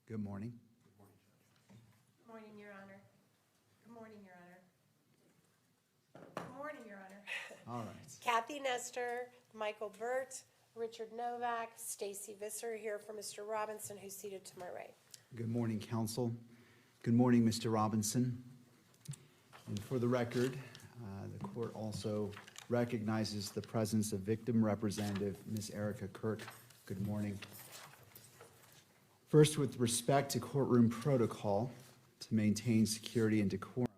Good morning. Good morning, Your Honor. Good morning, Your Honor. Good morning, Your Honor. All right. Kathy Nestor, Michael Burt, Richard Novak, Stacy Visser here for Mr. Robinson, who's seated to my right. Good morning, counsel. Good morning, Mr. Robinson. And for the record, the court also recognizes the presence of victim representative, Ms. Erika Kirk. Good morning. First, with respect to courtroom protocol to maintain security and decorum,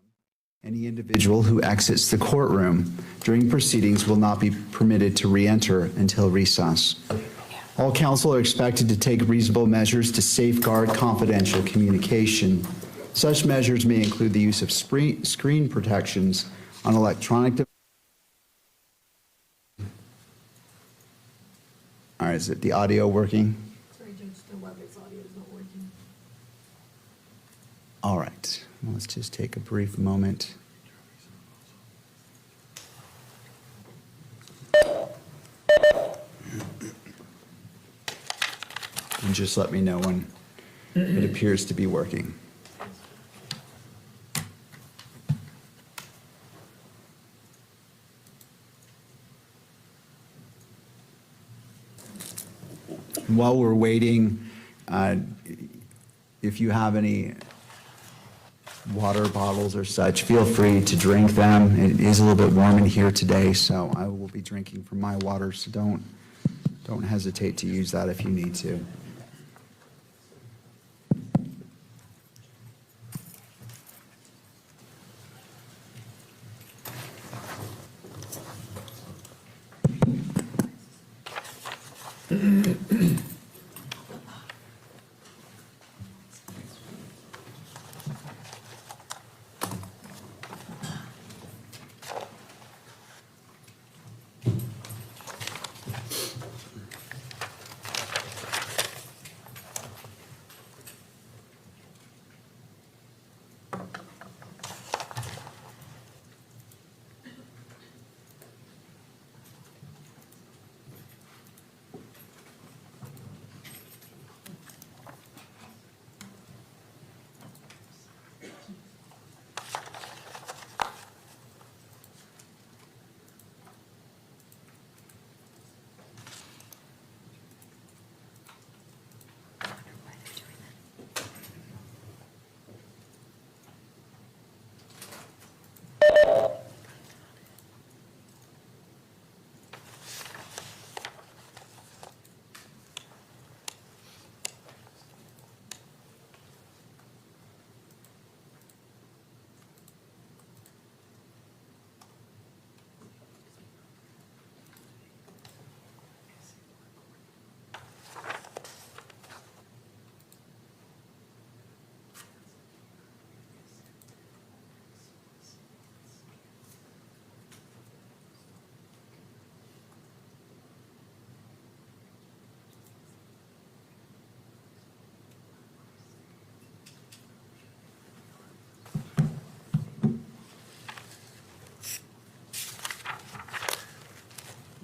any individual who exits the courtroom during proceedings will not be permitted to re-enter until recess. All counsel are expected to take reasonable measures to safeguard confidential communication. Such measures may include the use of screen protections on electronic devices. All right, is it the audio working? Sorry, Judge, the WebEx audio is not working. All right, well, let's just take a brief moment. And just let me know when it appears to be working. While we're waiting, if you have any water bottles or such, feel free to drink them. It is a little bit warm in here today, so I will be drinking from my water, so don't hesitate to use that if you need to.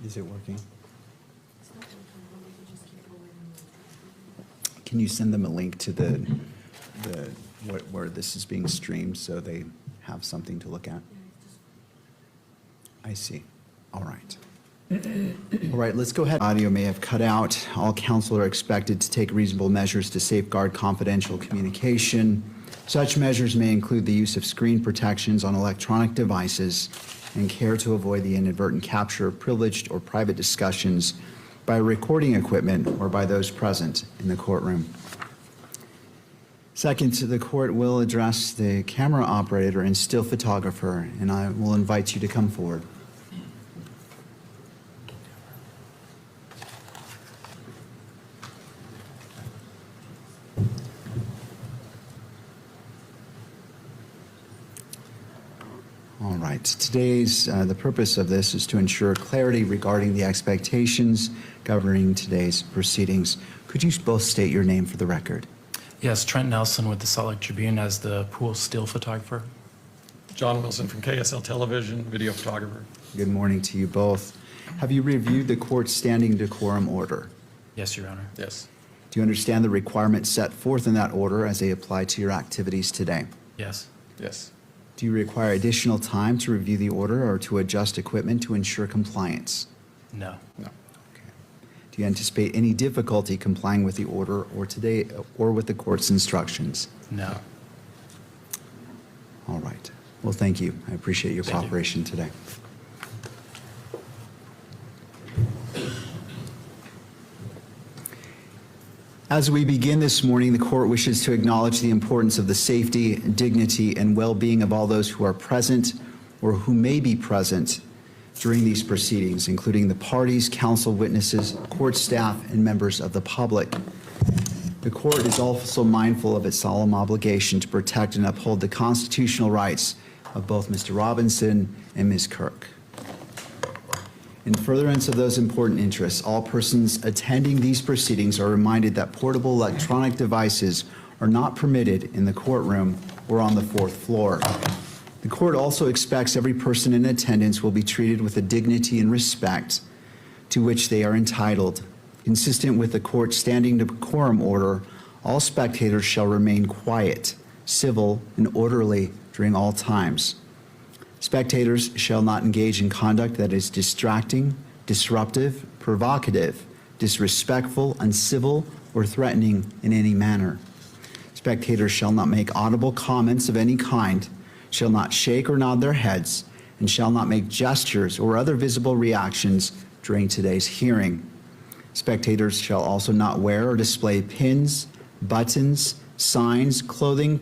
Is it working? It's not working, but we can just keep going. Can you send them a link to where this is being streamed so they have something to look at? I see. All right. All right, let's go ahead. Audio may have cut out. All counsel are expected to take reasonable measures to safeguard confidential communication. Such measures may include the use of screen protections on electronic devices and care to avoid the inadvertent capture of privileged or private discussions by recording equipment or by those present in the courtroom. Second, the court will address the camera operator and still photographer, and I will invite you to come forward. All right, the purpose of this is to ensure clarity regarding the expectations governing today's proceedings. Could you both state your name for the record? Yes, Trent Nelson with the Salt Lake Tribune as the pool still photographer. John Wilson from KSL Television, video photographer. Good morning to you both. Have you reviewed the court's standing decorum order? Yes, Your Honor. Yes. Do you understand the requirements set forth in that order as they apply to your activities today? Yes. Yes. Do you require additional time to review the order or to adjust equipment to ensure compliance? No. No. Do you anticipate any difficulty complying with the order or with the court's instructions? No. All right. Well, thank you. I appreciate your Thank you. cooperation today. As we begin this morning, the court wishes to acknowledge the importance of the safety, dignity, and well-being of all those who are present or who may be present during these proceedings, including the parties, counsel, witnesses, court staff, and members of the public. The court is also mindful of its solemn obligation to protect and uphold the constitutional rights of both Mr. Robinson and Ms. Kirk. In furtherance of those important interests, all persons attending these proceedings are reminded that portable electronic devices are not permitted in the courtroom or on the fourth floor. The court also expects every person in attendance will be treated with the dignity and respect to which they are entitled. Consistent with the court's standing decorum order, all spectators shall remain quiet, civil, and orderly during all times. Spectators shall not engage in conduct that is distracting, disruptive, provocative, disrespectful, uncivil, or threatening in any manner. Spectators shall not make audible comments of any kind, shall not shake or nod their heads, and shall not make gestures or other visible reactions during today's hearing. Spectators shall also not wear or display pins, buttons, signs, clothing,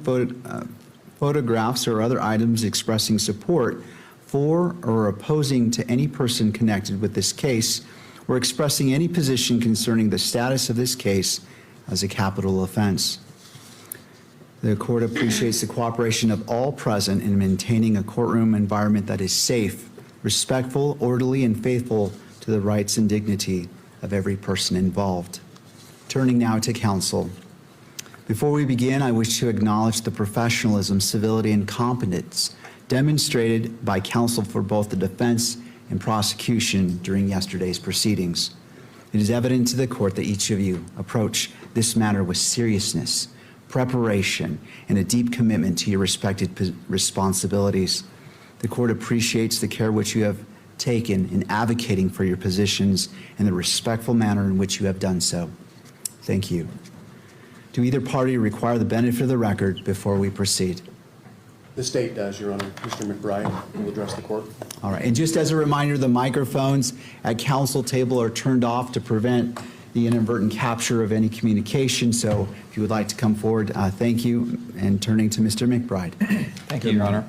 photographs, or other items expressing support for or opposing to any person connected with this case, or expressing any position concerning the status of this case as a capital offense. The court appreciates the cooperation of all present in maintaining a courtroom environment that is safe, respectful, orderly, and faithful to the rights and dignity of every person involved. Turning now to counsel. Before we begin, I wish to acknowledge the professionalism, civility, and competence demonstrated by counsel for both the defense and prosecution during yesterday's proceedings. It is evident to the court that each of you approach this matter with seriousness, preparation, and a deep commitment to your respected responsibilities. The court appreciates the care which you have taken in advocating for your positions and the respectful manner in which you have done so. Thank you. Do either party require the benefit of the record before we proceed? The state does, Your Honor. Mr. McBride will address the court. All right, and just as a reminder, the microphones at council table are turned off to prevent the inadvertent capture of any communication. So if you would like to come forward, thank you. And turning to Mr. McBride. Thank you, Your Honor.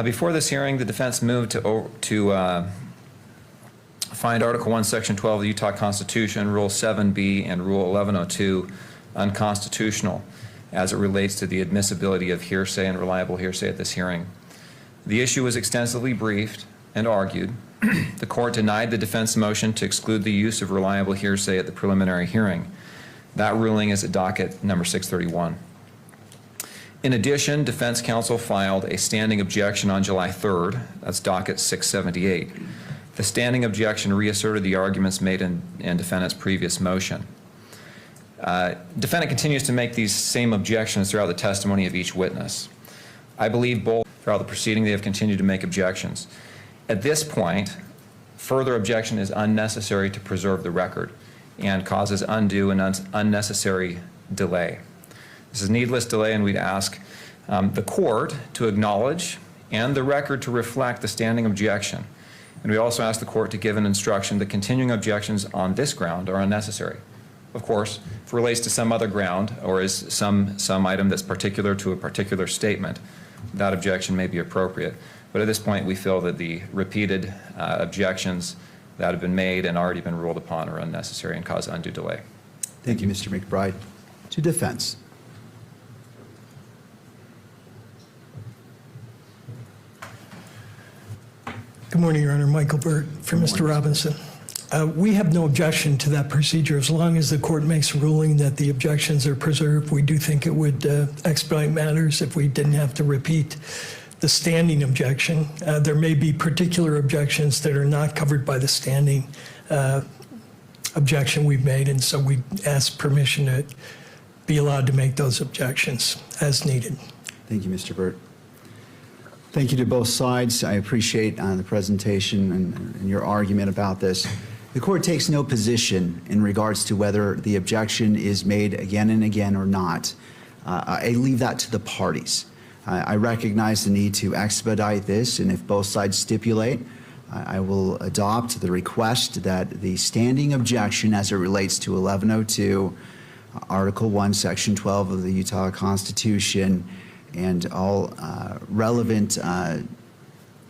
Before this hearing, the defense moved to find Article 1, Section 12 of the Utah Constitution, Rule 7B, and Rule 1102 unconstitutional as it relates to the admissibility of hearsay and reliable hearsay at this hearing. The issue was extensively briefed and argued. The court denied the defense motion to exclude the use of reliable hearsay at the preliminary hearing. That ruling is at docket number 631. In addition, defense counsel filed a standing objection on July 3rd. That's docket 678. The standing objection reasserted the arguments made in defendant's previous motion. Defendant continues to make these same objections throughout the testimony of each witness. I believe both throughout the proceeding they have continued to make objections. At this point, further objection is unnecessary to preserve the record and causes undue and unnecessary delay. This is needless delay, and we'd ask the court to acknowledge and the record to reflect the standing objection. And we also ask the court to give an instruction that continuing objections on this ground are unnecessary. Of course, if it relates to some other ground or is some item that's particular to a particular statement, that objection may be appropriate. But at this point, we feel that the repeated objections that have been made and already been ruled upon are unnecessary and cause undue delay. Thank you, Mr. McBride. To defense. Good morning, Your Honor. Michael Burt for Mr. Robinson. We have no objection to that procedure as long as the court makes a ruling that the objections are preserved. We do think it would expedite matters if we didn't have to repeat the standing objection. There may be particular objections that are not covered by the standing objection we've made, and so we ask permission to be allowed to make those objections as needed. Thank you, Mr. Burt. Thank you to both sides. I appreciate the presentation and your argument about this. The court takes no position in regards to whether the objection is made again and again or not. I leave that to the parties. I recognize the need to expedite this, and if both sides stipulate, I will adopt the request that the standing objection as it relates to 1102, Article 1, Section 12 of the Utah Constitution, and all relevant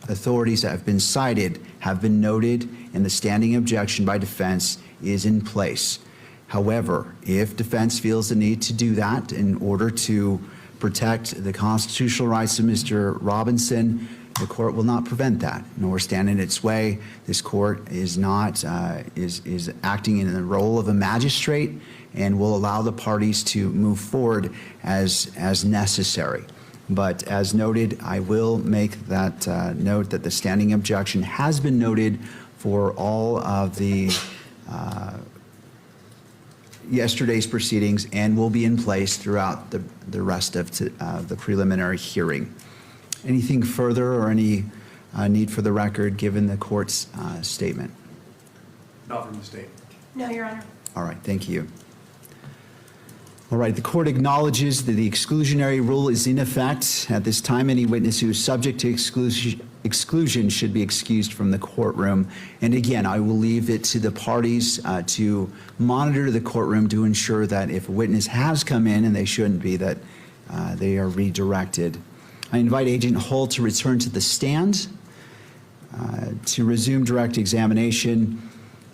authorities that have been cited have been noted, and the standing objection by defense is in place. However, if defense feels the need to do that in order to protect the constitutional rights of Mr. Robinson, the court will not prevent that, nor stand in its way. This court is not is acting in the role of a magistrate and will allow the parties to move forward as necessary. But as noted, I will make that note that the standing objection has been noted for all of the yesterday's proceedings and will be in place throughout the rest of the preliminary hearing. Anything further or any need for the record given the court's statement? Not from the state. No, Your Honor. All right, thank you. All right, the court acknowledges that the exclusionary rule is in effect. At this time, any witness who is subject to exclusion should be excused from the courtroom. And again, I will leave it to the parties to monitor the courtroom to ensure that if a witness has come in and they shouldn't be, that they are redirected. I invite Agent Hull to return to the stand to resume direct examination.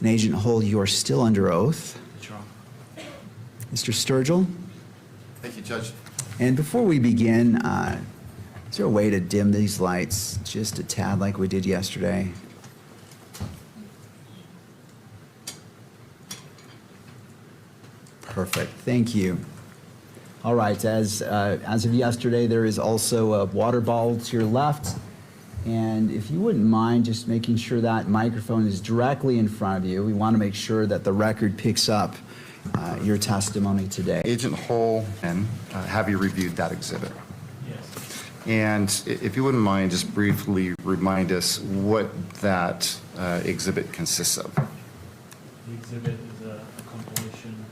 And Agent Hull, you are still under oath. Mr. Sturgill? Thank you, Judge. And before we begin, is there a way to dim these lights just a tad like we did yesterday? Perfect, thank you. All right, as of yesterday, there is also a water bottle to your left. And if you wouldn't mind just making sure that microphone is directly in front of you, we want to make sure that the record picks up your testimony today. Agent Hull, and have you reviewed that exhibit? Yes. And if you wouldn't mind, just briefly remind us what that exhibit consists of. The exhibit is a compilation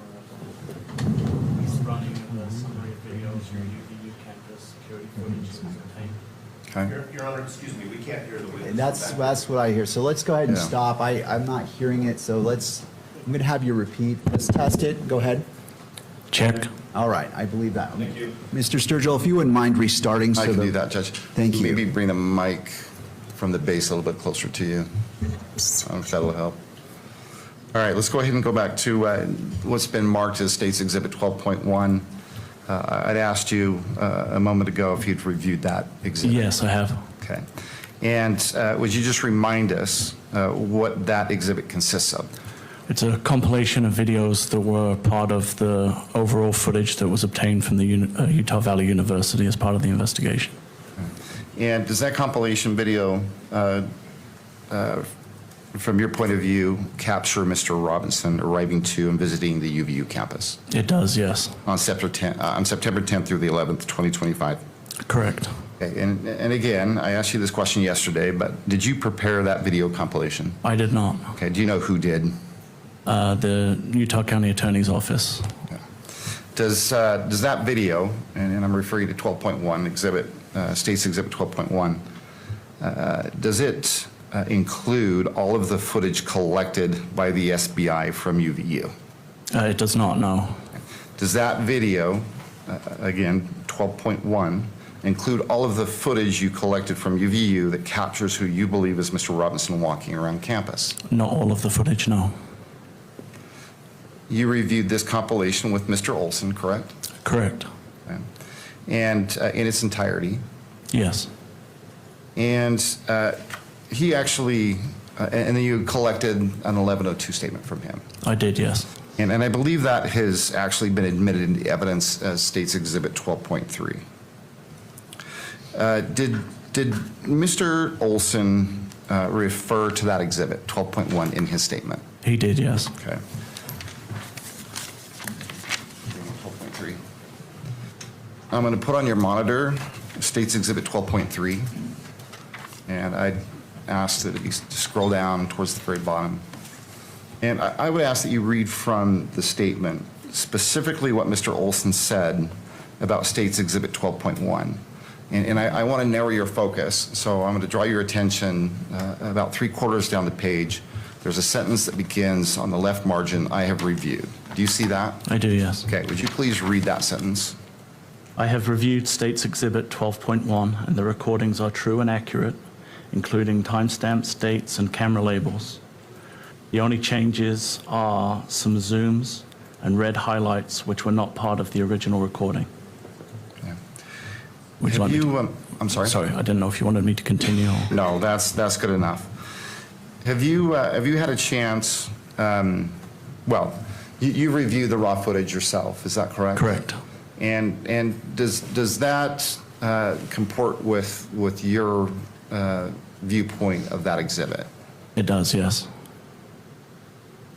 or a running of a summary of videos from UVU campus security footage that was obtained. Okay. Your Honor, excuse me, we can't hear the witness. That's what I hear. So let's go ahead and Yeah. stop. I'm not hearing it, so I'm going to have you repeat. Let's test it. Go ahead. Check. All right, I believe that. Thank you. Mr. Sturgill, if you wouldn't mind restarting. I can do that, Judge. Thank you. Maybe bring the mic from the base a little bit closer to you. I don't know if that'll help. All right, let's go ahead and go back to what's been marked as State's Exhibit 12.1. I'd asked you a moment ago if you'd reviewed that exhibit. Yes, I have. Okay. And would you just remind us what that exhibit consists of? It's a compilation of videos that were part of the overall footage that was obtained from the Utah Valley University as part of the investigation. And does that compilation video, from your point of view, capture Mr. Robinson arriving to and visiting the UVU campus It does, yes. on September 10th through the 11th, 2025? Correct. Okay. And again, I asked you this question yesterday, but did you prepare that video compilation? I did not. Okay. Do you know who did? The Utah County Attorney's Office. Does that video, and I'm referring to 12.1 exhibit, State's Exhibit 12.1, does it include all of the footage collected by the SBI from UVU? It does not, no. Does that video, again, 12.1, include all of the footage you collected from UVU that captures who you believe is Mr. Robinson walking around campus? Not all of the footage, no. You reviewed this compilation with Mr. Olson, correct? Correct. Okay. And in its entirety. Yes. And he actually, and then you collected an 1102 statement from him. I did, yes. And I believe that has actually been admitted into evidence as State's Exhibit 12.3. Did Mr. Olson refer to that exhibit, 12.1, in his statement? He did, yes. Okay. 12.3. I'm going to put on your monitor State's Exhibit 12.3, and I ask that you scroll down towards the very bottom. And I would ask that you read from the statement specifically what Mr. Olson said about State's Exhibit 12.1. And I want to narrow your focus, so I'm going to draw your attention about 3/4 down the page. There's a sentence that begins on the left margin, "I have reviewed." Do you see that? I do, yes. Okay, would you please read that sentence? I have reviewed State's Exhibit 12.1, and the recordings are true and accurate, including timestamps, dates, and camera labels. The only changes are some zooms and red highlights, which were not part of the original recording. Okay. Would you Have like me you, I'm sorry? Sorry, I didn't know if you wanted me to continue. Or... No, that's good enough. Have you had a chance, well, you reviewed the raw footage yourself, is that correct? Correct. And does that comport with your viewpoint of that exhibit? It does, yes.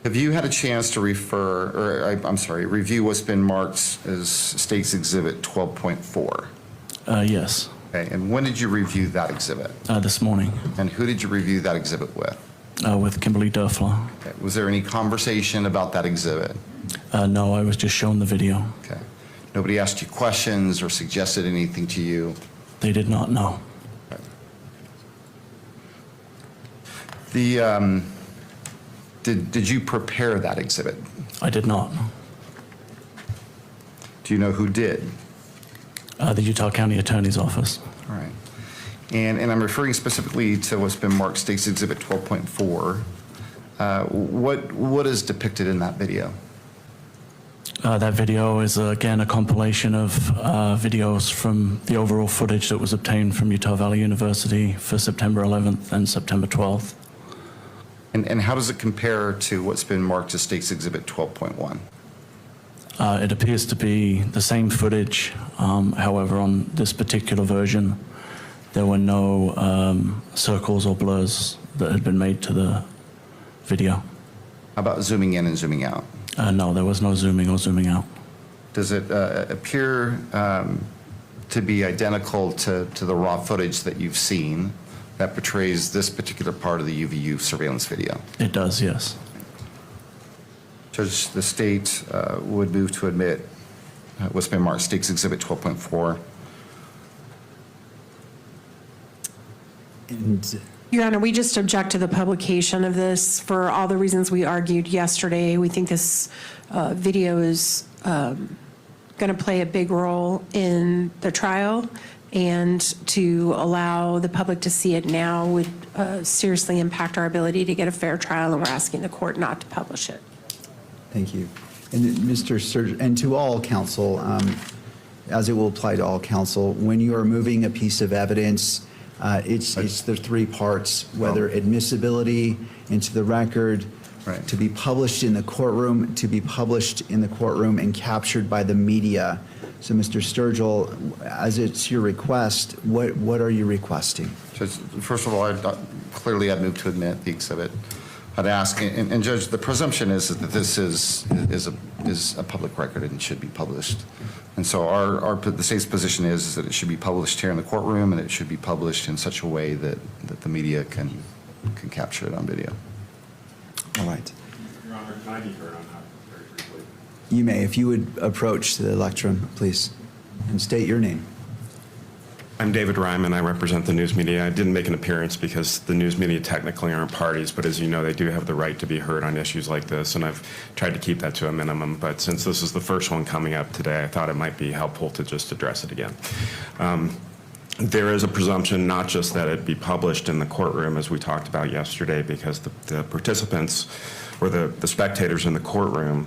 Have you had a chance to review what's been marked as State's Exhibit 12.4? Yes. Okay, and when did you review that exhibit? This morning, And who did you review that exhibit with? with Kimberly Durfler. Okay. Was there any conversation about that exhibit? No, I was just shown the video. Okay. Nobody asked you questions or suggested anything to you? They did not know. Did you prepare that exhibit? I did not. Do you know who did? The Utah County Attorney's Office. All right. And I'm referring specifically to what's been marked State's Exhibit 12.4. What is depicted in that video? That video is, again, a compilation of videos from the overall footage that was obtained from Utah Valley University for September 11th and September 12th. And how does it compare to what's been marked as State's Exhibit 12.1? It appears to be the same footage. However, on this particular version, there were no circles or blurs that had been made to the video. How about zooming in and zooming out? No, there was no zooming or zooming out. Does it appear to be identical to the raw footage that you've seen that portrays this particular part of the UVU surveillance video? It does, yes. Judge, the state would move to admit what's been marked State's Exhibit 12.4. And Your Honor, we just object to the publication of this for all the reasons we argued yesterday. We think this video is going to play a big role in the trial, and to allow the public to see it now would seriously impact our ability to get a fair trial, and we're asking the court not to publish it. thank you. And Mr. Sturgill, and to all counsel, as it will apply to all counsel, when you are moving a piece of evidence, it's the three parts, whether admissibility into the record, Right. to be published in the courtroom, to be published in the courtroom and captured by the media. So, Mr. Sturgill, as it's your request, what are you requesting? Judge, first of all, clearly I'd move to admit the exhibit. I'd ask, and Judge, the presumption is that this is a public record and should be published. And so the state's position is that it should be published here in the courtroom, and it should be published in such a way that the media can capture it on video. All right. Your Honor, can I be heard on that very briefly? You may, if you would approach the lectern, please, and state your name. I'm David Ryman. I represent the news media. I didn't make an appearance because the news media technically aren't parties, but as you know, they do have the right to be heard on issues like this, and I've tried to keep that to a minimum. But since this is the first one coming up today, I thought it might be helpful to just address it again. There is a presumption not just that it be published in the courtroom, as we talked about yesterday, because the participants or the spectators in the courtroom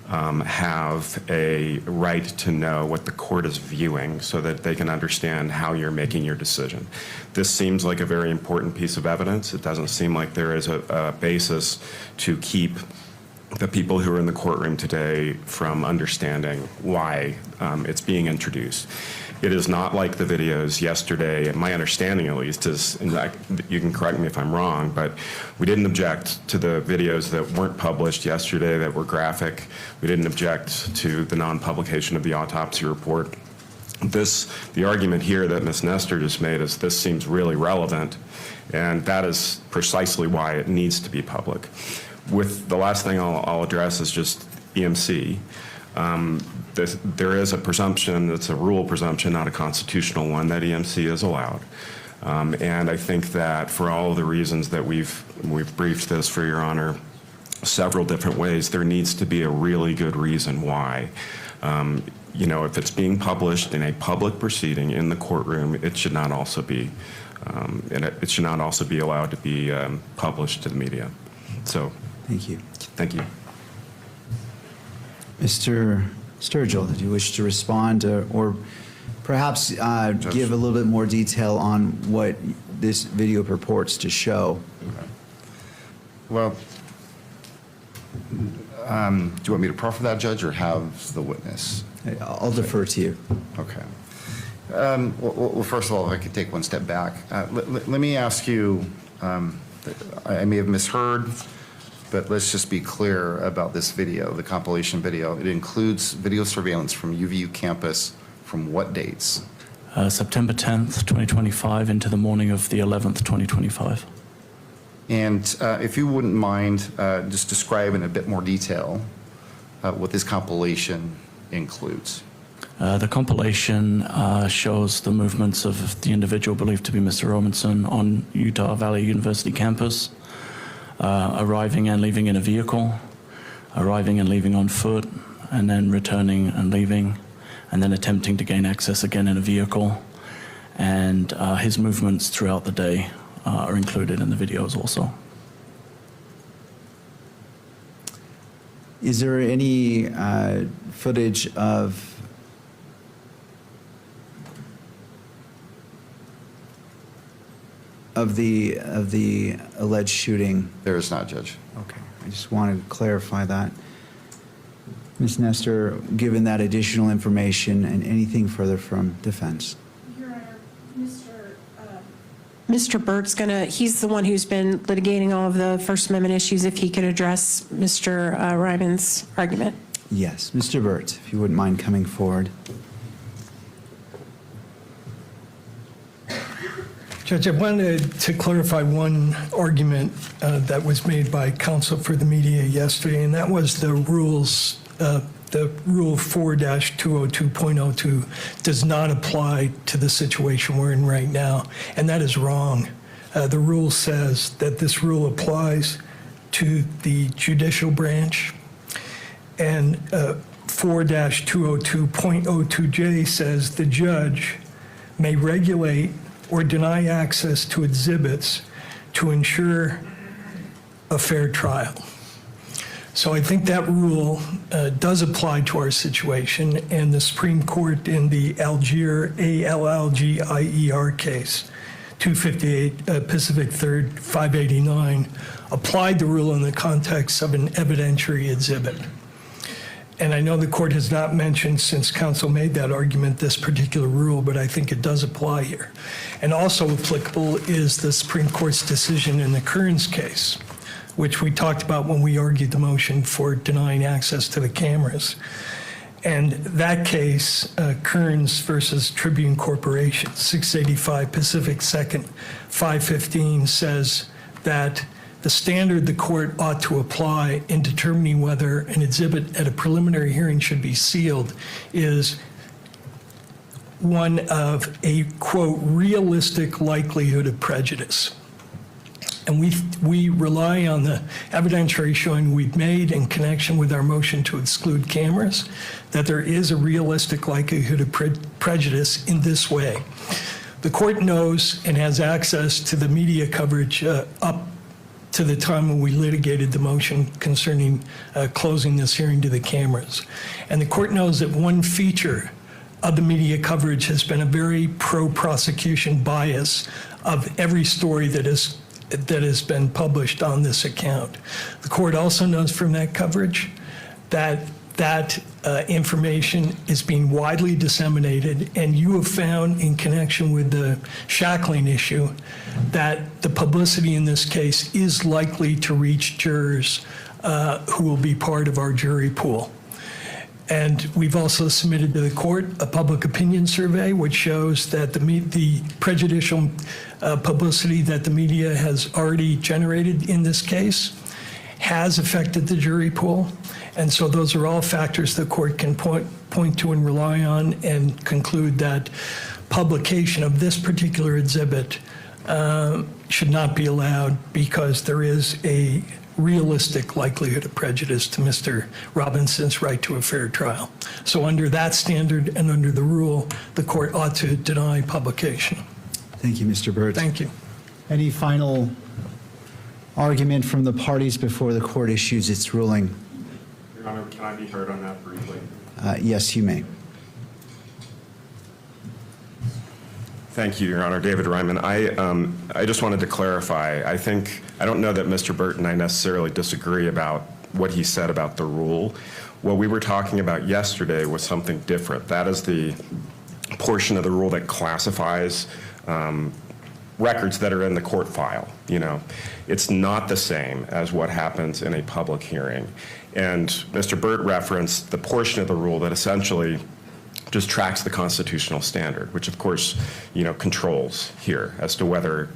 have a right to know what the court is viewing so that they can understand how you're making your decision. This seems like a very important piece of evidence. It doesn't seem like there is a basis to keep the people who are in the courtroom today from understanding why it's being introduced. It is not like the videos yesterday, my understanding at least is, and you can correct me if I'm wrong, but we didn't object to the videos that weren't published yesterday that were graphic. We didn't object to the non-publication of the autopsy report. The argument here that Ms. Nestor just made is this seems really relevant, and that is precisely why it needs to be public. With the last thing I'll address is just EMC. There is a presumption, it's a rule presumption, not a constitutional one, that EMC is allowed. And I think that for all of the reasons that we've briefed this for Your Honor several different ways, there needs to be a really good reason why. You know, if it's being published in a public proceeding in the courtroom, it should not also be, it should not also be allowed to be published to the media. So, Thank you. thank you. Mr. Sturgill, do you wish to respond or perhaps give a little bit more detail on what this video purports to show? Well, do you want me to proffer that, Judge, or have the witness? I'll defer to you. Okay. Well, first of all, if I could take one step back. Let me ask you, I may have misheard, but let's just be clear about this video, the compilation video. It includes video surveillance from UVU campus from what dates? September 10th, 2025 into the morning of the 11th, 2025. And if you wouldn't mind just describing in a bit more detail what this compilation includes. The compilation shows the movements of the individual believed to be Mr. Robinson on Utah Valley University campus, arriving and leaving in a vehicle, arriving and leaving on foot, and then returning and leaving, and then attempting to gain access again in a vehicle. And his movements throughout the day are included in the videos also. Is there any footage of the alleged shooting? There is not, Judge. Okay, I just wanted to clarify that. Ms. Nestor, given that additional information and anything further from defense? Your Honor, Mr. Burt's he's the one who's been litigating all of the First Amendment issues, if he could address Mr. Ryman's argument. Yes, Mr. Burt, if you wouldn't mind coming forward. Judge, I wanted to clarify one argument that was made by counsel for the media yesterday, and that was the rules, the Rule 4-202.02 does not apply to the situation we're in right now, and that is wrong. The rule says that this rule applies to the judicial branch, and 4-202.02J says the judge may regulate or deny access to exhibits to ensure a fair trial. So I think that rule does apply to our situation, and the Supreme Court in the Algier, ALLGIER case, 258 Pacific 3rd, 589, applied the rule in the context of an evidentiary exhibit. And I know the court has not mentioned, since counsel made that argument, this particular rule, but I think it does apply here. And also applicable is the Supreme Court's decision in the Kearns case, which we talked about when we argued the motion for denying access to the cameras. And that case, Kearns versus Tribune Corporation, 685 Pacific 2nd, 515, says that the standard the court ought to apply in determining whether an exhibit at a preliminary hearing should be sealed is one of a, quote, realistic likelihood of prejudice. And we rely on the evidentiary showing we've made in connection with our motion to exclude cameras, that there is a realistic likelihood of prejudice in this way. The court knows and has access to the media coverage up to the time when we litigated the motion concerning closing this hearing to the cameras. And the court knows that one feature of the media coverage has been a very pro-prosecution bias of every story that has that has been published on this account. The court also knows from that coverage that information is being widely disseminated, and you have found in connection with the shackling issue that the publicity in this case is likely to reach jurors who will be part of our jury pool. And we've also submitted to the court a public opinion survey, which shows that the prejudicial publicity that the media has already generated in this case has affected the jury pool. And so those are all factors the court can point to and rely on and conclude that publication of this particular exhibit should not be allowed because there is a realistic likelihood of prejudice to Mr. Robinson's right to a fair trial. So under that standard and under the rule, the court ought to deny publication. Thank you, Mr. Burt. Thank you. Any final argument from the parties before the court issues its ruling? Your Honor, can I be heard on that briefly? Yes, you may. Thank you, Your Honor. David Ryman. I just wanted to clarify. I don't know that Mr. Burt and I necessarily disagree about what he said about the rule. What we were talking about yesterday was something different. That is the portion of the rule that classifies records that are in the court file. You know, it's not the same as what happens in a public hearing. And Mr. Burt referenced the portion of the rule that essentially just tracks the constitutional standard, which of course, you know, controls here as to whether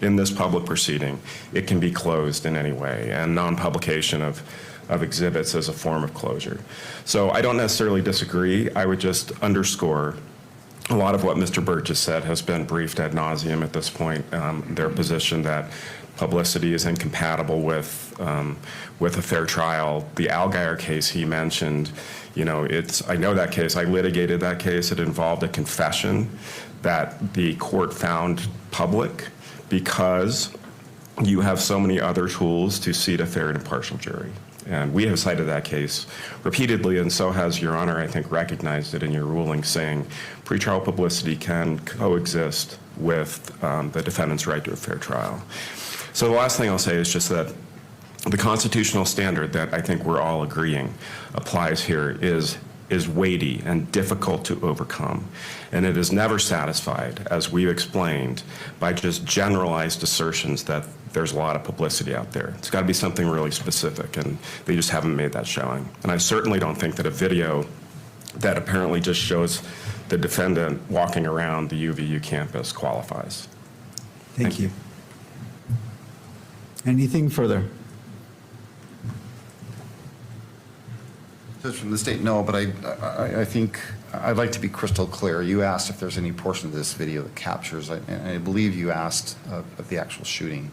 in this public proceeding it can be closed in any way, and non-publication of exhibits as a form of closure. So I don't necessarily disagree. I would just underscore a lot of what Mr. Burt just said has been briefed ad nauseum at this point. Their position that publicity is incompatible with a fair trial. The Allgaier case he mentioned, you know, I know that case. I litigated that case. It involved a confession that the court found public because you have so many other tools to seat a fair and impartial jury. And we have cited that case repeatedly, and so has Your Honor, I think, recognized it in your ruling, saying pretrial publicity can coexist with the defendant's right to a fair trial. So the last thing I'll say is just that the constitutional standard that I think we're all agreeing applies here is weighty and difficult to overcome. And it is never satisfied, as we've explained, by just generalized assertions that there's a lot of publicity out there. It's got to be something really specific, and they just haven't made that showing. And I certainly don't think that a video that apparently just shows the defendant walking around the UVU campus qualifies. Thank you. Anything further? Judge, from the state, no, but I think I'd like to be crystal clear. You asked if there's any portion of this video that captures, and I believe you asked of the actual shooting.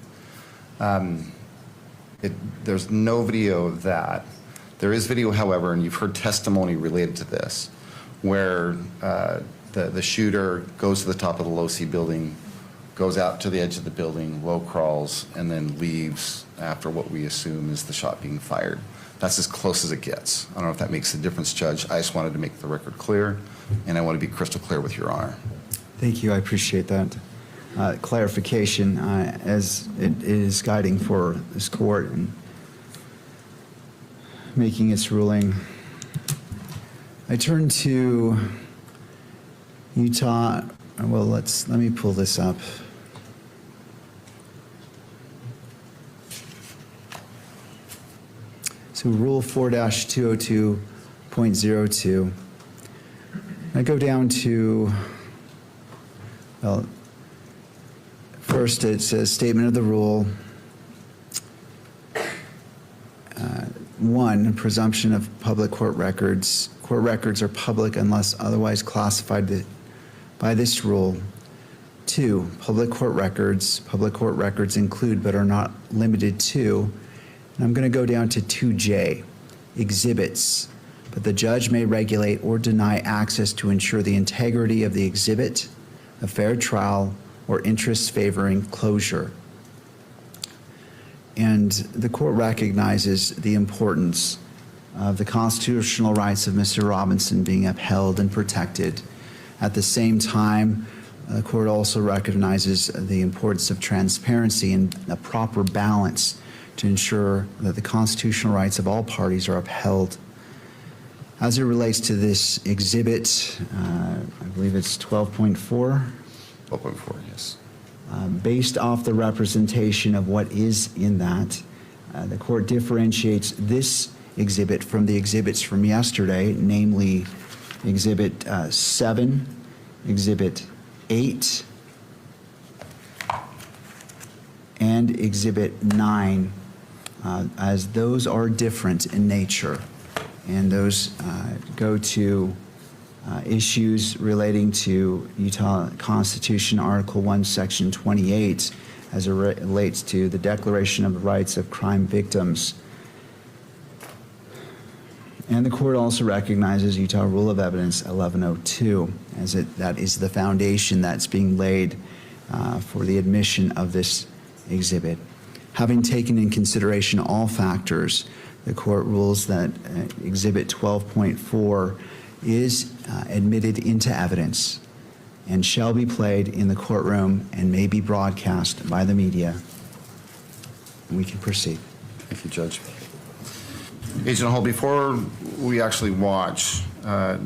There's no video of that. There is video, however, and you've heard testimony related to this, where the shooter goes to the top of the low-C building, goes out to the edge of the building, low crawls, and then leaves after what we assume is the shot being fired. That's as close as it gets. I don't know if that makes a difference, Judge. I just wanted to make the record clear, and I want to be crystal clear with Your Honor. Thank you. I appreciate that clarification as it is guiding for this court and making its ruling. I turn to Utah. Well, let me pull this up. So Rule 4-202.02. I go down to, well, first it says statement of the rule. 1, presumption of public court records. Court records are public unless otherwise classified by this rule. 2, public court records include but are not limited to, and I'm going to go down to 2J, exhibits, but the judge may regulate or deny access to ensure the integrity of the exhibit, a fair trial, or interests favoring closure. And the court recognizes the importance of the constitutional rights of Mr. Robinson being upheld and protected. At the same time, The court also recognizes the importance of transparency and a proper balance to ensure that the constitutional rights of all parties are upheld. As it relates to this exhibit, I believe it's 12.4. 12.4, yes. Based off the representation of what is in that, the court differentiates this exhibit from the exhibits from yesterday, namely Exhibit 7, Exhibit 8, and Exhibit 9, as those are different in nature, and those go to issues relating to Utah Constitution, Article 1, Section 28, as it relates to the Declaration of the Rights of Crime Victims. And the court also recognizes Utah Rule of Evidence 1102, as that is the foundation that's being laid for the admission of this exhibit. Having taken in consideration all factors, the court rules that Exhibit 12.4 is admitted into evidence and shall be played in the courtroom and may be broadcast by the media. And we can proceed. Thank you, Judge. Agent Hall, before we actually watch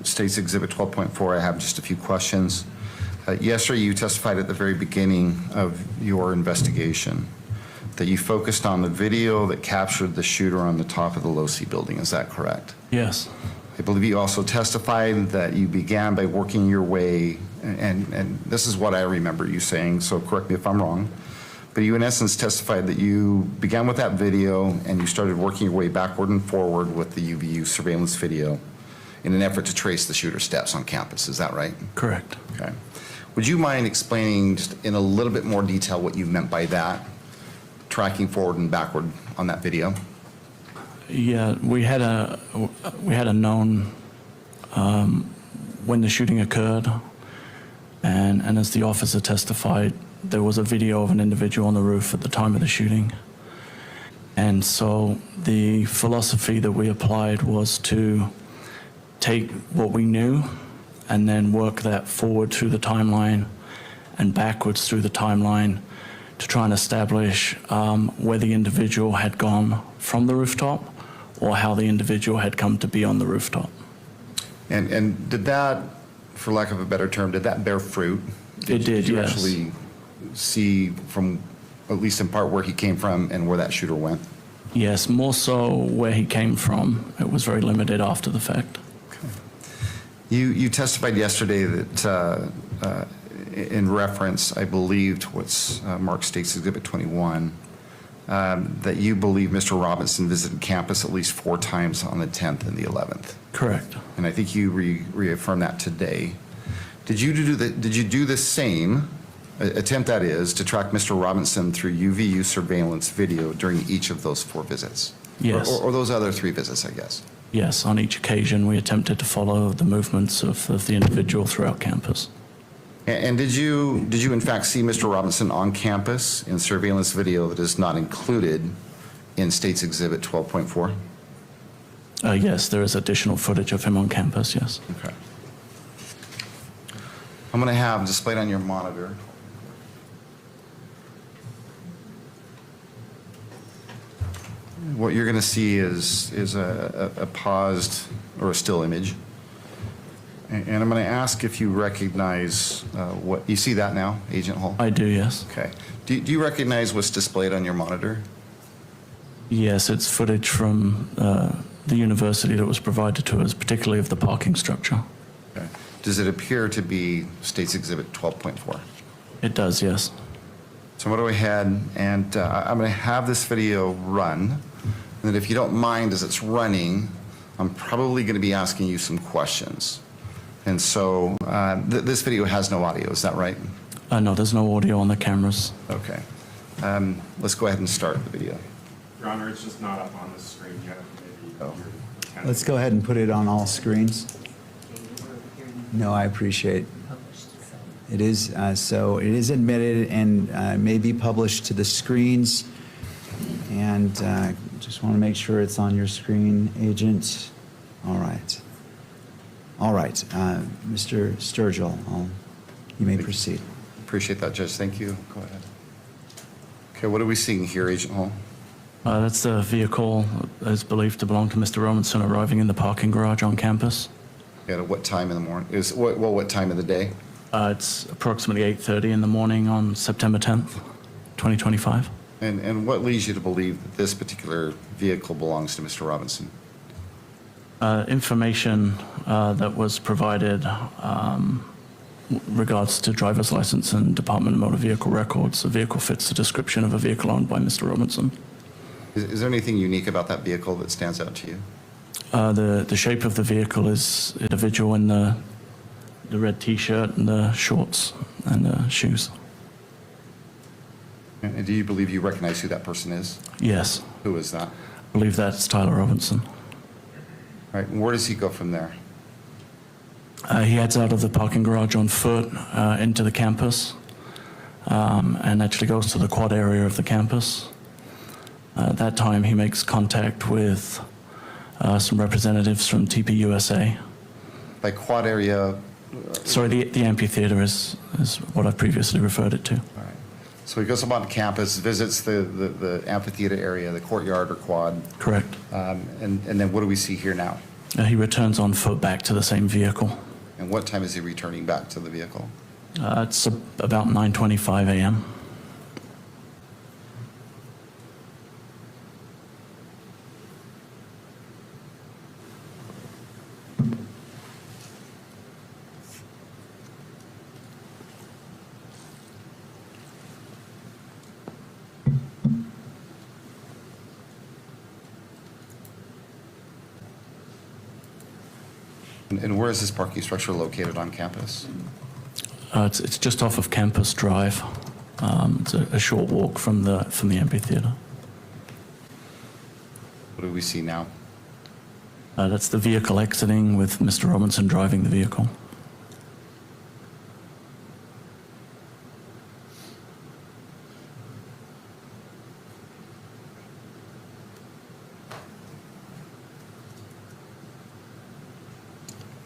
State's Exhibit 12.4, I have just a few questions. Yesterday, you testified at the very beginning of your investigation that you focused on the video that captured the shooter on the top of the low-C building. Is that correct? Yes. I believe you also testified that you began by working your way, and this is what I remember you saying, so correct me if I'm wrong, but you in essence testified that you began with that video and you started working your way backward and forward with the UVU surveillance video in an effort to trace the shooter's steps on campus. Is that right? Correct. Okay. Would you mind explaining just in a little bit more detail what you meant by that, tracking forward and backward on that video? Yeah, we had a known when the shooting occurred, and as the officer testified, there was a video of an individual on the roof at the time of the shooting. And so the philosophy that we applied was to take what we knew and then work that forward through the timeline and backwards through the timeline to try and establish where the individual had gone from the rooftop or how the individual had come to be on the rooftop. And did that, for lack of a better term, did that bear fruit? It did, you yes. Actually see from, at least in part, where he came from and where that shooter went? Yes, more so where he came from. It was very limited after the fact. Okay. You testified yesterday that in reference, I believe, to what's marked State's Exhibit 21, that you believe Mr. Robinson visited campus at least 4 times on the 10th and the 11th. Correct. And I think you reaffirmed that today. Did you do the same attempt, that is, to track Mr. Robinson through UVU surveillance video during each of those 4 visits? Yes. Or those other 3 visits, I guess? Yes, on each occasion we attempted to follow the movements of the individual throughout campus. And did you in fact see Mr. Robinson on campus in surveillance video that is not included in State's Exhibit 12.4? Yes, there is additional footage of him on campus, yes. Okay. I'm going to have displayed on your monitor what you're going to see is a paused or a still image. And I'm going to ask if you recognize what, you see that now, Agent Hall? I do, yes. Okay. Do you recognize what's displayed on your monitor? Yes, it's footage from the university that was provided to us, particularly of the parking structure. Okay. Does it appear to be State's Exhibit 12.4? It does, yes. So I'm going to go ahead and I'm going to have this video run. And then if you don't mind, as it's running, I'm probably going to be asking you some questions. And so this video has no audio, is that right? No, there's no audio on the cameras. Okay. Let's go ahead and start the video. Your Honor, it's just not up on the screen yet. Maybe Oh. Let's go ahead and put it on all screens. No, I appreciate it. Is so it is admitted and may be published to the screens. And just want to make sure it's on your screen, Agent. All right. All right, Mr. Sturgill, I'll You may proceed. Appreciate that, Judge. Thank you. Go ahead. Okay, what are we seeing here, Agent Hall? That's the vehicle that is believed to belong to Mr. Robinson arriving in the parking garage on campus. At what time in the morning? What time of the day? It's approximately 8:30 in the morning on September 10th, 2025. And what leads you to believe that this particular vehicle belongs to Mr. Robinson? Information that was provided regards to driver's license and Department of Motor Vehicle records. The vehicle fits the description of a vehicle owned by Mr. Robinson. Is there anything unique about that vehicle that stands out to you? The shape of the vehicle is individual in the red T-shirt and the shorts and the shoes. And do you believe you recognize who that person is? Yes, Who is that? I believe that's Tyler Robinson. All right, and where does he go from there? He heads out of the parking garage on foot into the campus and actually goes to the quad area of the campus. At that time, he makes contact with some representatives from TPUSA. By quad area? Sorry, the amphitheater is what I previously referred it to. All right. So he goes up on campus, visits the amphitheater area, the courtyard or quad. Correct. And then what do we see here now? He returns on foot back to the same vehicle. And what time is he returning back to the vehicle? It's about 9:25 a.m. And where is this parking structure located on campus? It's just off of Campus Drive. It's a short walk from the amphitheater. What do we see now? That's the vehicle exiting with Mr. Robinson driving the vehicle.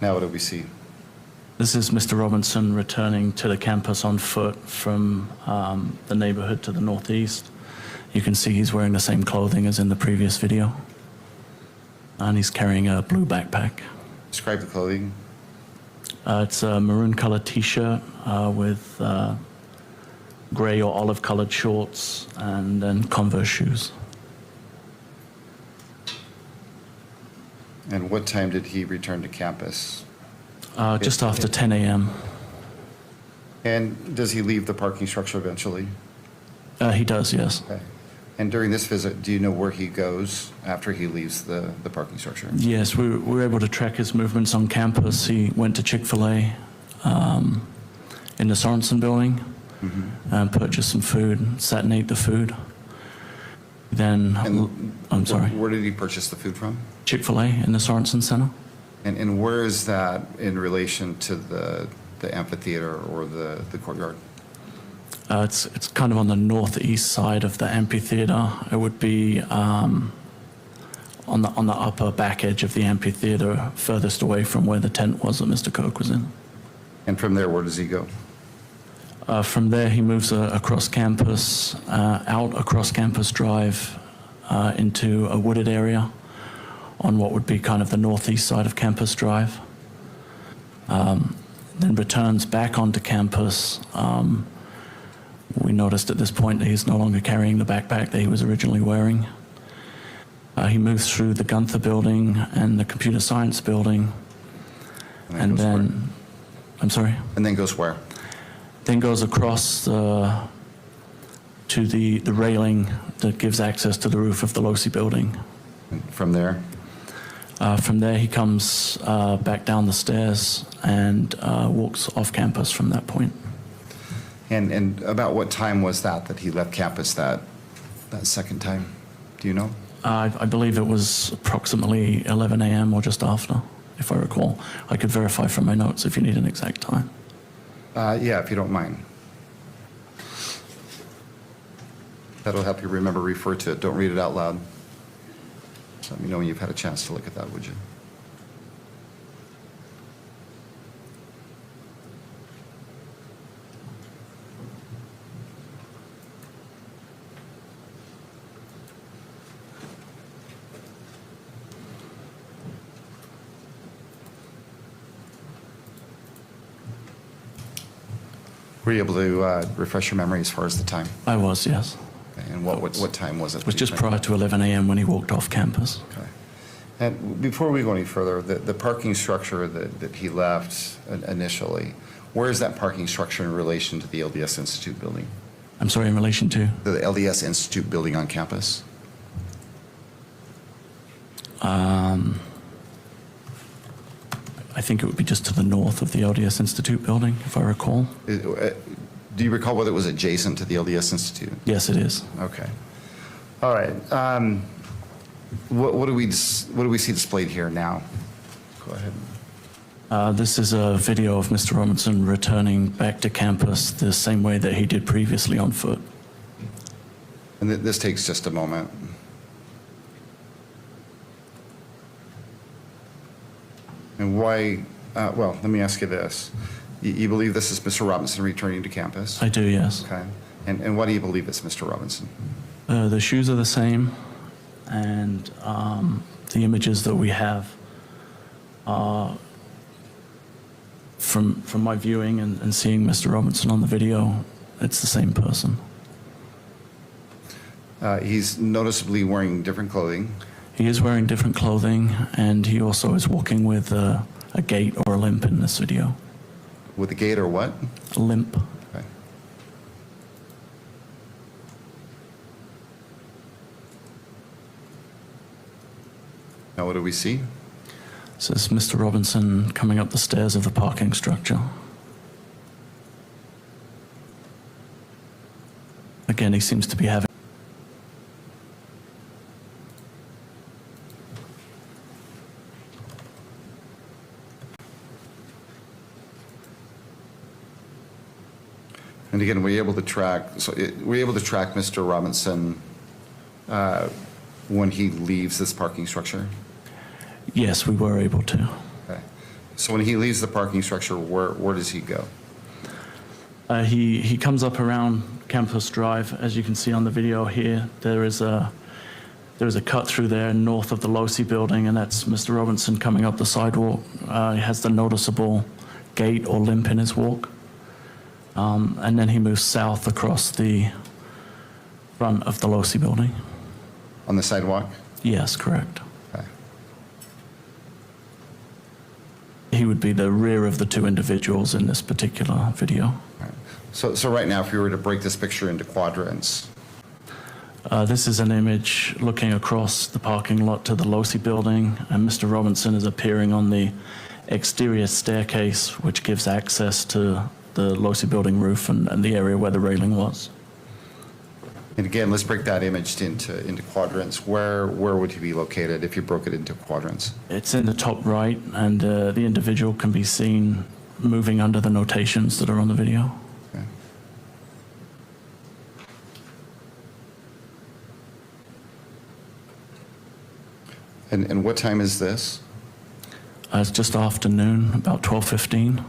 Now what do we see? This is Mr. Robinson returning to the campus on foot from the neighborhood to the northeast. You can see he's wearing the same clothing as in the previous video. And he's carrying a blue backpack. Describe the clothing. It's a maroon colored t-shirt with gray or olive colored shorts and then Converse shoes. And what time did he return to campus? Just after 10 a.m. And does he leave the parking structure eventually? He does, yes. Okay. And during this visit, do you know where he goes after he leaves the parking structure? Yes, we were able to track his movements on campus. He went to Chick-fil-A in the Sorensen building and purchased some food, sat and ate the food. Then, I'm sorry, Where did he purchase the food from? Chick-fil-A in the Sorensen Center. And where is that in relation to the amphitheater or the courtyard? It's kind of on the northeast side of the amphitheater. It would be on the upper back edge of the amphitheater, furthest away from where the tent was that Mr. Kirk was in. And from there, where does he go? From there, he moves across campus, out across Campus Drive into a wooded area on what would be kind of the northeast side of Campus Drive. Then returns back onto campus. We noticed at this point that he's no longer carrying the backpack that he was originally wearing. He moves through the Gunther building and the computer science building. And then, I'm sorry? And then goes where? Then goes across to the railing that gives access to the roof of the Losi building. From there? From there, he comes back down the stairs and walks off campus from that point. And about what time was that he left campus that second time? Do you know? I believe it was approximately 11 a.m. or just after, if I recall. I could verify from my notes if you need an exact time. Yeah, if you don't mind. That'll help you remember, refer to it. Don't read it out loud. Let me know when you've had a chance to look at that, would you? Were you able to refresh your memory as far as the time? I was, yes. Okay, and what time was it? It was just prior to 11 a.m. when he walked off campus. Okay. And before we go any further, the parking structure that he left initially, where is that parking structure in relation to the LDS Institute building? I'm sorry, in relation to? The LDS Institute building on campus? I think it would be just to the north of the LDS Institute building, if I recall. Do you recall whether it was adjacent to the LDS Institute? Yes, it is. Okay. All right. What do we see displayed here now? Go ahead. This is a video of Mr. Robinson returning back to campus the same way that he did previously on foot. And this takes just a moment. And why, well, let me ask you this. You believe this is Mr. Robinson returning to campus? I do, yes. Okay. And why do you believe it's Mr. Robinson? The shoes are the same, and the images that we have are from my viewing and seeing Mr. Robinson on the video, it's the same person. He's noticeably wearing different clothing. He is wearing different clothing, and he also is walking with a gait or a limp in this video. With a gait or what? A limp. Okay. Now what do we see? So this is Mr. Robinson coming up the stairs of the parking structure. Again, he seems to be having... And again, were you able to track Mr. Robinson when he leaves this parking structure? Yes, we were able to. Okay. So when he leaves the parking structure, where does he go? He comes up around Campus Drive. As you can see on the video here, there is a cut through there north of the Losi building, and that's Mr. Robinson coming up the sidewalk. He has the noticeable gait or limp in his walk. And then he moves south across the front of the Losi building. On the sidewalk? Yes, correct. Okay. He would be the rear of the two individuals in this particular video. All right. So right now, if you were to break this picture into quadrants, This is an image looking across the parking lot to the Losi building, and Mr. Robinson is appearing on the exterior staircase, which gives access to the Losi building roof and the area where the railing was. and again, let's break that image into quadrants. Where would he be located if you broke it into quadrants? It's in the top right, and the individual can be seen moving under the notations that are on the video. Okay. And what time is this? It's just afternoon, about 12:15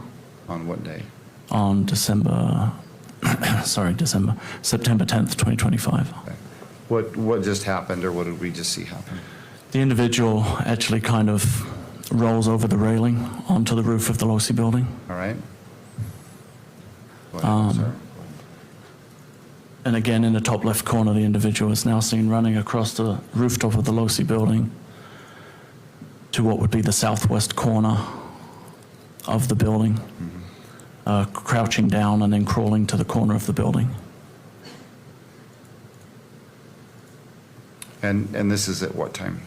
On what day? on September 10th, 2025. Okay. What just happened, or what did we just see happen? The individual actually kind of rolls over the railing onto the roof of the Losi building. All right. Go ahead, sir. And again, in the top left corner, the individual is now seen running across the rooftop of the Losi building to what would be the southwest corner of the building, crouching down and then crawling to the corner of the building. And this is at what time?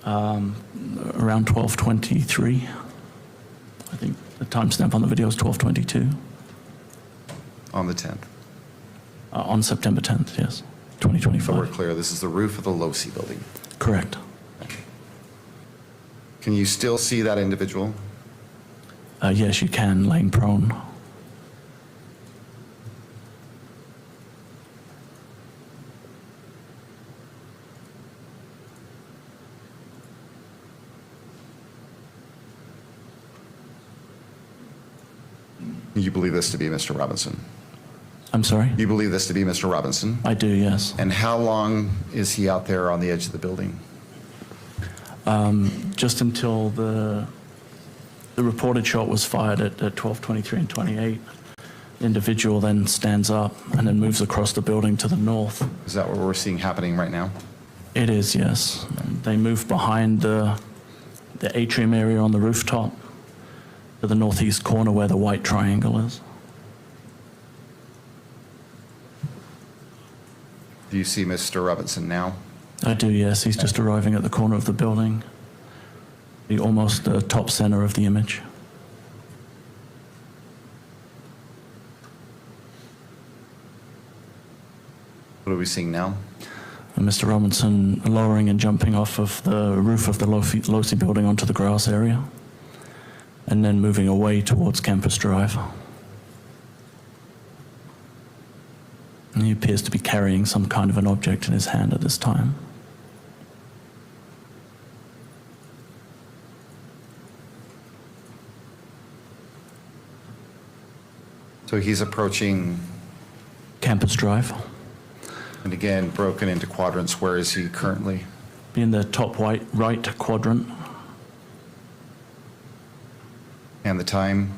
Around 12:23. I think the timestamp on the video is 12:22. On the 10th. On September 10th, yes, So we're 2025. clear, this is the roof of the Losi building. Correct. Can you still see that individual? Yes, you can, laying prone. You believe this to be Mr. Robinson? I'm sorry? You believe this to be Mr. Robinson? I do, yes. And how long is he out there on the edge of the building? Just until the reported shot was fired at 12:23 and 28. individual then stands up and then moves across the building to the north. Is that what we're seeing happening right now? It is, yes. They move behind the atrium area on the rooftop to the northeast corner where the white triangle is. Do you see Mr. Robinson now? I do, yes. He's just arriving at the corner of the building, almost the top center of the image. What are we seeing now? And Mr. Robinson lowering and jumping off of the roof of the Losi building onto the grass area, and then moving away towards Campus Drive. And he appears to be carrying some kind of an object in his hand at this time. So he's approaching, Campus Drive. and again, broken into quadrants. Where is he currently? Be in the top right quadrant. And the time?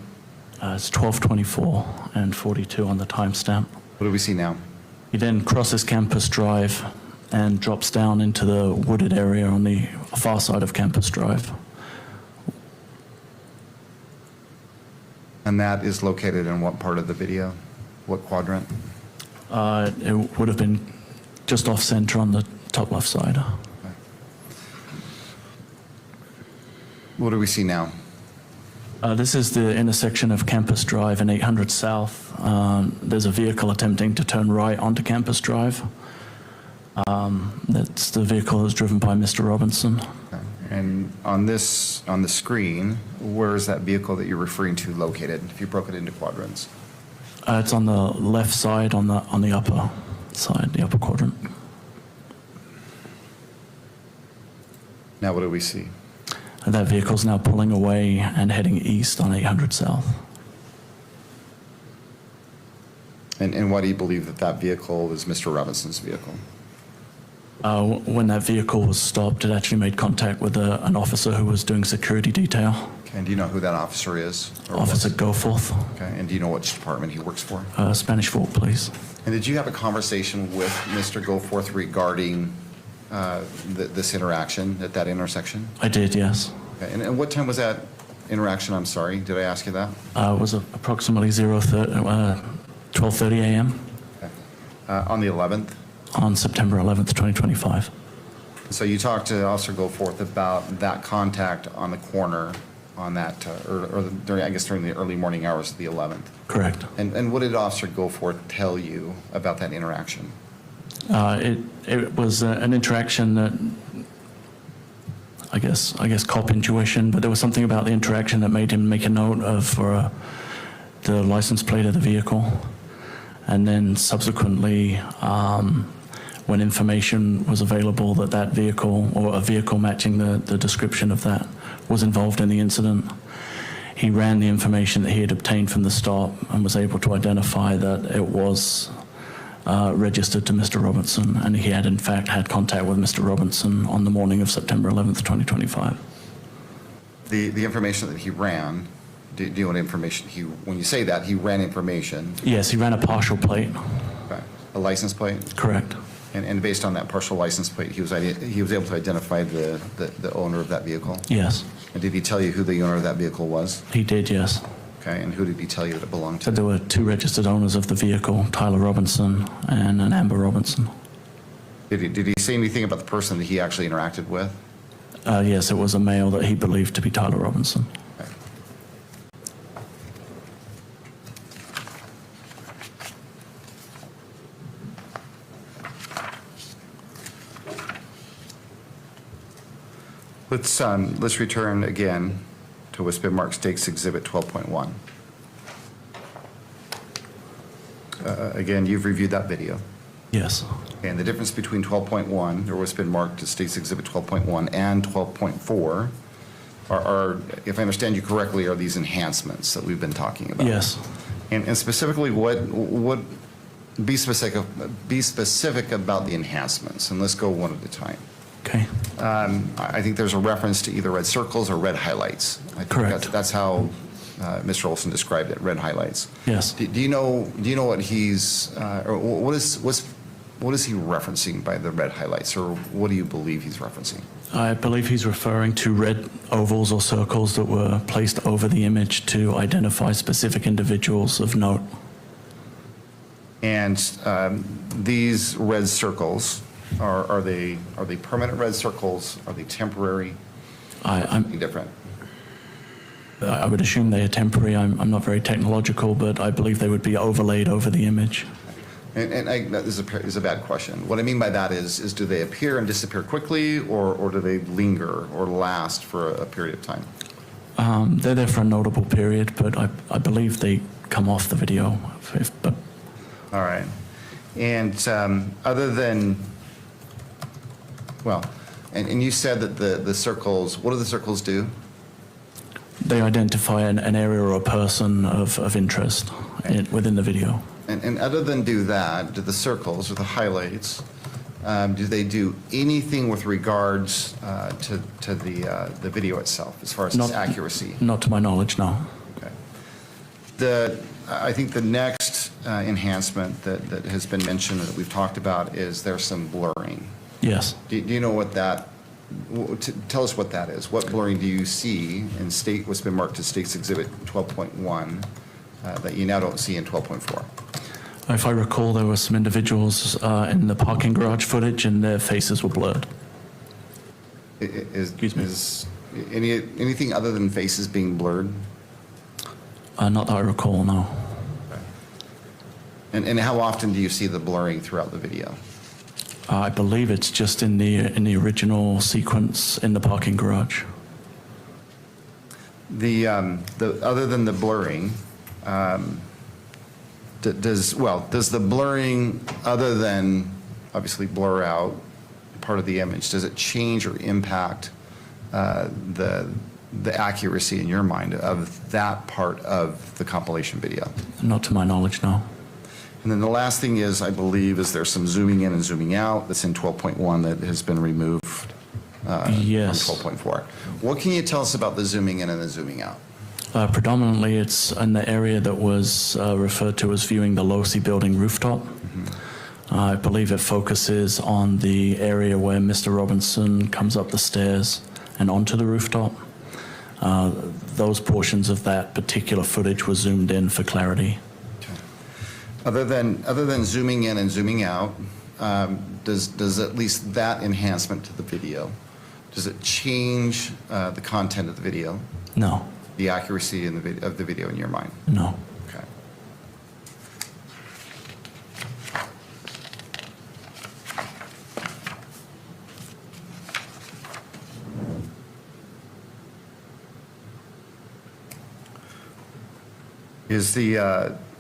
It's 12:24 and 42 on the timestamp. What do we see now? He then crosses Campus Drive and drops down into the wooded area on the far side of Campus Drive. And that is located in what part of the video? What quadrant? It would have been just off center on the top left side. What do we see now? This is the intersection of Campus Drive and 800 South. There's a vehicle attempting to turn right onto Campus Drive. That's the vehicle that's driven by Mr. Robinson. Okay. And on the screen, where is that vehicle that you're referring to located, if you broke it into quadrants? It's on the left side, on the upper side, the upper quadrant. Now what do we see? And that vehicle's now pulling away and heading east on 800 South. And why do you believe that that vehicle was Mr. Robinson's vehicle? When that vehicle was stopped, it actually made contact with an officer who was doing security detail. Okay. And do you know who that officer is? or Officer was? Goforth, Okay. And do you know which department he works for? Spanish Fork Police. And did you have a conversation with Mr. Goforth regarding this interaction at that intersection? I did, yes. Okay. And what time was that interaction? I'm sorry. Did I ask you that? It was approximately 12:30 a.m. Okay. On the 11th? on September 11th, 2025. So you talked to Officer Goforth about that contact on the corner on that, during the early morning hours of the 11th. Correct. And what did Officer Goforth tell you about that interaction? It was an interaction that, I guess cop intuition, but there was something about the interaction that made him make a note of the license plate of the vehicle. And then subsequently, when information was available that that vehicle or a vehicle matching the description of that was involved in the incident, he ran the information that he had obtained from the stop and was able to identify that it was registered to Mr. Robinson, and he had in fact had contact with Mr. Robinson on the morning of September 11th, 2025. The information that he ran, do you know what information when you say that, he ran information? Yes, he ran a partial plate. Okay. A license plate? Correct. And based on that partial license plate, he was able to identify the owner of that vehicle? Yes. And did he tell you who the owner of that vehicle was? He did, yes. Okay, and who did he tell you that it belonged to? Said there were two registered owners of the vehicle, Tyler Robinson and an Amber Robinson. Did he say anything about the person that he actually interacted with? Yes, it was a male that he believed to be Tyler Robinson. Okay. Let's return again to what's been marked State's Exhibit 12.1. Again, you've reviewed that video. Yes. And the difference between 12.1, or what's been marked as State's Exhibit 12.1, and 12.4 are, if I understand you correctly, are these enhancements that we've been talking about. Yes. And specifically, be specific about the enhancements, and let's go one at a time. Okay. I think there's a reference to either red circles or red highlights. I think Correct. That's how Mr. Olson described it, red highlights. Yes. Do you know what he's, or what is he referencing by the red highlights, or what do you believe he's referencing? I believe he's referring to red ovals or circles that were placed over the image to identify specific individuals of note. And these red circles, are they permanent red circles? Are they temporary? I'm Different. I would assume they are temporary. I'm not very technological, but I believe they would be overlaid over the image. This is a bad question. What I mean by that is do they appear and disappear quickly, or do they linger or last for a period of time? They're there for a notable period, but I believe they come off the video. But All right. And other than, well, and you said that the circles, what do the circles do? they identify an area or a person of interest within the video. And other than do that, do the circles or the highlights, do they do anything with regards to the video itself, as far as its accuracy? Not to my knowledge, no. Okay. I think the next enhancement that has been mentioned that we've talked about is there's some blurring. Yes. Do you know what that? Tell us what that is. What blurring do you see in what's been marked as State's Exhibit 12.1 that you now don't see in 12.4? If I recall, there were some individuals in the parking garage footage, and their faces were blurred. Excuse me. Is anything other than faces being blurred? Not that I recall, no. And how often do you see the blurring throughout the video? I believe it's just in the original sequence in the parking garage. The other than the blurring, does the blurring, other than obviously blur out part of the image, does it change or impact the accuracy in your mind of that part of the compilation video? Not to my knowledge, no. And then the last thing is, I believe, is there's some zooming in and zooming out that's in 12.1 that has been removed Yes. from 12.4. What can you tell us about the zooming in and the zooming out? Predominantly, it's in the area that was referred to as viewing the Losi building rooftop. I believe it focuses on the area where Mr. Robinson comes up the stairs and onto the rooftop. Those portions of that particular footage were zoomed in for clarity. Other than zooming in and zooming out, does at least that enhancement to the video, does it change the content of the video? No. The accuracy of the video in your mind? No. Okay.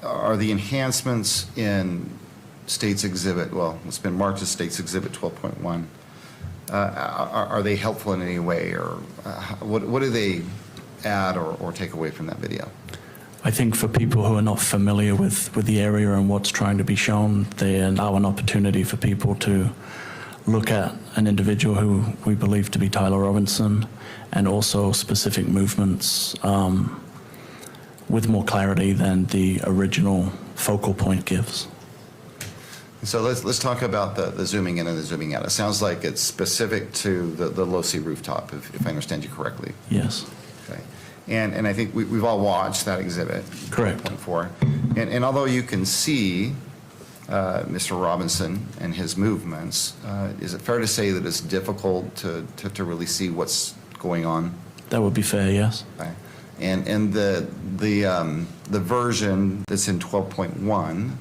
Are the enhancements in State's Exhibit, well, it's been marked as State's Exhibit 12.1, are they helpful in any way, or what do they add or take away from that video? I think for people who are not familiar with the area and what's trying to be shown, they allow an opportunity for people to look at an individual who we believe to be Tyler Robinson, and also specific movements with more clarity than the original focal point gives. So let's talk about the zooming in and the zooming out. It sounds like it's specific to the Losi rooftop, if I understand you correctly. Yes. Okay. And I think we've all watched that exhibit. Correct. 12.4. And although you can see Mr. Robinson and his movements, is it fair to say that it's difficult to really see what's going on? That would be fair, yes. Okay. And the version that's in 12.1,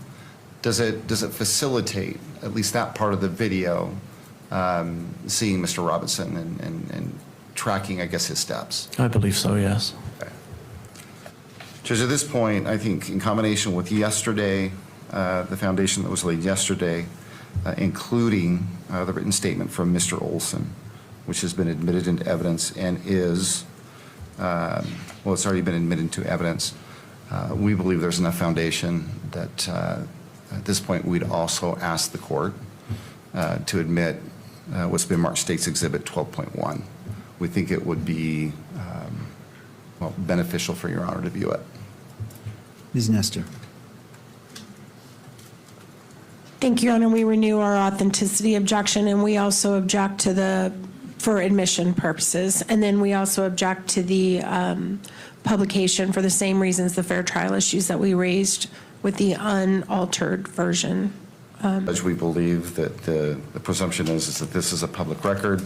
does it facilitate at least that part of the video, seeing Mr. Robinson and tracking, I guess, his steps? I believe so, yes. Okay. Judge, at this point, I think in combination with yesterday, the foundation that was laid yesterday, including the written statement from Mr. Olson, which has been admitted into evidence and is, well, it's already been admitted to evidence. We believe there's enough foundation that at this point we'd also ask the court to admit what's been marked State's Exhibit 12.1. We think it would be well, beneficial for Your Honor to view it. Ms. Nestor. Thank you, Your Honor. We renew our authenticity objection, and we also object to for admission purposes. And then we also object to the publication for the same reasons, the fair trial issues that we raised with the unaltered version. Judge, we believe that the presumption is that this is a public record,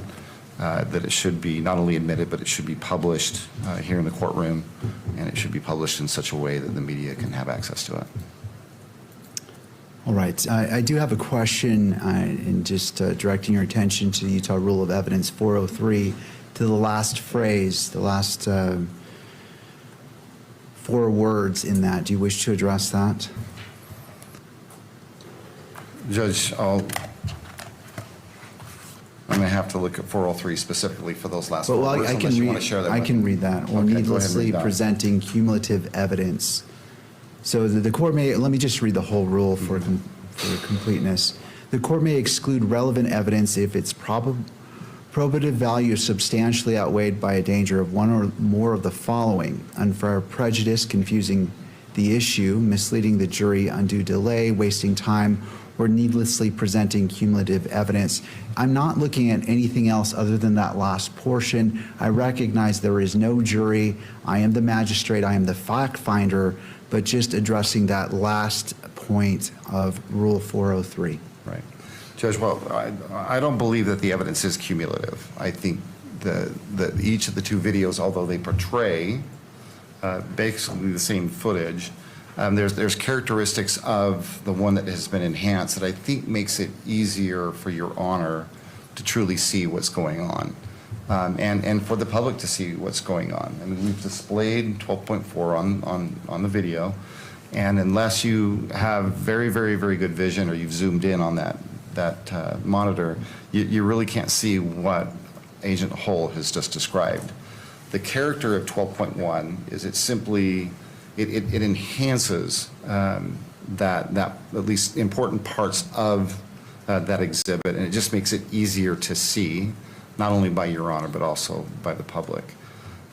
that it should be not only admitted, but it should be published here in the courtroom, and it should be published in such a way that the media can have access to it. All right. I do have a question in just directing your attention to the Utah Rule of Evidence 403, to the last phrase, the last 4 words in that. Do you wish to address that? Judge, I'm going to have to look at 403 specifically for those last 4 Well, words, I unless you want to share that I with can me. read that. Or Okay, go ahead and needlessly read that. presenting cumulative evidence. So the court may, let me just read the whole rule for completeness. The court may exclude relevant evidence if its probative value is substantially outweighed by a danger of one or more of the following: unfair prejudice, confusing the issue, misleading the jury, undue delay, wasting time, or needlessly presenting cumulative evidence. I'm not looking at anything else other than that last portion. I recognize there is no jury. I am the magistrate. I am the fact finder, but just addressing that last point of Rule 403. Right. Judge, well, I don't believe that the evidence is cumulative. I think that each of the 2 videos, although they portray basically the same footage, there's characteristics of the one that has been enhanced that I think makes it easier for Your Honor to truly see what's going on, and for the public to see what's going on. I mean, we've displayed 12.4 on the video, and unless you have very, very, very good vision or you've zoomed in on that monitor, you really can't see what Agent Hull has just described. The character of 12.1 is it simply, it enhances that at least important parts of that exhibit, and it just makes it easier to see, not only by Your Honor, but also by the public.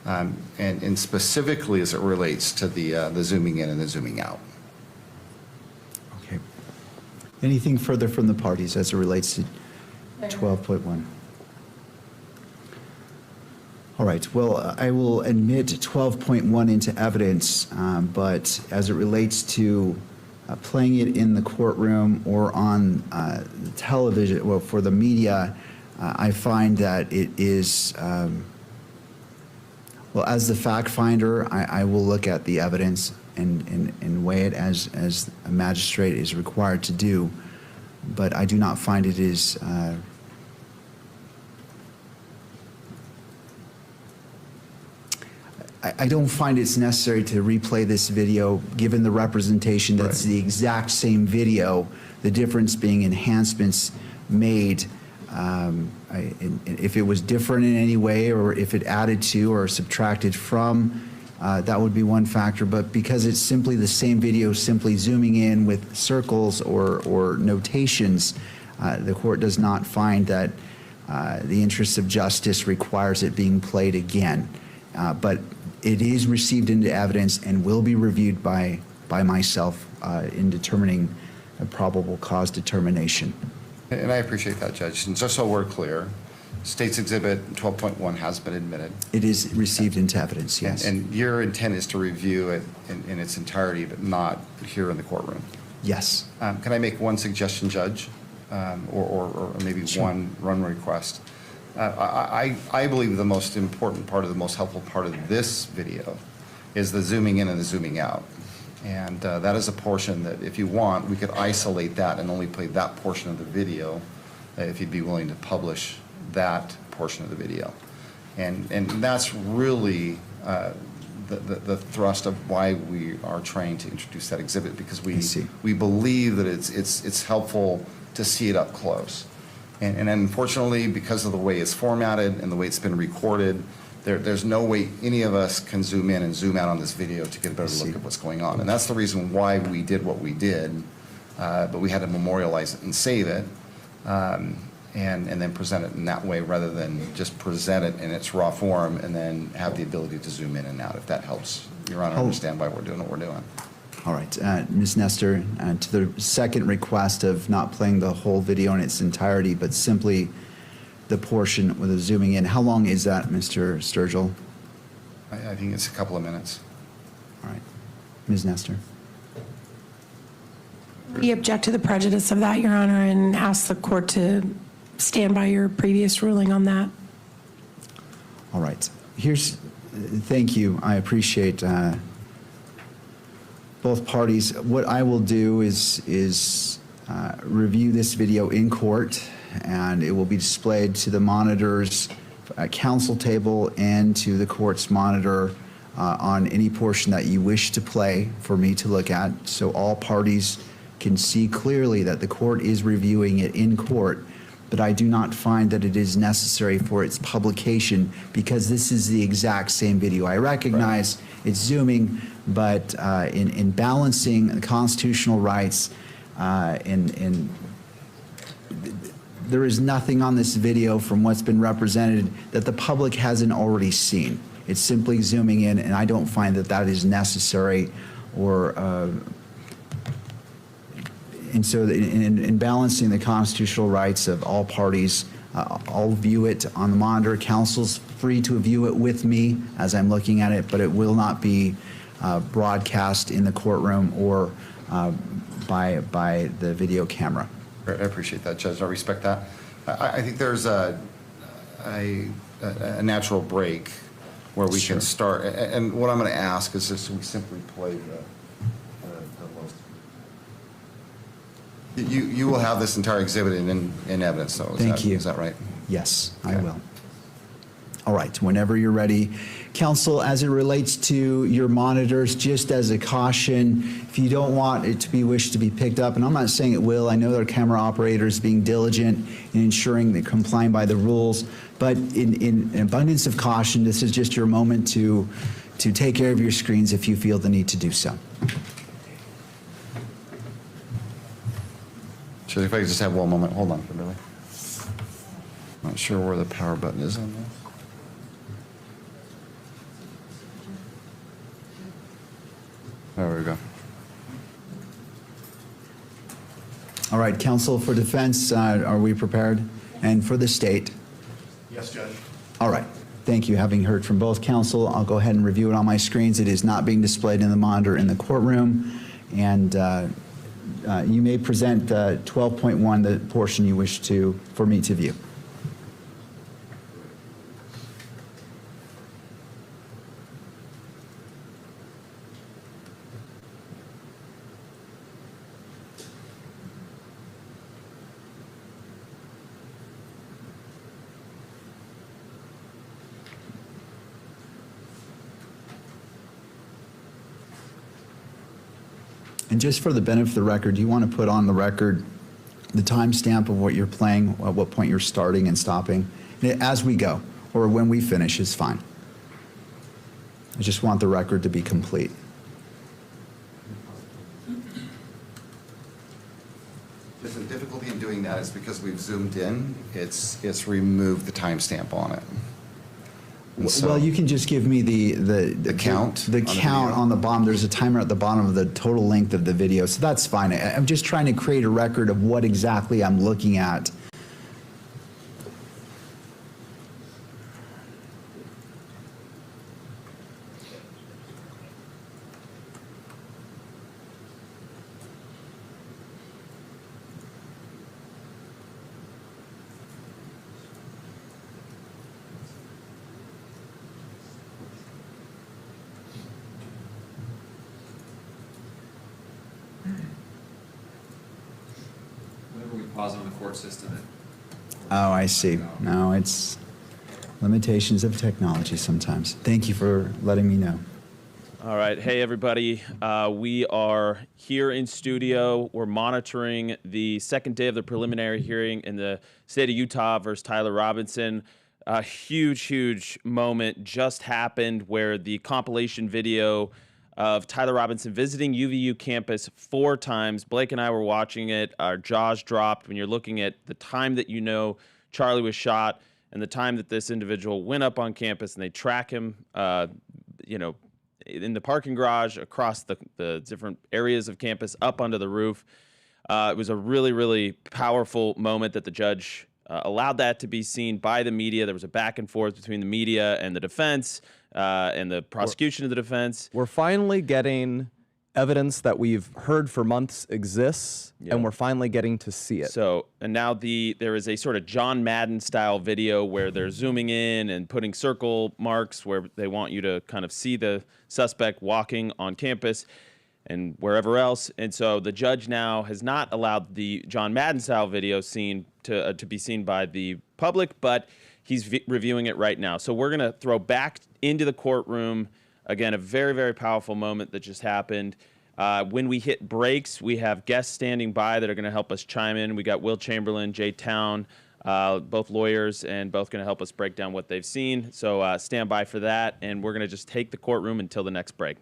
And specifically as it relates to the zooming in and the zooming out. Okay. Anything further from the parties as it relates to 12.1? All right. Well, I will admit 12.1 into evidence, but as it relates to playing it in the courtroom or on the television, well, for the media, I find that it is, well, as the fact finder, I will look at the evidence and weigh it as a magistrate is required to do, but I do not find it is I don't find it's necessary to replay this video, given the representation that's the exact same video, the difference being enhancements made. If it was different in any way, or if it added to or subtracted from, that would be one factor. But because it's simply the same video, simply zooming in with circles or notations, the court does not find that the interest of justice requires it being played again. But it is received into evidence and will be reviewed by myself in determining a probable cause determination. And I appreciate that, Judge. And just so we're clear, State's Exhibit 12.1 has been admitted. It is received into evidence, yes. And your intent is to review it in its entirety, but not here in the courtroom? Yes. Can I make one suggestion, Judge, or maybe one run request? I believe the most important part, the most helpful part of this video is the zooming in and the zooming out. And that is a portion that, if you want, we could isolate that and only play that portion of the video if you'd be willing to publish that portion of the video. And that's really the thrust of why we are trying to introduce that exhibit, because we believe that it's helpful to see it up close. And unfortunately, because of the way it's formatted and the way it's been recorded, there's no way any of us can zoom in and zoom out on this video to get a better look at what's going on. And that's the reason why we did what we did, but we had to memorialize it and save it. and then present it in that way rather than just present it in its raw form and then have the ability to zoom in and out, if that helps Your Honor understand why we're doing what we're doing. All right, Ms. Nestor, to the second request of not playing the whole video in its entirety, but simply the portion with the zooming in, how long is that, Mr. Sturgill? I think it's a couple of minutes. All right, Ms. Nestor. We object to the prejudice of that, Your Honor, and ask the court to stand by your previous ruling on that. All right, thank you, I appreciate both parties. What I will do is review this video in court, and it will be displayed to the monitors at council table and to the court's monitor on any portion that you wish to play for me to look at, so all parties can see clearly that the court is reviewing it in court. But I do not find that it is necessary for its publication because this is the exact same video. I recognize it's zooming, but in balancing the constitutional rights, there is nothing on this video from what's been represented that the public hasn't already seen. It's simply zooming in, and I don't find that that is necessary or and so in balancing the constitutional rights of all parties, I'll view it on the monitor. Council's free to view it with me as I'm looking at it, but it will not be broadcast in the courtroom or by the video camera. I appreciate that, Judge. I respect that. I think there's a natural break where we can start. And what I'm going to ask is just we simply play the most. You will have this entire exhibit in evidence, though. Thank you. Is that right? Yes, I will. All right, whenever you're ready. Counsel, as it relates to your monitors, just as a caution, if you don't want it to be wished to be picked up, and I'm not saying it will, I know there are camera operators being diligent in ensuring they're complying by the rules, but in abundance of caution, this is just your moment to take care of your screens if you feel the need to do so. Sure, if I could just have one moment. Hold on, Kimberly. Not sure where the power button is on this. There we go. All right, counsel for defense, are we prepared? And for the state? Yes, Judge. All right, thank you. Having heard from both counsel, I'll go ahead and review it on my screens. It is not being displayed in the monitor in the courtroom. And you may present 12.1, the portion you wish for me to view. And just for the benefit of the record, do you want to put on the record the timestamp of what you're playing, at what point you're starting and stopping, as we go, or when we finish is fine. I just want the record to be complete. Just the difficulty in doing that is because we've zoomed in, it's removed the timestamp on it. And so- Well, you can just give me the count The on the count video? on the bottom. There's a timer at the bottom of the total length of the video, so that's fine. I'm just trying to create a record of what exactly I'm looking at. Whenever we pause on the court system, Oh, I see. No, it's limitations of technology sometimes. Thank you for letting me know. All right. Hey, everybody. We are here in studio. We're monitoring the second day of the preliminary hearing in the state of Utah versus Tyler Robinson. A huge moment just happened where the compilation video of Tyler Robinson visiting UVU campus 4 times. Blake and I were watching it. Our jaws dropped when you're looking at the time that Charlie was shot and the time that this individual went up on campus, and they track him, in the parking garage, across the different areas of campus, up onto the roof. It was a really, really powerful moment that the judge allowed that to be seen by the media. There was a back and forth between the media and the defense and the prosecution of the defense. We're finally getting evidence that we've heard for months exists, and we're finally getting to see it. So, and now there is a sort of John Madden style video where they're zooming in and putting circle marks where they want you to kind of see the suspect walking on campus and wherever else. And so the judge now has not allowed the John Madden style video to be seen by the public, but he's reviewing it right now. So we're going to throw back into the courtroom. Again, a very, very powerful moment that just happened. When we hit breaks, we have guests standing by that are going to help us chime in. We got Will Chamberlain, Jay Town, both lawyers, and both going to help us break down what they've seen. So stand by for that, and we're going to just take the courtroom until the next break.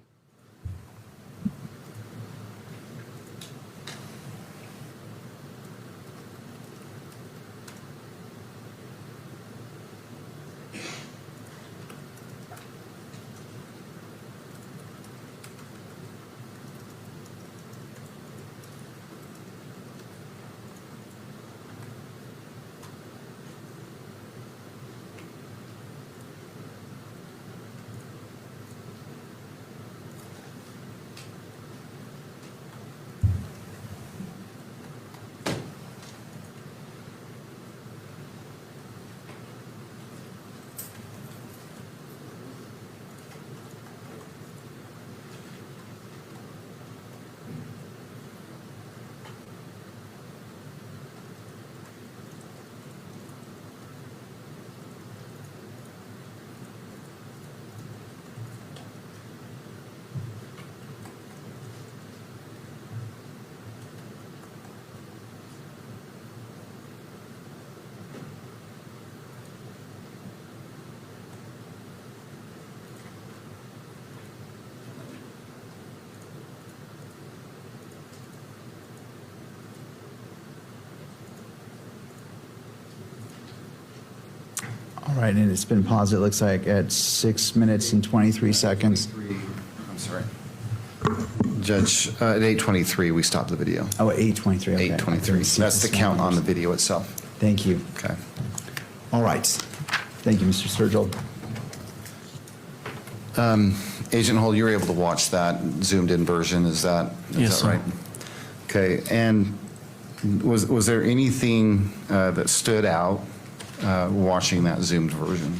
All right, and it's been paused, it looks like, at 6 minutes and 23 seconds. I'm sorry. Judge, at 8:23, we stopped the video. Oh, at 8:23, okay. 8:23. That's the count on the video itself. Thank you. Okay. All right. Thank you, Mr. Sturgill. Agent Hull, you were able to watch that zoomed-in version, is that Yes, right? Okay, and was there anything that stood out watching that zoomed version?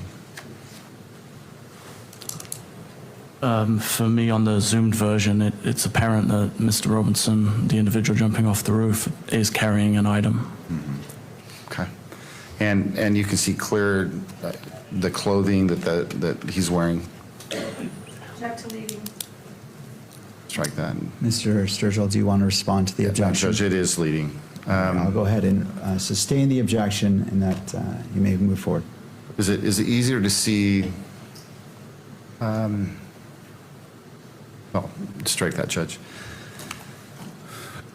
For me, on the zoomed version, it's apparent that Mr. Robinson, the individual jumping off the roof, is carrying an item. Mm-hmm. Okay. And you can see clear the clothing that he's wearing? Check to leading. Strike that. Mr. Sturgill, do you want to respond to the objection? Judge, it is leading. I'll go ahead and sustain the objection, and that you may move forward. Is it easier to see? Strike that, Judge.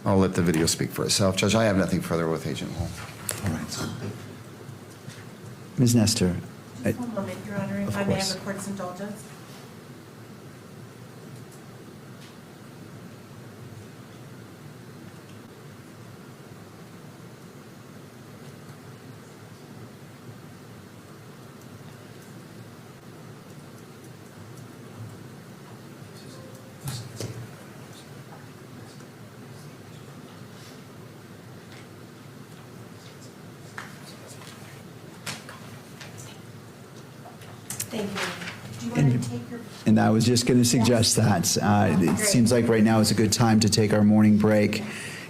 I'll let the video speak for itself. Judge, I have nothing further with Agent Hull. All right. Ms. Nestor. Just one moment, Your Honor, if Of I may course. have the court's indulgence. Thank you. Do you want to take your... And I was just going to suggest that. It seems like right now is a good time to take our morning break.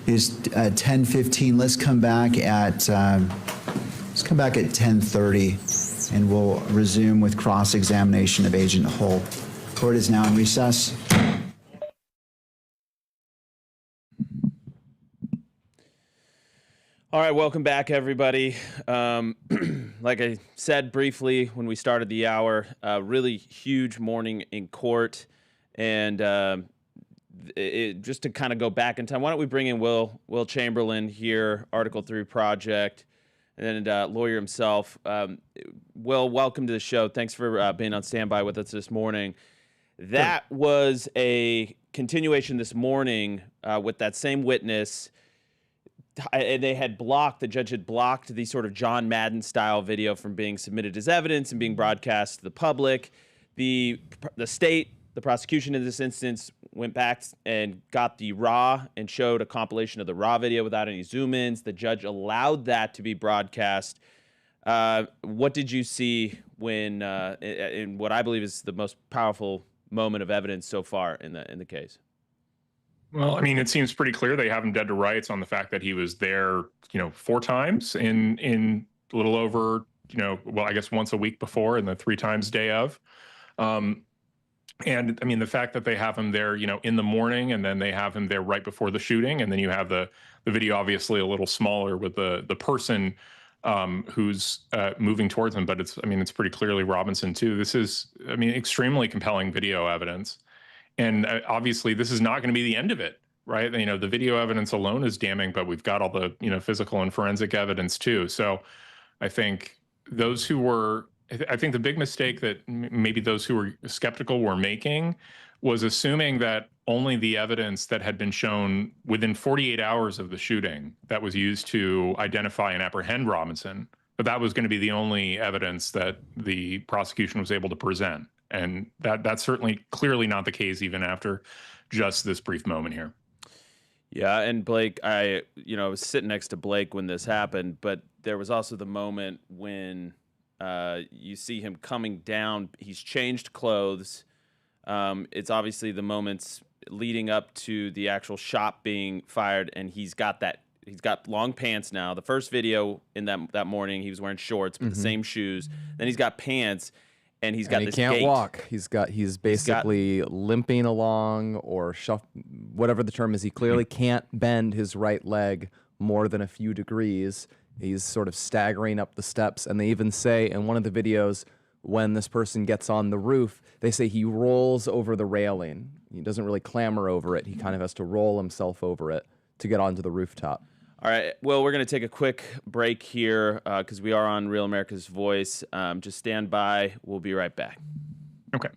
It's 10:15. Let's come back at 10:30, and we'll resume with cross-examination of Agent Hull. Court is now in recess. All right, welcome back, everybody. Like I said briefly when we started the hour, really huge morning in court, And just to kind of go back in time, why don't we bring in Will Chamberlain here, Article 3 Project, and lawyer himself. Will, welcome to the show. Thanks for being on standby with us this morning. That was a continuation this morning with that same witness. And the judge had blocked the sort of John Madden style video from being submitted as evidence and being broadcast to the public. The state, the prosecution in this instance, went back and got the raw and showed a compilation of the raw video without any zoom ins. The judge allowed that to be broadcast. What did you see when, in what I believe is the most powerful moment of evidence so far in the case? Well, I mean, it seems pretty clear they have him dead to rights on the fact that he was there, 4 times in a little over, well, I guess once a week before and the 3 times day of. And I mean, the fact that they have him there, in the morning, and then they have him there right before the shooting, and then you have the video obviously a little smaller with the person who's moving towards him, but it's pretty clearly Robinson too. This is, extremely compelling video evidence. And obviously, this is not going to be the end of it, right? The video evidence alone is damning, but we've got all the, physical and forensic evidence too. So I think I think the big mistake that maybe those who were skeptical were making was assuming that only the evidence that had been shown within 48 hours of the shooting that was used to identify and apprehend Robinson, but that was going to be the only evidence that the prosecution was able to present. And that's certainly clearly not the case even after just this brief moment here. Yeah, and Blake, I was sitting next to Blake when this happened, but there was also the moment when you see him coming down. He's changed clothes. It's obviously the moments leading up to the actual shot being fired, and he's got long pants now. The first video in that morning, he was wearing shorts, but the same shoes. Then he's got pants. And he's got he this can't gait. walk. He's basically limping along or whatever the term is. He clearly can't bend his right leg more than a few degrees. He's sort of staggering up the steps. And they even say in one of the videos, when this person gets on the roof, they say he rolls over the railing. He doesn't really clamber over it. He kind of has to roll himself over it to get onto the rooftop. All right, well, we're going to take a quick break here because we are on Real America's Voice. Just stand by. We'll be right back. Okay.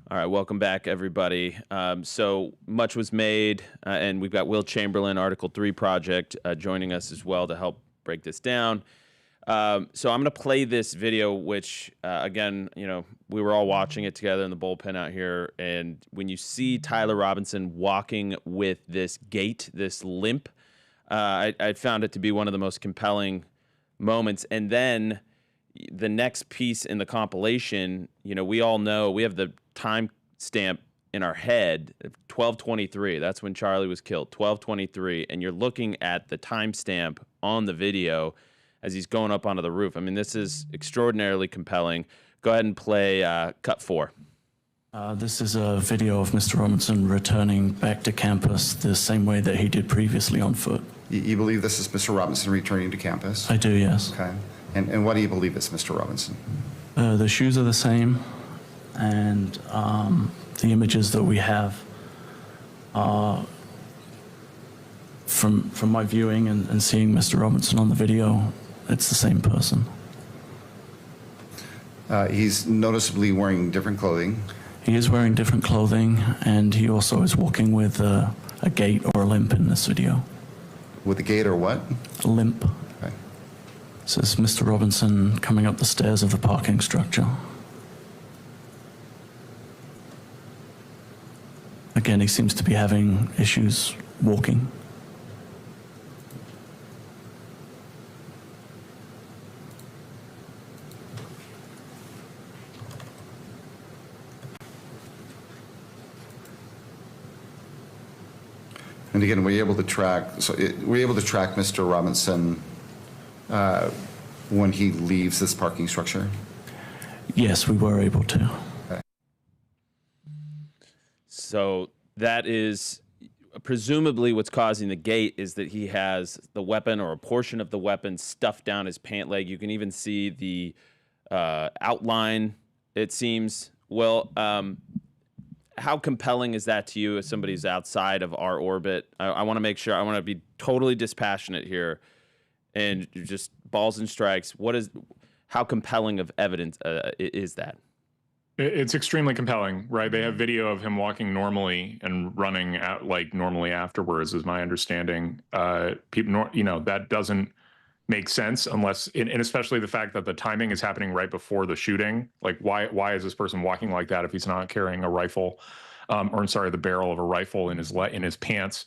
All right, welcome back, everybody. So much was made, and we've got Will Chamberlain, Article 3 Project, joining us as well to help break this down. So I'm going to play this video, which, again, you know, we were all watching it together in the bullpen out here, and when you see Tyler Robinson walking with this gait, this limp, I found it to be one of the most compelling moments. And then the next piece in the compilation, you know, we all know, we have the time stamp in our head, 12:23. That's when Charlie was killed, 12:23. And you're looking at the timestamp on the video as he's going up onto the roof. I mean, this is extraordinarily compelling. Go ahead and play cut 4. This is a video of Mr. Robinson returning back to campus the same way that he did previously on foot. You believe this is Mr. Robinson returning to campus? I do, yes. Okay. And what do you believe is Mr. Robinson? The shoes are the same, and the images that we have are from my viewing and seeing Mr. Robinson on the video, it's the same person. He's noticeably wearing different clothing. He is wearing different clothing, and he also is walking with a gait or a limp in this video. With a gait or what? A limp. Okay. So it's Mr. Robinson coming up the stairs of the parking structure. Again, he seems to be having issues walking. And again, were you able to track Mr. Robinson when he leaves this parking structure? Yes, we were able to. Okay. So that is presumably what's causing the gait is that he has the weapon or a portion of the weapon stuffed down his pant leg. You can even see the outline, it seems. Well, how compelling is that to you as somebody who's outside of our orbit? I want to make sure, I want to be totally dispassionate here and just balls and strikes. How compelling of evidence is that? It's extremely compelling, right? They have video of him walking normally and running out like normally afterwards, is my understanding. People, you know, that doesn't make sense unless, and especially the fact that the timing is happening right before the shooting. Like, why is this person walking like that if he's not carrying a rifle, or sorry, the barrel of a rifle in his pants?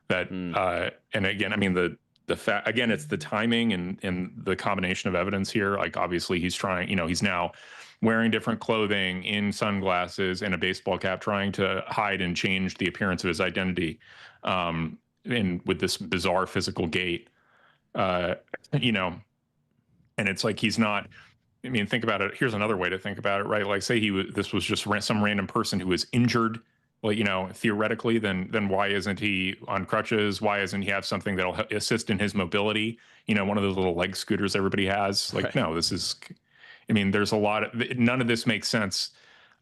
That and again, I mean the fact, again, it's the timing and the combination of evidence here. Like, obviously he's trying, you know, he's now wearing different clothing, in sunglasses and a baseball cap, trying to hide and change the appearance of his identity, and with this bizarre physical gait, you know, and it's like he's not. I mean, think about it. Here's another way to think about it, right? Like, say this was just some random person who was injured. Well, you know, theoretically, then why isn't he on crutches? Why doesn't he have something that'll assist in his mobility? You know, one of those little leg scooters everybody has. Like, right. No, this is. I mean, there's a lot of, none of this makes sense,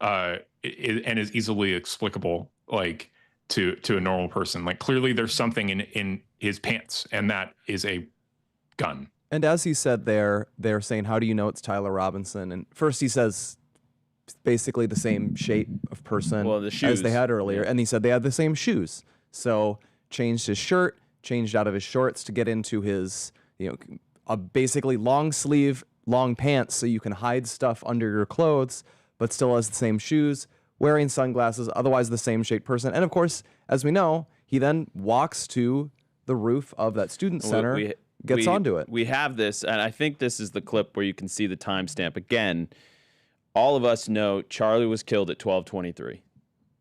and is easily explicable, like to a normal person. Like, clearly there's something in his pants, and that is a gun. And as he said there, they're saying, how do you know it's Tyler Robinson? And first he says basically the same shape of person as they had earlier. Yeah. And he said they had the same shoes. So changed his shirt, changed out of his shorts to get into his, you know, basically long sleeve, long pants so you can hide stuff under your clothes, but still has the same shoes, wearing sunglasses, otherwise the same shaped person. And of course, as we know, he then walks to the roof of that student center, gets onto it. We have this, and I think this is the clip where you can see the timestamp. Again, all of us know Charlie was killed at 12:23.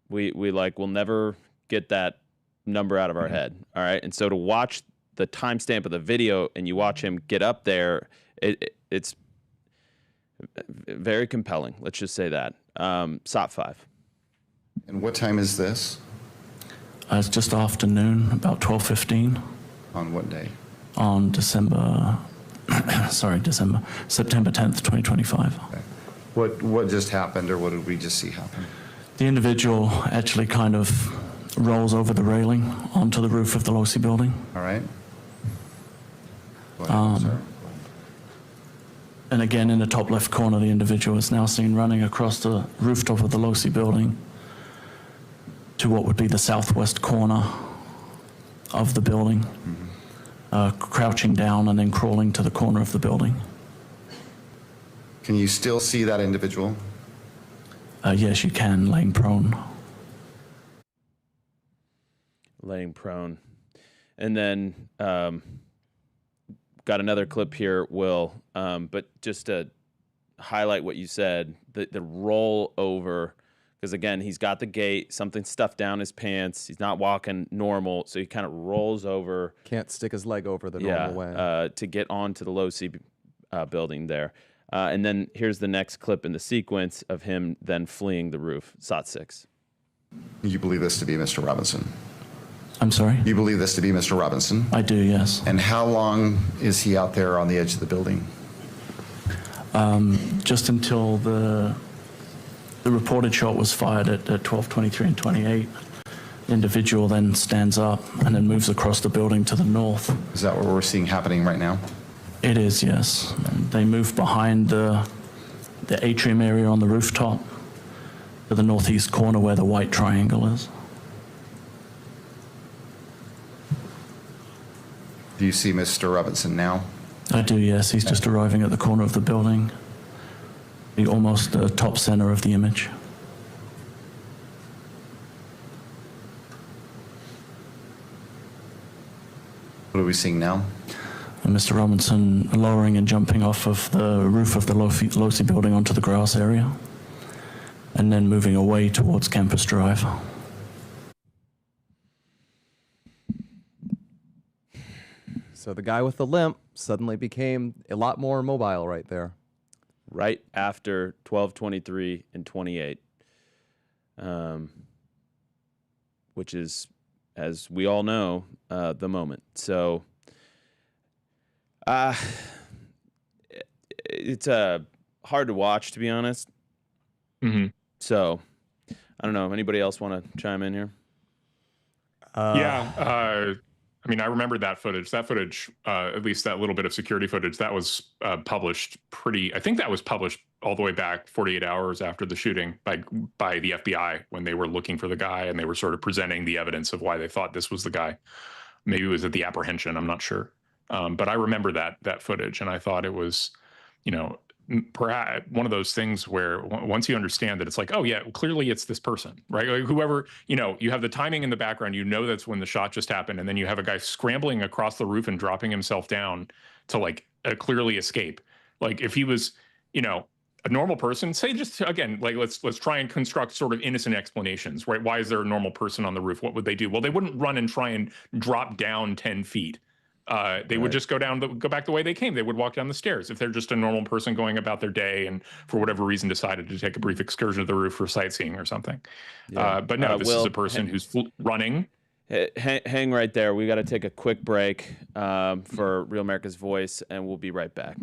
We'll never get that number out of our head, all right? And so to watch the timestamp of the video and you watch him get up there, it's very compelling. Let's just say that. SOP 5. And what time is this? It's just afternoon, about 12:15. On what day? On September 10th, 2025. Okay. What just happened, or what did we just see happen? The individual actually kind of rolls over the railing onto the roof of the Losi building. All right. Go ahead, sir. And again, in the top left corner, the individual is now seen running across the rooftop of the Losi building to what would be the southwest corner of the building, crouching down and then crawling to the corner of the building. Can you still see that individual? Yes, you can, laying prone. Laying prone. And then got another clip here, Will, but just to highlight what you said, the roll over, because again, he's got the gait, something stuffed down his pants, he's not walking normal, so he kind of rolls over. Can't stick his leg over the normal way. To get onto the Losi building there. And then here's the next clip in the sequence of him then fleeing the roof, SOT 6. You believe this to be Mr. Robinson? I'm sorry? You believe this to be Mr. Robinson? I do, yes. And how long is he out there on the edge of the building? Just until the reported shot was fired at 12:23 and 28. The individual then stands up and then moves across the building to the north. Is that what we're seeing happening right now? It is, yes. They move behind the atrium area on the rooftop to the northeast corner where the white triangle is. Do you see Mr. Robinson now? I do, yes. He's just arriving at the corner of the building, almost the top center of the image. What are we seeing now? And Mr. Robinson lowering and jumping off of the roof of the Losi building onto the grass area, and then moving away towards Campus Drive. So the guy with the limp suddenly became a lot more mobile right there. Right after 12:23 and 28, which is, as we all know, the moment. So it's hard to watch, to be honest. Mm-hmm. So I don't know. Anybody else want to chime in here? I mean, I remember that footage. That footage, at least that little bit of security footage, that was published I think that was published all the way back 48 hours after the shooting by the FBI when they were looking for the guy and they were sort of presenting the evidence of why they thought this was the guy. Maybe it was at the apprehension, I'm not sure. But I remember that footage, and I thought it was, perhaps one of those things where once you understand that it's like, oh yeah, clearly it's this person, right? Like whoever, you have the timing in the background, that's when the shot just happened. And then you have a guy scrambling across the roof and dropping himself down to clearly escape. Like if he was, a normal person, say just again, let's try and construct sort of innocent explanations, right? Why is there a normal person on the roof? What would they do? Well, they wouldn't run and try and drop down 10 feet. They would just go back the way they came. They would walk down the stairs if they're just a normal person going about their day and for whatever reason decided to take a brief excursion to the roof for sightseeing or something. Yeah. But no, this is a person who's running. Hang right there. We got to take a quick break for Real America's Voice, and we'll be right back.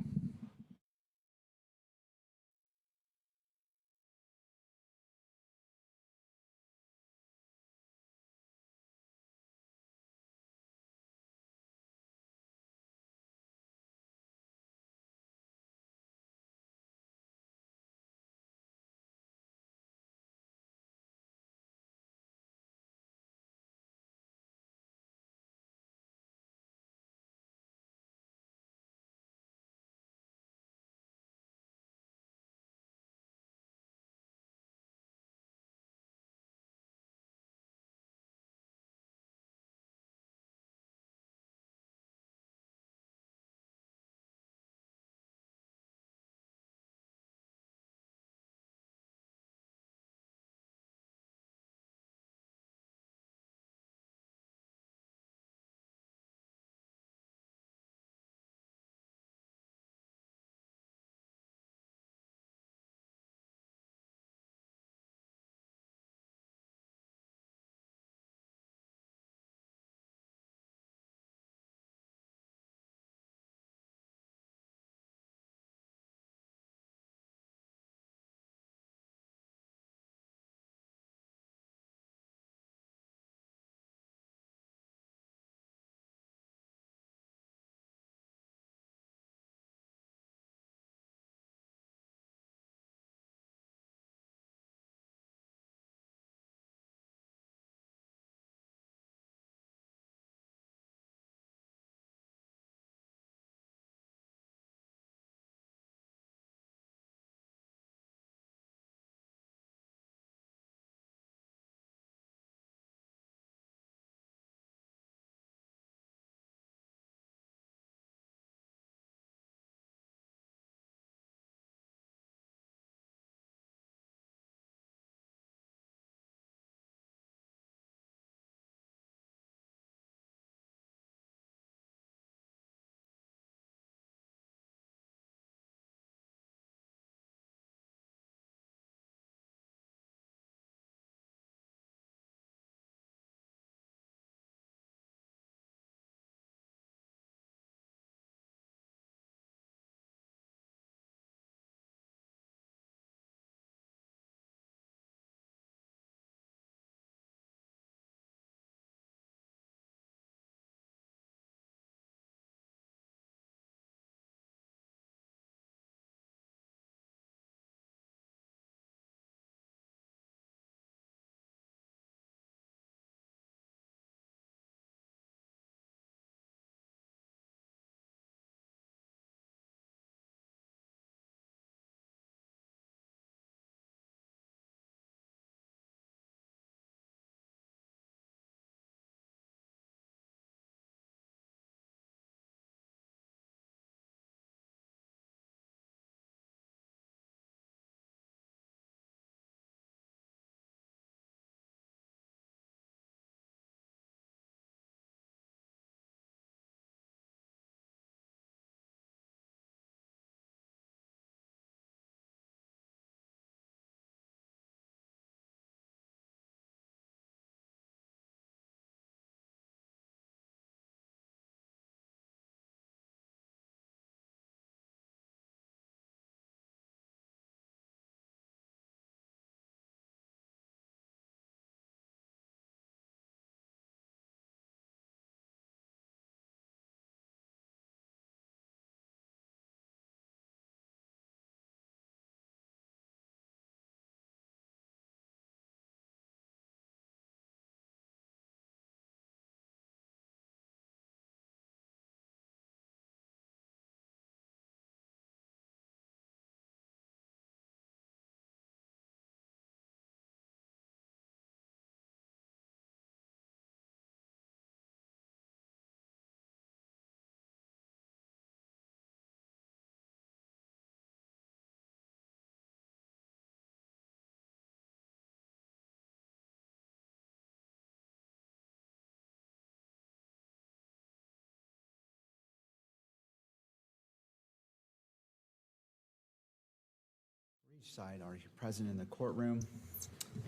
Each side are present in the courtroom,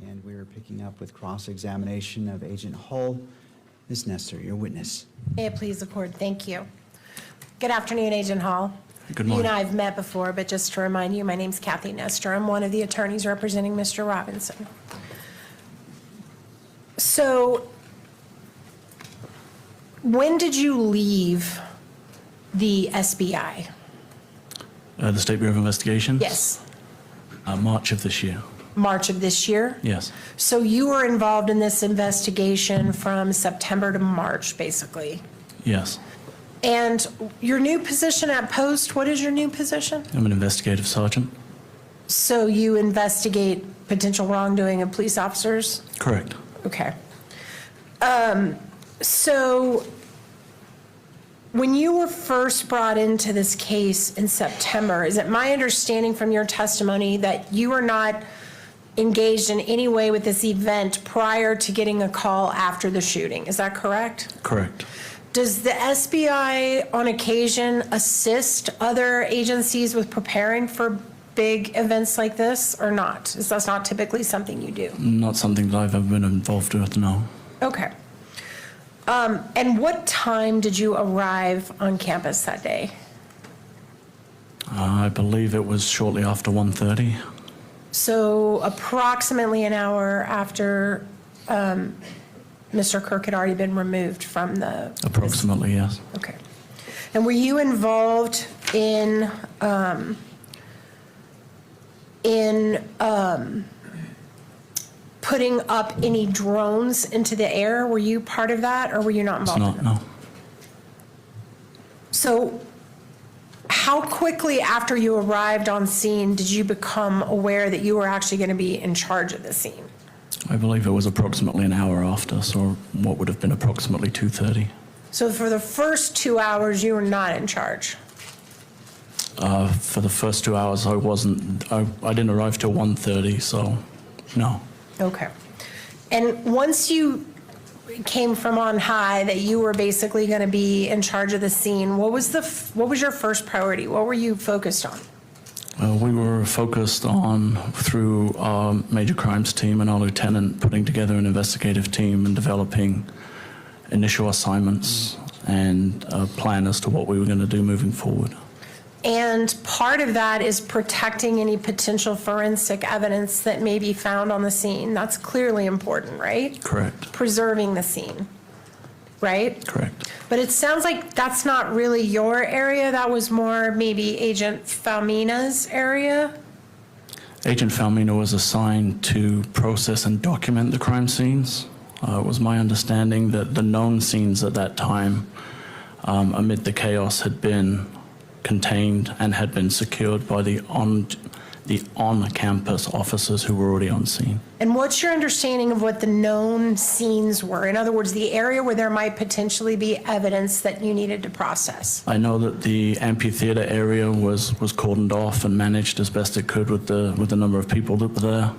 and we're picking up with cross-examination of Agent Hull. Ms. Nestor, your witness. May it please the court, thank you. Good afternoon, Agent Hall. Good You morning. and I have met before, but just to remind you, my name's Kathy Nestor. I'm one of the attorneys representing Mr. Robinson. So, when did you leave the SBI? The State Bureau of Investigation? Yes, March of this year. March of this year? Yes. So you were involved in this investigation from September to March, basically? Yes. And your new position at Post, what is your new position? I'm an investigative sergeant. So you investigate potential wrongdoing of police officers? Correct. Okay. So when you were first brought into this case in September, is it my understanding from your testimony that you were not engaged in any way with this event prior to getting a call after the shooting? Is that correct? Correct. Does the SBI on occasion assist other agencies with preparing for big events like this or not? Is that not typically something you do? Not something that I've ever been involved with, no. Okay. And what time did you arrive on campus that day? I believe it was shortly after 1:30. So approximately an hour after Mr. Kirk had already been removed from the... Approximately, yes. Okay. And were you involved in putting up any drones into the air? Were you part of that, or were you not It's involved in not, that? no. So how quickly after you arrived on scene did you become aware that you were actually going to be in charge of the scene? I believe it was approximately an hour after, so what would have been approximately 2:30. So for the first 2 hours, you were not in charge? For the first 2 hours, I wasn't. I didn't arrive till 1:30, so no. Okay. And once you came from on high that you were basically going to be in charge of the scene, what was your first priority? What were you focused on? We were focused on, through our major crimes team and our lieutenant, putting together an investigative team and developing initial assignments and a plan as to what we were going to do moving forward. And part of that is protecting any potential forensic evidence that may be found on the scene. That's clearly important, right? Correct. Preserving the scene, right? Correct. But it sounds like that's not really your area. That was more maybe Agent Falmina's area. Agent Falmina was assigned to process and document the crime scenes. It was my understanding that the known scenes at that time, amid the chaos, had been contained and had been secured by the on-campus officers who were already on scene. And what's your understanding of what the known scenes were? In other words, the area where there might potentially be evidence that you needed to process. I know that the amphitheater area was cordoned off and managed as best it could with the number of people that were there.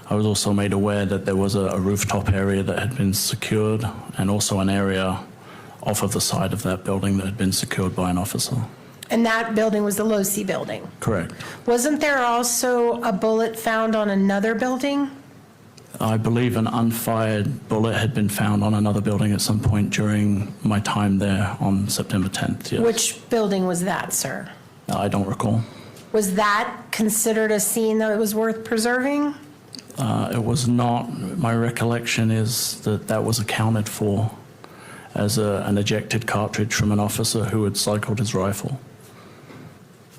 I was also made aware that there was a rooftop area that had been secured, and also an area off of the side of that building that had been secured by an officer. And that building was the Losi building. Correct. Wasn't there also a bullet found on another building? I believe an unfired bullet had been found on another building at some point during my time there on September 10th, yes. Which building was that, sir? I don't recall. Was that considered a scene that was worth preserving? It was not. My recollection is that that was accounted for as an ejected cartridge from an officer who had cycled his rifle.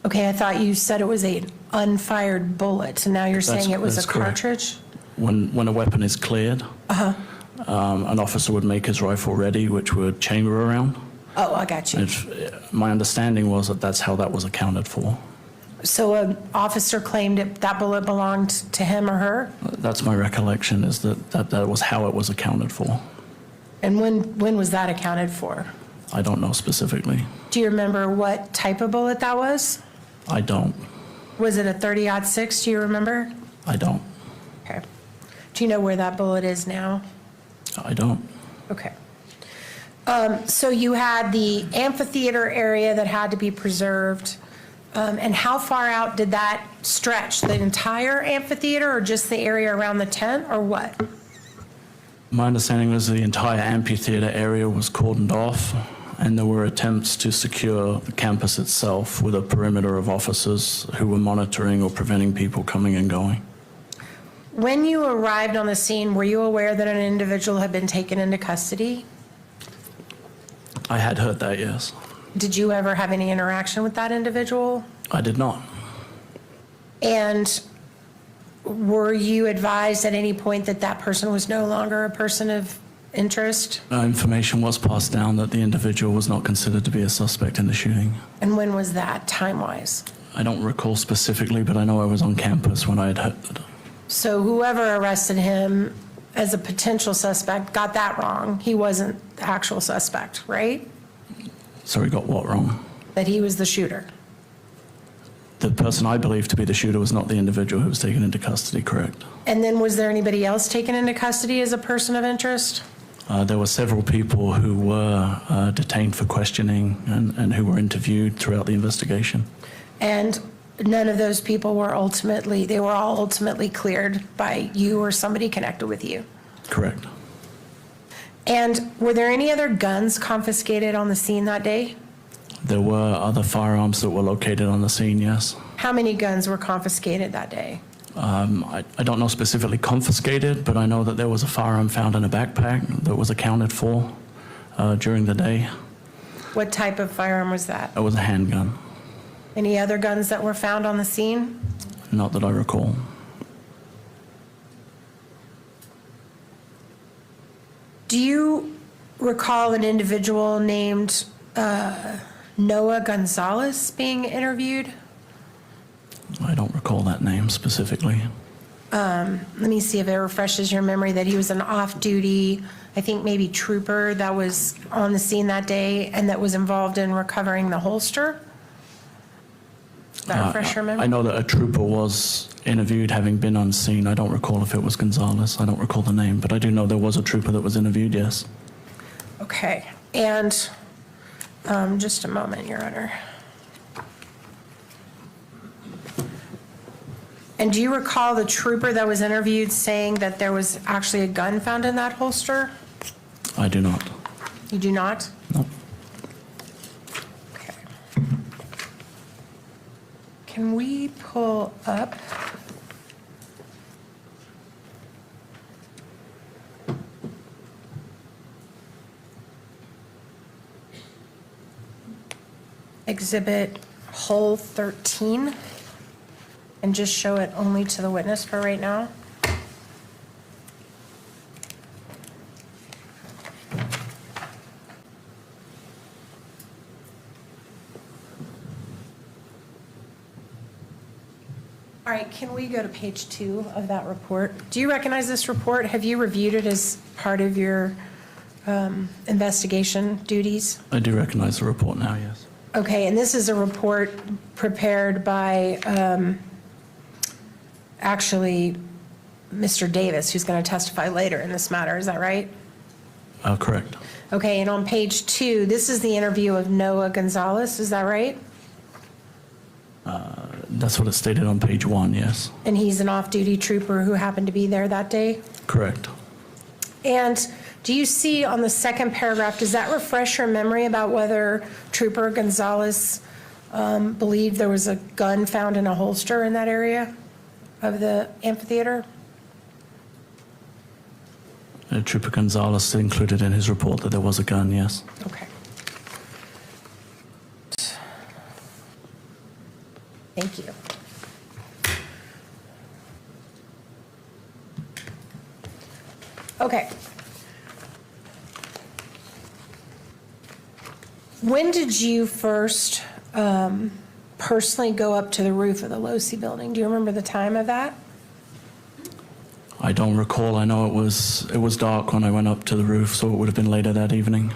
Okay, I thought you said it was an unfired bullet, and now you're saying it was a That's correct. cartridge? When a weapon is cleared, an officer would make his rifle ready, which would chamber around. Oh, I got you. My understanding was that that's how that was accounted for. So an officer claimed that bullet belonged to him or her? That's my recollection, is that was how it was accounted for. And when was that accounted for? I don't know specifically. Do you remember what type of bullet that was? I don't. Was it a 30-06? Do you remember? I don't. Okay. Do you know where that bullet is now? I don't. Okay. So you had the amphitheater area that had to be preserved. And how far out did that stretch? The entire amphitheater or just the area around the tent or what? My understanding was the entire amphitheater area was cordoned off, and there were attempts to secure the campus itself with a perimeter of officers who were monitoring or preventing people coming and going. When you arrived on the scene, were you aware that an individual had been taken into custody? I had heard that, yes. Did you ever have any interaction with that individual? I did not. And were you advised at any point that that person was no longer a person of interest? Information was passed down that the individual was not considered to be a suspect in the shooting. And when was that, time-wise? I don't recall specifically, but I know I was on campus when I had heard that. So whoever arrested him as a potential suspect got that wrong. He wasn't the actual suspect, right? So he got what wrong? That he was the shooter. The person I believe to be the shooter was not the individual who was taken into custody, correct? And then was there anybody else taken into custody as a person of interest? There were several people who were detained for questioning and who were interviewed throughout the investigation. And none of those people were they were all ultimately cleared by you or somebody connected with you? Correct. And were there any other guns confiscated on the scene that day? There were other firearms that were located on the scene, yes. How many guns were confiscated that day? I don't know specifically confiscated, but I know that there was a firearm found in a backpack that was accounted for during the day. What type of firearm was that? It was a handgun. Any other guns that were found on the scene? Not that I recall. Do you recall an individual named Noah Gonzalez being interviewed? I don't recall that name specifically. Let me see if it refreshes your memory that he was an off-duty, I think maybe trooper that was on the scene that day and that was involved in recovering the holster. Does that refresh your memory? I know that a trooper was interviewed having been on scene. I don't recall if it was Gonzalez. I don't recall the name, but I do know there was a trooper that was interviewed, yes. Okay, and just a moment, Your Honor. And do you recall the trooper that was interviewed saying that there was actually a gun found in that holster? I do not. You do not? No. Okay. Can we pull up? Exhibit Hole 13 and just show it only to the witness for right now? All right, can we go to page 2 of that report? Do you recognize this report? Have you reviewed it as part of your investigation duties? I do recognize the report now, yes. Okay, and this is a report prepared by actually Mr. Davis, who's going to testify later in this matter. Is that right? Correct. Okay, and on page 2, this is the interview of Noah Gonzalez. Is that right? That's what it stated on page 1, yes. And he's an off-duty trooper who happened to be there that day? Correct. And do you see on the second paragraph, does that refresh your memory about whether Trooper Gonzalez believed there was a gun found in a holster in that area of the amphitheater? Trooper Gonzalez included in his report that there was a gun, yes. Okay. Thank you. Okay. When did you first personally go up to the roof of the Losi building? Do you remember the time of that? I don't recall. I know it was dark when I went up to the roof, so it would have been later that evening.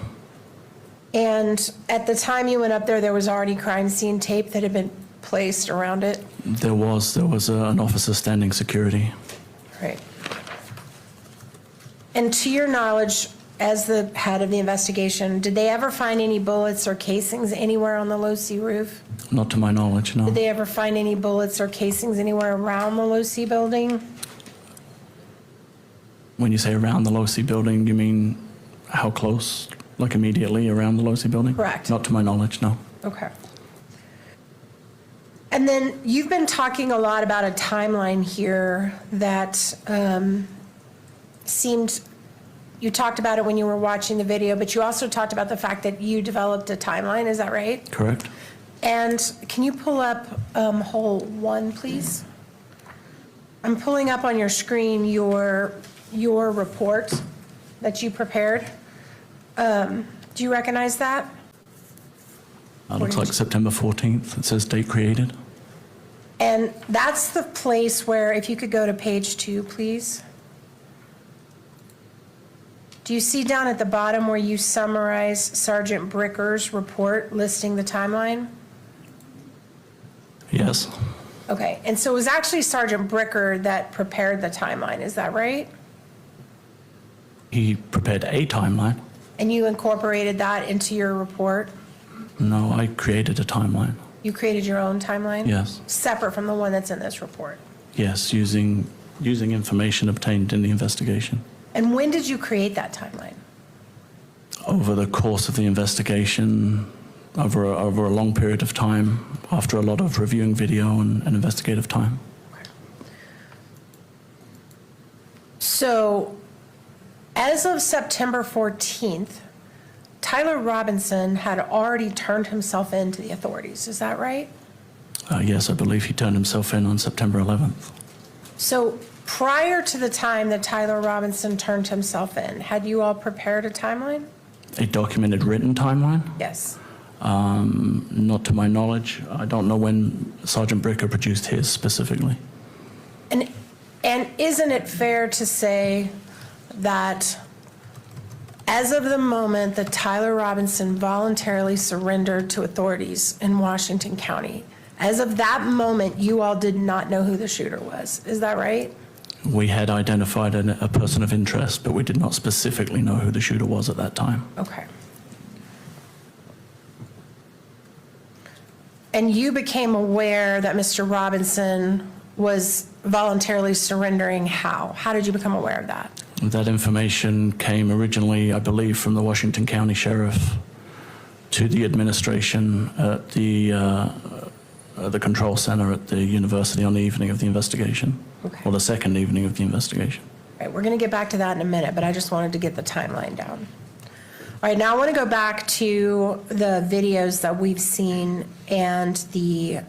And at the time you went up there, there was already crime scene tape that had been placed around it? There was an officer standing security. Right. And to your knowledge, as the head of the investigation, did they ever find any bullets or casings anywhere on the low-C roof? Not to my knowledge, no. Did they ever find any bullets or casings anywhere around the low-C building? When you say around the low-C building, you mean how close? Like immediately around the low-C building? Correct. Not to my knowledge, no. Okay. And then you've been talking a lot about a timeline here that seemed, you talked about it when you were watching the video, but you also talked about the fact that you developed a timeline, is that right? Correct. And can you pull up hole 1, please? I'm pulling up on your screen your report that you prepared. Do you recognize that? Looks like September 14th. It says date created. And that's the place where, if you could go to page 2, please. Do you see down at the bottom where you summarize Sergeant Bricker's report listing the timeline? Yes. Okay, and so it was actually Sergeant Bricker that prepared the timeline, is that right? He prepared a timeline. And you incorporated that into your report? No, I created a timeline. You created your own timeline? Yes. Separate from the one that's in this report? Yes, using information obtained in the investigation. And when did you create that timeline? Over the course of the investigation, over a long period of time, after a lot of reviewing video and investigative time. So, as of September 14th, Tyler Robinson had already turned himself in to the authorities, is that right? Yes, I believe he turned himself in on September 11th. So, prior to the time that Tyler Robinson turned himself in, had you all prepared a timeline? A documented written timeline? Yes. Not to my knowledge. I don't know when Sergeant Bricker produced his specifically. And isn't it fair to say that as of the moment that Tyler Robinson voluntarily surrendered to authorities in Washington County, as of that moment, you all did not know who the shooter was. Is that right? We had identified a person of interest, but we did not specifically know who the shooter was at that time. Okay. And you became aware that Mr. Robinson was voluntarily surrendering how? How did you become aware of that? That information came originally, I believe, from the Washington County Sheriff to the administration at the control center at the university on the evening of the investigation, or the second evening of the investigation. All right, we're going to get back to that in a minute, but I just wanted to get the timeline down. All right, now I want to go back to the videos that we've seen and the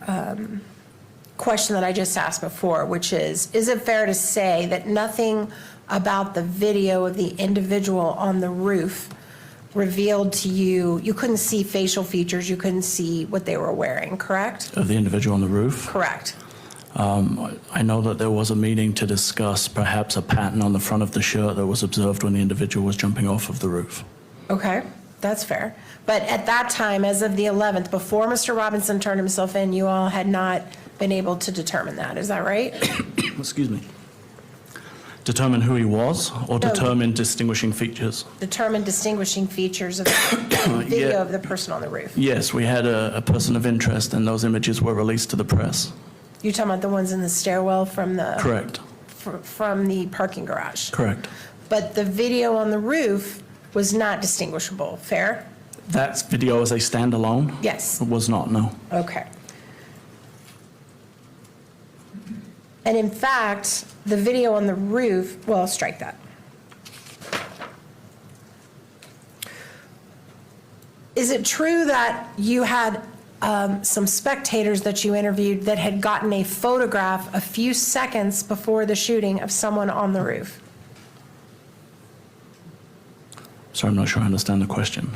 question that I just asked before, which is it fair to say that nothing about the video of the individual on the roof revealed to you, you couldn't see facial features, you couldn't see what they were wearing, correct? Of the individual on the roof? Correct. I know that there was a meeting to discuss perhaps a pattern on the front of the shirt that was observed when the individual was jumping off of the roof. Okay, that's fair. But at that time, as of the 11th, before Mr. Robinson turned himself in, you all had not been able to determine that, is that right? Excuse me. Determine who he was, or determine distinguishing features? Determine distinguishing features of the video of the person on the roof. Yes, we had a person of interest, and those images were released to the press. You're talking about the ones in the stairwell from the... Correct. From the parking garage? Correct. But the video on the roof was not distinguishable, fair? That video as a standalone? Yes. It was not, no. Okay. And in fact, the video on the roof, well, strike that. Is it true that you had some spectators that you interviewed that had gotten a photograph a few seconds before the shooting of someone on the roof? Sorry, I'm not sure I understand the question.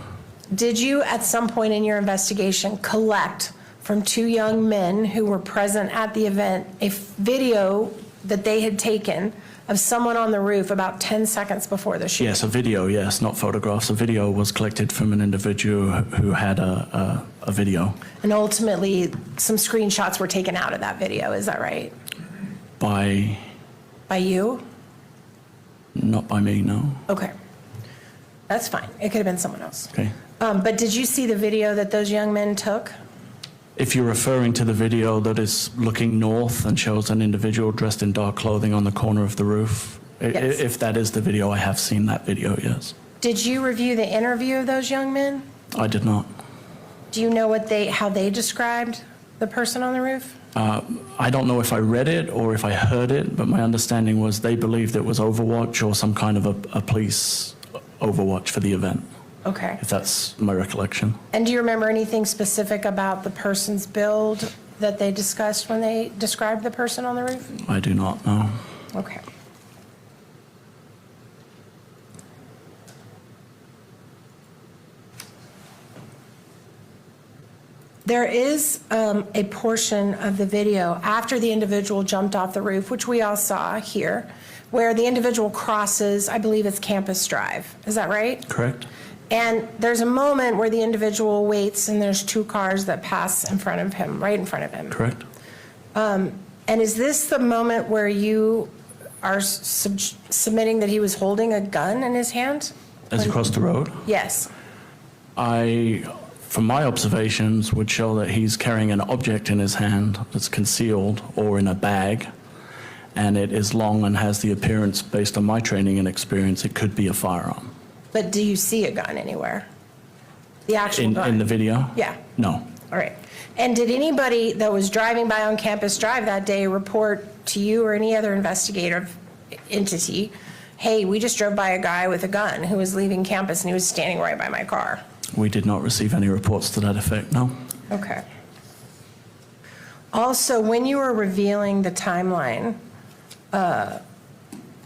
Did you, at some point in your investigation, collect from two young men who were present at the event a video that they had taken of someone on the roof about 10 seconds before the shooting? Yes, a video, yes, not photographs. A video was collected from an individual who had a video. And ultimately, some screenshots were taken out of that video, is that right? By you? Not by me, no. Okay. That's fine. It could have been someone else. Okay. But did you see the video that those young men took? If you're referring to the video that is looking north and shows an individual dressed in dark clothing on the corner of the roof, Yes. if that is the video, I have seen that video, yes. Did you review the interview of those young men? I did not. Do you know how they described the person on the roof? I don't know if I read it or if I heard it, but my understanding was they believed it was Overwatch or some kind of a police Overwatch for the event, Okay. if that's my recollection. And do you remember anything specific about the person's build that they discussed when they described the person on the roof? I do not know. Okay. There is a portion of the video after the individual jumped off the roof, which we all saw here, where the individual crosses, I believe it's Campus Drive. Is that right? Correct? And there's a moment where the individual waits and there's two cars that pass in front of him, right in front of him. Correct? And is this the moment where you are submitting that he was holding a gun in his hand? As he crossed the road? Yes. From my observations, would show that he's carrying an object in his hand that's concealed or in a bag, and it is long and has the appearance, based on my training and experience, it could be a firearm. But do you see a gun anywhere? The actual gun? In the video? Yeah. No. All right. And did anybody that was driving by on Campus Drive that day report to you or any other investigative entity, hey, we just drove by a guy with a gun who was leaving campus and he was standing right by my car? We did not receive any reports to that effect, no. Okay. Also, when you were revealing the timeline,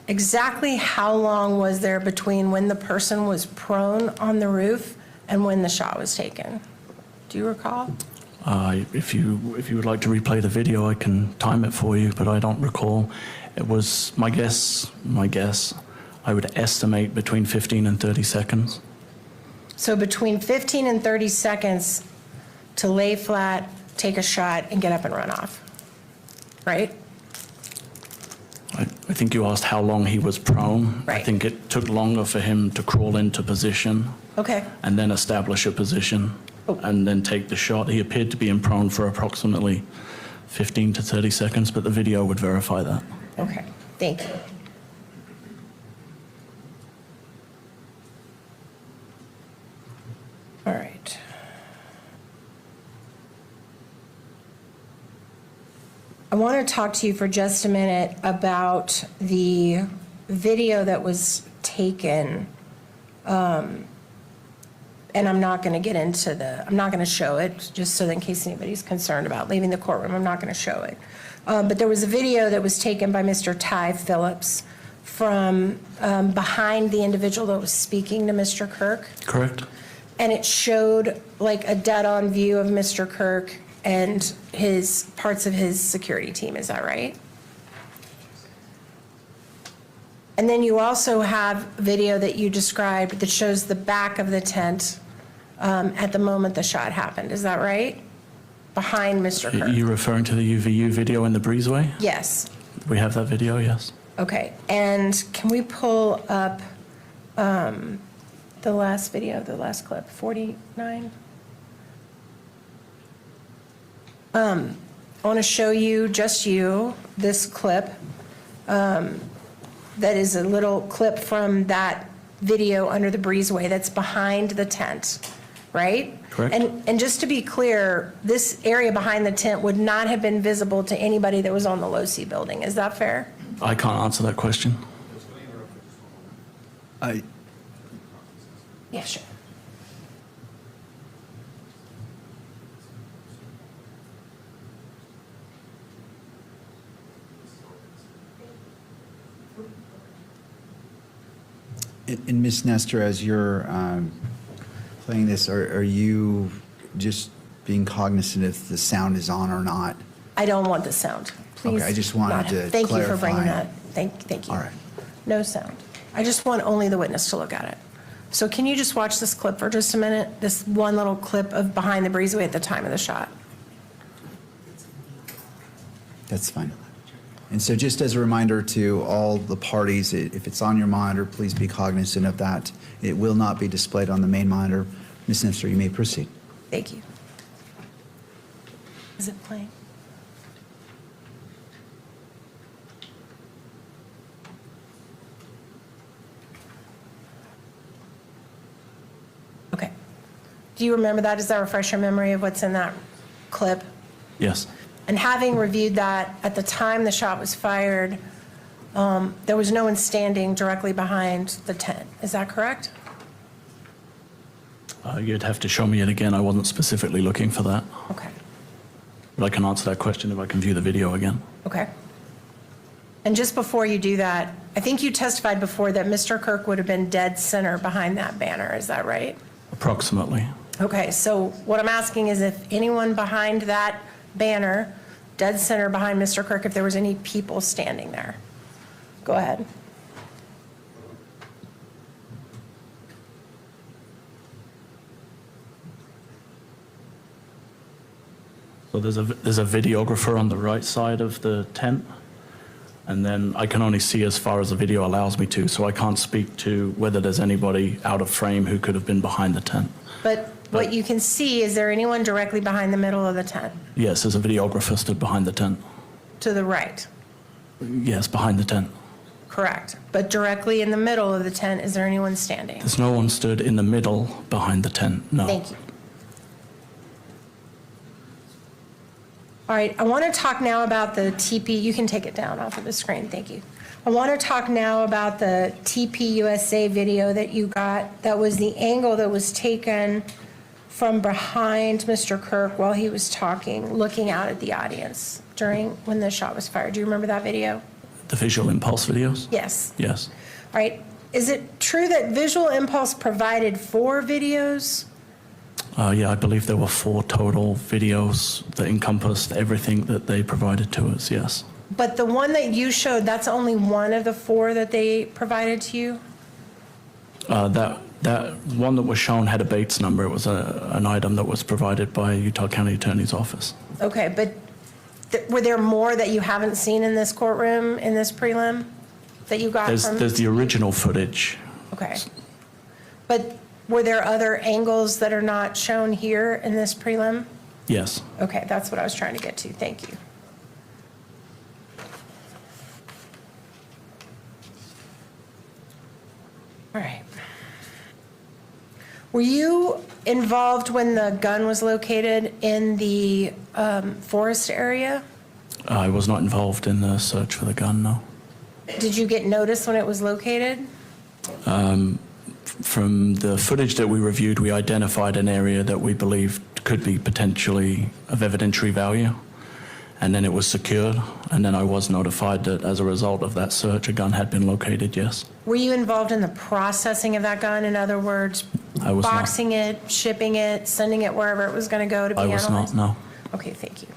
exactly how long was there between when the person was prone on the roof and when the shot was taken? Do you recall? If you would like to replay the video, I can time it for you, but I don't recall. It was my guess, I would estimate between 15 and 30 seconds. So between 15 and 30 seconds to lay flat, take a shot, and get up and run off, right? I think you asked how long he was prone. I Right. think it took longer for him to crawl into position Okay. and then establish a position and then take the shot. He appeared to be in prone for approximately 15 to 30 seconds, but the video would verify that. Okay. Thank you. All right. I want to talk to you for just a minute about the video that was taken. And I'm not going to get into I'm not going to show it, just so that in case anybody's concerned about leaving the courtroom, I'm not going to show it. But there was a video that was taken by Mr. Ty Phillips from behind the individual that was speaking to Mr. Kirk. Correct? And it showed like a dead-on view of Mr. Kirk and his parts of his security team. Is that right? And then you also have video that you described that shows the back of the tent at the moment the shot happened. Is that right? Behind Mr. Kirk. You're referring to the UVU video in the breezeway? Yes. We have that video, yes. Okay. And can we pull up the last video, the last clip, 49? I want to show you, just you, this clip. That is a little clip from that video under the breezeway that's behind the tent, right? Correct. And just to be clear, this area behind the tent would not have been visible to anybody that was on the Losi building. Is that fair? I can't answer that question. Yeah, sure. And Ms. Nestor, as you're playing this, are you just being cognizant if the sound is on or not? I don't want the sound. Please. Okay, I just wanted not- to Thank you for bringing clarify. that. Thank you. All right. No sound. I just want only the witness to look at it. So can you just watch this clip for just a minute? This one little clip of behind the breezeway at the time of the shot. That's fine. And so just as a reminder to all the parties, if it's on your monitor, please be cognizant of that. It will not be displayed on the main monitor. Ms. Nipster, you may proceed. Thank you. Is it playing? Okay. Do you remember that? Does that refresh your memory of what's in that clip? Yes. And having reviewed that, at the time the shot was fired, there was no one standing directly behind the tent. Is that correct? You'd have to show me it again. I wasn't specifically looking for that. Okay. But I can answer that question if I can view the video again. Okay. And just before you do that, I think you testified before that Mr. Kirk would have been dead center behind that banner. Is that right? Approximately. Okay, so what I'm asking is if anyone behind that banner, dead center behind Mr. Kirk, if there was any people standing there. Go ahead. So there's a videographer on the right side of the tent, and then I can only see as far as the video allows me to, so I can't speak to whether there's anybody out of frame who could have been behind the tent. But what you can see, is there anyone directly behind the middle of the tent? Yes, there's a videographer stood behind the tent. To the right? Yes, behind the tent. Correct. But directly in the middle of the tent, is there anyone standing? There's no one stood in the middle behind the tent, no. Thank you. All right, I want to talk now about the TP. You can take it down off of the screen. Thank you. I want to talk now about the TPUSA video that you got. That was the angle that was taken from behind Mr. Kirk while he was talking, looking out at the audience during when the shot was fired. Do you remember that video? The visual impulse videos? Yes. Yes. All right. Is it true that Visual Impulse provided 4 videos? Yeah, I believe there were 4 total videos that encompassed everything that they provided to us, yes. But the one that you showed, that's only one of the 4 that they provided to you? That one that was shown had a Bates number. It was an item that was provided by Utah County Attorney's Office. Okay, but were there more that you haven't seen in this courtroom, in this prelim, that you got from? There's the original footage. Okay. But were there other angles that are not shown here in this prelim? Yes. Okay, that's what I was trying to get to. Thank you. All right. Were you involved when the gun was located in the forest area? I was not involved in the search for the gun, no. Did you get notice when it was located? From the footage that we reviewed, we identified an area that we believed could be potentially of evidentiary value, and then it was secured, and then I was notified that as a result of that search, a gun had been located, yes. Were you involved in the processing of that gun? In other words, I was not. boxing it, shipping it, sending it wherever it was going to go to be I analyzed? was not, no. Okay, thank you.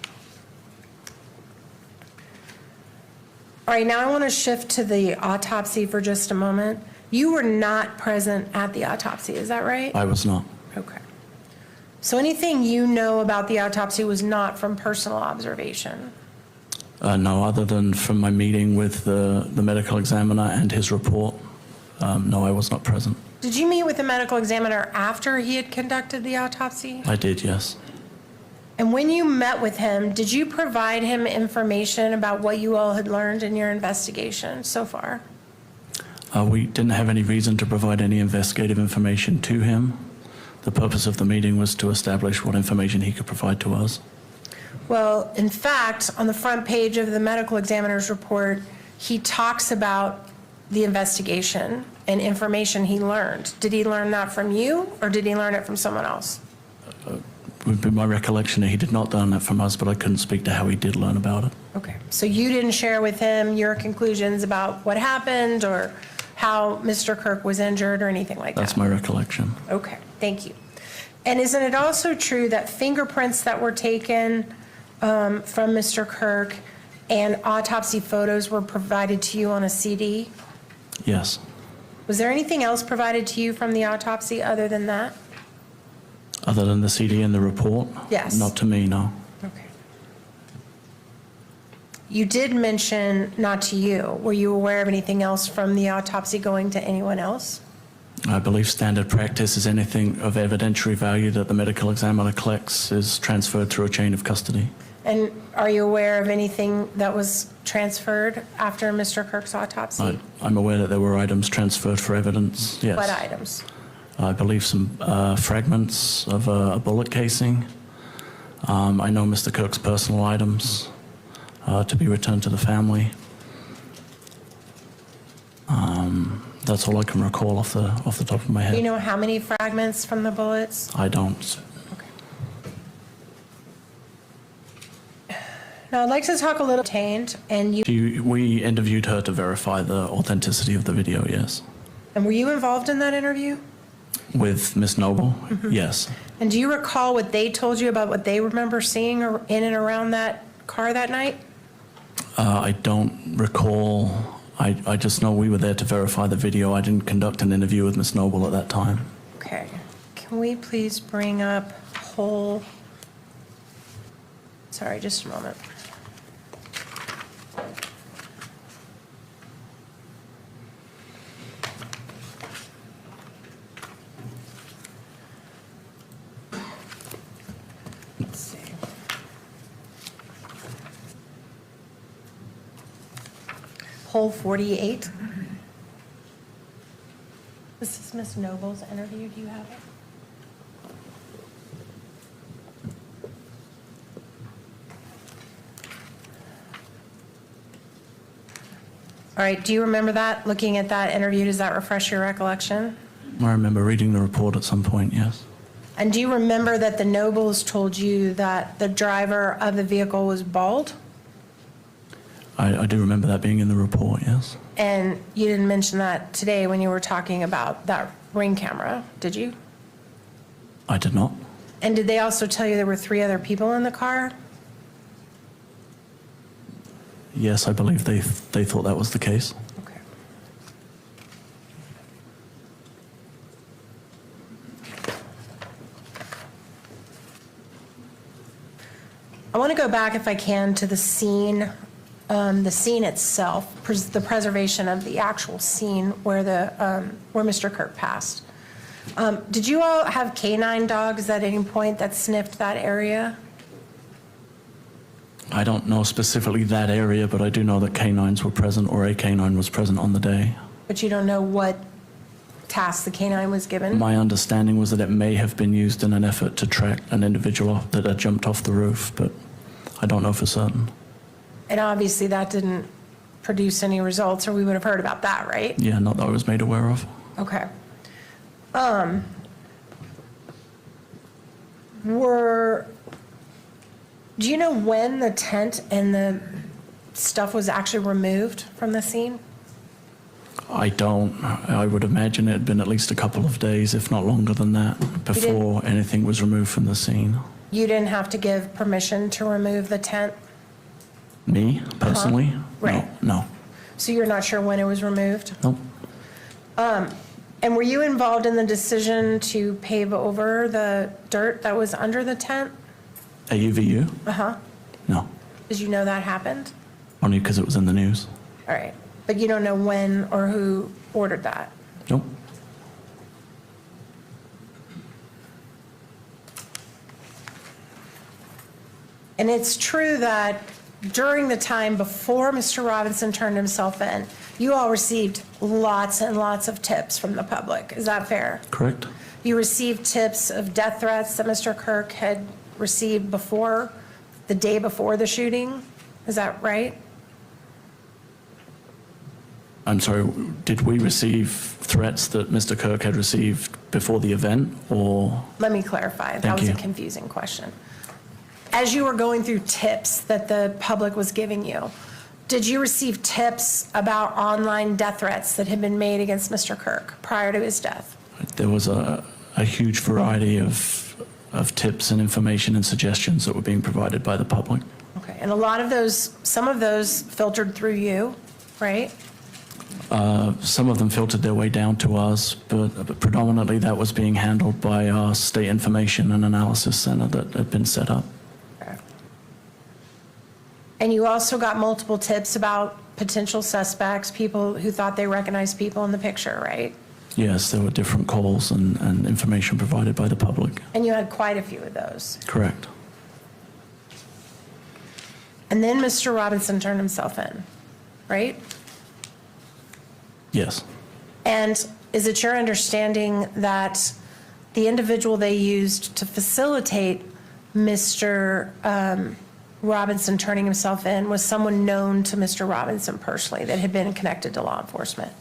All right, now I want to shift to the autopsy for just a moment. You were not present at the autopsy, is that right? I was not. Okay. So anything you know about the autopsy was not from personal observation? No, other than from my meeting with the medical examiner and his report. No, I was not present. Did you meet with the medical examiner after he had conducted the autopsy? I did, yes. And when you met with him, did you provide him information about what you all had learned in your investigation so far? We didn't have any reason to provide any investigative information to him. The purpose of the meeting was to establish what information he could provide to us. Well, in fact, on the front page of the medical examiner's report, he talks about the investigation and information he learned. Did he learn that from you, or did he learn it from someone else? It would be my recollection that he did not learn that from us, but I couldn't speak to how he did learn about it. Okay, so you didn't share with him your conclusions about what happened or how Mr. Kirk was injured or anything like that? That's my recollection. Okay, thank you. And isn't it also true that fingerprints that were taken from Mr. Kirk and autopsy photos were provided to you on a CD? Yes. Was there anything else provided to you from the autopsy other than that? Other than the CD and the report? Yes. Not to me, no. Okay. You did mention not to you. Were you aware of anything else from the autopsy going to anyone else? I believe standard practice is anything of evidentiary value that the medical examiner collects is transferred through a chain of custody. And are you aware of anything that was transferred after Mr. Kirk's autopsy? I'm aware that there were items transferred for evidence, yes. What items? I believe some fragments of a bullet casing. I know Mr. Kirk's personal items to be returned to the family. That's all I can recall off the top of my head. Do you know how many fragments from the bullets? I don't. Now, I'd like to talk a little obtained, and We interviewed her to verify the authenticity of the video, yes. and were you involved in that interview? With Miss Noble, yes. And do you recall what they told you about what they remember seeing in and around that car that night? I don't recall. I just know we were there to verify the video. I didn't conduct an interview with Miss Noble at that time. Okay. Can we please bring up whole? Sorry, just a moment. Let's see. Whole 48. This is Miss Noble's interview. Do you have it? All right, do you remember that? Looking at that interview, does that refresh your recollection? I remember reading the report at some point, yes. And do you remember that the Nobles told you that the driver of the vehicle was bald? I do remember that being in the report, yes. And you didn't mention that today when you were talking about that ring camera, did you? I did not. And did they also tell you there were 3 other people in the car? Yes, I believe they thought that was the case. Okay. I want to go back, if I can, to the scene itself, the preservation of the actual scene where Mr. Kirk passed. Did you all have canine dogs at any point that sniffed that area? I don't know specifically that area, but I do know that canines were present, or a canine was present on the day. But you don't know what task the canine was given? My understanding was that it may have been used in an effort to track an individual that had jumped off the roof, but I don't know for certain. And obviously that didn't produce any results, or we would have heard about that, right? Yeah, not that I was made aware of. Okay. Do you know when the tent and the stuff was actually removed from the scene? I don't. I would imagine it had been at least a couple of days, if not longer than that, before anything was removed from the scene. You didn't have to give permission to remove the tent? Me, personally? Right. No. So you're not sure when it was removed? Nope. And were you involved in the decision to pave over the dirt that was under the tent? AUVU? Uh-huh. No. Did you know that happened? Only because it was in the news. All right. But you don't know when or who ordered that? Nope. And it's true that during the time before Mr. Robinson turned himself in, you all received lots and lots of tips from the public. Is that fair? Correct. You received tips of death threats that Mr. Kirk had received before, the day before the shooting. Is that right? I'm sorry, did we receive threats that Mr. Kirk had received before the event, or? Let me clarify. That Thank was a you. confusing question. As you were going through tips that the public was giving you, did you receive tips about online death threats that had been made against Mr. Kirk prior to his death? There was a huge variety of tips and information and suggestions that were being provided by the public. Okay, and a lot of those, some of those filtered through you, right? Some of them filtered their way down to us, but predominantly that was being handled by our State Information and Analysis Center that had been set up. And you also got multiple tips about potential suspects, people who thought they recognized people in the picture, right? Yes, there were different calls and information provided by the public. And you had quite a few of those. Correct. And then Mr. Robinson turned himself in, right? Yes. And is it your understanding that the individual they used to facilitate Mr. Robinson turning himself in was someone known to Mr. Robinson personally that had been connected to law enforcement?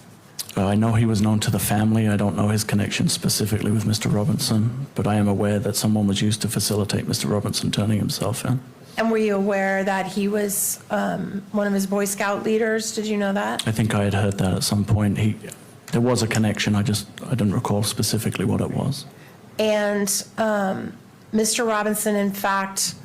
I know he was known to the family. I don't know his connection specifically with Mr. Robinson, but I am aware that someone was used to facilitate Mr. Robinson turning himself in. And were you aware that he was one of his Boy Scout leaders? Did you know that? I think I had heard that at some point. There was a connection. I didn't recall specifically what it was. And Mr. Robinson, in fact,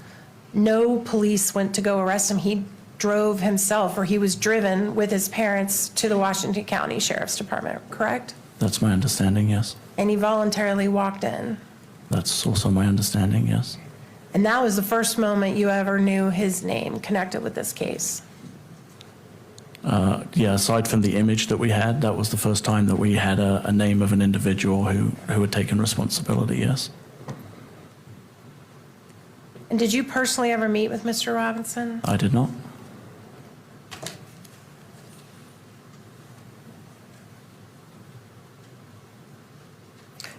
no police went to go arrest him. He drove himself, or he was driven with his parents to the Washington County Sheriff's Department, correct? That's my understanding, yes. And he voluntarily walked in. That's also my understanding, yes. And that was the first moment you ever knew his name connected with this case. Yeah, aside from the image that we had, that was the first time that we had a name of an individual who had taken responsibility, yes. And did you personally ever meet with Mr. Robinson? I did not.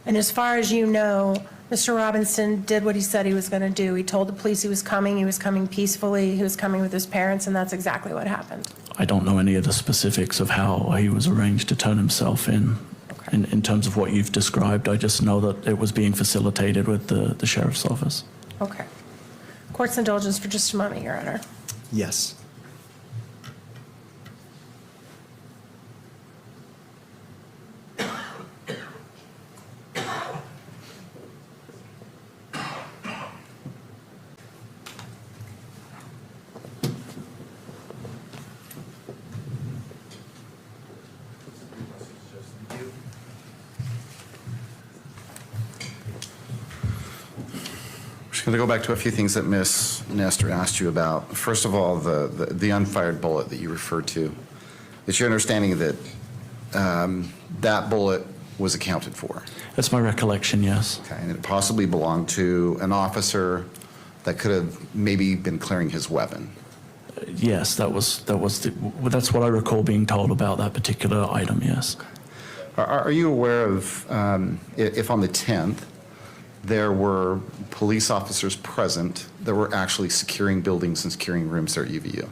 And as far as you know, Mr. Robinson did what he said he was going to do. He told the police he was coming peacefully, he was coming with his parents, and that's exactly what happened. I don't know any of the specifics of how he was arranged to turn himself in terms of what you've described. I just know that it was being facilitated with the sheriff's office. Okay. Court's indulgence for just a moment, Your Honor. Yes. I'm going to go back to a few things that Ms. Nestor asked you about. First of all, the unfired bullet that you referred to. It's your understanding that that bullet was accounted for? That's my recollection, yes. Okay, and it possibly belonged to an officer that could have maybe been clearing his weapon. Yes, that's what I recall being told about that particular item, yes. Are you aware of if on the 10th there were police officers present that were actually securing buildings and securing rooms there at UVU?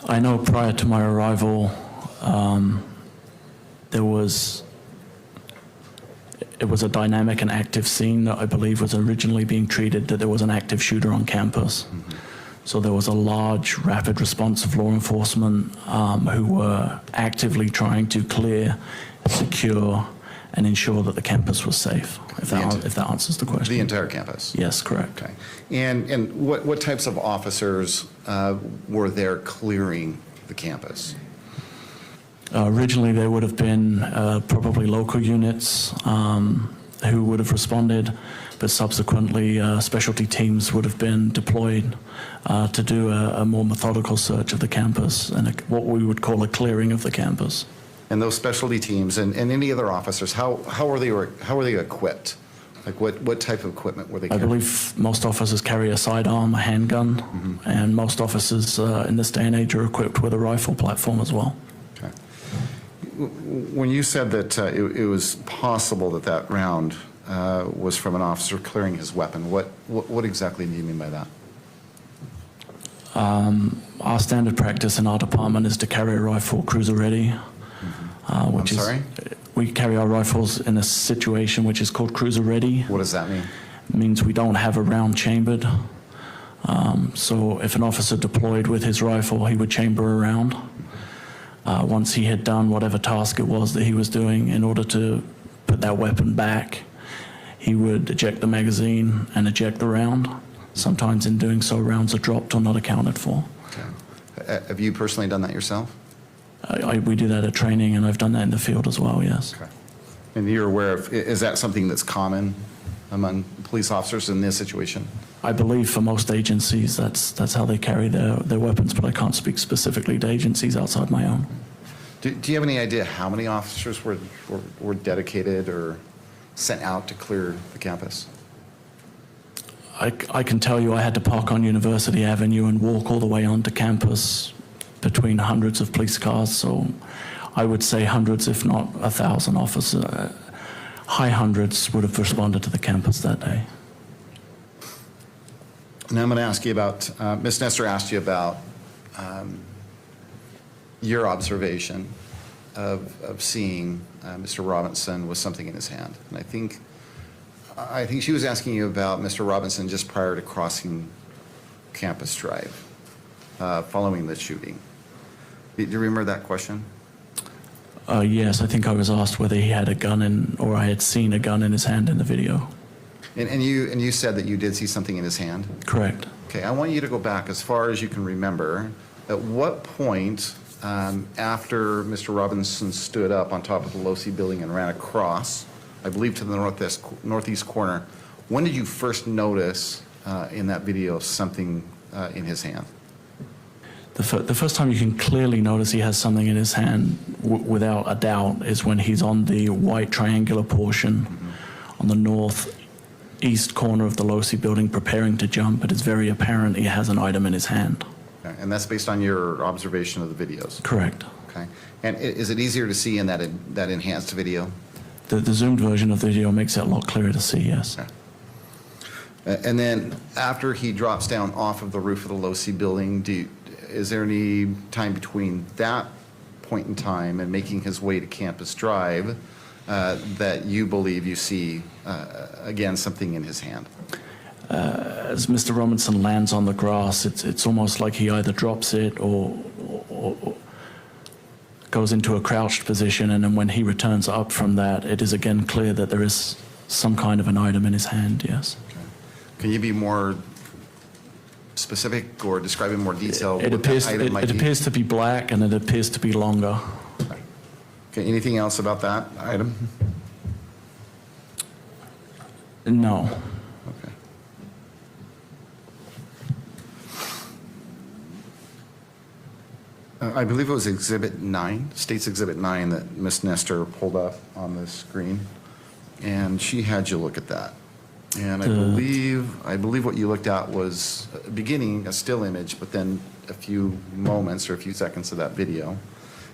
I know prior to my arrival, it was a dynamic and active scene that I believe was originally being treated that there was an active shooter on campus. Mm-hmm. So there was a large, rapid response of law enforcement who were actively trying to clear, secure, and ensure that the campus was safe, if that answers the question. The entire campus? Yes, correct. Okay. And what types of officers were there clearing the campus? Originally, there would have been probably local units who would have responded, but subsequently specialty teams would have been deployed to do a more methodical search of the campus and what we would call a clearing of the campus. And those specialty teams and any other officers, how were they equipped? Like what type of equipment were they carrying? I believe most officers carry a sidearm, a handgun, mm-hmm. and most officers in this day and age are equipped with a rifle platform as well. Okay. When you said that it was possible that round was from an officer clearing his weapon, what exactly do you mean by that? Our standard practice in our department is to carry a rifle cruiser ready. I'm sorry? We carry our rifles in a situation which is called cruiser ready. What does that mean? It means we don't have a round chambered. So if an officer deployed with his rifle, he would chamber a round. Once he had done whatever task it was that he was doing in order to put that weapon back, he would eject the magazine and eject the round. Sometimes in doing so, rounds are dropped or not accounted for. Okay. Have you personally done that yourself? We do that at training, and I've done that in the field as well, yes. Okay. And you're aware of, is that something that's common among police officers in this situation? I believe for most agencies, that's how they carry their weapons, but I can't speak specifically to agencies outside my own. Do you have any idea how many officers were dedicated or sent out to clear the campus? I can tell you I had to park on University Avenue and walk all the way onto campus between hundreds of police cars, so I would say hundreds, if not 1,000 officers, high hundreds would have responded to the campus that day. Now I'm going to ask you about, Ms. Nestor asked you about your observation of seeing Mr. Robinson with something in his hand. And I think she was asking you about Mr. Robinson just prior to crossing Campus Drive, following the shooting. Do you remember that question? Yes, I think I was asked whether he had a gun in, or I had seen a gun in his hand in the video. And you said that you did see something in his hand? Correct. Okay, I want you to go back as far as you can remember. At what point, after Mr. Robinson stood up on top of the Losi building and ran across, I believe to the northeast corner, when did you first notice in that video something in his hand? The first time you can clearly notice he has something in his hand, without a doubt, is when he's on the white triangular portion on the northeast corner of the Losi building preparing to jump. It is very apparent he has an item in his hand. Okay, and that's based on your observation of the videos? Correct. Okay. And is it easier to see in that enhanced video? The zoomed version of the video makes it a lot clearer to see, yes. Okay. And then after he drops down off of the roof of the Losi building, is there any time between that point in time and making his way to Campus Drive that you believe you see, again, something in his hand? As Mr. Robinson lands on the grass, it's almost like he either drops it or goes into a crouched position, and then when he returns up from that, it is again clear that there is some kind of an item in his hand, yes. Okay. Can you be more specific or describe in more detail It what that appears, item might it be? appears to be black, and it appears to be longer. Okay, anything else about that item? No. Okay. I believe it was Exhibit 9, State's Exhibit 9 that Ms. Nestor pulled up on the screen, and she had you look at that. And I believe what you looked at was beginning a still image, but then a few moments or a few seconds of that video.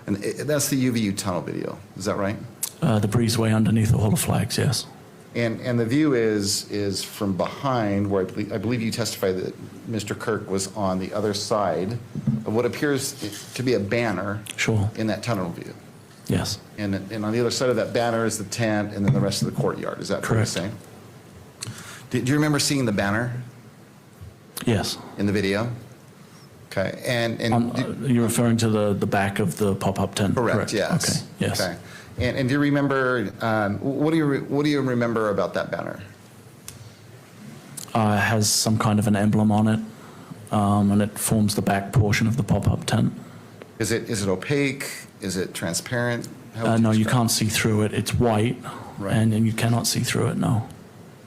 And that's the UVU tunnel video, is that right? The breezeway underneath the Hall of Flags, yes. And the view is from behind, where I believe you testified that Mr. Kirk was on the other side of what appears to be a banner. Sure. In that tunnel view. Yes. And on the other side of that banner is the tent and then the rest of the courtyard. Is that fair to say? Do you remember seeing the banner? Yes. In the video? Okay. You're referring to the back of the pop-up tent? Correct, yes. Okay, yes. Okay. And do you remember, what do you remember about that banner? It has some kind of an emblem on it, and it forms the back portion of the pop-up tent. Is it opaque? Is it transparent? No, you can't see through it. It's white, Right. and you cannot see through it, no.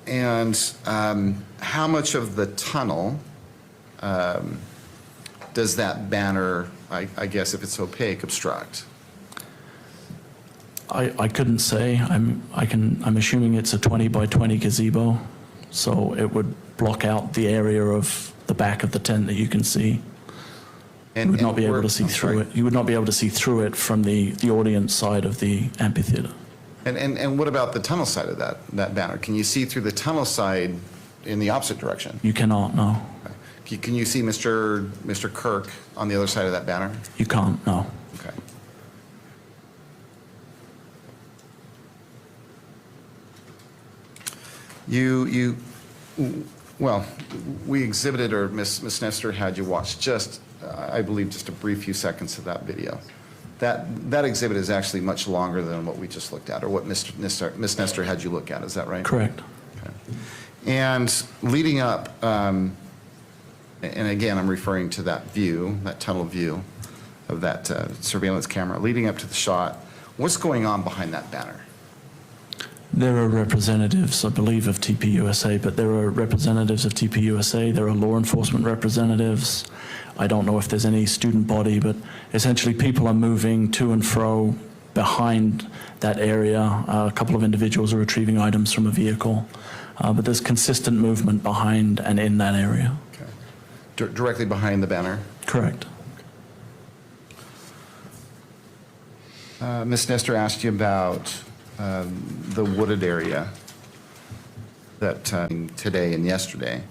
And how much of the tunnel does that banner, I guess if it's opaque, obstruct? I couldn't say. I'm assuming it's a 20 by 20 gazebo, so it would block out the area of the back of the tent that you can see. You would not be able to see through it. You would not be able to see through it from the audience side of the amphitheater. And what about the tunnel side of that banner? Can you see through the tunnel side in the opposite direction? You cannot, no. Okay. Can you see Mr. Kirk on the other side of that banner? You can't, no. Okay. Well, we exhibited, or Ms. Nestor had you watch just, I believe, just a brief few seconds of that video. That exhibit is actually much longer than what we just looked at, or what Ms. Nestor had you look at. Is that right? Correct. Okay. And leading up, and again, I'm referring to that view, that tunnel view of that surveillance camera, leading up to the shot, what's going on behind that banner? There are representatives, I believe, of TPUSA, but there are representatives of TPUSA. There are law enforcement representatives. I don't know if there's any student body, but essentially people are moving to and fro behind that area. A couple of individuals are retrieving items from a vehicle, but there's consistent movement behind and in that area. Okay. Directly behind the banner? Correct. Ms. Nestor asked you about the wooded area that today and yesterday,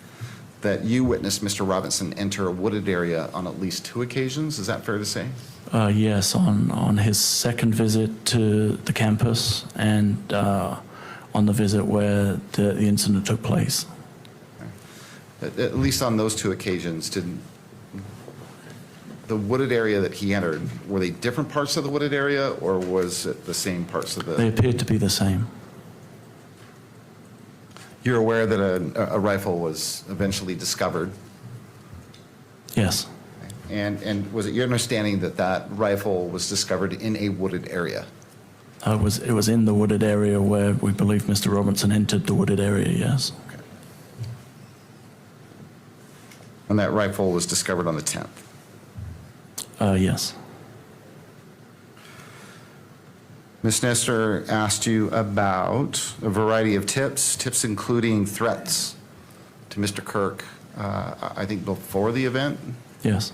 that you witnessed Mr. Robinson enter a wooded area on at least 2 occasions. Is that fair to say? Yes, on his second visit to the campus and on the visit where the incident took place. Okay. At least on those 2 occasions, did the wooded area that he entered, were they different parts of the wooded area, or was it the same parts of the... They appeared to be the same. You're aware that a rifle was eventually discovered? Yes. And was it your understanding that that rifle was discovered in a wooded area? It was in the wooded area where we believe Mr. Robinson entered the wooded area, yes. Okay. And that rifle was discovered on the 10th? Yes. Ms. Nestor asked you about a variety of tips including threats to Mr. Kirk, I think before the event? Yes.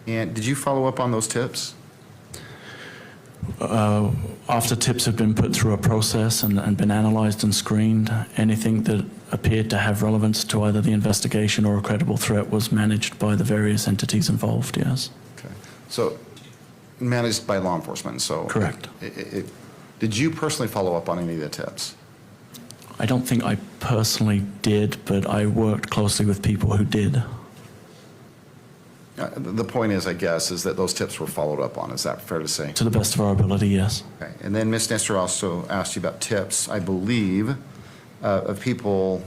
And did you follow up on those tips? After tips have been put through a process and been analyzed and screened, anything that appeared to have relevance to either the investigation or a credible threat was managed by the various entities involved, yes. Okay. So managed by law enforcement, so... Correct. Did you personally follow up on any of the tips? I don't think I personally did, but I worked closely with people who did. The point is, I guess, is that those tips were followed up on. Is that fair to say? To the best of our ability, yes. Okay. And then Ms. Nestor also asked you about tips, I believe, of people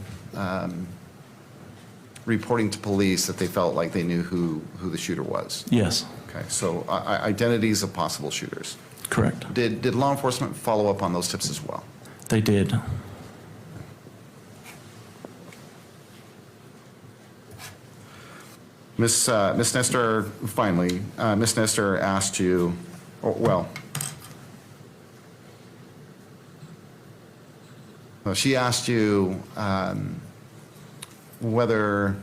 reporting to police that they felt like they knew who the shooter was. Yes. Okay. So identities of possible shooters. Correct. Did law enforcement follow up on those tips as well? They did. Ms. Nestor, finally, Ms. Nestor asked you, she asked you whether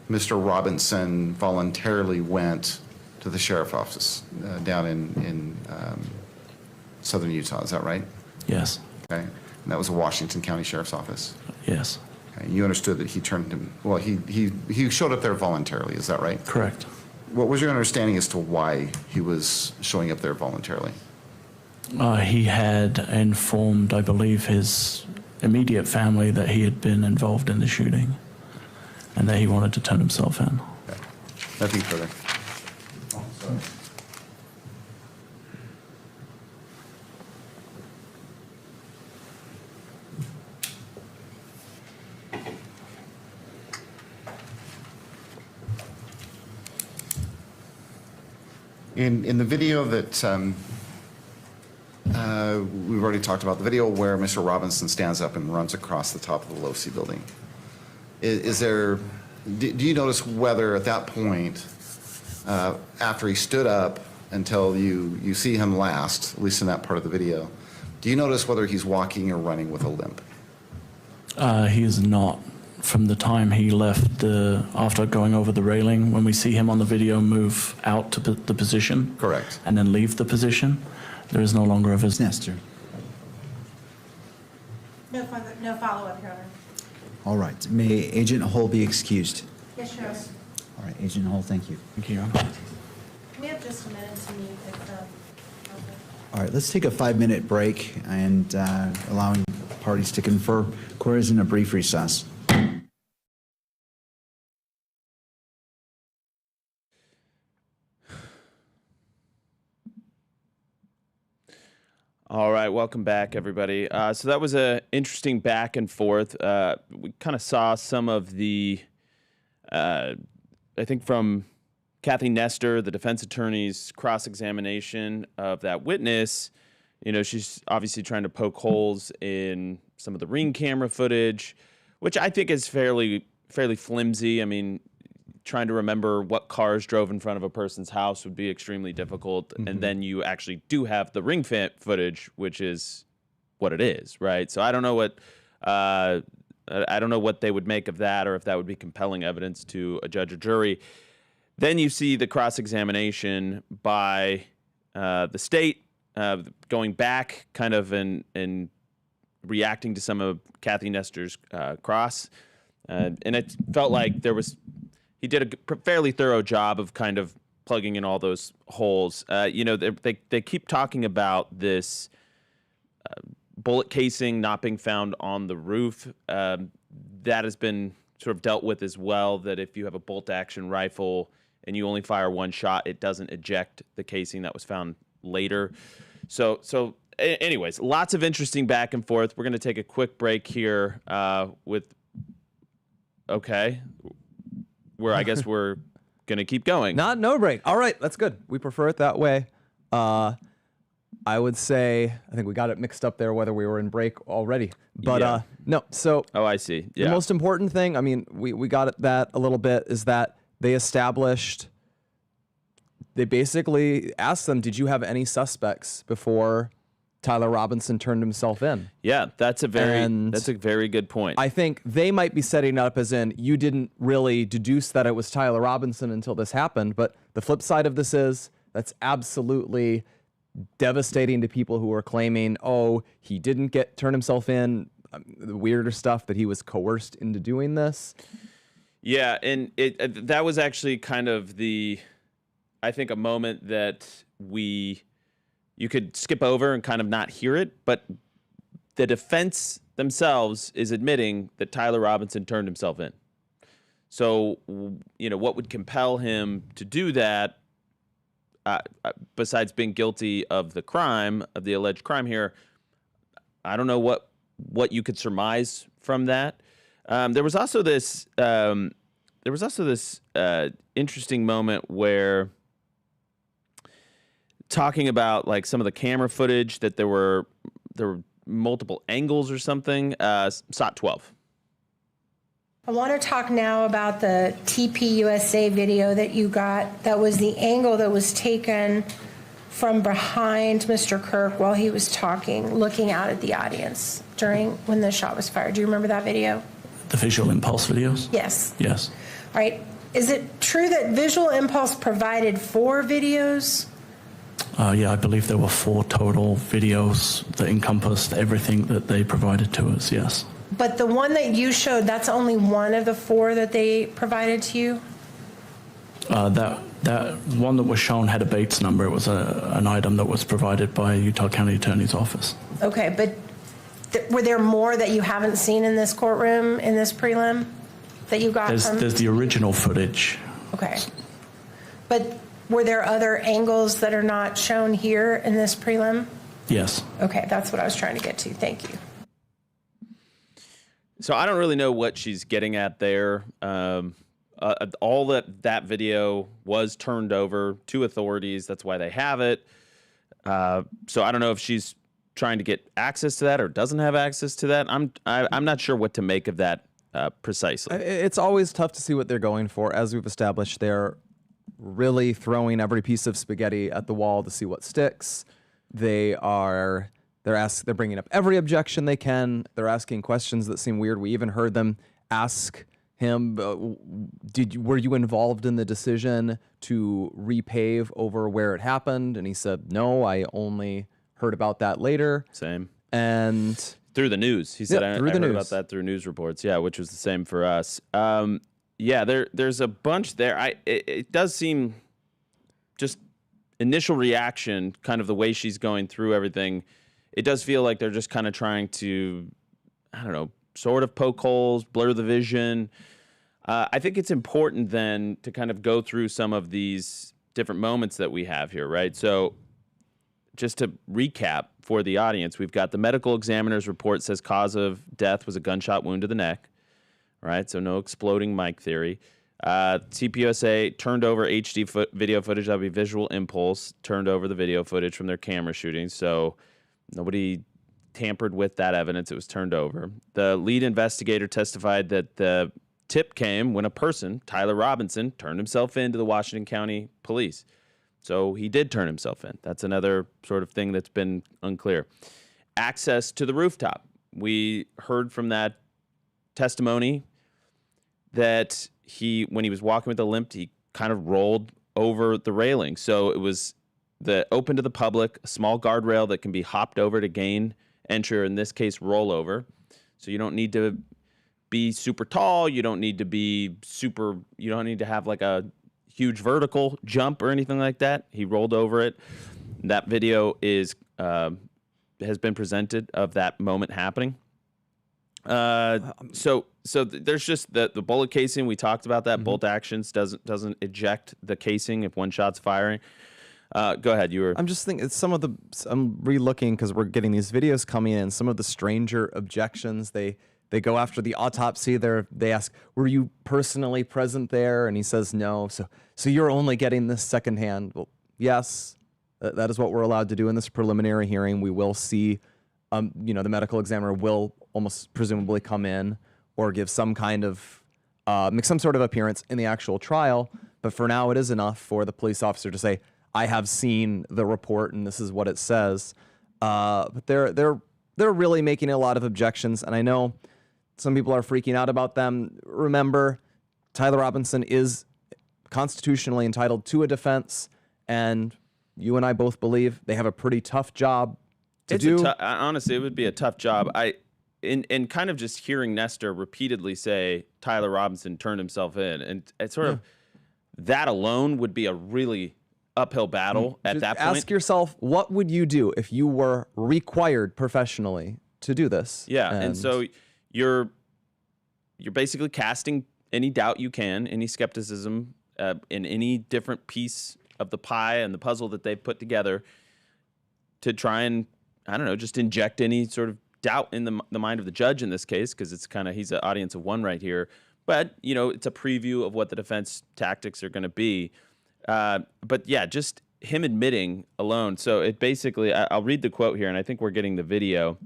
Mr. Robinson voluntarily went to the sheriff's office down in southern Utah. Is that right? Yes. Okay. And that was the Washington County Sheriff's Office? Yes. Okay. You understood that he turned him, well, he showed up there voluntarily. Is that right? Correct. What was your understanding as to why he was showing up there voluntarily? He had informed, I believe, his immediate family that he had been involved in the shooting and that he wanted to turn himself in. Okay. Nothing further. Oh, sorry. In the video that we've already talked about, the video where Mr. Robinson stands up and runs across the top of the Low-C building, do you notice whether at that point, after he stood up until you see him last, at least in that part of the video, do you notice whether he's walking or running with a limp? He is not. From the time he left after going over the railing, when we see him on the video move out to the position. Correct. And then leave the position, there is no longer a visit. Nestor. No follow-up, Your Honor. All right. May Agent Hull be excused? Yes, Your Honor. All right, Agent Hull, thank you. Thank you, Your Honor. We have just a minute to meet with All right, let's take a 5-minute break and allowing parties to confer. Court is in a brief recess. All right, welcome back, everybody. So that was an interesting back and forth. We kind of saw some of the, I think from Kathy Nestor, the defense attorney's cross-examination of that witness, she's obviously trying to poke holes in some of the ring camera footage, which I think is fairly flimsy. I mean, trying to remember what cars drove in front of a person's house would be extremely difficult. And then you actually do have the ring footage, which is what it is, right? So I don't know what they would make of that, or if that would be compelling evidence to a judge or jury. Then you see the cross-examination by the state, going back kind of and reacting to some of Kathy Nestor's cross. And it felt like he did a fairly thorough job of kind of plugging in all those holes. They keep talking about this bullet casing not being found on the roof. That has been sort of dealt with as well, that if you have a bolt-action rifle and you only fire one shot, it doesn't eject the casing. That was found later. So anyways, lots of interesting back and forth. We're going to take a quick break here where I guess we're going to keep going. No break. All right, that's good. We prefer it that way. I would say, I think we got it mixed up there whether we were in break already. But no, so. Oh, I see. Yeah. The most important thing, I mean, we got at that a little bit, is that they basically asked them, did you have any suspects before Tyler Robinson turned himself in? Yeah, that's a very good point. I think they might be setting it up as in, you didn't really deduce that it was Tyler Robinson until this happened. But the flip side of this is, that's absolutely devastating to people who are claiming, oh, he didn't turn himself in, the weirder stuff that he was coerced into doing this. Yeah, and that was actually kind of I think a moment that you could skip over and kind of not hear it, but the defense themselves is admitting that Tyler Robinson turned himself in. So, what would compel him to do that, besides being guilty of the alleged crime here? I don't know what you could surmise from that. There was also this interesting moment where, talking about like some of the camera footage, that there were multiple angles or something. SOT 12. I want to talk now about the TPUSA video that you got. That was the angle that was taken from behind Mr. Kirk while he was talking, looking out at the audience when the shot was fired. Do you remember that video? The visual impulse videos? Yes. Yes. All right. Is it true that Visual Impulse provided 4 videos? Yeah, I believe there were 4 total videos that encompassed everything that they provided to us, yes. But the one that you showed, that's only one of the 4 that they provided to you? That one that was shown had a Bates number. It was an item that was provided by Utah County Attorney's Office. Okay, but were there more that you haven't seen in this courtroom, in this prelim, that you got from? There's the original footage. Okay. But were there other angles that are not shown here in this prelim? Yes. Okay, that's what I was trying to get to. Thank you. So I don't really know what she's getting at there. All that video was turned over to authorities. That's why they have it. So I don't know if she's trying to get access to that or doesn't have access to that. I'm not sure what to make of that precisely. It's always tough to see what they're going for. As we've established, they're really throwing every piece of spaghetti at the wall to see what sticks. They're bringing up every objection they can. They're asking questions that seem weird. We even heard them ask him, were you involved in the decision to repave over where it happened? And he said, no, I only heard about that later. Same. And through the news. He said, I heard news. about that through news reports. Yeah, which was the same for us. There's a bunch there. It does seem, just initial reaction, kind of the way she's going through everything, it does feel like they're just kind of trying to, I don't know, sort of poke holes, blur the vision. I think it's important then to kind of go through some of these different moments that we have here, right? So just to recap for the audience, we've got the medical examiner's report says cause of death was a gunshot wound to the neck, right? So no exploding mic theory. TPUSA turned over HD video footage. That would be Visual Impulse, turned over the video footage from their camera shooting. So Nobody tampered with that evidence. It was turned over. The lead investigator testified that the tip came when a person, Tyler Robinson, turned himself in to the Washington County Police. So he did turn himself in. That's another sort of thing that's been unclear. Access to the rooftop. We heard from that testimony that when he was walking with a limp, he kind of rolled over the railing. So it was open to the public, a small guardrail that can be hopped over to gain entry, or in this case, rollover. So you don't need to be super tall. You don't need to have like a huge vertical jump or anything like that. He rolled over it. That video has been presented of that moment happening. So there's just the bullet casing. We talked about that. Bolt actions doesn't eject the casing if one shot's firing. Go ahead. I'm just thinking I'm re-looking because we're getting these videos coming in. Some of the stranger objections, they go after the autopsy. They ask, were you personally present there? And he says no. So you're only getting this secondhand. Well, yes, that is what we're allowed to do in this preliminary hearing. We will see, the medical examiner will almost presumably come in or give some kind of, make some sort of appearance in the actual trial. But for now, it is enough for the police officer to say, I have seen the report and this is what it says. But they're really making a lot of objections, and I know some people are freaking out about them. Remember, Tyler Robinson is constitutionally entitled to a defense, and you and I both believe they have a pretty tough job to do. Honestly, it would be a tough job. In kind of just hearing Nestor repeatedly say Tyler Robinson turned himself in, and it's sort of that alone would be a really uphill battle at that point. Ask yourself, what would you do if you were required professionally to do this? Yeah, and so you're basically casting any doubt you can, any skepticism in any different piece of the pie and the puzzle that they've put together to try and, I don't know, just inject any sort of doubt in the mind of the judge in this case, because he's an audience of one right here. But, it's a preview of what the defense tactics are going to be. But yeah, just him admitting alone. So it basically, I'll read the quote here, and I think we're getting the video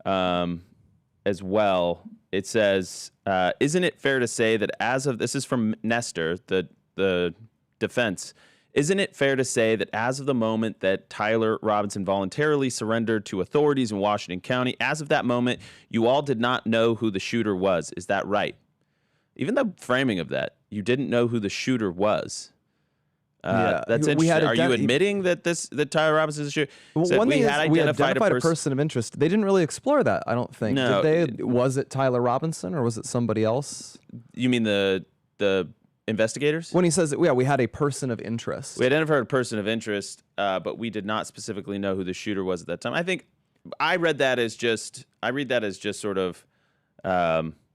as well. It says, isn't it fair to say that this is from Nestor, the defense, isn't it fair to say that as of the moment that Tyler Robinson voluntarily surrendered to authorities in Washington County, as of that moment, you all did not know who the shooter was. Is that right? Even the framing of that, you didn't know who the shooter was. That's interesting. Are you admitting that Tyler Robinson is a shooter? Well, one thing is we identified a person of interest. They didn't really explore that, I don't think. No. Did they? Was it Tyler Robinson or was it somebody else? You mean the investigators? When he says, we had a person of interest. We identified a person of interest, but we did not specifically know who the shooter was at that time. I think I read that as just sort of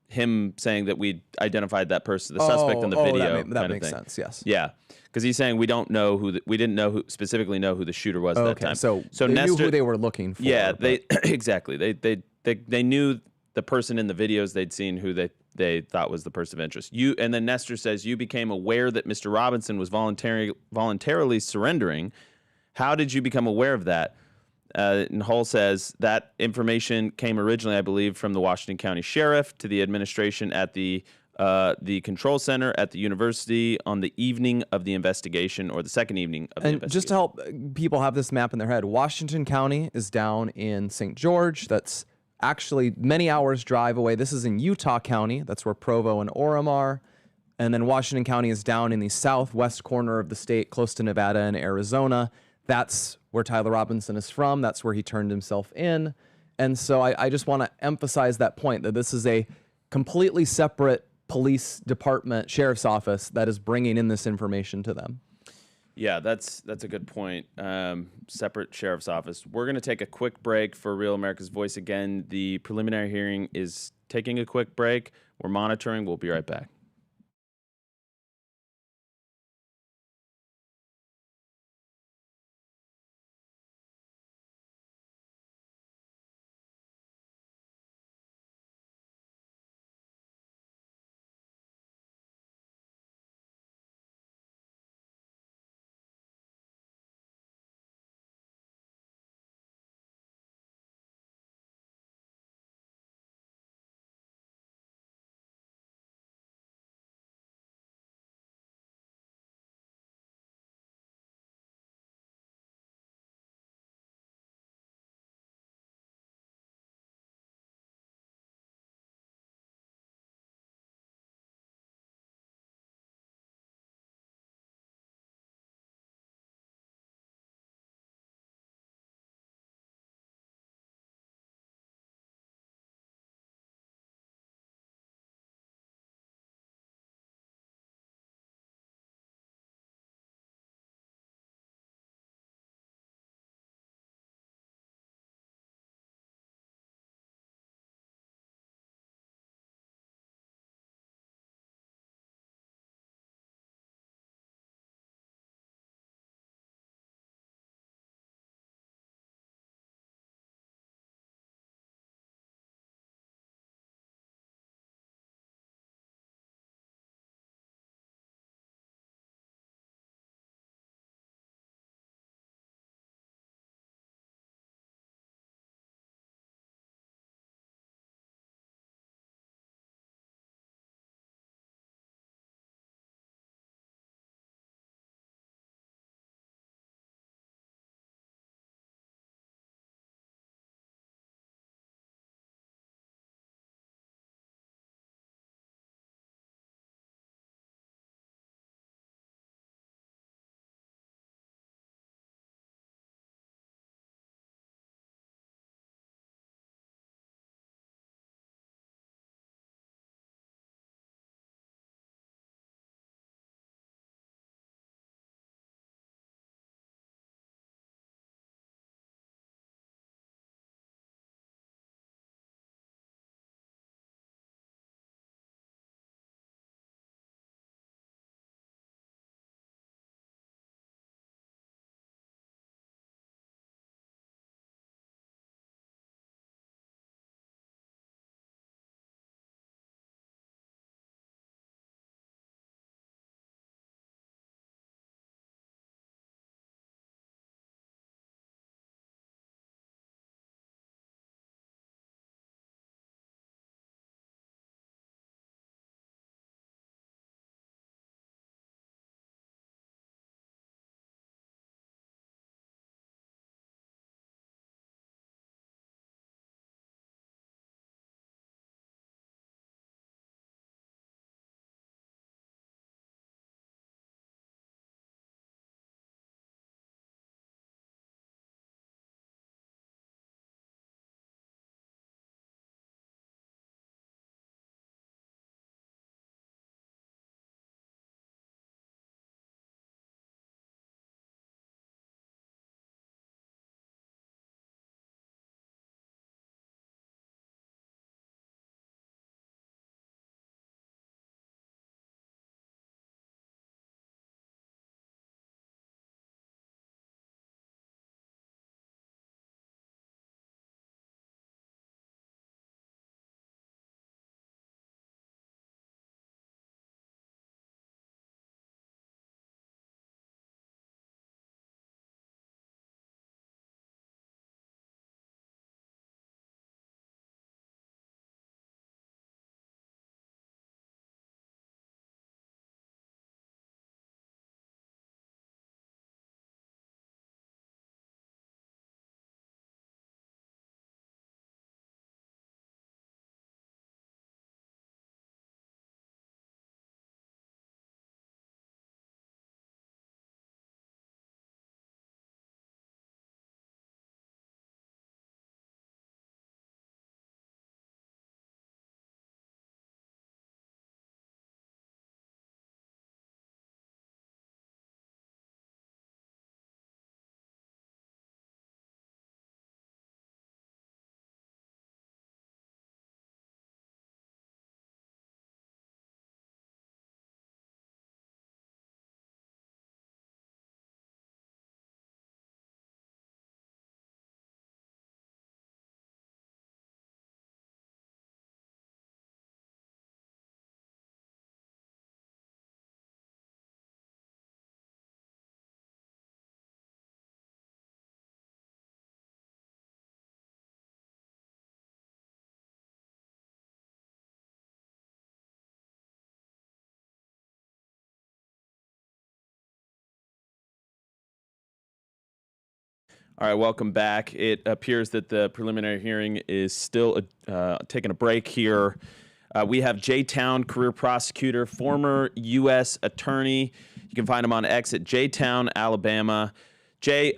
him saying that we identified that person, the suspect in the video. That makes sense. Yes. Yeah, because he's saying we didn't specifically know who the shooter was at that time. So they knew who they were looking for. Yeah, exactly. They knew the person in the videos they'd seen who they thought was the person of interest. And then Nestor says you became aware that Mr. Robinson was voluntarily surrendering. How did you become aware of that? And Hull says that information came originally, I believe, from the Washington County Sheriff to the administration at the control center at the university on the evening of the investigation, or the second evening of the investigation. And just to help people have this map in their head, Washington County is down in St. George. That's actually many hours drive away. This is in Utah County. That's where Provo and Orem are. And then Washington County is down in the southwest corner of the state, close to Nevada and Arizona. That's where Tyler Robinson is from. That's where he turned himself in. And so I just want to emphasize that point, that this is a completely separate police department, sheriff's office, that is bringing in this information to them. Yeah, that's a good point. Separate sheriff's office. We're going to take a quick break for Real America's Voice. Again, the preliminary hearing is taking a quick break. We're monitoring. We'll be right back. All right, welcome back. It appears that the preliminary hearing is still taking a break here. We have J Town, career prosecutor, former U.S. attorney. You can find him on X at J Town, Alabama. Jay,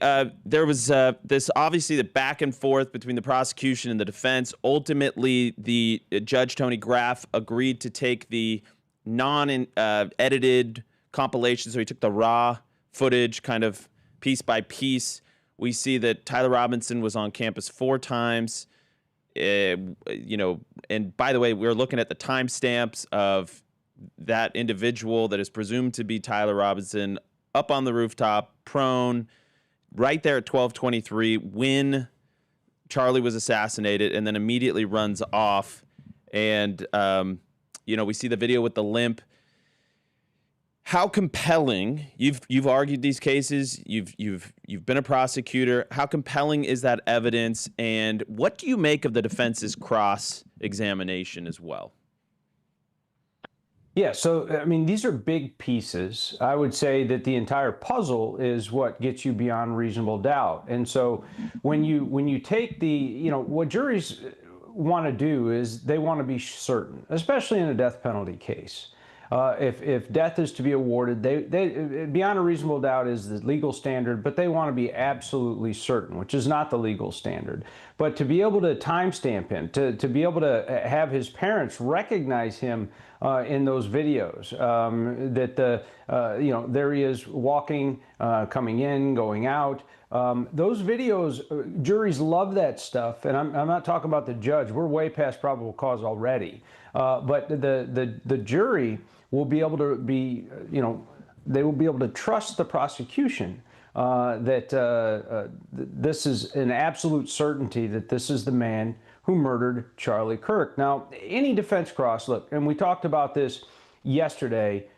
there was this obviously the back and forth between the prosecution and the defense. Ultimately, the Judge Tony Graff agreed to take the non-edited compilation, so he took the raw footage kind of piece by piece. We see that Tyler Robinson was on campus 4 times. And by the way, we're looking at the timestamps of that individual that is presumed to be Tyler Robinson up on the rooftop, prone, right there at 12:23 when Charlie was assassinated, and then immediately runs off. And, we see the video with the limp. How compelling, you've argued these cases, you've been a prosecutor, how compelling is that evidence, and what do you make of the defense's cross-examination as well? Yeah, so, I mean, these are big pieces. I would say that the entire puzzle is what gets you beyond reasonable doubt. And so when you take what juries want to do is they want to be certain, especially in a death penalty case. If death is to be awarded, they beyond a reasonable doubt is the legal standard, but they want to be absolutely certain, which is not the legal standard. But to be able to timestamp him, to be able to have his parents recognize him in those videos, there he is walking, coming in, going out. Those videos, juries love that stuff, and I'm not talking about the judge. We're way past probable cause already. But the jury will be able to they will be able to trust the prosecution that this is an absolute certainty that this is the man who murdered Charlie Kirk. Now, any defense cross, look, and we talked about this yesterday,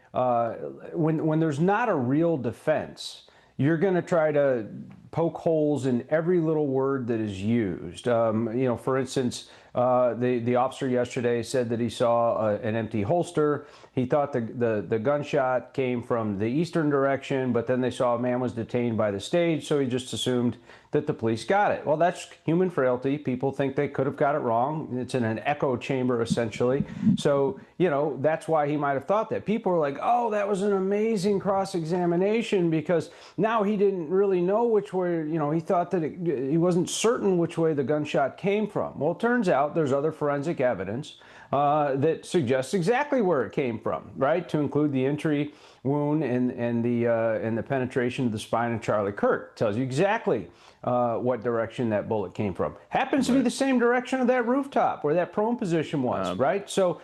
when there's not a real defense, you're going to try to poke holes in every little word that is used. For instance, the officer yesterday said that he saw an empty holster. He thought the gunshot came from the eastern direction, but then they saw a man was detained by the stage, so he just assumed that the police got it. Well, that's human frailty. People think they could have got it wrong. It's in an echo chamber, essentially. So, that's why he might have thought that. People are like, oh, that was an amazing cross-examination because now he didn't really know which way, he thought that he wasn't certain which way the gunshot came from. Well, it turns out there's other forensic evidence that suggests exactly where it came from, right? To include the entry wound and the penetration of the spine of Charlie Kirk. Tells you exactly what direction that bullet came from. Happens to be the same direction of that rooftop where that prone position was, right? So,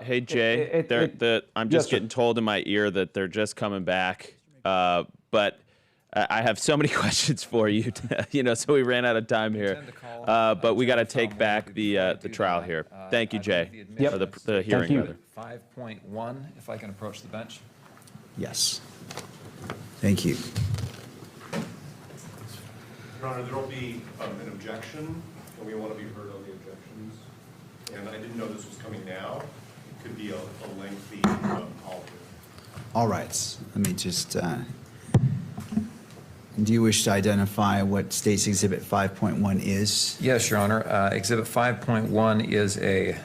hey Jay, I'm just getting told in my ear that they're just coming back, but I have so many questions for you, so we ran out of time here. But we got to take back the trial here. Thank you, Jay, for the hearing. Rather. 5.1, if I can approach the bench. Yes. Thank you. Your Honor, there will be an objection, and we want to be heard on the objections. And I didn't know this was coming now. It could be a lengthy call. All right. Let me just, do you wish to identify what State's Exhibit 5.1 is? Yes, Your Honor. Exhibit 5.1 is a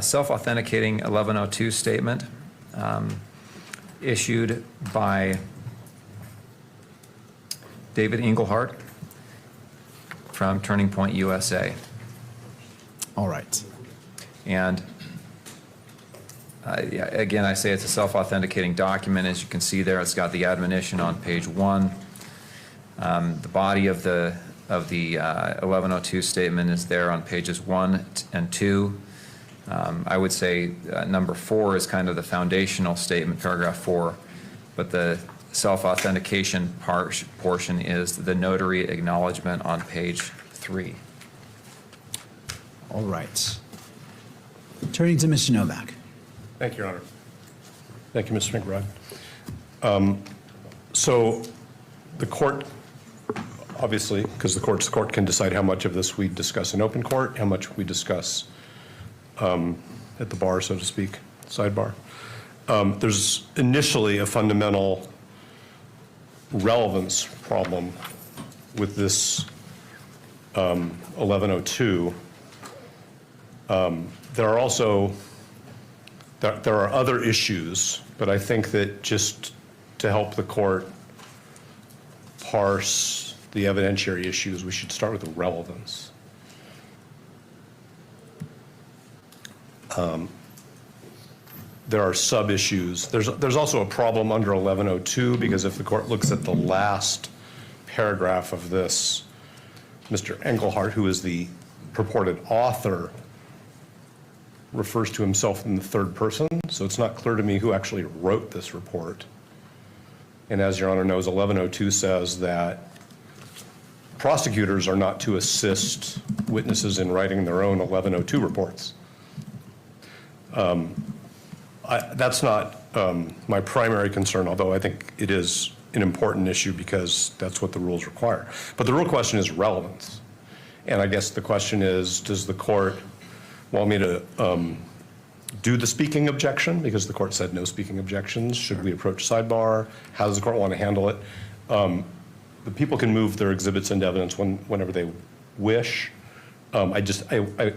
self-authenticating 1102 statement issued by David Engelhardt from Turning Point USA. All right. And again, I say it's a self-authenticating document. As you can see there, it's got the admonition on page 1. The body of the 1102 statement is there on pages 1 and 2. I would say number 4 is kind of the foundational statement, paragraph 4, but the self-authentication portion is the notary acknowledgement on page 3. All right. Turning to Mr. Novak. Thank you, Your Honor. Thank you, Mr. McBride. So the court, obviously, because the court can decide how much of this we discuss in open court, how much we discuss at the bar, so to speak, sidebar. There's initially a fundamental relevance problem with this 1102, there are also there are other issues, but I think that just to help the court parse the evidentiary issues, we should start with the relevance. There are sub-issues. There's also a problem under 1102 because if the court looks at the last paragraph of this, Mr. Engelhardt, who is the purported author, refers to himself in the third person, so it's not clear to me who actually wrote this report. And as Your Honor knows, 1102 says that prosecutors are not to assist witnesses in writing their own 1102 reports. That's not my primary concern, although I think it is an important issue because that's what the rules require. But the real question is relevance. And I guess the question is, does the court want me to do the speaking objection? Because the court said no speaking objections. Should we approach sidebar? How does the court want to handle it? The people can move their exhibits into evidence whenever they wish. I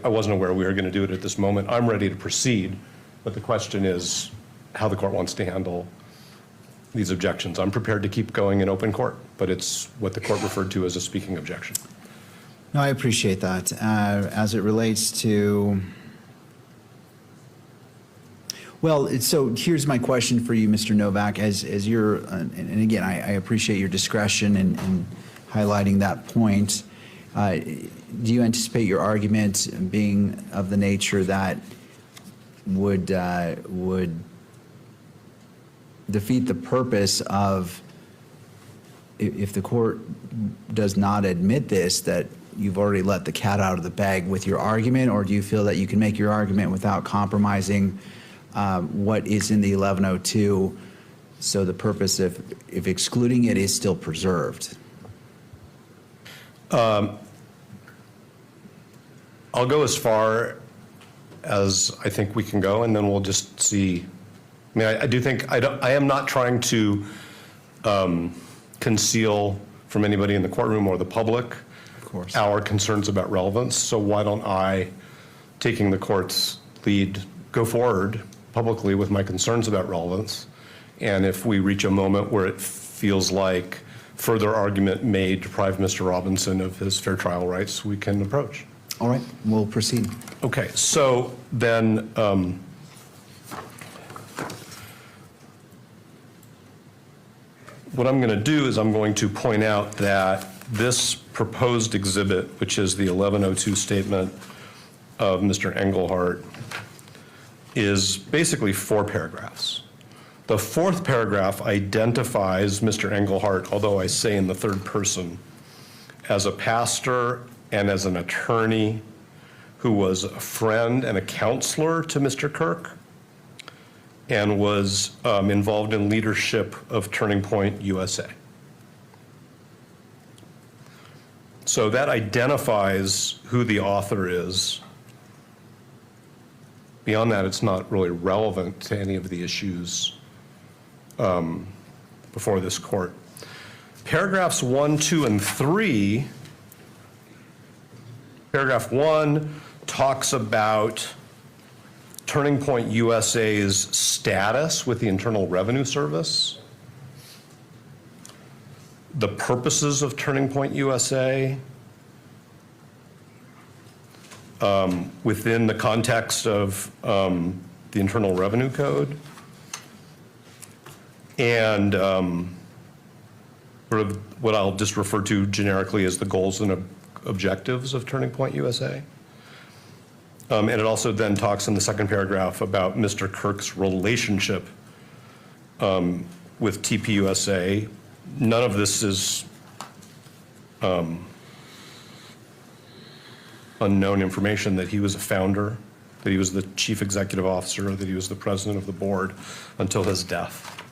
wasn't aware we were going to do it at this moment. I'm ready to proceed, but the question is how the court wants to handle these objections. I'm prepared to keep going in open court, but it's what the court referred to as a speaking objection. No, I appreciate that. As it relates to, well, so here's my question for you, Mr. Novak. As you're, and again, I appreciate your discretion in highlighting that point. Do you anticipate your argument being of the nature that would defeat the purpose of, if the court does not admit this, that you've already let the cat out of the bag with your argument, or do you feel that you can make your argument without compromising what is in the 1102, so the purpose of if excluding it is still preserved? I'll go as far as I think we can go, and then we'll just see. I mean, I do think, I am not trying to conceal from anybody in the courtroom or the public our concerns about relevance. So why don't I, taking the court's lead, go forward publicly with my concerns about relevance. And if we reach a moment where it feels like further argument may deprive Mr. Robinson of his fair trial rights, we can approach. All right, we'll proceed. Okay, so then what I'm going to do is I'm going to point out that this proposed exhibit, which is the 1102 statement of Mr. Engelhardt, is basically 4 paragraphs. The 4th paragraph identifies Mr. Engelhardt, although I say in the third person, as a pastor and as an attorney who was a friend and a counselor to Mr. Kirk and was involved in leadership of Turning Point USA. So that identifies who the author is. Beyond that, it's not really relevant to any of the issues before this court. Paragraphs 1, 2, and 3, paragraph 1 talks about Turning Point USA's status with the Internal Revenue Service, the purposes of Turning Point USA within the context of the Internal Revenue Code, and sort of what I'll just refer to generically as the goals and objectives of Turning Point USA. And it also then talks in the second paragraph about Mr. Kirk's relationship with TPUSA. None of this is unknown information, that he was a founder, that he was the chief executive officer, that he was the president of the board until his death.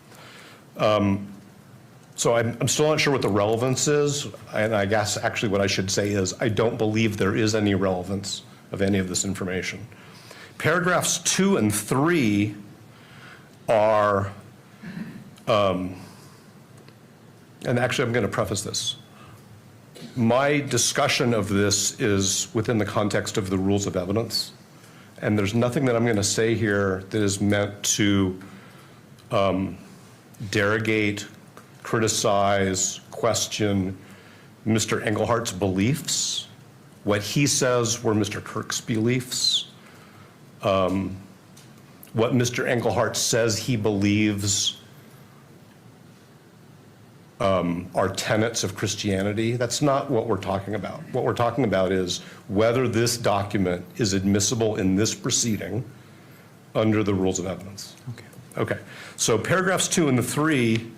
So I'm still not sure what the relevance is, and I guess actually what I should say is I don't believe there is any relevance of any of this information. Paragraphs 2 and 3 are, and actually I'm going to preface this. my discussion of this is within the context of the rules of evidence. And there's nothing that I'm going to say here that is meant to derogate, criticize, question Mr. Englehart's beliefs. What he says were Mr. Kirk's beliefs. What Mr. Englehart says he believes are tenets of Christianity. That's not what we're talking about. What we're talking about is whether this document is admissible in this proceeding under the rules of evidence. Okay. So paragraphs 2 and 3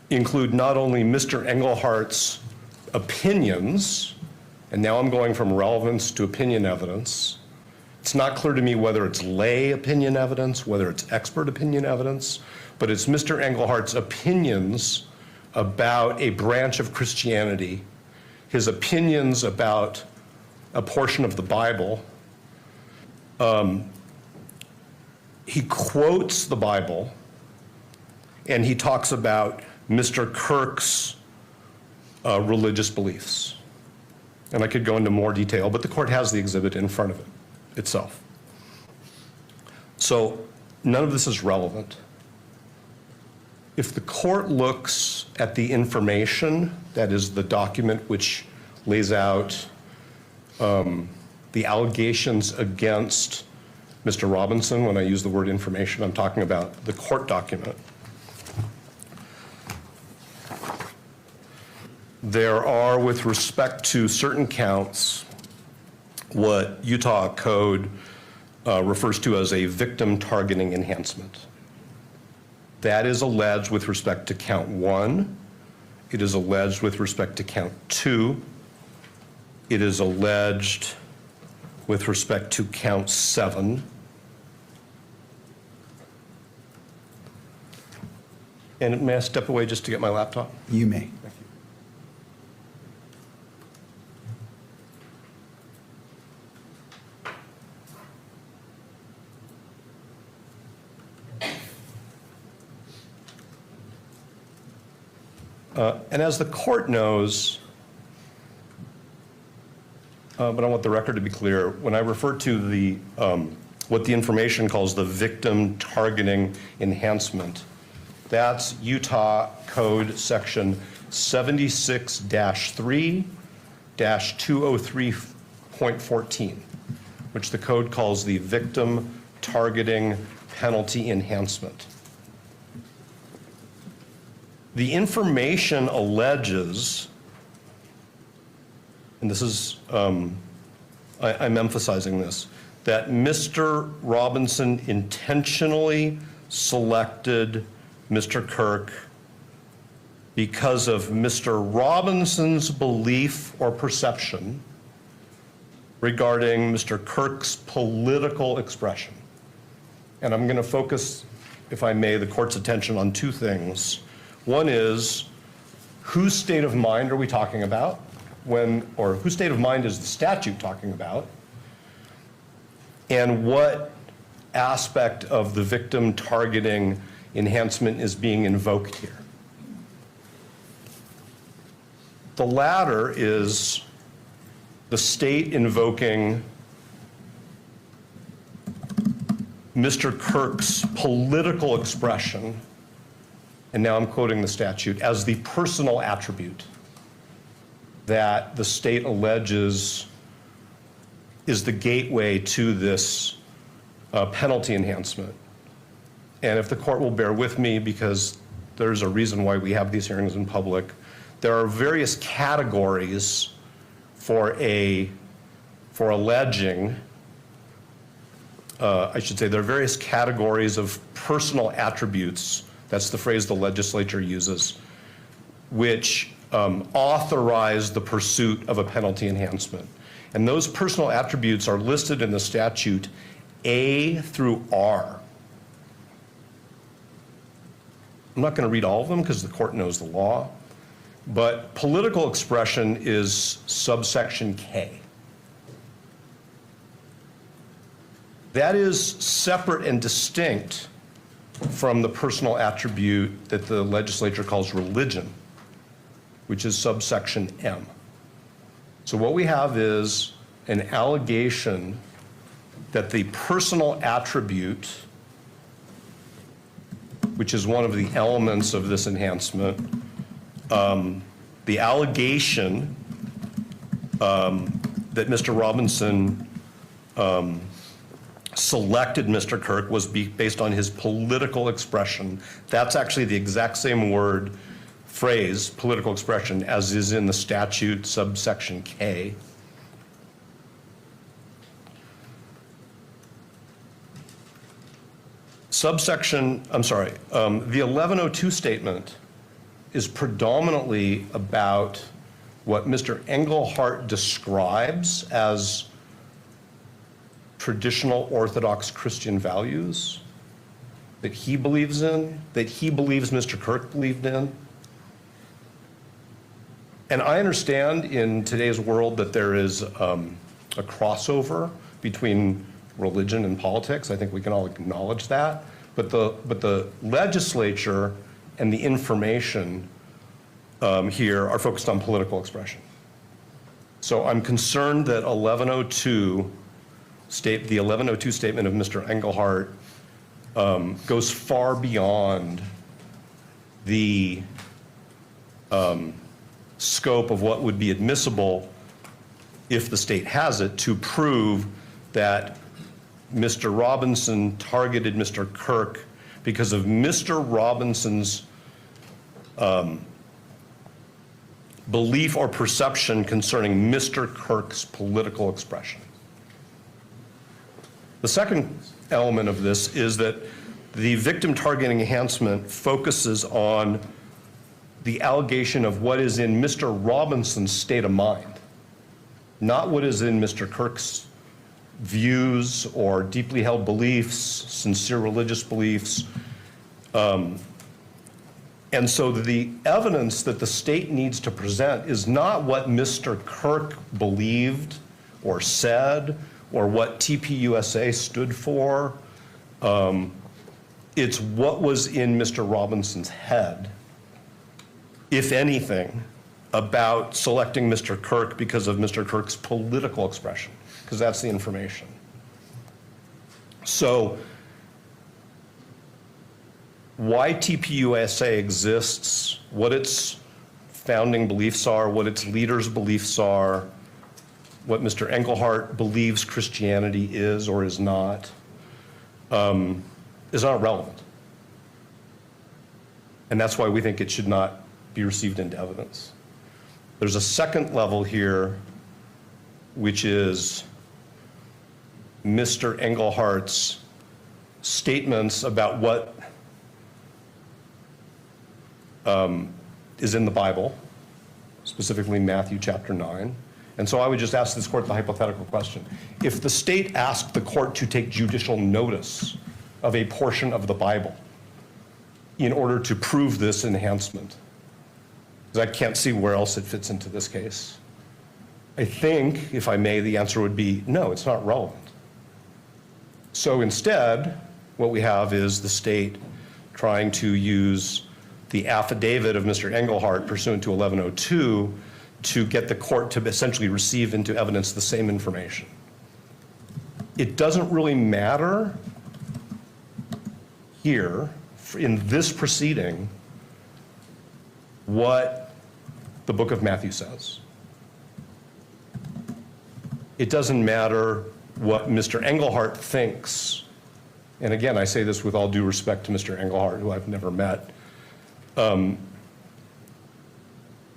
include not only Mr. Englehart's opinions, and now I'm going from relevance to opinion evidence. It's not clear to me whether it's lay opinion evidence, whether it's expert opinion evidence, but it's Mr. Englehart's opinions about a branch of Christianity, his opinions about a portion of the Bible. He quotes the Bible, and he talks about Mr. Kirk's religious beliefs. And I could go into more detail, but the court has the exhibit in front of it itself. So none of this is relevant. If the court looks at the information, that is the document which lays out the allegations against Mr. Robinson, when I use the word information, I'm talking about the court document. There are, with respect to certain counts, what Utah Code refers to as a victim targeting enhancement. That is alleged with respect to count 1. It is alleged with respect to count 2. It is alleged with respect to count 7. And may I step away just to get my laptop? You may. Thank you. And as the court knows, but I want the record to be clear, when I refer to the what the information calls the victim targeting enhancement, that's Utah Code Section 76-3-203.14, which the code calls the victim targeting penalty enhancement. The information alleges, and this is, I'm emphasizing this, that Mr. Robinson intentionally selected Mr. Kirk because of Mr. Robinson's belief or perception regarding Mr. Kirk's political expression. And I'm going to focus, if I may, the court's attention on two things. One is, whose state of mind are we talking about or whose state of mind is the statute talking about? And what aspect of the victim targeting enhancement is being invoked here? The latter is the state invoking Mr. Kirk's political expression, and now I'm quoting the statute, as the personal attribute that the state alleges is the gateway to this penalty enhancement. And if the court will bear with me, because there's a reason why we have these hearings in public, there are various categories for alleging, I should say, there are various categories of personal attributes, that's the phrase the legislature uses, which authorize the pursuit of a penalty enhancement. And those personal attributes are listed in the statute A through R. I'm not going to read all of them because the court knows the law, but political expression is subsection K. That is separate and distinct from the personal attribute that the legislature calls religion, which is subsection M. So what we have is an allegation that the personal attribute, which is one of the elements of this enhancement, the allegation that Mr. Robinson selected Mr. Kirk was based on his political expression. That's actually the exact same phrase, political expression, as is in the statute subsection K. The 1102 statement is predominantly about what Mr. Engelhardt describes as traditional Orthodox Christian values that he believes in, that he believes Mr. Kirk believed in. And I understand in today's world that there is a crossover between religion and politics. I think we can all acknowledge that. But the legislature and the information here are focused on political expression. So I'm concerned that the 1102 statement of Mr. Engelhardt goes far beyond the scope of what would be admissible if the state has it to prove that Mr. Robinson targeted Mr. Kirk because of Mr. Robinson's belief or perception concerning Mr. Kirk's political expression. The second element of this is that the victim targeting enhancement focuses on the allegation of what is in Mr. Robinson's state of mind, not what is in Mr. Kirk's views or deeply held beliefs, sincere religious beliefs. And so the evidence that the state needs to present is not what Mr. Kirk believed or said or what TPUSA stood for. It's what was in Mr. Robinson's head, if anything, about selecting Mr. Kirk because of Mr. Kirk's political expression, because that's the information. So why TPUSA exists, what its founding beliefs are, what its leaders' beliefs are, what Mr. Engelhardt believes Christianity is or is not relevant. And that's why we think it should not be received into evidence. There's a second level here, which is Mr. Engelhardt's statements about what is in the Bible, specifically Matthew chapter 9. And so I would just ask this court the hypothetical question. If the state asked the court to take judicial notice of a portion of the Bible in order to prove this enhancement, because I can't see where else it fits into this case, I think, if I may, the answer would be no, it's not relevant. So instead, what we have is the state trying to use the affidavit of Mr. Engelhardt pursuant to 1102 to get the court to essentially receive into evidence the same information. It doesn't really matter here, in this proceeding, what the book of Matthew says. It doesn't matter what Mr. Engelhardt thinks. And again, I say this with all due respect to Mr. Engelhardt, who I've never met.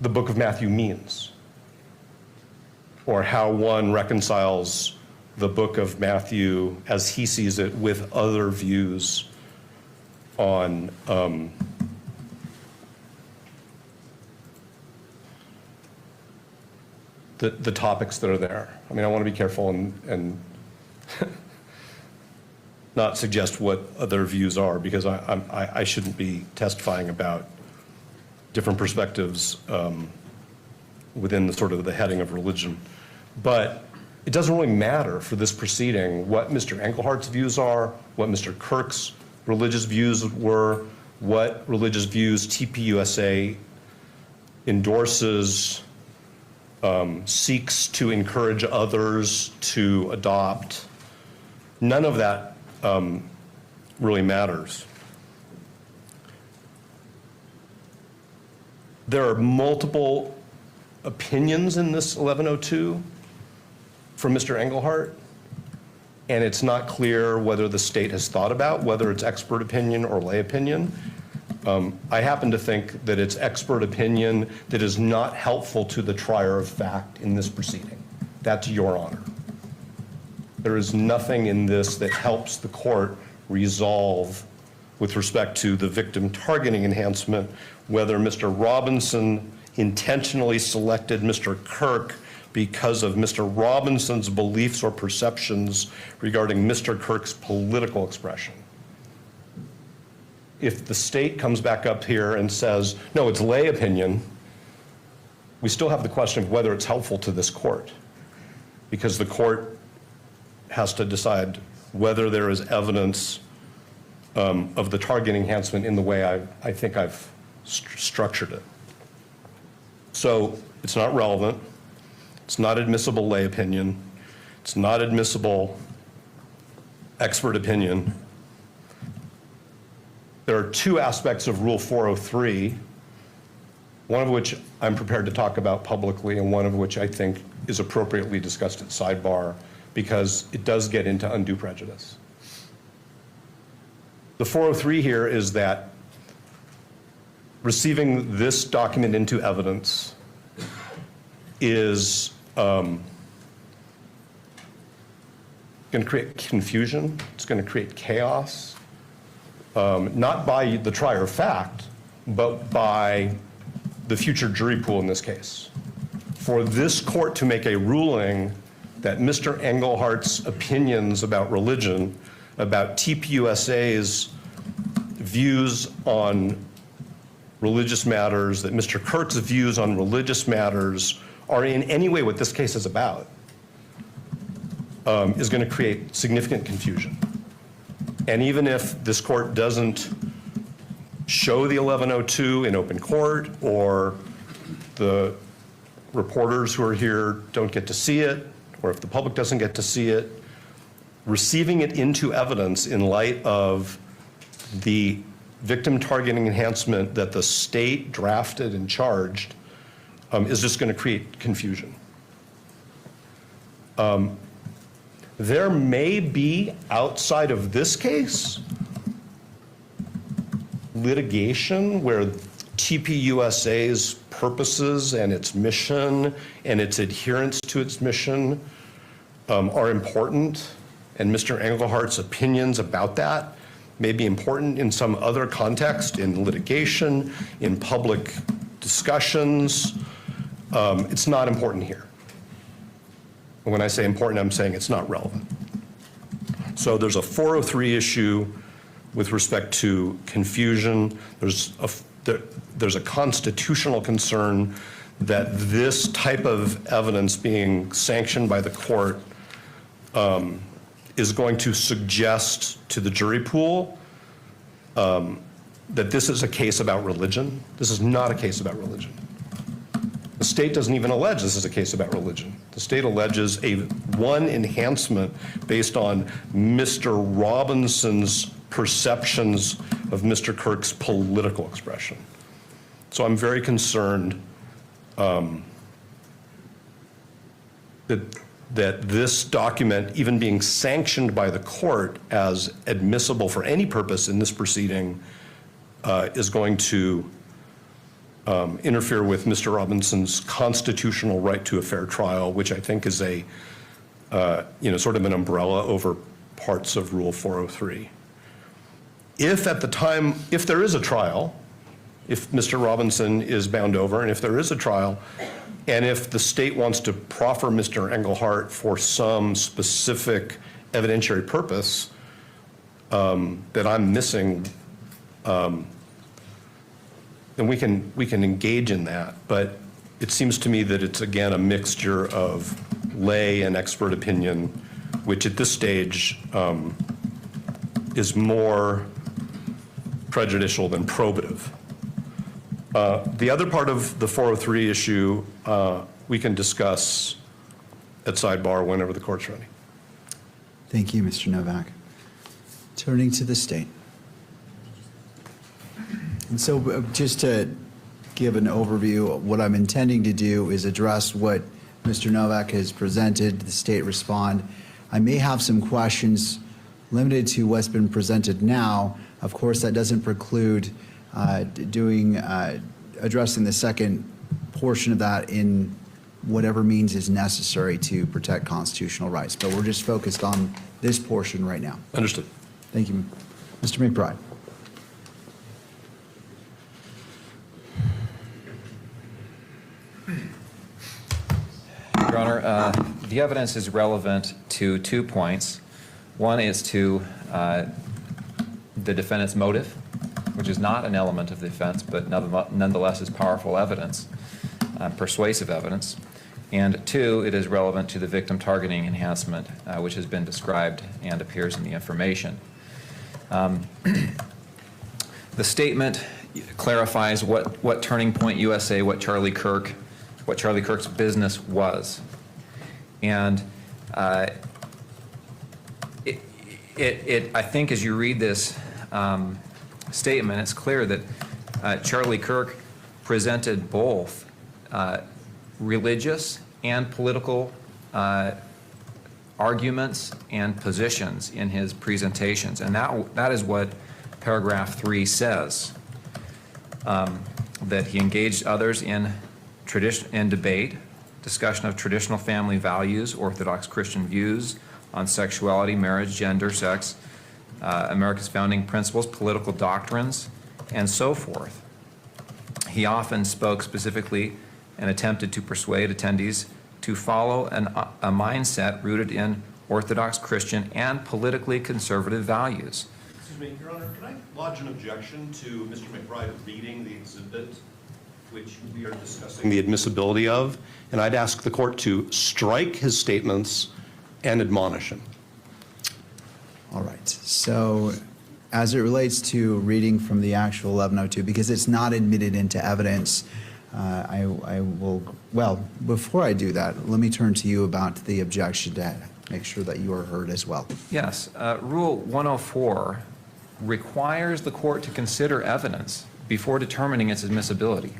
The book of Matthew means, or how one reconciles the book of Matthew as he sees it with other views on the topics that are there. I mean, I want to be careful and not suggest what other views are, because I shouldn't be testifying about different perspectives within the sort of the heading of religion. But it doesn't really matter for this proceeding what Mr. Engelhardt's views are, what Mr. Kirk's religious views were, what religious views TPUSA endorses, seeks to encourage others to adopt. None of that really matters. There are multiple opinions in this 1102 from Mr. Engelhardt, and it's not clear whether the state has thought about whether it's expert opinion or lay opinion. I happen to think that it's expert opinion that is not helpful to the trier of fact in this proceeding. That's your honor. There is nothing in this that helps the court resolve with respect to the victim targeting enhancement, whether Mr. Robinson intentionally selected Mr. Kirk because of Mr. Robinson's beliefs or perceptions regarding Mr. Kirk's political expression. If the state comes back up here and says, no, it's lay opinion, we still have the question of whether it's helpful to this court, because the court has to decide whether there is evidence of the targeting enhancement in the way I think I've structured it. So it's not relevant. It's not admissible lay opinion. It's not admissible expert opinion. There are two aspects of Rule 403, one of which I'm prepared to talk about publicly and one of which I think is appropriately discussed at sidebar because it does get into undue prejudice. The 403 here is that receiving this document into evidence is going to create confusion. It's going to create chaos. Not by the trier of fact, but by the future jury pool in this case. For this court to make a ruling that Mr. Engelhardt's opinions about religion, about TPUSA's views on religious matters, that Mr. Kirk's views on religious matters are in any way what this case is about, is going to create significant confusion. And even if this court doesn't show the 1102 in open court, or the reporters who are here don't get to see it, or if the public doesn't get to see it, receiving it into evidence in light of the victim targeting enhancement that the state drafted and charged is just going to create confusion. There may be, outside of this case, litigation where TPUSA's purposes and its mission and its adherence to its mission are important, and Mr. Engelhardt's opinions about that may be important in some other context, in litigation, in public discussions. It's not important here. When I say important, I'm saying it's not relevant. So there's a 403 issue with respect to confusion. There's a constitutional concern that this type of evidence being sanctioned by the court is going to suggest to the jury pool that this is a case about religion. This is not a case about religion. The state doesn't even allege this is a case about religion. The state alleges one enhancement based on Mr. Robinson's perceptions of Mr. Kirk's political expression. So I'm very concerned that this document, even being sanctioned by the court as admissible for any purpose in this proceeding, is going to interfere with Mr. Robinson's constitutional right to a fair trial, which I think is a, sort of an umbrella over parts of Rule 403. If at the time, if there is a trial, if Mr. Robinson is bound over, and if there is a trial, and if the state wants to proffer Mr. Engelhardt for some specific evidentiary purpose that I'm missing, then we can engage in that. But it seems to me that it's, again, a mixture of lay and expert opinion, which at this stage is more prejudicial than probative. The other part of the 403 issue, we can discuss at sidebar whenever the court's ready. Thank you, Mr. Novak. Turning to the state. And so just to give an overview, what I'm intending to do is address what Mr. Novak has presented, the state respond. I may have some questions limited to what's been presented now. Of course, that doesn't preclude addressing the second portion of that in whatever means is necessary to protect constitutional rights. But we're just focused on this portion right now. Understood. Thank you. Mr. McBride. Your Honor, the evidence is relevant to 2 points. One is to the defendant's motive, which is not an element of the offense, but nonetheless is powerful evidence, persuasive evidence. And 2, it is relevant to the victim targeting enhancement, which has been described and appears in the information. The statement clarifies what Turning Point USA, what Charlie Kirk's business was. And I think as you read this statement, it's clear that Charlie Kirk presented both religious and political arguments and positions in his presentations. And that is what paragraph 3 says, that he engaged others in debate, discussion of traditional family values, Orthodox Christian views on sexuality, marriage, gender, sex, America's founding principles, political doctrines, and so forth. He often spoke specifically and attempted to persuade attendees to follow a mindset rooted in Orthodox Christian and politically conservative values. Excuse me, Your Honor, can I lodge an objection to Mr. McBride reading the exhibit which we are discussing the admissibility of? And I'd ask the court to strike his statements and admonish him. All right. So as it relates to reading from the actual 1102, because it's not admitted into evidence, I will, well, before I do that, let me turn to you about the objection to make sure that you are heard as well. Yes, Rule 104 requires the court to consider evidence before determining its admissibility.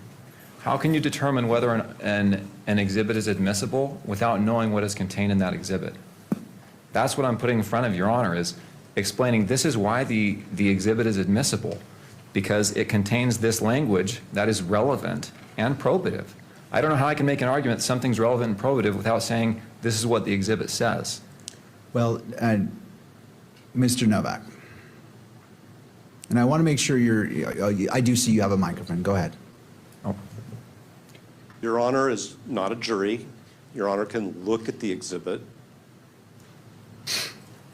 How can you determine whether an exhibit is admissible without knowing what is contained in that exhibit? That's what I'm putting in front of Your Honor, is explaining this is why the exhibit is admissible, because it contains this language that is relevant and probative. I don't know how I can make an argument that something's relevant and probative without saying this is what the exhibit says. Well, Mr. Novak, and I want to make sure I do see you have a microphone. Go ahead. Oh. Your Honor is not a jury. Your Honor can look at the exhibit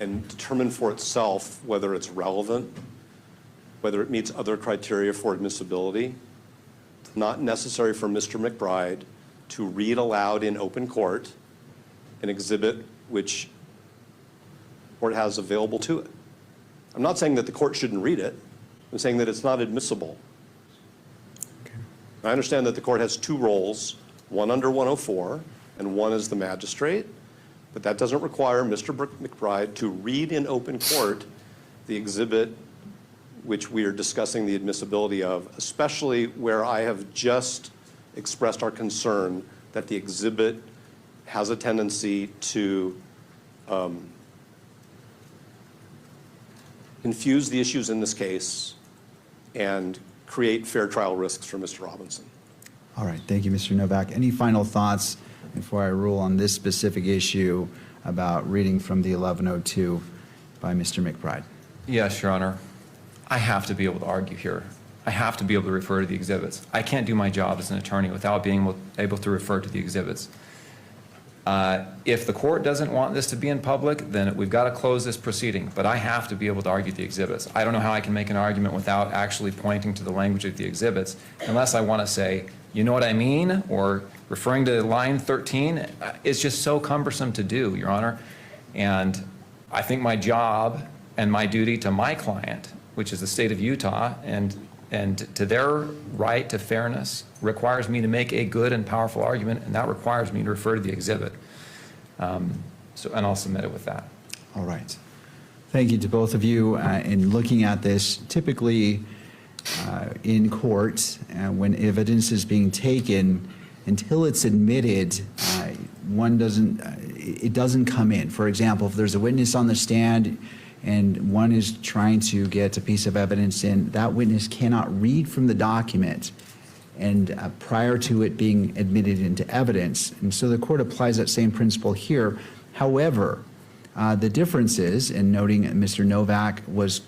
and determine for itself whether it's relevant, whether it meets other criteria for admissibility. It's not necessary for Mr. McBride to read aloud in open court an exhibit which the court has available to it. I'm not saying that the court shouldn't read it. I'm saying that it's not admissible. Okay. I understand that the court has 2 roles, one under 104 and one as the magistrate, but that doesn't require Mr. McBride to read in open court the exhibit which we are discussing the admissibility of, especially where I have just expressed our concern that the exhibit has a tendency to confuse the issues in this case and create fair trial risks for Mr. Robinson. All right. Thank you, Mr. Novak. Any final thoughts before I rule on this specific issue about reading from the 1102 by Mr. McBride? Yes, Your Honor. I have to be able to argue here. I have to be able to refer to the exhibits. I can't do my job as an attorney without being able to refer to the exhibits. If the court doesn't want this to be in public, then we've got to close this proceeding. But I have to be able to argue the exhibits. I don't know how I can make an argument without actually pointing to the language of the exhibits, unless I want to say, you know what I mean, or referring to line 13. It's just so cumbersome to do, Your Honor. And I think my job and my duty to my client, which is the state of Utah and and to their right to fairness requires me to make a good and powerful argument, and that requires me to refer to the exhibit. And I'll submit it with that. All right. Thank you to both of you. In looking at this, typically in court, when evidence is being taken, until it's admitted, it doesn't come in. For example, if there's a witness on the stand and one is trying to get a piece of evidence in, that witness cannot read from the document and prior to it being admitted into evidence. And so the court applies that same principle here. However, the difference is, in noting Mr. Novak was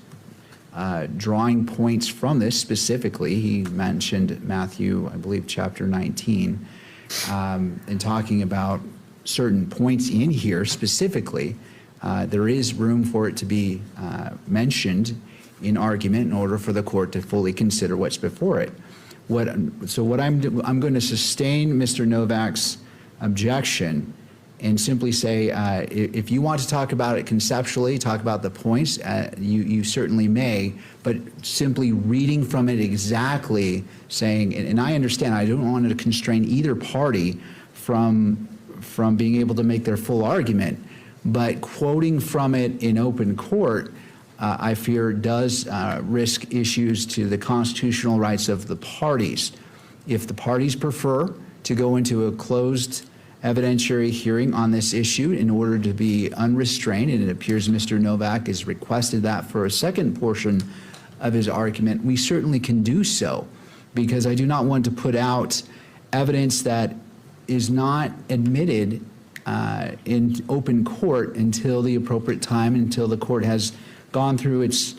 drawing points from this specifically, he mentioned Matthew, I believe, chapter 19, and talking about certain points in here specifically. There is room for it to be mentioned in argument in order for the court to fully consider what's before it. I'm going to sustain Mr. Novak's objection and simply say, if you want to talk about it conceptually, talk about the points, you certainly may, but simply reading from it exactly, saying, and I understand, I don't want to constrain either party from being able to make their full argument, but quoting from it in open court, I fear does risk issues to the constitutional rights of the parties. If the parties prefer to go into a closed evidentiary hearing on this issue in order to be unrestrained, and it appears Mr. Novak has requested that for a second portion of his argument, we certainly can do so, because I do not want to put out evidence that is not admitted in open court until the appropriate time, until the court has gone through its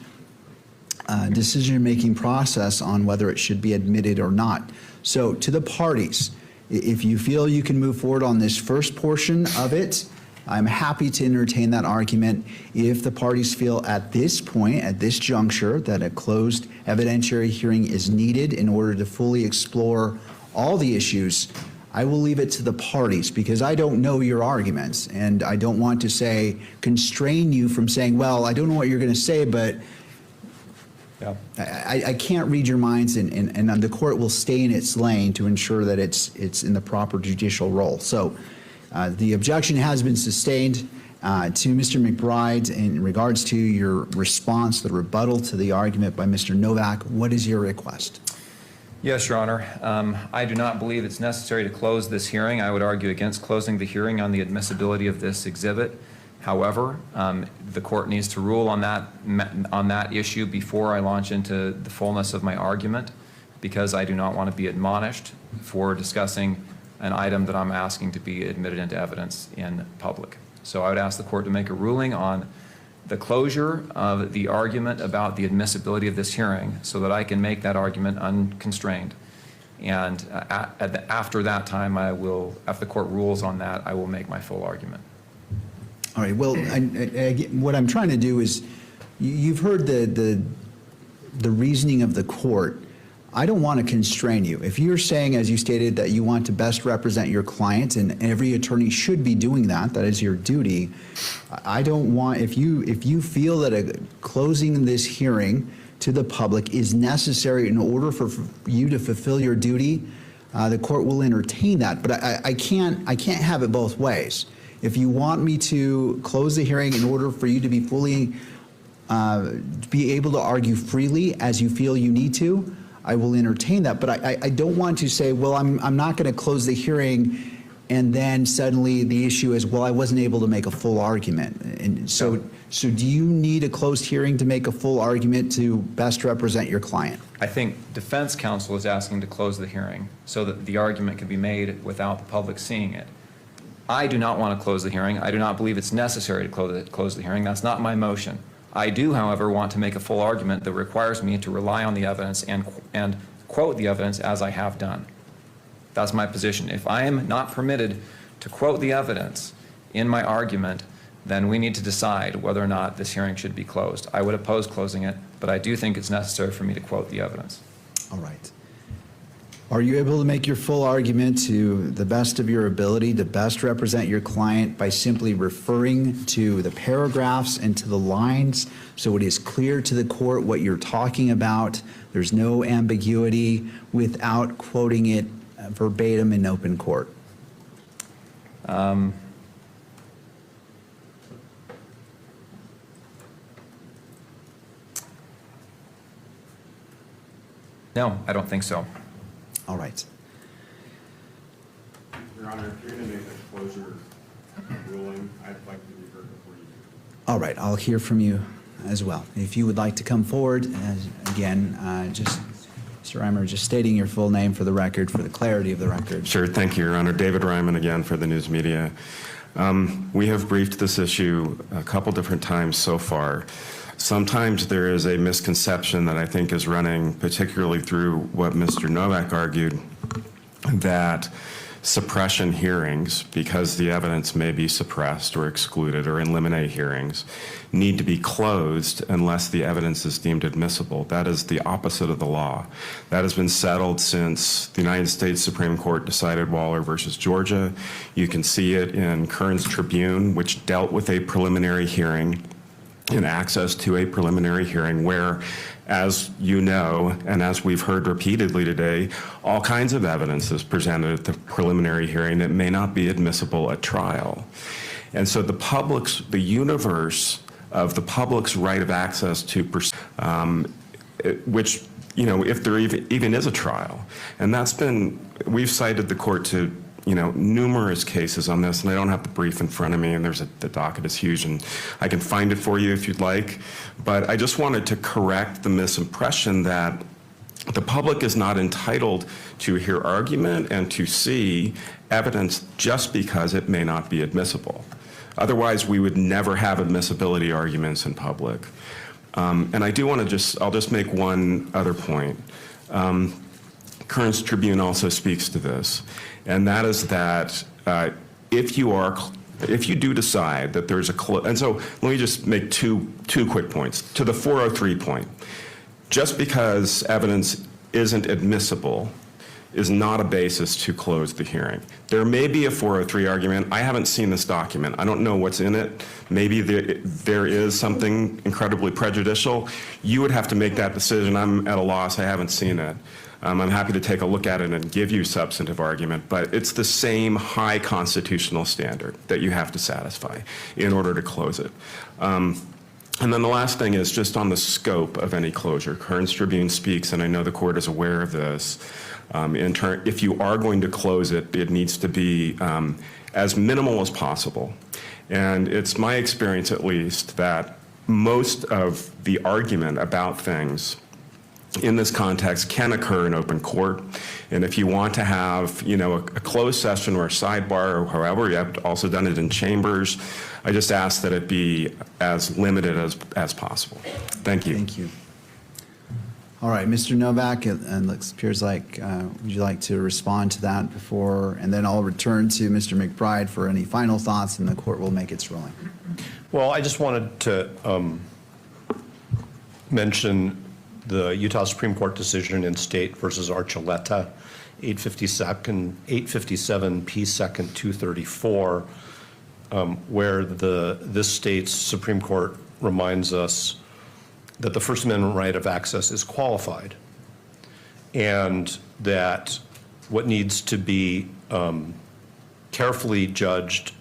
decision-making process on whether it should be admitted or not. So to the parties, if you feel you can move forward on this first portion of it, I'm happy to entertain that argument. If the parties feel at this point, at this juncture, that a closed evidentiary hearing is needed in order to fully explore all the issues, I will leave it to the parties, because I don't know your arguments, and I don't want to constrain you from saying, well, I don't know what you're going to say, but Yeah. I can't read your minds, and the court will stay in its lane to ensure that it's in the proper judicial role. So the objection has been sustained to Mr. McBride. In regards to your response, the rebuttal to the argument by Mr. Novak, what is your request? Yes, Your Honor. I do not believe it's necessary to close this hearing. I would argue against closing the hearing on the admissibility of this exhibit. However, the court needs to rule on that issue before I launch into the fullness of my argument, because I do not want to be admonished for discussing an item that I'm asking to be admitted into evidence in public. So I would ask the court to make a ruling on the closure of the argument about the admissibility of this hearing so that I can make that argument unconstrained. And after that time, after the court rules on that, I will make my full argument. All right. Well, what I'm trying to do is, you've heard the reasoning of the court. I don't want to constrain you. If you're saying, as you stated, that you want to best represent your client, and every attorney should be doing that, that is your duty. I don't want, if you feel that closing this hearing to the public is necessary in order for you to fulfill your duty, the court will entertain that. But I can't have it both ways. If you want me to close the hearing in order for you to be fully, be able to argue freely as you feel you need to, I will entertain that. But I don't want to say, well, I'm not going to close the hearing, and then suddenly the issue is, well, I wasn't able to make a full argument. And so do you need a closed hearing to make a full argument to best represent your client? I think defense counsel is asking to close the hearing so that the argument can be made without the public seeing it. I do not want to close the hearing. I do not believe it's necessary to close the hearing. That's not my motion. I do, however, want to make a full argument that requires me to rely on the evidence and quote the evidence as I have done. That's my position. If I am not permitted to quote the evidence in my argument, then we need to decide whether or not this hearing should be closed. I would oppose closing it, but I do think it's necessary for me to quote the evidence. All right. Are you able to make your full argument to the best of your ability to best represent your client by simply referring to the paragraphs and to the lines so it is clear to the court what you're talking about? There's no ambiguity without quoting it verbatim in open court. No, I don't think so. All right. Your Honor, if you're going to make a closure ruling, I'd like to be heard before you do. All right, I'll hear from you as well. If you would like to come forward, again, just, Mr. Reimer, just stating your full name for the record, for the clarity of the record. Sure, thank you, Your Honor. David Ryman again for the news media. We have briefed this issue a couple different times so far. Sometimes there is a misconception that I think is running, particularly through what Mr. Novak argued, that suppression hearings, because the evidence may be suppressed or excluded, or in limine hearings, need to be closed unless the evidence is deemed admissible. That is the opposite of the law. That has been settled since the United States Supreme Court decided Waller versus Georgia. You can see it in Kern's Tribune, which dealt with a preliminary hearing and access to a preliminary hearing where, as you know, and as we've heard repeatedly today, all kinds of evidence is presented at the preliminary hearing that may not be admissible at trial. And so the universe of the public's right of access to, which, you know, if there even is a trial, and that's been, we've cited the court to, you know, numerous cases on this, and I don't have the brief in front of me, and the docket is huge, and I can find it for you if you'd like. But I just wanted to correct the misimpression that the public is not entitled to hear argument and to see evidence just because it may not be admissible. Otherwise, we would never have admissibility arguments in public. And I do want to I'll just make one other point. Kern's Tribune also speaks to this, and that is that if you do decide that there's and so let me just make two quick points. To the 403 point, just because evidence isn't admissible is not a basis to close the hearing. There may be a 403 argument. I haven't seen this document. I don't know what's in it. Maybe there is something incredibly prejudicial. You would have to make that decision. I'm at a loss. I haven't seen it. I'm happy to take a look at it and give you substantive argument, but it's the same high constitutional standard that you have to satisfy in order to close it. And then the last thing is just on the scope of any closure. Kern's Tribune speaks, and I know the court is aware of this. If you are going to close it, it needs to be as minimal as possible. And it's my experience, at least, that most of the argument about things in this context can occur in open court. And if you want to have, you know, a closed session or a sidebar or however, you have also done it in chambers. I just ask that it be as limited as possible. Thank you. Thank you. All right, Mr. Novak, it appears like, would you like to respond to that before, and then I'll return to Mr. McBride for any final thoughts, and the court will make its ruling. Well, I just wanted to mention the Utah Supreme Court decision in State versus Archuleta, 857 P. 2nd 234, where this state's Supreme Court reminds us that the First Amendment right of access is qualified, and that what needs to be carefully judged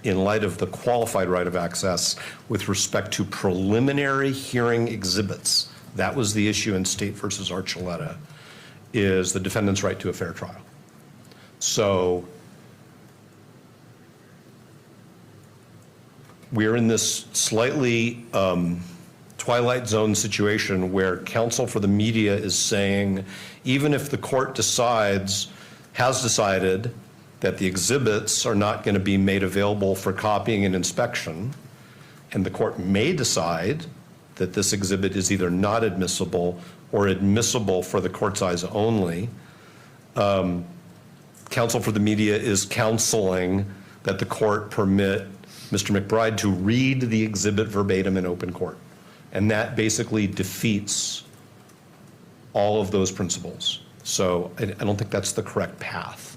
in light of the qualified right of access with respect to preliminary hearing exhibits, that was the issue in State versus Archuleta, is the defendant's right to a fair trial. So we're in this slightly twilight zone situation where counsel for the media is saying, even if the court has decided that the exhibits are not going to be made available for copying and inspection, and the court may decide that this exhibit is either not admissible or admissible for the court's eyes only, counsel for the media is counseling that the court permit Mr. McBride to read the exhibit verbatim in open court. And that basically defeats all of those principles. So I don't think that's the correct path.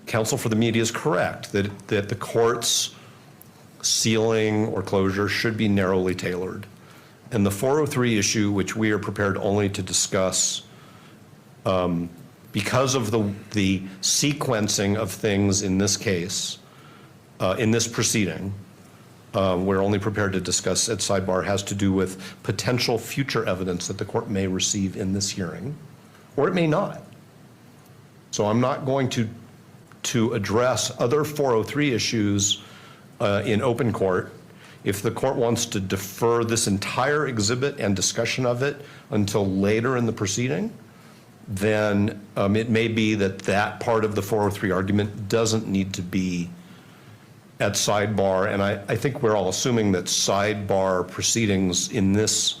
Counsel for the media is correct that the court's sealing or closure should be narrowly tailored. And the 403 issue, which we are prepared only to discuss because of the sequencing of things in this case, in this proceeding, we're only prepared to discuss at sidebar, has to do with potential future evidence that the court may receive in this hearing, or it may not. So I'm not going to address other 403 issues in open court. If the court wants to defer this entire exhibit and discussion of it until later in the proceeding, then it may be that that part of the 403 argument doesn't need to be at sidebar. And I think we're all assuming that sidebar proceedings in this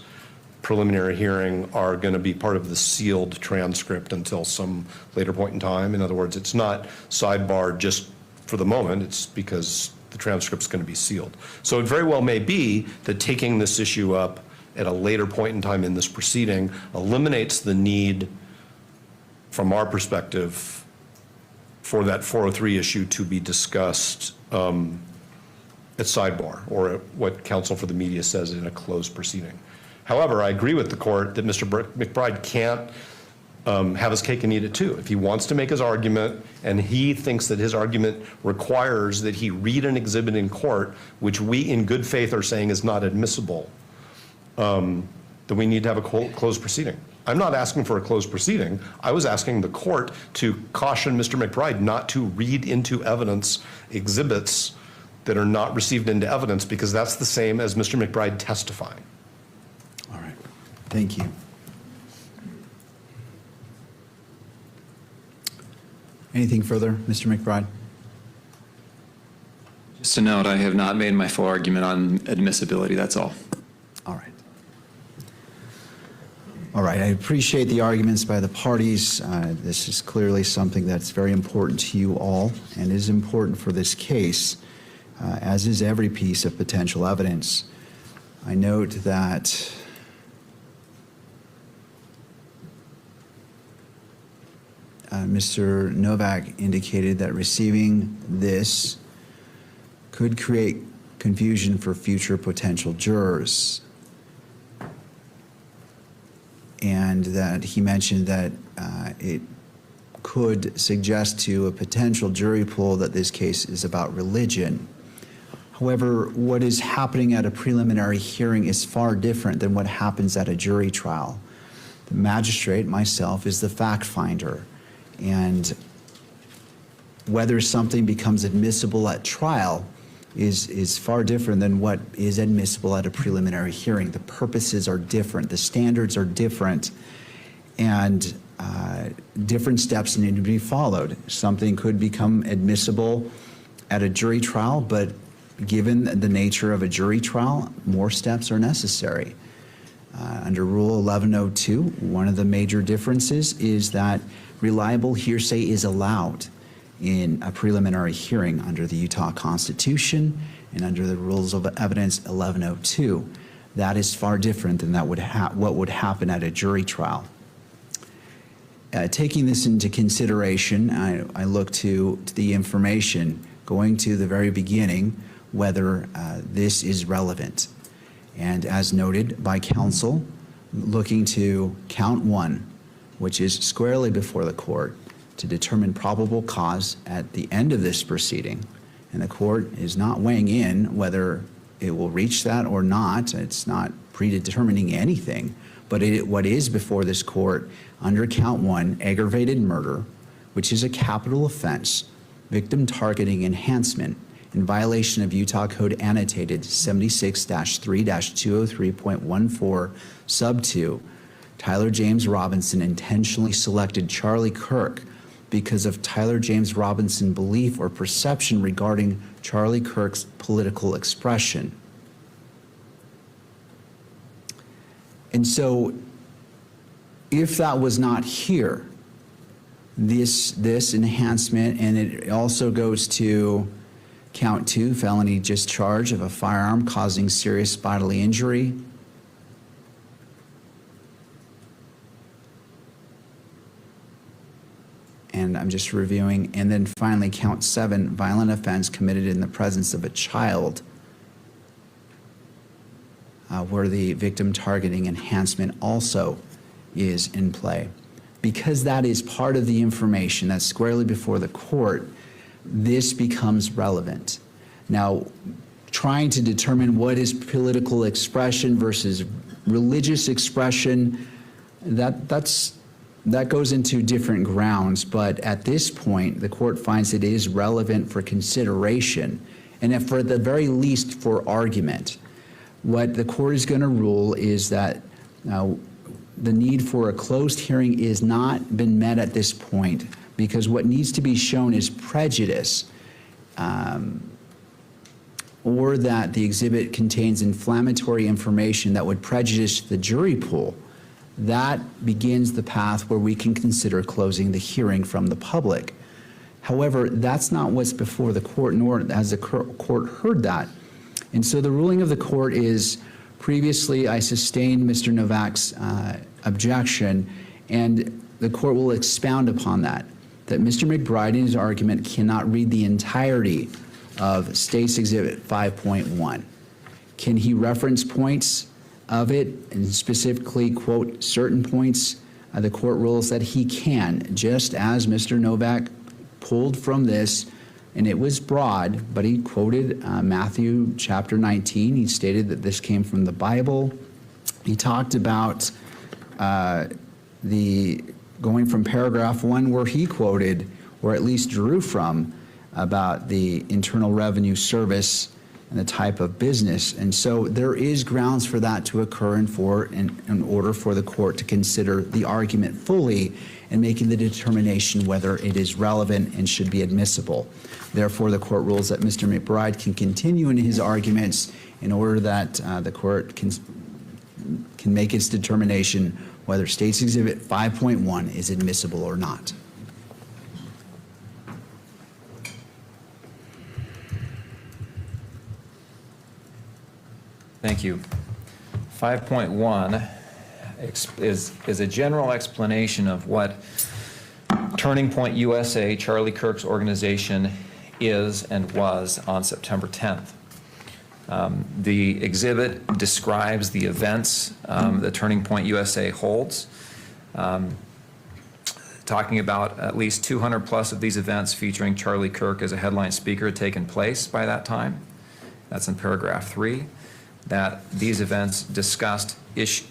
preliminary hearing are going to be part of the sealed transcript until some later point in time. In other words, it's not sidebar just for the moment, it's because the transcript's going to be sealed. So it very well may be that taking this issue up at a later point in time in this proceeding eliminates the need, from our perspective, for that 403 issue to be discussed at sidebar, or at what counsel for the media says in a closed proceeding. However, I agree with the court that Mr. McBride can't have his cake and eat it too. If he wants to make his argument and he thinks that his argument requires that he read an exhibit in court, which we in good faith are saying is not admissible, then we need to have a closed proceeding. I'm not asking for a closed proceeding. I was asking the court to caution Mr. McBride not to read into evidence exhibits that are not received into evidence, because that's the same as Mr. McBride testifying. All right. Thank you. Anything further, Mr. McBride? Just to note, I have not made my full argument on admissibility, that's all. All right. All right, I appreciate the arguments by the parties. This is clearly something that's very important to you all and is important for this case, as is every piece of potential evidence. I note that Mr. Novak indicated that receiving this could create confusion for future potential jurors. And that he mentioned that it could suggest to a potential jury pool that this case is about religion. However, what is happening at a preliminary hearing is far different than what happens at a jury trial. The magistrate, myself, is the fact finder, and whether something becomes admissible at trial is far different than what is admissible at a preliminary hearing. The purposes are different, the standards are different, and different steps need to be followed. Something could become admissible at a jury trial, but given the nature of a jury trial, more steps are necessary. Under Rule 1102, one of the major differences is that reliable hearsay is allowed in a preliminary hearing under the Utah Constitution and under the Rules of Evidence 1102. That is far different than what would happen at a jury trial. Taking this into consideration, I look to the information going to the very beginning, whether this is relevant. And as noted by counsel, looking to count one, which is squarely before the court, to determine probable cause at the end of this proceeding. And the court is not weighing in whether it will reach that or not. It's not predetermining anything. But what is before this court under count one, aggravated murder, which is a capital offense, victim targeting enhancement in violation of Utah Code Annotated 76-3-203.14 sub 2, Tyler James Robinson intentionally selected Charlie Kirk because of Tyler James Robinson belief or perception regarding Charlie Kirk's political expression. And so if that was not here, this enhancement, and it also goes to count two, felony discharge of a firearm causing serious bodily injury. I'm just reviewing. And then finally, count 7, violent offense committed in the presence of a child, where the victim targeting enhancement also is in play. Because that is part of the information that's squarely before the court, this becomes relevant. Now, trying to determine what is political expression versus religious expression, that goes into different grounds, but at this point, the court finds it is relevant for consideration, and if for the very least for argument. What the court is going to rule is that the need for a closed hearing is not been met at this point, because what needs to be shown is prejudice, or that the exhibit contains inflammatory information that would prejudice the jury pool. That begins the path where we can consider closing the hearing from the public. However, that's not what's before the court, nor has the court heard that. And so the ruling of the court is, previously I sustained Mr. Novak's objection, and the court will expound upon that Mr. McBride in his argument cannot read the entirety of State's Exhibit 5.1. Can he reference points of it and specifically quote certain points? The court rules that he can, just as Mr. Novak pulled from this, and it was broad, but he quoted Matthew chapter 19. He stated that this came from the Bible. He talked about the going from paragraph 1 where he quoted, or at least drew from, about the Internal Revenue Service and the type of business. And so there is grounds for that to occur in order for the court to consider the argument fully and making the determination whether it is relevant and should be admissible. Therefore, the court rules that Mr. McBride can continue in his arguments in order that the court can make its determination whether State's Exhibit 5.1 is admissible or not. Thank you. 5.1 is a general explanation of what Turning Point USA, Charlie Kirk's organization, is and was on September 10th. The exhibit describes the events that Turning Point USA holds, talking about at least 200 plus of these events featuring Charlie Kirk as a headline speaker had taken place by that time. That's in paragraph 3. That these events discussed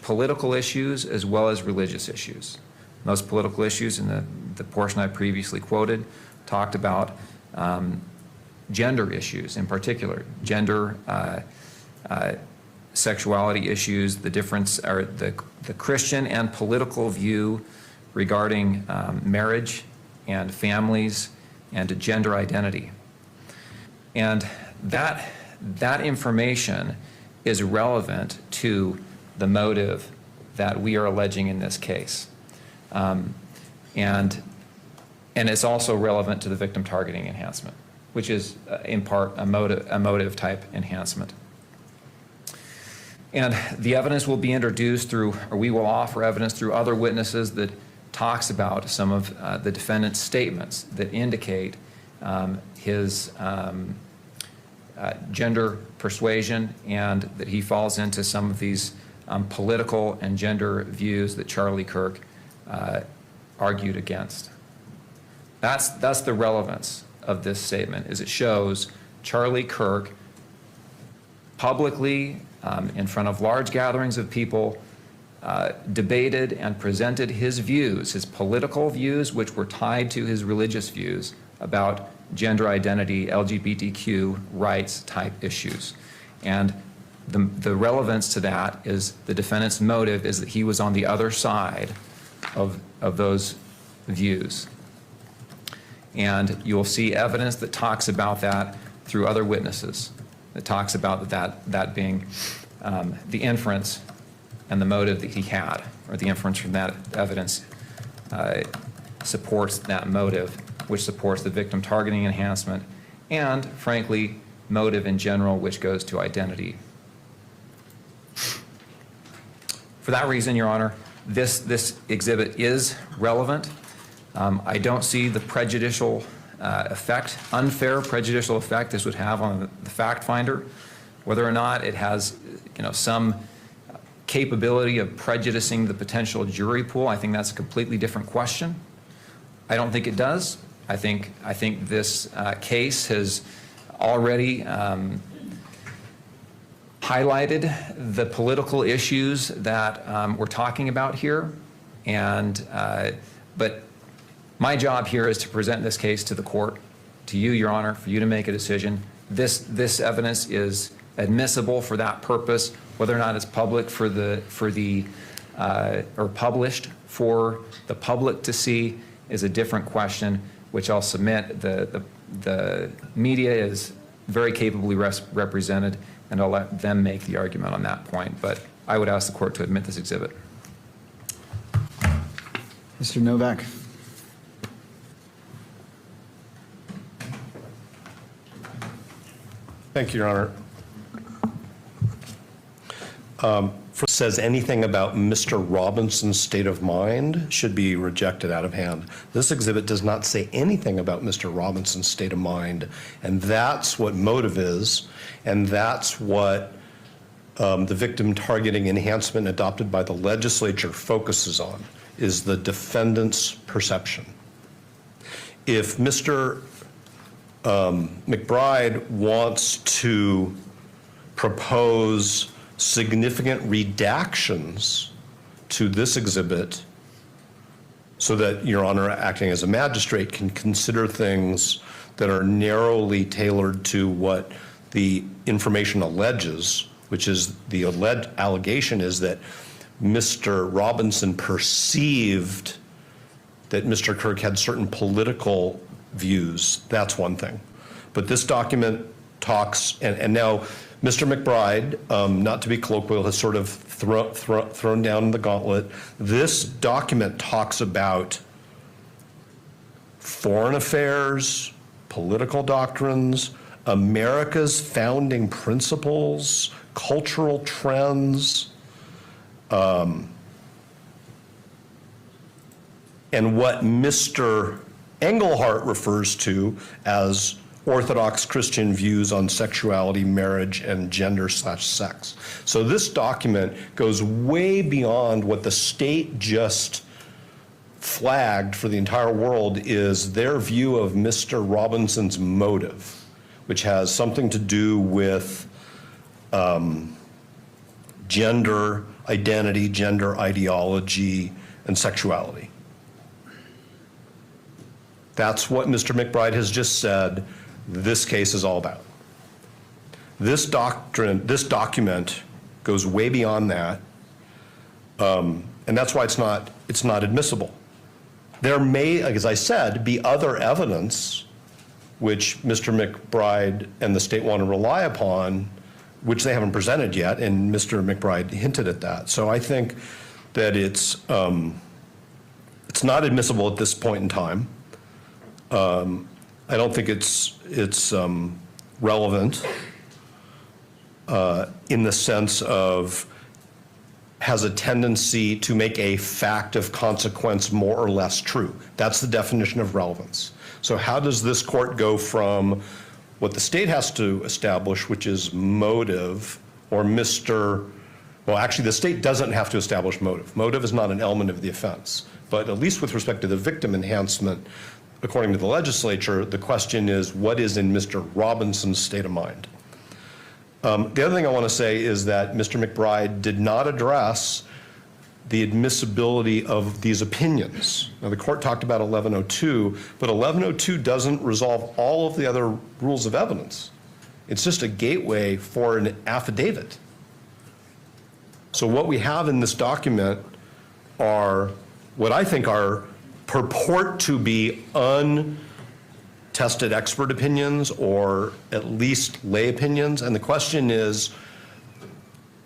political issues as well as religious issues. Those political issues in the portion I previously quoted talked about gender issues in particular, gender, sexuality issues, the difference, or the Christian and political view regarding marriage and families and gender identity. And that information is relevant to the motive that we are alleging in this case. And it's also relevant to the victim targeting enhancement, which is in part a motive type enhancement. And the evidence will be introduced through, or we will offer evidence through other witnesses that talks about some of the defendant's statements that indicate his gender persuasion, and that he falls into some of these political and gender views that Charlie Kirk argued against. That's the relevance of this statement, is it shows Charlie Kirk publicly in front of large gatherings of people debated and presented his views, his political views, which were tied to his religious views about gender identity, LGBTQ rights type issues. And the relevance to that is the defendant's motive is that he was on the other side of those views. And you'll see evidence that talks about that through other witnesses, that talks about that being the inference and the motive that he had, or the inference from that evidence supports that motive, which supports the victim targeting enhancement, and frankly, motive in general, which goes to identity. For that reason, Your Honor, this exhibit is relevant. I don't see the prejudicial effect, unfair prejudicial effect this would have on the fact finder. Whether or not it has, some capability of prejudicing the potential jury pool, I think that's a completely different question. I don't think it does. I think this case has already highlighted the political issues that we're talking about here, but my job here is to present this case to the court, to you, Your Honor, for you to make a decision. This evidence is admissible for that purpose. Whether or not it's public or published for the public to see is a different question, which I'll submit. The media is very capably represented, and I'll let them make the argument on that point. But I would ask the court to admit this exhibit. Mr. Novak. Thank you, Your Honor. Says anything about Mr. Robinson's state of mind should be rejected out of hand. This exhibit does not say anything about Mr. Robinson's state of mind, and that's what motive is, and that's what the victim targeting enhancement adopted by the legislature focuses on, is the defendant's perception. If Mr. McBride wants to propose significant redactions to this exhibit so that Your Honor, acting as a magistrate, can consider things that are narrowly tailored to what the information alleges, which is the allegation is that Mr. Robinson perceived that Mr. Kirk had certain political views, that's one thing. But this document talks, and now Mr. McBride, not to be colloquial, has sort of thrown down the gauntlet. This document talks about foreign affairs, political doctrines, America's founding principles, cultural trends, and what Mr. Engelhardt refers to as Orthodox Christian views on sexuality, marriage, and gender/sex. So this document goes way beyond what the state just flagged for the entire world is their view of Mr. Robinson's motive, which has something to do with gender identity, gender ideology, and sexuality. That's what Mr. McBride has just said this case is all about. This document goes way beyond that, and that's why it's not admissible. There may, as I said, be other evidence which Mr. McBride and the state want to rely upon, which they haven't presented yet, and Mr. McBride hinted at that. So I think that it's not admissible at this point in time. I don't think it's relevant in the sense of has a tendency to make a fact of consequence more or less true. That's the definition of relevance. So how does this court go from what the state has to establish, which is motive, or well, actually the state doesn't have to establish motive. Motive is not an element of the offense. But at least with respect to the victim enhancement, according to the legislature, the question is what is in Mr. Robinson's state of mind? The other thing I want to say is that Mr. McBride did not address the admissibility of these opinions. Now, the court talked about 1102, but 1102 doesn't resolve all of the other rules of evidence. It's just a gateway for an affidavit. So what we have in this document are what I think are purport to be untested expert opinions or at least lay opinions. And the question is,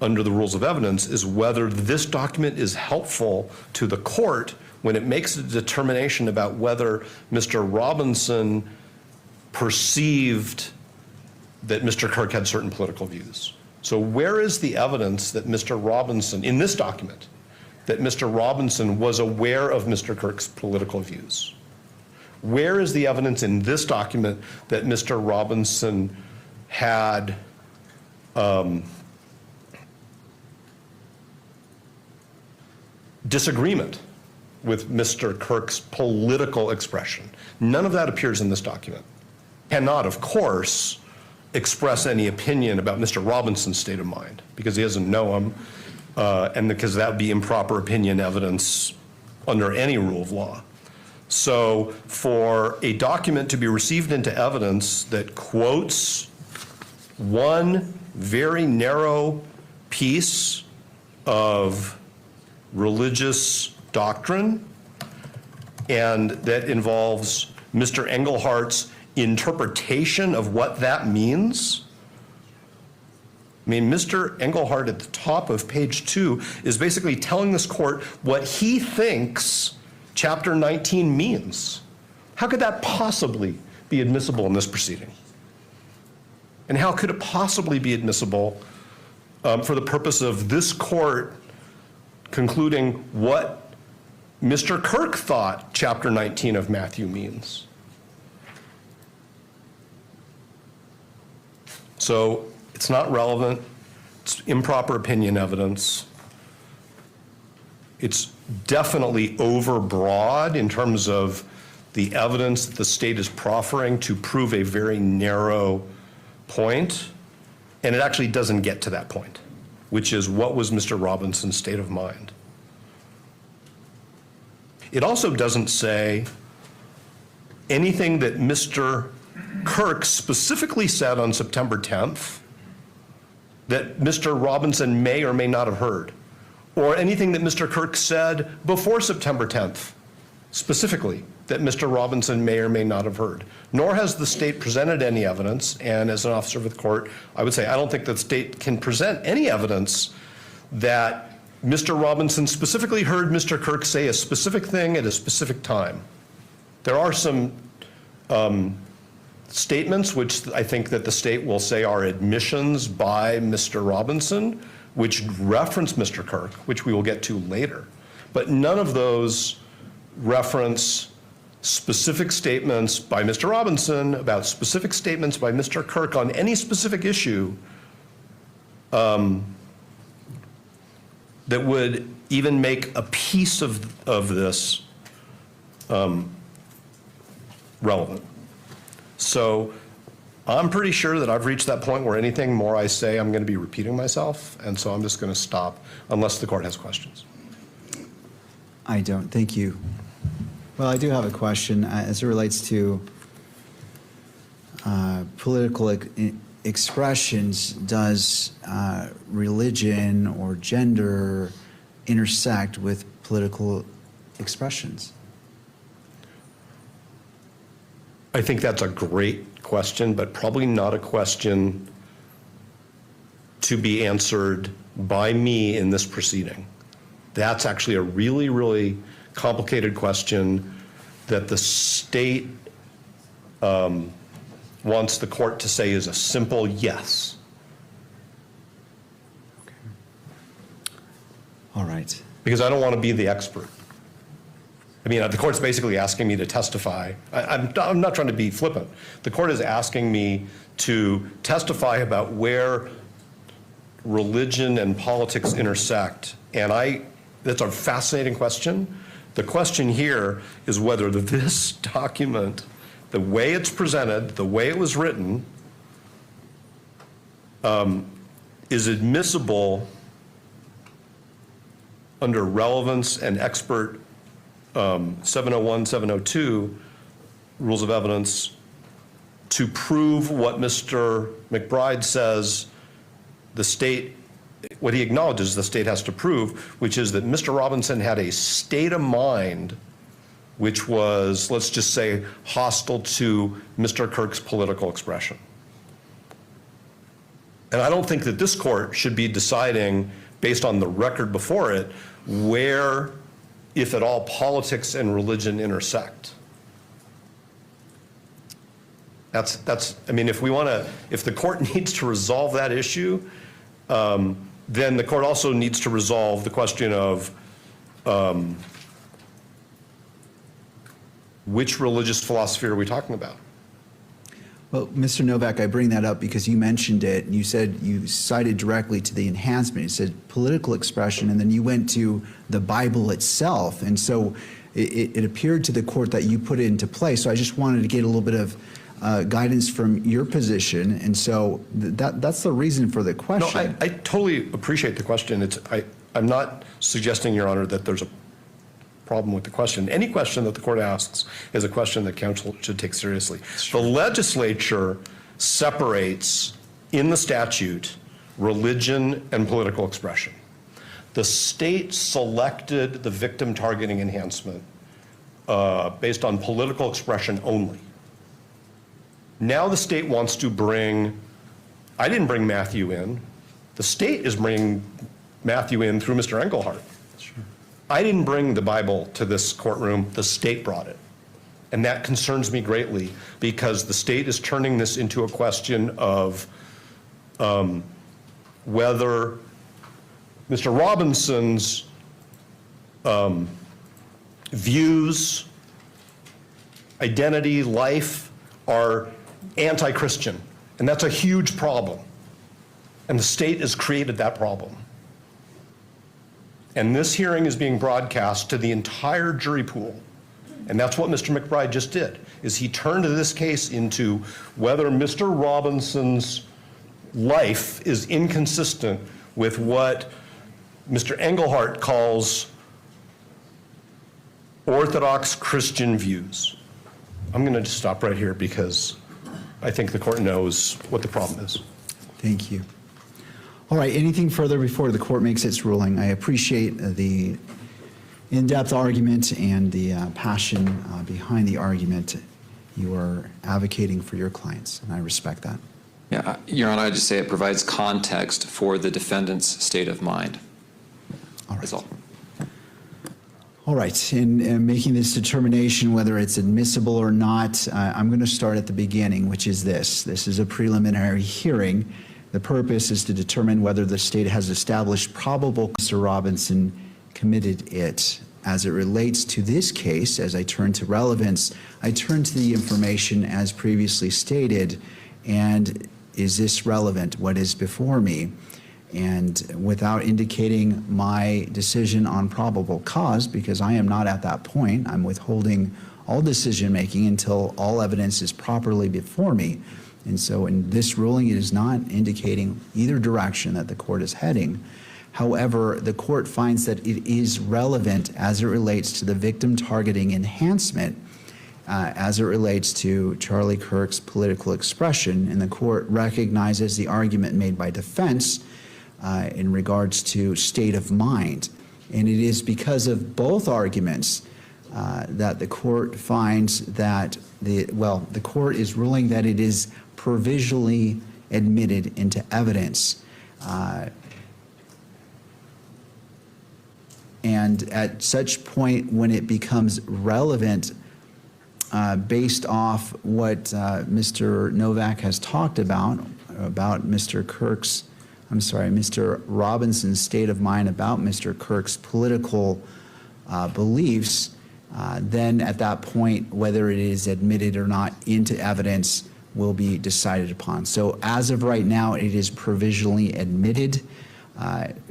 under the rules of evidence, is whether this document is helpful to the court when it makes a determination about whether Mr. Robinson perceived that Mr. Kirk had certain political views. So where is the evidence that Mr. Robinson, in this document, that Mr. Robinson was aware of Mr. Kirk's political views? Where is the evidence in this document that Mr. Robinson had disagreement with Mr. Kirk's political expression? None of that appears in this document. Cannot, of course, express any opinion about Mr. Robinson's state of mind because he doesn't know him, and because that would be improper opinion evidence under any rule of law. So for a document to be received into evidence that quotes one very narrow piece of religious doctrine and that involves Mr. Englehart's interpretation of what that means. I mean, Mr. Engelhardt at the top of page 2 is basically telling this court what he thinks Chapter 19 means. How could that possibly be admissible in this proceeding? And how could it possibly be admissible for the purpose of this court concluding what Mr. Kirk thought Chapter 19 of Matthew means? So it's not relevant. It's improper opinion evidence. It's definitely overbroad in terms of the evidence that the state is proffering to prove a very narrow point. And it actually doesn't get to that point, which is what was Mr. Robinson's state of mind. It also doesn't say anything that Mr. Kirk specifically said on September 10th that Mr. Robinson may or may not have heard, or anything that Mr. Kirk said before September 10th, specifically, that Mr. Robinson may or may not have heard. Nor has the state presented any evidence, and as an officer of the court, I would say I don't think the state can present any evidence that Mr. Robinson specifically heard Mr. Kirk say a specific thing at a specific time. There are some statements which I think that the state will say are admissions by Mr. Robinson, which reference Mr. Kirk, which we will get to later. But none of those reference specific statements by Mr. Robinson about specific statements by Mr. Kirk on any specific issue that would even make a piece of this relevant. So I'm pretty sure that I've reached that point where anything more I say, I'm going to be repeating myself, and so I'm just going to stop unless the court has questions. I don't. Thank you. Well, I do have a question as it relates to political expressions. Does religion or gender intersect with political expressions? I think that's a great question, but probably not a question to be answered by me in this proceeding. That's actually a really, really complicated question that the state wants the court to say is a simple yes. Okay. All right. Because I don't want to be the expert. I mean, the court's basically asking me to testify. I'm not trying to be flippant. The court is asking me to testify about where religion and politics intersect. And that's a fascinating question. The question here is whether this document, the way it's presented, the way it was written, is admissible under relevance and expert 701, 702 rules of evidence to prove what Mr. McBride says the state, what he acknowledges the state has to prove, which is that Mr. Robinson had a state of mind which was, let's just say, hostile to Mr. Kirk's political expression. And I don't think that this court should be deciding, based on the record before it, where, if at all, politics and religion intersect. I mean, if the court needs to resolve that issue, then the court also needs to resolve the question of which religious philosophy are we talking about? Well, Mr. Novak, I bring that up because you mentioned it. You said you cited directly to the enhancement. You said political expression, and then you went to the Bible itself. And so it appeared to the court that you put it into play. So I just wanted to get a little bit of guidance from your position. And so that's the reason for the question. No, I totally appreciate the question. I'm not suggesting, Your Honor, that there's a problem with the question. Any question that the court asks is a question that counsel should take seriously. The legislature separates in the statute religion and political expression. The state selected the victim targeting enhancement based on political expression only. Now the state wants to I didn't bring Matthew in. The state is bringing Matthew in through Mr. Engelhardt. I didn't bring the Bible to this courtroom, the state brought it. And that concerns me greatly because the state is turning this into a question of whether Mr. Robinson's views, identity, life are anti-Christian. And that's a huge problem. And the state has created that problem. And this hearing is being broadcast to the entire jury pool. And that's what Mr. McBride just did, is he turned this case into whether Mr. Robinson's life is inconsistent with what Mr. Engelhardt calls Orthodox Christian views. I'm going to just stop right here because I think the court knows what the problem is. Thank you. All right, anything further before the court makes its ruling? I appreciate the in-depth argument and the passion behind the argument. You are advocating for your clients, and I respect that. Yeah, Your Honor, I just say it provides context for the defendant's state of mind. All right. That's all. All right, in making this determination whether it's admissible or not, I'm going to start at the beginning, which is this. This is a preliminary hearing. The purpose is to determine whether the state has established probable Mr. Robinson committed it. As it relates to this case, as I turn to relevance, I turn to the information as previously stated, and is this relevant, what is before me? And without indicating my decision on probable cause, because I am not at that point, I'm withholding all decision-making until all evidence is properly before me. And so in this ruling, it is not indicating either direction that the court is heading. However, the court finds that it is relevant as it relates to the victim targeting enhancement, as it relates to Charlie Kirk's political expression, and the court recognizes the argument made by defense in regards to state of mind. And it is because of both arguments that the court finds that the court is ruling that it is provisionally admitted into evidence. And at such point when it becomes relevant based off what Mr. Novak has talked about Mr. Robinson's state of mind about Mr. Kirk's political beliefs, then at that point, whether it is admitted or not into evidence will be decided upon. So as of right now, it is provisionally admitted.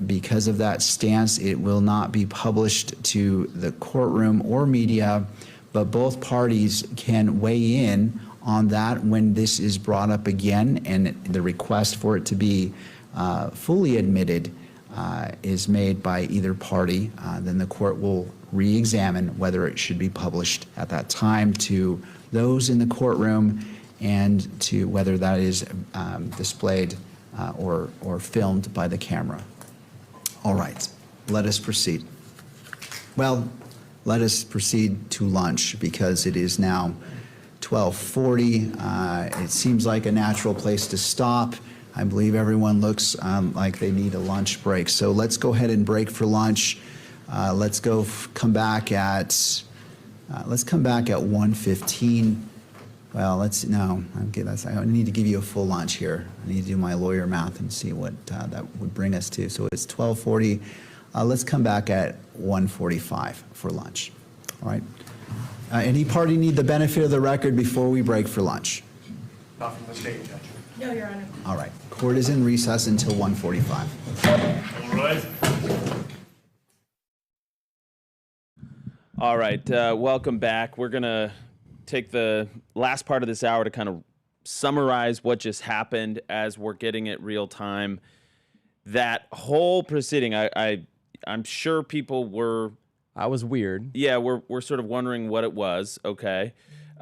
Because of that stance, it will not be published to the courtroom or media, but both parties can weigh in on that when this is brought up again, and the request for it to be fully admitted is made by either party. Then the court will re-examine whether it should be published at that time to those in the courtroom and to whether that is displayed or filmed by the camera. All right, let us proceed. Well, let us proceed to lunch because it is now 12:40. It seems like a natural place to stop. I believe everyone looks like they need a lunch break. So let's go ahead and break for lunch. Let's come back at 1:15. Well, I need to give you a full lunch here. I need to do my lawyer math and see what that would bring us to. So it's 12:40. Let's come back at 1:45 for lunch. All right. Any party need the benefit of the record before we break for lunch? Not from the state, Judge. No, Your Honor. All right. Court is in recess until 1:45. All right. All right, welcome back. We're going to take the last part of this hour to kind of summarize what just happened as we're getting it real time. That whole proceeding, I'm sure people were... I was weird. Yeah, we're sort of wondering what it was, okay.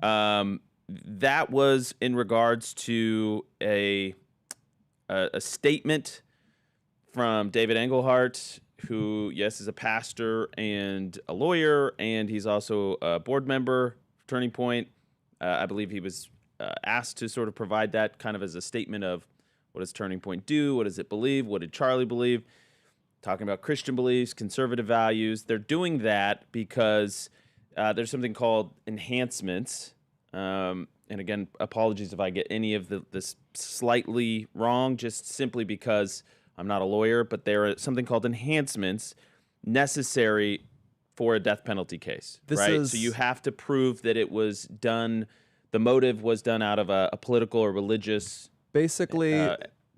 That was in regards to a statement from David Engelhardt, who, yes, is a pastor and a lawyer, and he's also a board member of Turning Point. I believe he was asked to sort of provide that kind of as a statement of what does Turning Point do, what does it believe, what did Charlie believe, talking about Christian beliefs, conservative values. They're doing that because there's something called enhancements. And again, apologies if I get any of this slightly wrong, just simply because I'm not a lawyer, but there are something called enhancements necessary for a death penalty case, right? So you have to prove that it was done, the motive was done out of a political or religious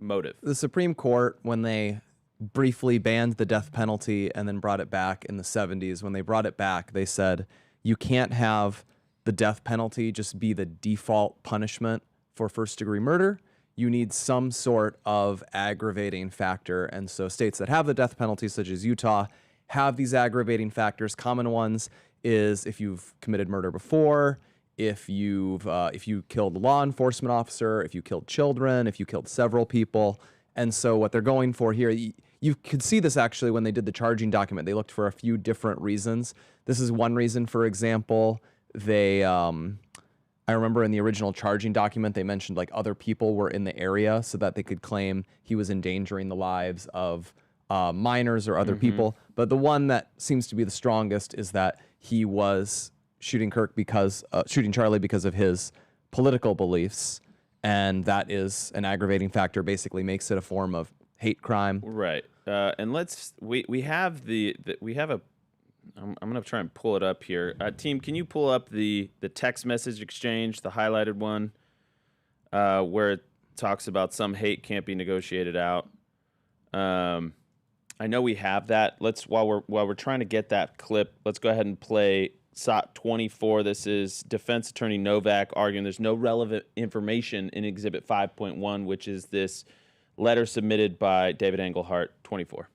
motive. The Supreme Court, when they briefly banned the death penalty and then brought it back in the 70s, when they brought it back, they said you can't have the death penalty just be the default punishment for first-degree murder. You need some sort of aggravating factor. And so states that have the death penalty, such as Utah, have these aggravating factors. Common ones is if you've committed murder before, if you killed a law enforcement officer, if you killed children, if you killed several people. And so what they're going for here, you could see this actually when they did the charging document. They looked for a few different reasons. This is one reason, for example. I remember in the original charging document, they mentioned like other people were in the area so that they could claim he was endangering the lives of minors or other people. But the one that seems to be the strongest is that he was shooting Charlie because of his political beliefs, and that is an aggravating factor. Basically, makes it a form of hate crime. Right. And we have a. I'm going to try and pull it up here. Team, can you pull up the text message exchange, the highlighted one, where it talks about some hate can't be negotiated out? I know we have that. While we're trying to get that clip, let's go ahead and play SOT 24. This is defense attorney Novak arguing there's no relevant information in Exhibit 5.1, which is this letter submitted by David Engelhardt, 24.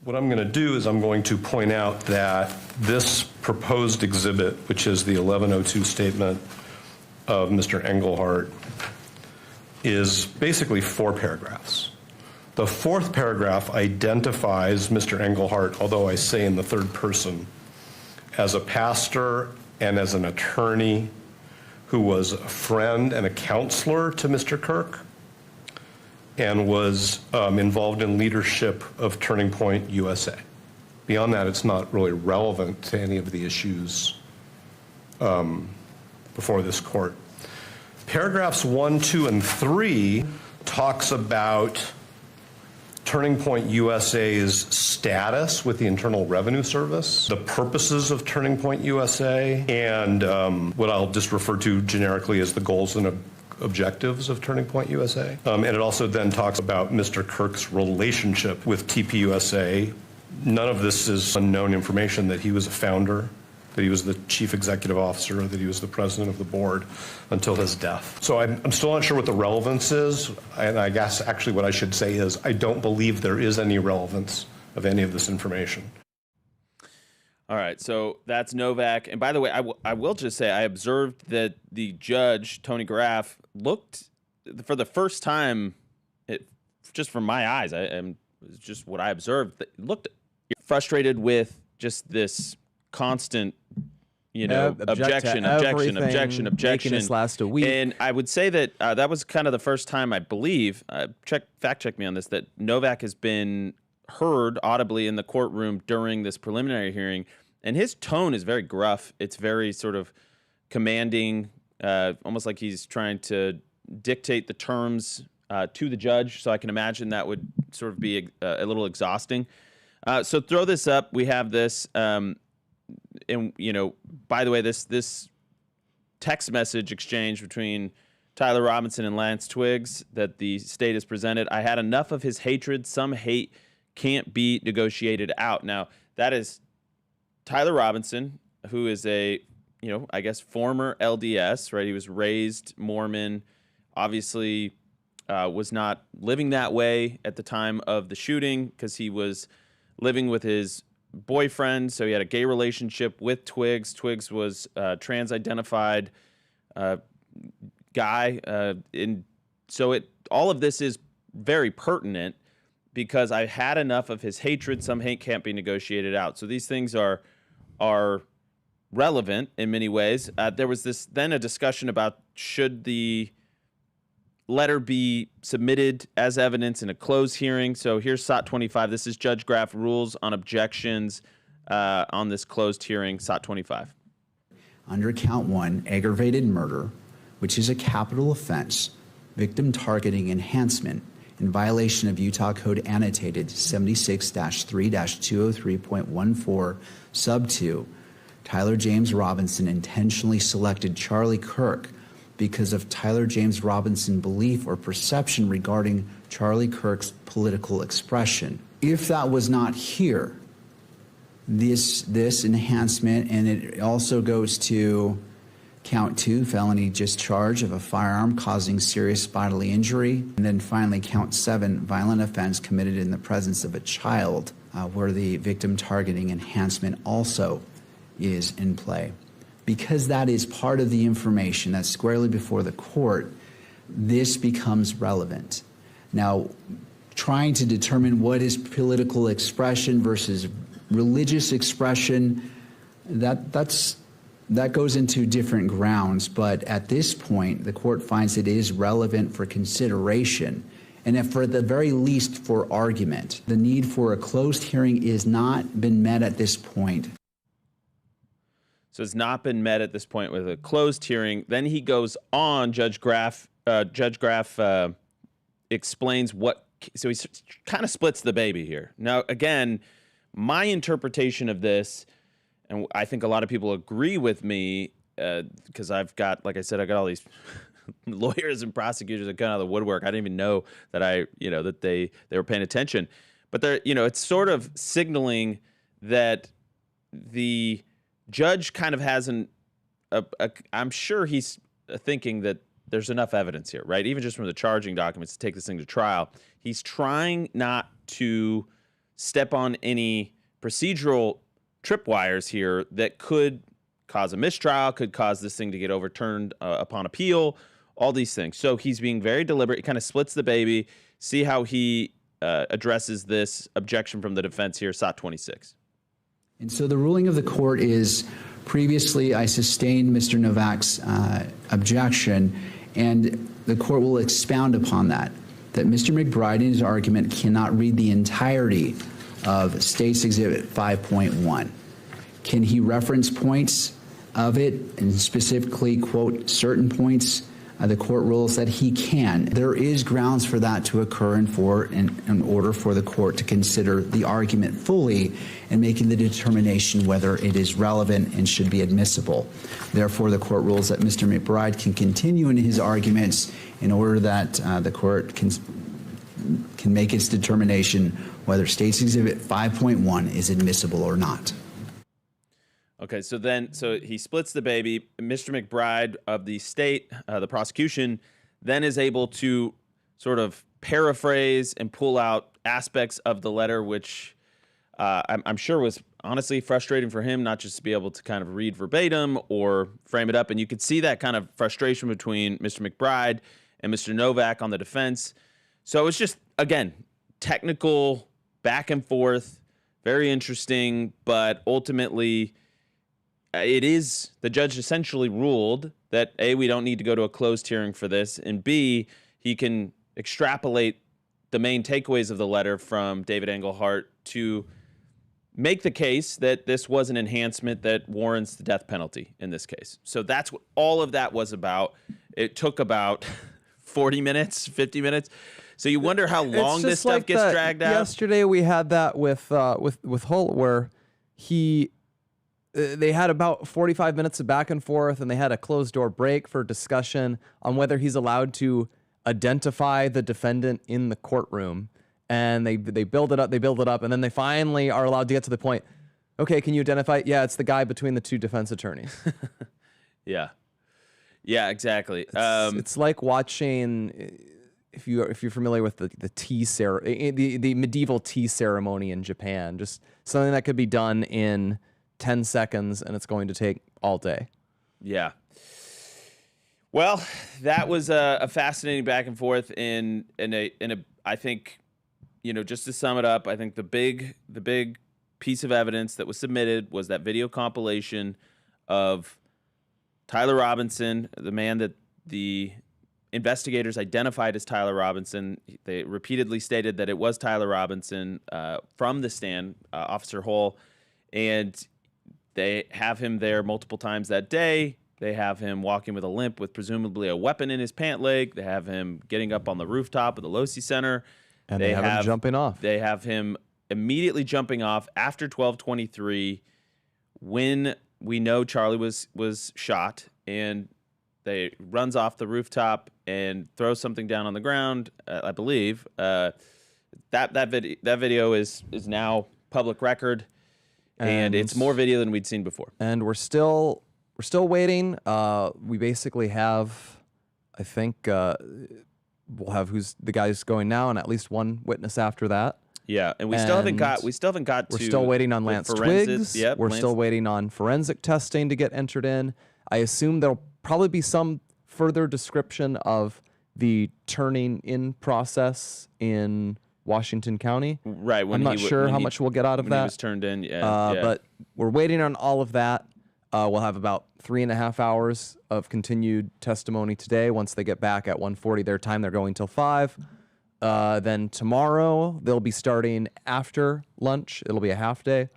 What I'm going to do is I'm going to point out that this proposed exhibit, which is the 1102 statement of Mr. Engelhardt, is basically 4 paragraphs. The 4th paragraph identifies Mr. Engelhardt, although I say in the 3rd person, as a pastor and as an attorney who was a friend and a counselor to Mr. Kirk, and was involved in leadership of Turning Point USA. Beyond that, it's not really relevant to any of the issues before this court. Paragraphs 1, 2, and 3 talks about Turning Point USA's status with the Internal Revenue Service, the purposes of Turning Point USA, and what I'll just refer to generically as the goals and objectives of Turning Point USA. And it also then talks about Mr. Kirk's relationship with TPUSA. None of this is unknown information, that he was a founder, that he was the chief executive officer, that he was the president of the board until his death. So I'm still not sure what the relevance is, and I guess actually what I should say is I don't believe there is any relevance of any of this information. All right, so that's Novak. And by the way, I will just say I observed that the judge, Tony Graff, looked for the first time, just from my eyes, just what I observed, looked frustrated with just this constant, objection. Making this last a week. And I would say that that was kind of the first time, I believe, fact check me on this, that Novak has been heard audibly in the courtroom during this preliminary hearing, and his tone is very gruff. It's very sort of commanding, almost like he's trying to dictate the terms to the judge. So I can imagine that would sort of be a little exhausting. So throw this up. We have this. you know, by the way, this text message exchange between Tyler Robinson and Lance Twiggs that the state has presented, I had enough of his hatred. Some hate can't be negotiated out. Now, that is Tyler Robinson, who is a, you know, I guess former LDS, right? He was raised Mormon, obviously was not living that way at the time of the shooting because he was living with his boyfriend, so he had a gay relationship with Twiggs. Twiggs was trans-identified guy, so all of this is very pertinent because I had enough of his hatred. Some hate can't be negotiated out. So these things are relevant in many ways. There was then a discussion about should the letter be submitted as evidence in a closed hearing. So here's SOT 25. This is Judge Graff rules on objections on this closed hearing, SOT 25. Under count 1, aggravated murder, which is a capital offense, victim targeting enhancement in violation of Utah Code annotated 76-3-203.14 sub 2, Tyler James Robinson intentionally selected Charlie Kirk because of Tyler James Robinson belief or perception regarding Charlie Kirk's political expression. If that was not here, this enhancement, and it also goes to count 2, felony discharge of a firearm causing serious bodily injury, and then finally count 7, violent offense committed in the presence of a child, where the victim targeting enhancement also is in play. Because that is part of the information that's squarely before the court, this becomes relevant. Now, trying to determine what is political expression versus religious expression, that goes into different grounds, but at this point, the court finds it is relevant for consideration, and if for the very least for argument. The need for a closed hearing is not been met at this point. So it's not been met at this point with a closed hearing. Then he goes on, Judge Graff explains so he kind of splits the baby here. Now, again, my interpretation of this, and I think a lot of people agree with me, because I've got, like I said, I got all these lawyers and prosecutors that come out of the woodwork. I didn't even know that that they were paying attention. But they're, it's sort of signaling that the judge kind of has I'm sure he's thinking that there's enough evidence here, right? Even just from the charging documents to take this thing to trial. He's trying not to step on any procedural tripwires here that could cause a mistrial, could cause this thing to get overturned upon appeal, all these things. So he's being very deliberate. He kind of splits the baby. See how he addresses this objection from the defense here, SOT 26. And so the ruling of the court is, previously I sustained Mr. Novak's objection, and the court will expound upon that Mr. McBride in his argument cannot read the entirety of State's Exhibit 5.1. Can he reference points of it and specifically quote certain points? The court rules that he can. There is grounds for that to occur in order for the court to consider the argument fully and making the determination whether it is relevant and should be admissible. Therefore, the court rules that Mr. McBride can continue in his arguments in order that the court can make its determination whether State's Exhibit 5.1 is admissible or not. Okay, so he splits the baby. Mr. McBride of the state, the prosecution, then is able to sort of paraphrase and pull out aspects of the letter, which I'm sure was honestly frustrating for him, not just to be able to kind of read verbatim or frame it up. And you could see that kind of frustration between Mr. McBride and Mr. Novak on the defense. So it was just, again, technical, back and forth, very interesting, but ultimately the judge essentially ruled that A, we don't need to go to a closed hearing for this, and B, he can extrapolate the main takeaways of the letter from David Engelhardt to make the case that this was an enhancement that warrants the death penalty in this case. So that's what all of that was about. It took about 40 minutes, 50 minutes. So you wonder how long this stuff gets dragged out. Yesterday we had that with Holt, where he they had about 45 minutes of back and forth, and they had a closed door break for discussion on whether he's allowed to identify the defendant in the courtroom. And they build it up, and then they finally are allowed to get to the point. Okay, can you identify? Yeah, it's the guy between the two defense attorneys. Yeah. Yeah, exactly. It's like watching, if you're familiar with the the medieval tea ceremony in Japan, just something that could be done in 10 seconds, and it's going to take all day. Yeah. Well, that was a fascinating back and forth in a I think, just to sum it up, I think the big piece of evidence that was submitted was that video compilation of Tyler Robinson, the man that the investigators identified as Tyler Robinson. They repeatedly stated that it was Tyler Robinson from the stand, Officer Hull, and they have him there multiple times that day. They have him walking with a limp with presumably a weapon in his pant leg. They have him getting up on the rooftop of the Losi Center. And they have him jumping off. They have him immediately jumping off after 12:23 when we know Charlie was shot, and they runs off the rooftop and throws something down on the ground, I believe. That video is now public record, and it's more video than we'd seen before. And we're still waiting. We basically have, I think, we'll have who's the guys going now, and at least one witness after that. Yeah, and we still haven't got. We're still waiting on Lance Twiggs. Yep, we're still waiting on forensic testing to get entered in. I assume there'll probably be some further description of the turning in process in Washington County. Right. I'm not sure how much we'll get out of that. He was turned in. Yeah. But we're waiting on all of that. We'll have about 3.5 hours of continued testimony today. Once they get back at 1:40 their time, they're going till 5. Then tomorrow they'll be starting after lunch. It'll be a half day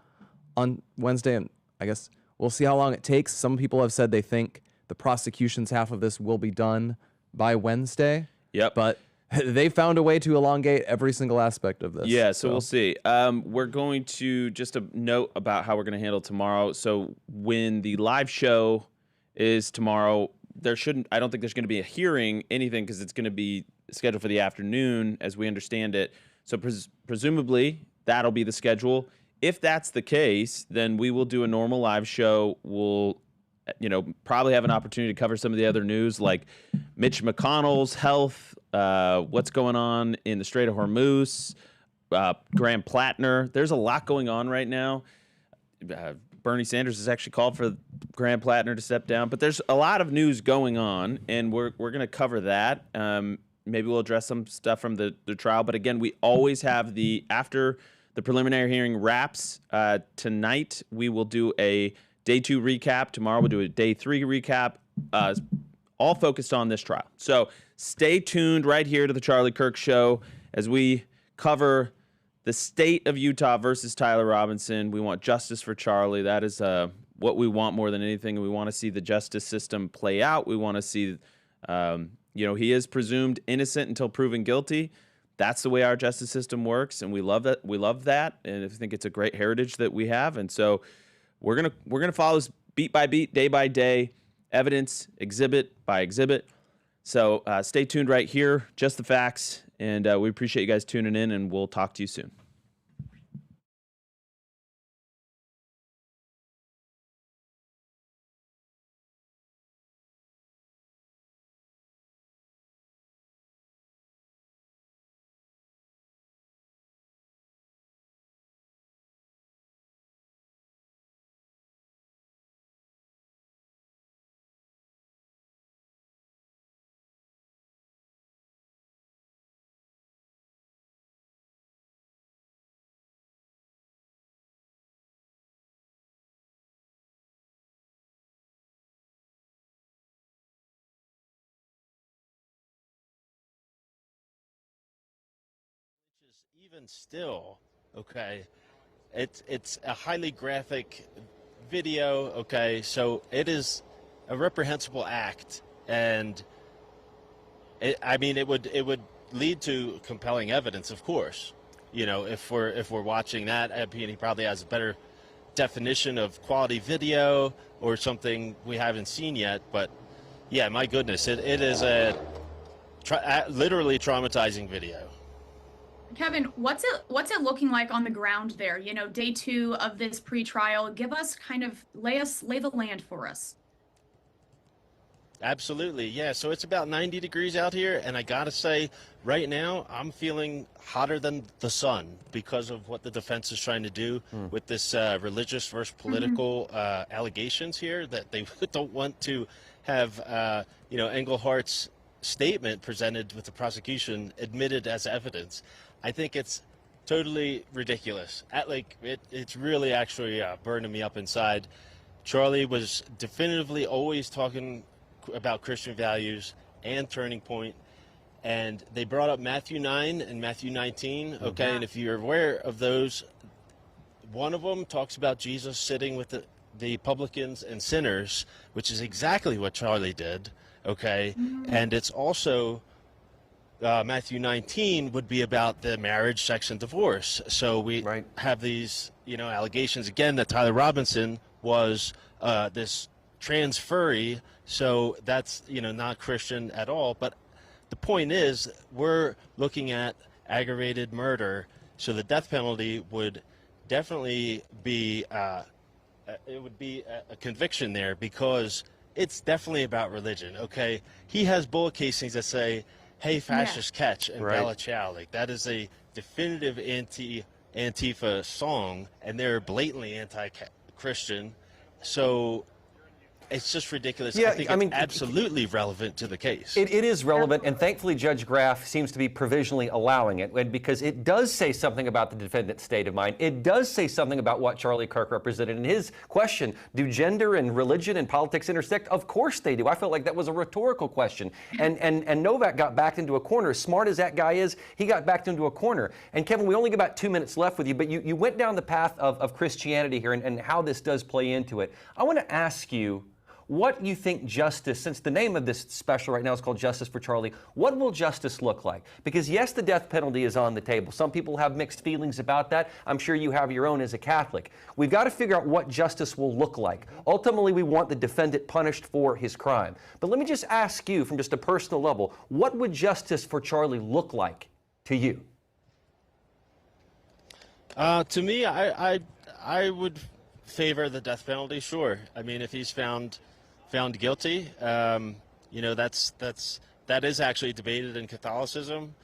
on Wednesday, and I guess we'll see how long it takes. Some people have said they think the prosecution's half of this will be done by Wednesday. Yep. But they found a way to elongate every single aspect of this. Yeah, so we'll see. We're going to, just a note about how we're going to handle tomorrow. So when the live show is tomorrow, I don't think there's going to be a hearing, anything, because it's going to be scheduled for the afternoon, as we understand it. So presumably that'll be the schedule. If that's the case, then we will do a normal live show. We'll, probably have an opportunity to cover some of the other news, like Mitch McConnell's health, what's going on in the Strait of Hormuz, Graham Plattner. There's a lot going on right now. Bernie Sanders has actually called for Graham Plattner to step down, but there's a lot of news going on, and we're going to cover that. Maybe we'll address some stuff from the trial, but again, we always have after the preliminary hearing wraps tonight, we will do a day 2 recap. Tomorrow we'll do a day 3 recap, all focused on this trial. So stay tuned right here to the Charlie Kirk Show as we cover the state of Utah versus Tyler Robinson. We want justice for Charlie. That is what we want more than anything. We want to see the justice system play out. We want to see, he is presumed innocent until proven guilty. That's the way our justice system works, and we love that. We love that, and I think it's a great heritage that we have. And so we're gonna follow this beat by beat, day by day, evidence, exhibit by exhibit. So stay tuned right here, Just the Facts, and we appreciate you guys tuning in, and we'll talk to you soon. Even still, okay, it's a highly graphic video, okay, so it is a reprehensible act, and it would lead to compelling evidence, of course. If we're watching that, he probably has a better definition of quality video or something we haven't seen yet. But yeah, my goodness, it is a literally traumatizing video. Kevin, what's it looking like on the ground there? You know, day 2 of this pretrial. Give us kind of lay the land for us. Absolutely, yeah. So it's about 90 degrees out here, and I gotta say, right now, I'm feeling hotter than the sun because of what the defense is trying to do with this religious versus political allegations here, that they don't want to have, Englehart's statement presented with the prosecution admitted as evidence. I think it's totally ridiculous. It's really actually burning me up inside. Charlie was definitively always talking about Christian values and Turning Point, and they brought up Matthew 9 and Matthew 19, okay? And if you're aware of those, one of them talks about Jesus sitting with the publicans and sinners, which is exactly what Charlie did, okay? And it's also, Matthew 19 would be about the marriage, sex, and divorce. So we have these, allegations, again, that Tyler Robinson was this transferee, so that's not Christian at all. But the point is, we're looking at aggravated murder, so the death penalty would definitely be a conviction there, because it's definitely about religion. Okay, he has bullet casings that say "Hey, fascist, catch" and "Bella Ciao." Like, that is a definitive Antifa song, and they're blatantly anti-Christian. So it's just ridiculous. Yeah, I think it's absolutely relevant to the case. It is relevant, and thankfully Judge Graff seems to be provisionally allowing it, and because it does say something about the defendant's state of mind. It does say something about what Charlie Kirk represented. In his question, do gender and religion and politics intersect? Of course they do. I felt like that was a rhetorical question. And Novak got backed into a corner. As smart as that guy is, he got backed into a corner. And Kevin, we only got about 2 minutes left with you, but you went down the path of Christianity here and how this does play into it. I want to ask you what you think justice, since the name of this special right now is called Justice for Charlie, what will justice look like? Because yes, the death penalty is on the table. Some people have mixed feelings about that. I'm sure you have your own as a Catholic. We've got to figure out what justice will look like. Ultimately, we want the defendant punished for his crime. But let me just ask you, from just a personal level, what would justice for Charlie look like to you? To me, I would favor the death penalty, sure. I mean, if he's found guilty, that is actually debated in Catholicism.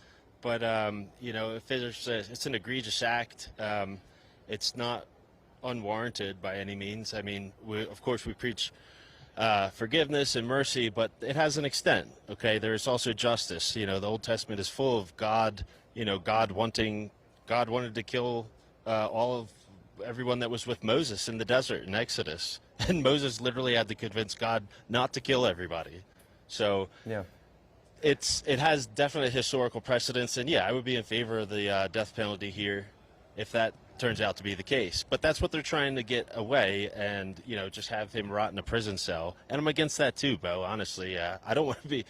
But if it's an egregious act, it's not unwarranted by any means. I mean, of course we preach forgiveness and mercy, but it has an extent. Okay, there's also justice. The Old Testament is full of God. God wanted to kill everyone that was with Moses in the desert in Exodus. And Moses literally had to convince God not to kill everybody. So it has definite historical precedence. And yeah, I would be in favor of the death penalty here if that turns out to be the case. But that's what they're trying to get away, and just have him rot in a prison cell. And I'm against that too, Bo. Honestly, I don't want to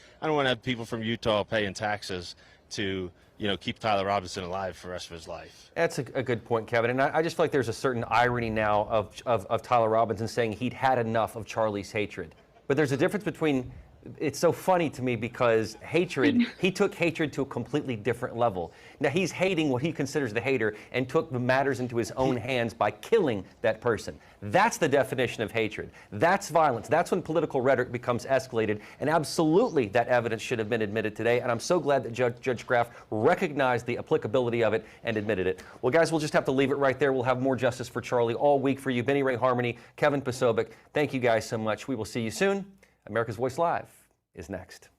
have people from Utah paying taxes to keep Tyler Robinson alive for the rest of his life. That's a good point, Kevin. And I just feel like there's a certain irony now of Tyler Robinson saying he'd had enough of Charlie's hatred. But there's a difference between, it's so funny to me because hatred, he took hatred to a completely different level. Now he's hating what he considers the hater and took the matters into his own hands by killing that person. That's the definition of hatred. That's violence. That's when political rhetoric becomes escalated. And absolutely that evidence should have been admitted today. And I'm so glad that Judge Graff recognized the applicability of it and admitted it. Well, guys, we'll just have to leave it right there. We'll have more Justice for Charlie all week for you. Benny Ray Harmony, Kevin Posobiec, thank you guys so much. We will see you soon. America's Voice Live is next.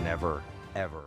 Never, ever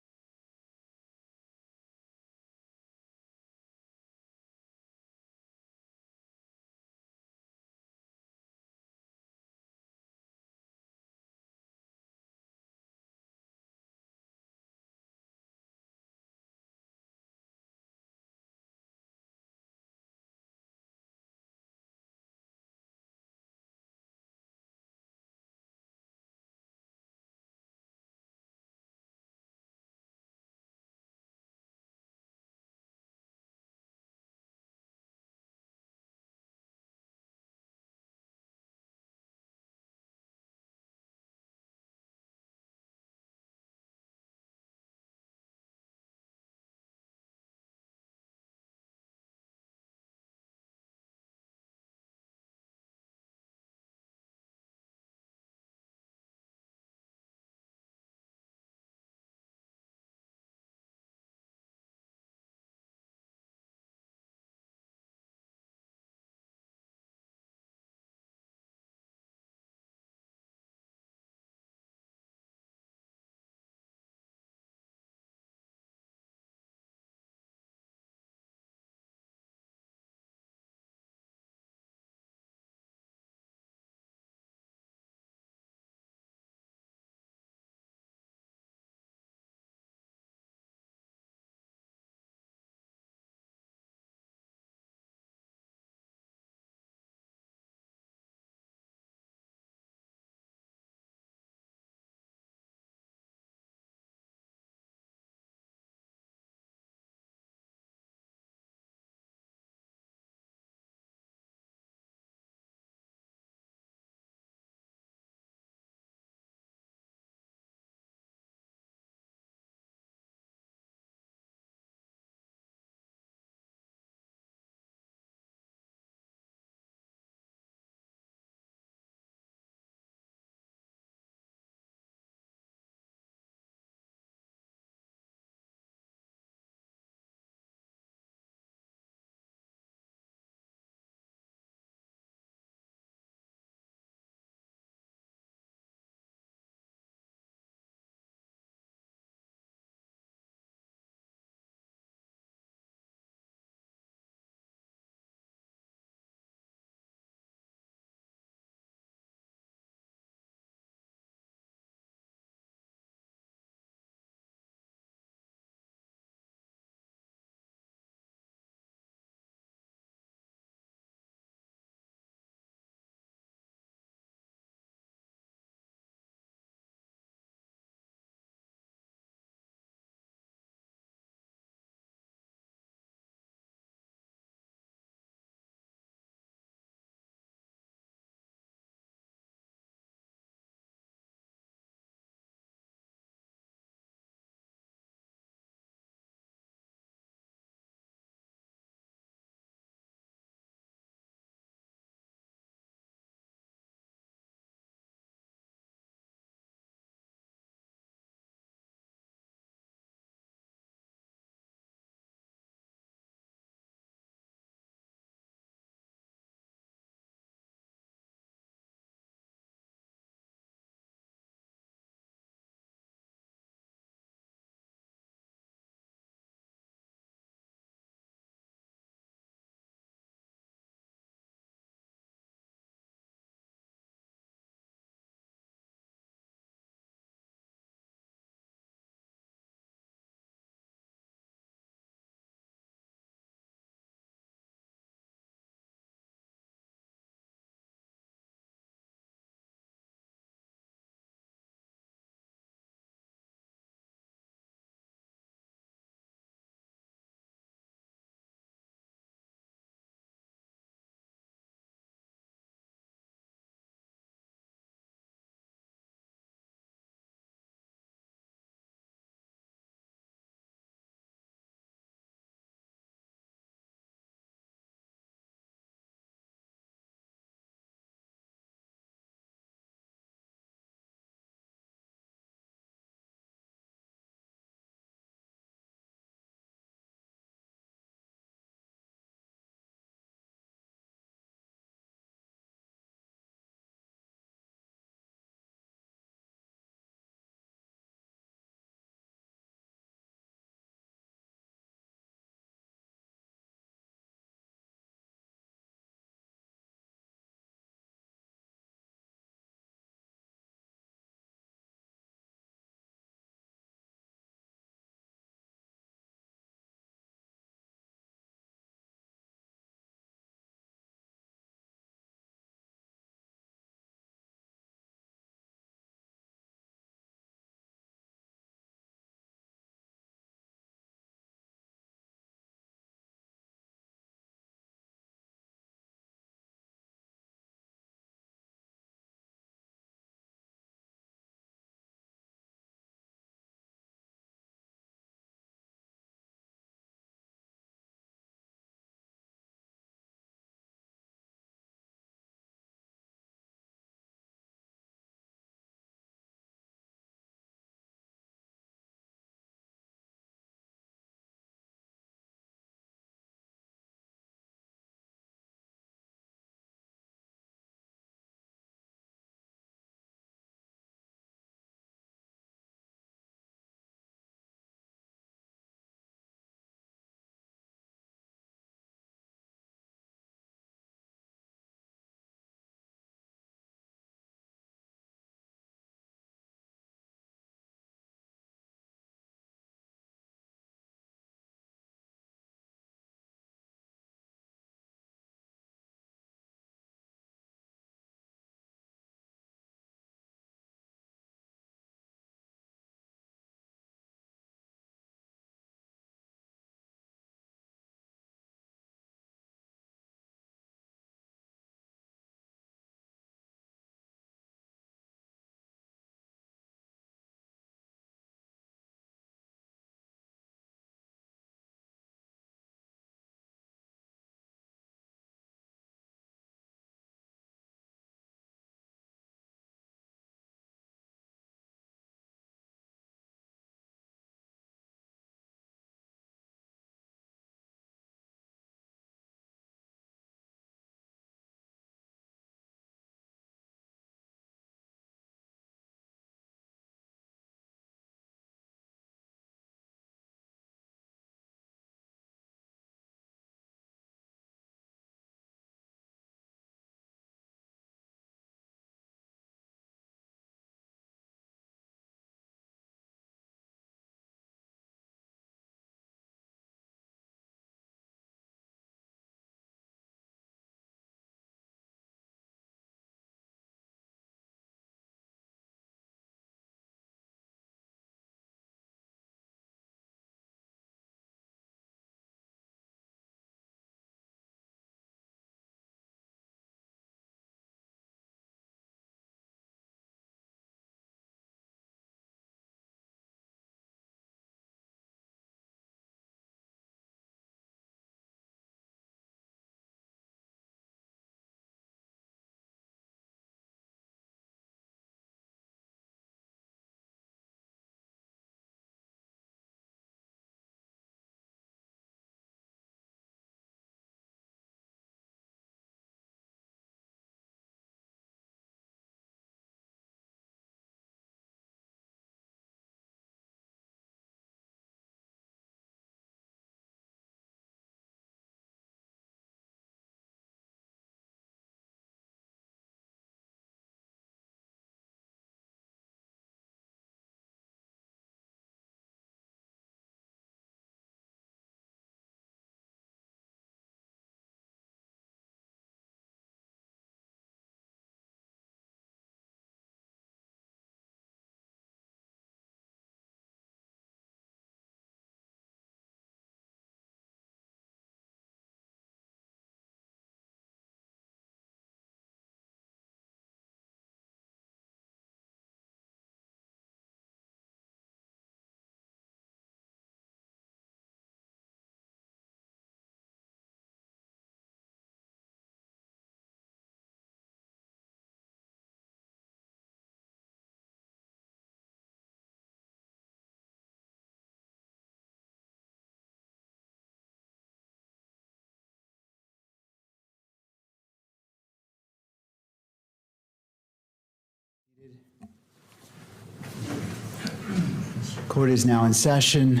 Court is now in session,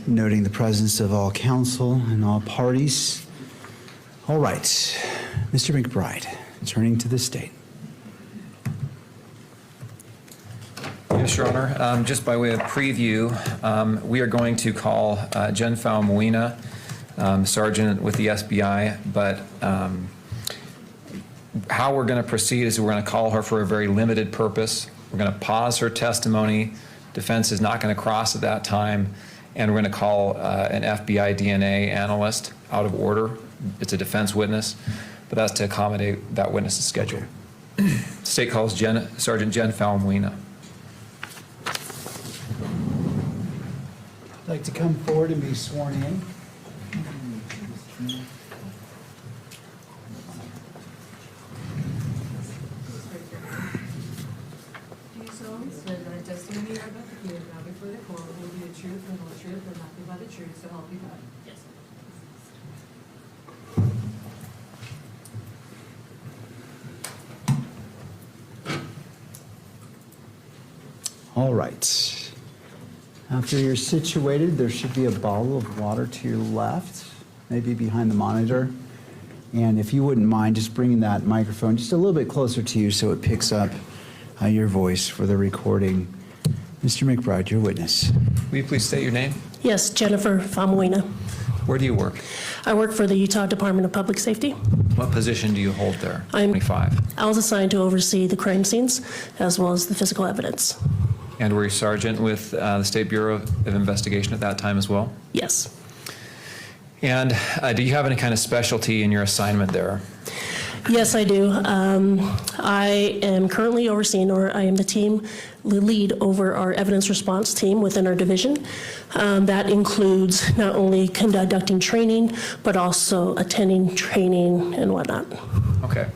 noting the presence of all counsel and all parties. All right, Mr. McBride, turning to the state. Yes, Your Honor. Just by way of preview, we are going to call Jen Falmuina, Sergeant with the SBI, but how we're going to proceed is we're going to call her for a very limited purpose. We're going to pause her testimony. Defense is not going to cross at that time, and we're going to call an FBI DNA analyst out of order. It's a defense witness, but that's to accommodate that witness's schedule. State calls Sergeant Jen Falmuina. I'd like to come forward and be sworn in. Do you solemnly swear that the testimony you are about to give now before the court will be the truth, the whole truth, and nothing but the truth, so help you God? Yes. All right. After you're situated, there should be a bottle of water to your left, maybe behind the monitor. And if you wouldn't mind just bringing that microphone just a little bit closer to you so it picks up your voice for the recording. Mr. McBride, your witness. Will you please state your name? Yes, Jennifer Famuina. Where do you work? I work for the Utah Department of Public Safety. What position do you hold there? I'm 25. I was assigned to oversee the crime scenes as well as the physical evidence. And were you sergeant with the State Bureau of Investigation at that time as well? Yes. And do you have any kind of specialty in your assignment there? Yes, I do. I am currently overseeing, or I am the lead over our evidence response team within our division. That includes not only conducting training, but also attending training and whatnot. Okay.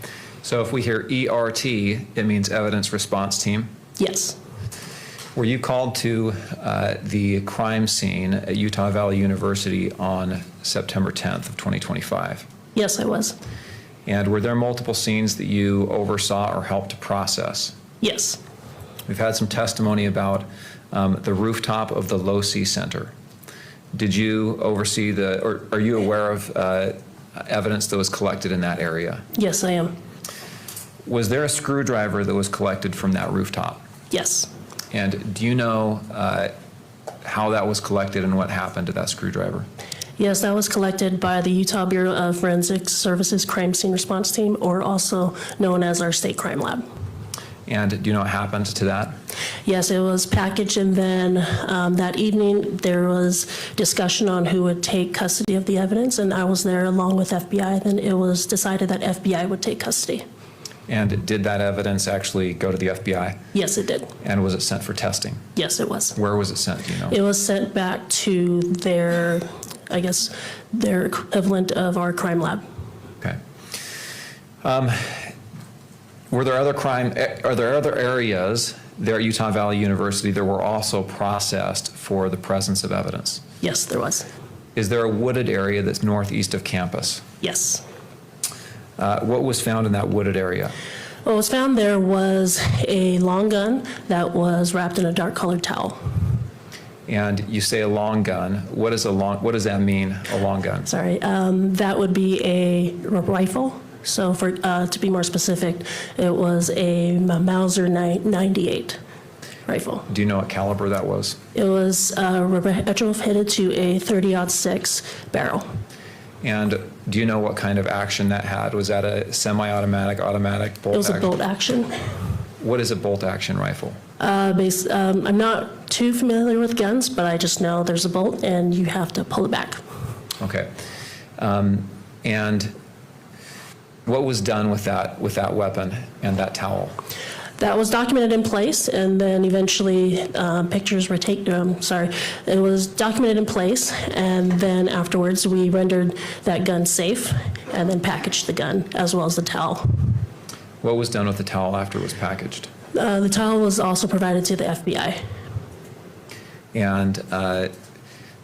So if we hear ERT, it means evidence response team? Yes. Were you called to the crime scene at Utah Valley University on September 10th of 2025? Yes, I was. And were there multiple scenes that you oversaw or helped to process? Yes. We've had some testimony about the rooftop of the Low C Center. Did you oversee or are you aware of evidence that was collected in that area? Yes, I am. Was there a screwdriver that was collected from that rooftop? Yes. And do you know how that was collected and what happened to that screwdriver? Yes, that was collected by the Utah Bureau of Forensic Services Crime Scene Response Team, or also known as our State Crime Lab. And do you know what happened to that? Yes, it was packaged, and then that evening there was discussion on who would take custody of the evidence, and I was there along with FBI. Then it was decided that FBI would take custody. And did that evidence actually go to the FBI? Yes, it did. And was it sent for testing? Yes, it was. Where was it sent, do you know? It was sent back to their, I guess, their equivalent of our crime lab. Okay. Are there other areas there at Utah Valley University that were also processed for the presence of evidence? Yes, there was. Is there a wooded area that's northeast of campus? Yes. What was found in that wooded area? What was found there was a long gun that was wrapped in a dark colored towel. And you say a long gun. What does that mean, a long gun? Sorry, that would be a rifle. So for to be more specific, it was a Mauser 98 rifle. Do you know what caliber that was? It was retrofitted to a 30-06 barrel. And do you know what kind of action that had? Was that a semi-automatic, automatic, bolt action? It was a bolt action. What is a bolt action rifle? I'm not too familiar with guns, but I just know there's a bolt and you have to pull it back. Okay. And what was done with that weapon and that towel? That was documented in place, and then eventually pictures were taken. It was documented in place, and then afterwards we rendered that gun safe and then packaged the gun as well as the towel. What was done with the towel after it was packaged? The towel was also provided to the FBI. And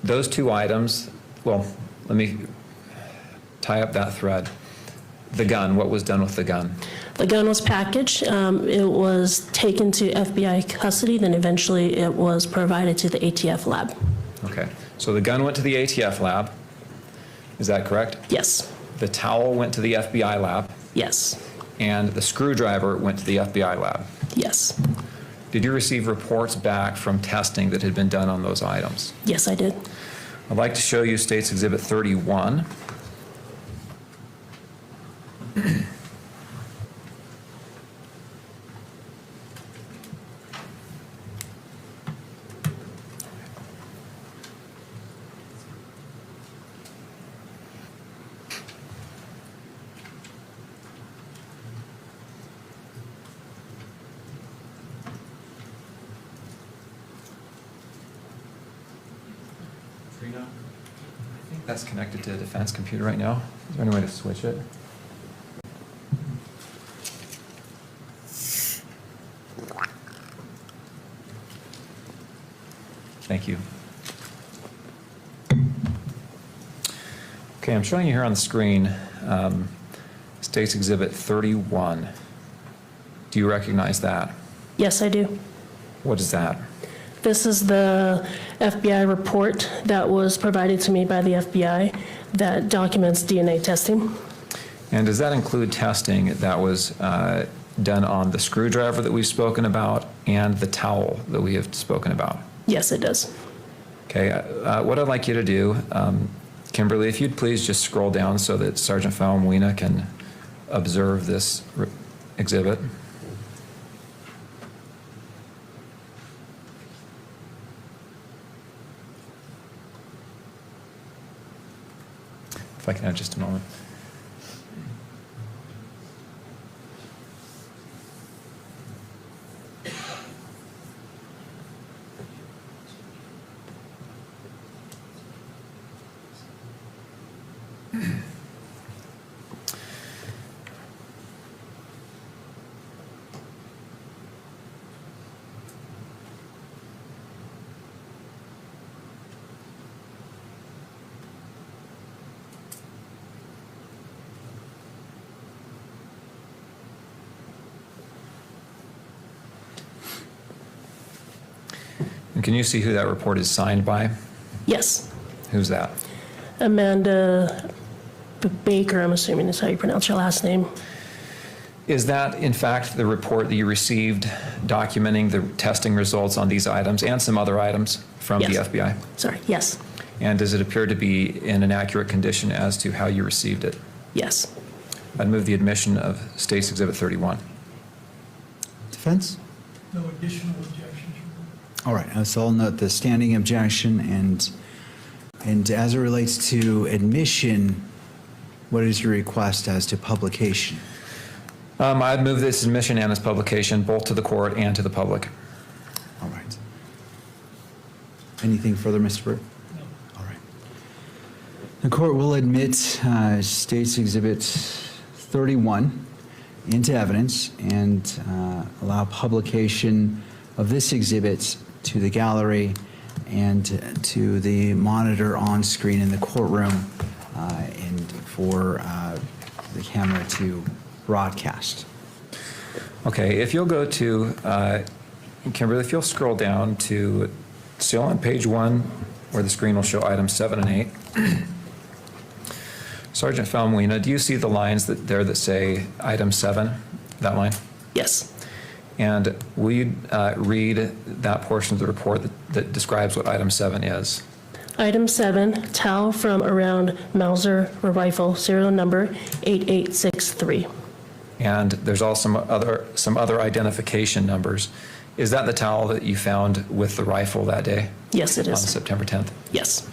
those two items, well, let me tie up that thread. The gun, what was done with the gun? The gun was packaged. It was taken to FBI custody, then eventually it was provided to the ATF lab. Okay, so the gun went to the ATF lab. Is that correct? Yes. The towel went to the FBI lab. Yes. And the screwdriver went to the FBI lab. Yes. Did you receive reports back from testing that had been done on those items? Yes, I did. I'd like to show you State's Exhibit 31. I think that's connected to the defense computer right now. Is there any way to switch it? Thank you. Okay, I'm showing you here on the screen State's Exhibit 31. Do you recognize that? Yes, I do. What is that? This is the FBI report that was provided to me by the FBI that documents DNA testing. And does that include testing that was done on the screwdriver that we've spoken about and the towel that we have spoken about? Yes, it does. Okay, what I'd like you to do, Kimberly, if you'd please just scroll down so that Sergeant Falmuina can observe this exhibit. If I can have just a moment. And can you see who that report is signed by? Yes. Who's that? Amanda Baker, I'm assuming is how you pronounce your last name. Is that, in fact, the report that you received documenting the testing results on these items and some other items from Yes. the FBI? Sorry, yes. And does it appear to be in an accurate condition as to how you received it? Yes. I'd move the admission of State's Exhibit 31. Defense? No additional objections. All right, so I'll note the standing objection, and as it relates to admission, what is your request as to publication? I'd move this admission and its publication both to the court and to the public. All right. Anything further, Mr. Burke? No. All right. The court will admit State's Exhibit 31 into evidence and allow publication of this exhibit to the gallery and to the monitor on screen in the courtroom and for the camera to broadcast. Okay, if you'll go to, Kimberly, if you'll scroll down to, still on page 1, where the screen will show items 7 and 8. Sergeant Falmuina, do you see the lines there that say item 7, that line? Yes. And will you read that portion of the report that describes what item 7 is? Item 7, towel from around Mauser rifle, serial number 8863. And there's also some other identification numbers. Is that the towel that you found with the rifle that day? Yes, it is. On September 10th? Yes.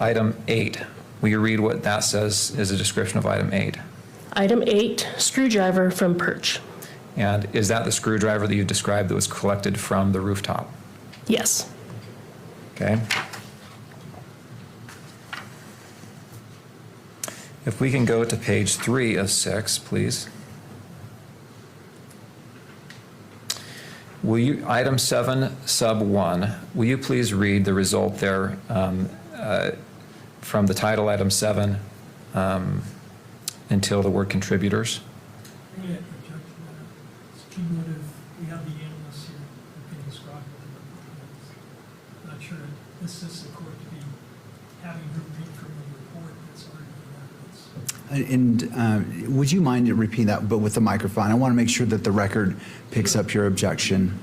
Item 8, will you read what that says is a description of item 8? Item 8, screwdriver from perch. And is that the screwdriver that you described that was collected from the rooftop? Yes. Okay. If we can go to page 3 of 6, please. Will you, item 7, sub 1, will you please read the result there from the title, item 7, until the word contributors. Yeah, object to that. It's cumulative. We have the analysts here who can describe what the report is. Not sure it assists the court to be having her read from a report that's already in evidence. And would you mind repeating that, but with the microphone? I want to make sure that the record picks up your objection.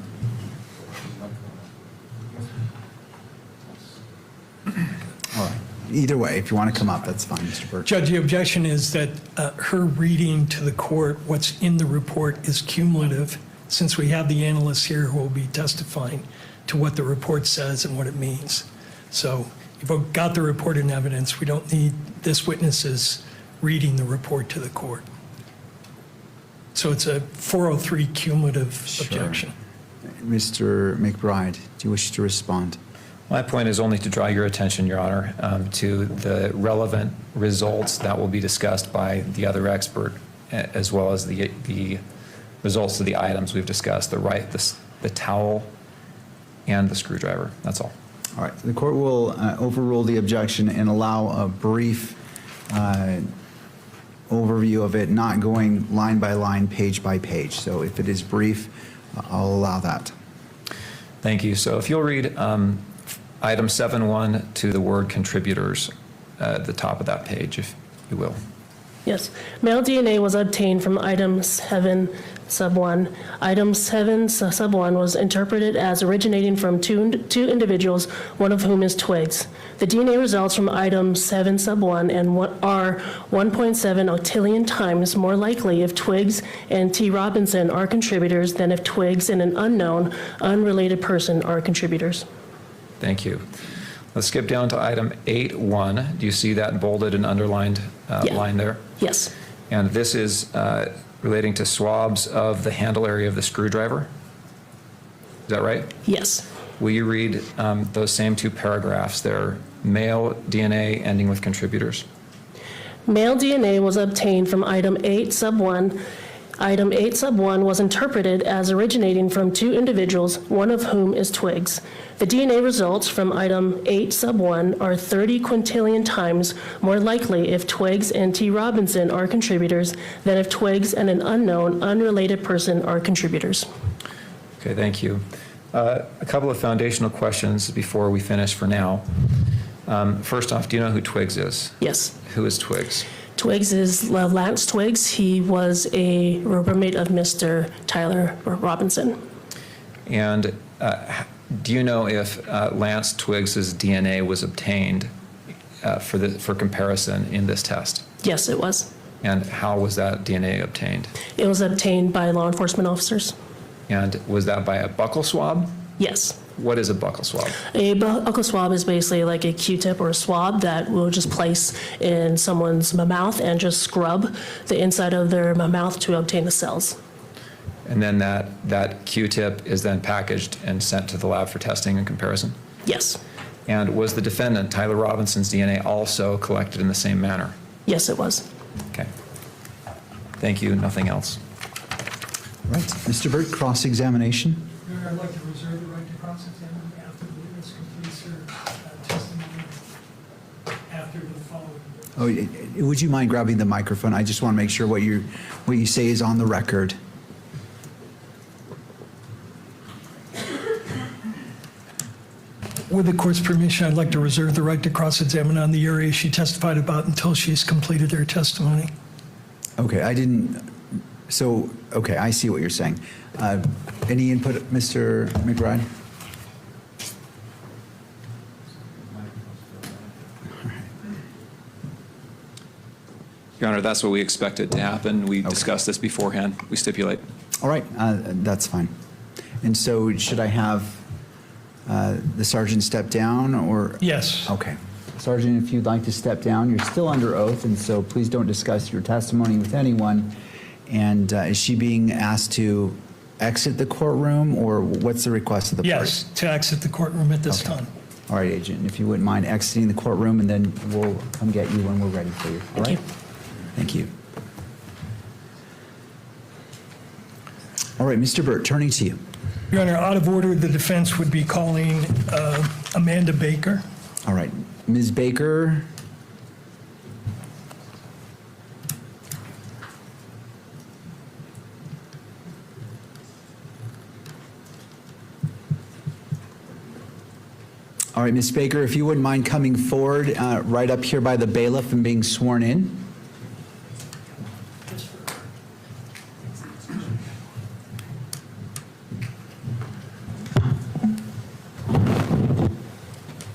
All right. Either way, if you want to come up, that's fine, Mr. Burke. Judge, the objection is that her reading to the court what's in the report is cumulative, since we have the analysts here who will be testifying to what the report says and what it means. So you've got the report in evidence. We don't need this witness's reading the report to the court. So it's a 403 cumulative objection. Mr. McBride, do you wish to respond? My point is only to draw your attention, Your Honor, to the relevant results that will be discussed by the other expert, as well as the results of the items we've discussed, the towel and the screwdriver. That's all. All right. The court will overrule the objection and allow a brief overview of it, not going line by line, page by page. So if it is brief, I'll allow that. Thank you. So if you'll read item 7.1 to the word contributors at the top of that page, if you will. Yes. Male DNA was obtained from item 7 sub 1. Item 7 sub 1 was interpreted as originating from two individuals, one of whom is Twiggs. The DNA results from item 7 sub 1 and are 1.7 octillion times more likely if Twiggs and T. Robinson are contributors than if Twiggs and an unknown, unrelated person are contributors. Thank you. Let's skip down to item 8.1. Do you see that bolded and underlined line there? Yes. And this is relating to swabs of the handle area of the screwdriver. Is that right? Yes. Will you read those same two paragraphs there? Male DNA ending with contributors. Male DNA was obtained from item 8 sub 1. Item 8 sub 1 was interpreted as originating from two individuals, one of whom is Twiggs. The DNA results from item 8 sub 1 are 30 quintillion times more likely if Twiggs and T. Robinson are contributors than if Twiggs and an unknown, unrelated person are contributors. Okay, thank you. A couple of foundational questions before we finish for now. First off, do you know who Twiggs is? Yes. Who is Twiggs? Twiggs is Lance Twiggs. He was a roommate of Mr. Tyler Robinson. And do you know if Lance Twiggs's DNA was obtained for comparison in this test? Yes, it was. And how was that DNA obtained? It was obtained by law enforcement officers. And was that by a buccal swab? Yes. What is a buccal swab? A buccal swab is basically like a Q-tip or a swab that we'll just place in someone's mouth and just scrub the inside of their mouth to obtain the cells. And then that Q-tip is then packaged and sent to the lab for testing and comparison? Yes. And was the defendant, Tyler Robinson's DNA, also collected in the same manner? Yes, it was. Okay. Thank you. Nothing else. All right. Mr. Burke, cross-examination. Your Honor, I'd like to reserve the right to cross-examine after the witness completes her testimony after the following. Oh, would you mind grabbing the microphone? I just want to make sure what you say is on the record. With the court's permission, I'd like to reserve the right to cross-examine on the area she testified about until she's completed her testimony. Okay, okay, I see what you're saying. Any input, Mr. McBride? Your Honor, that's what we expected to happen. We discussed this beforehand. We stipulate. All right, that's fine. And so should I have the sergeant step down or? Yes. Okay. Sergeant, if you'd like to step down, you're still under oath, and so please don't discuss your testimony with anyone. And is she being asked to exit the courtroom, or what's the request of the parties? Yes, to exit the courtroom at this time. All right, Agent, if you wouldn't mind exiting the courtroom, and then we'll come get you when we're ready for you. All right? Thank you. All right, Mr. Burt, turning to you. Your Honor, out of order, the defense would be calling Amanda Baker. All right, Ms. Baker. All right, Ms. Baker, if you wouldn't mind coming forward right up here by the bailiff and being sworn in.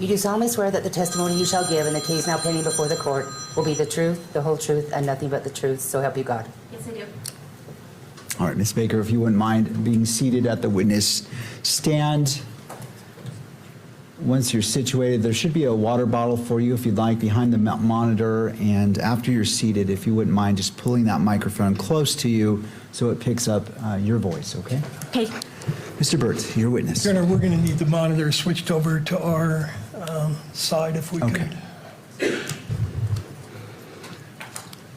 You do solemnly swear that the testimony you shall give in the case now pending before the court will be the truth, the whole truth, and nothing but the truth, so help you God. Yes, I do. All right, Ms. Baker, if you wouldn't mind being seated at the witness stand. Once you're situated, there should be a water bottle for you if you'd like behind the monitor. And after you're seated, if you wouldn't mind just pulling that microphone close to you so it picks up your voice, okay? Okay. Mr. Burt, your witness. Your Honor, we're going to need the monitor switched over to our side if we could.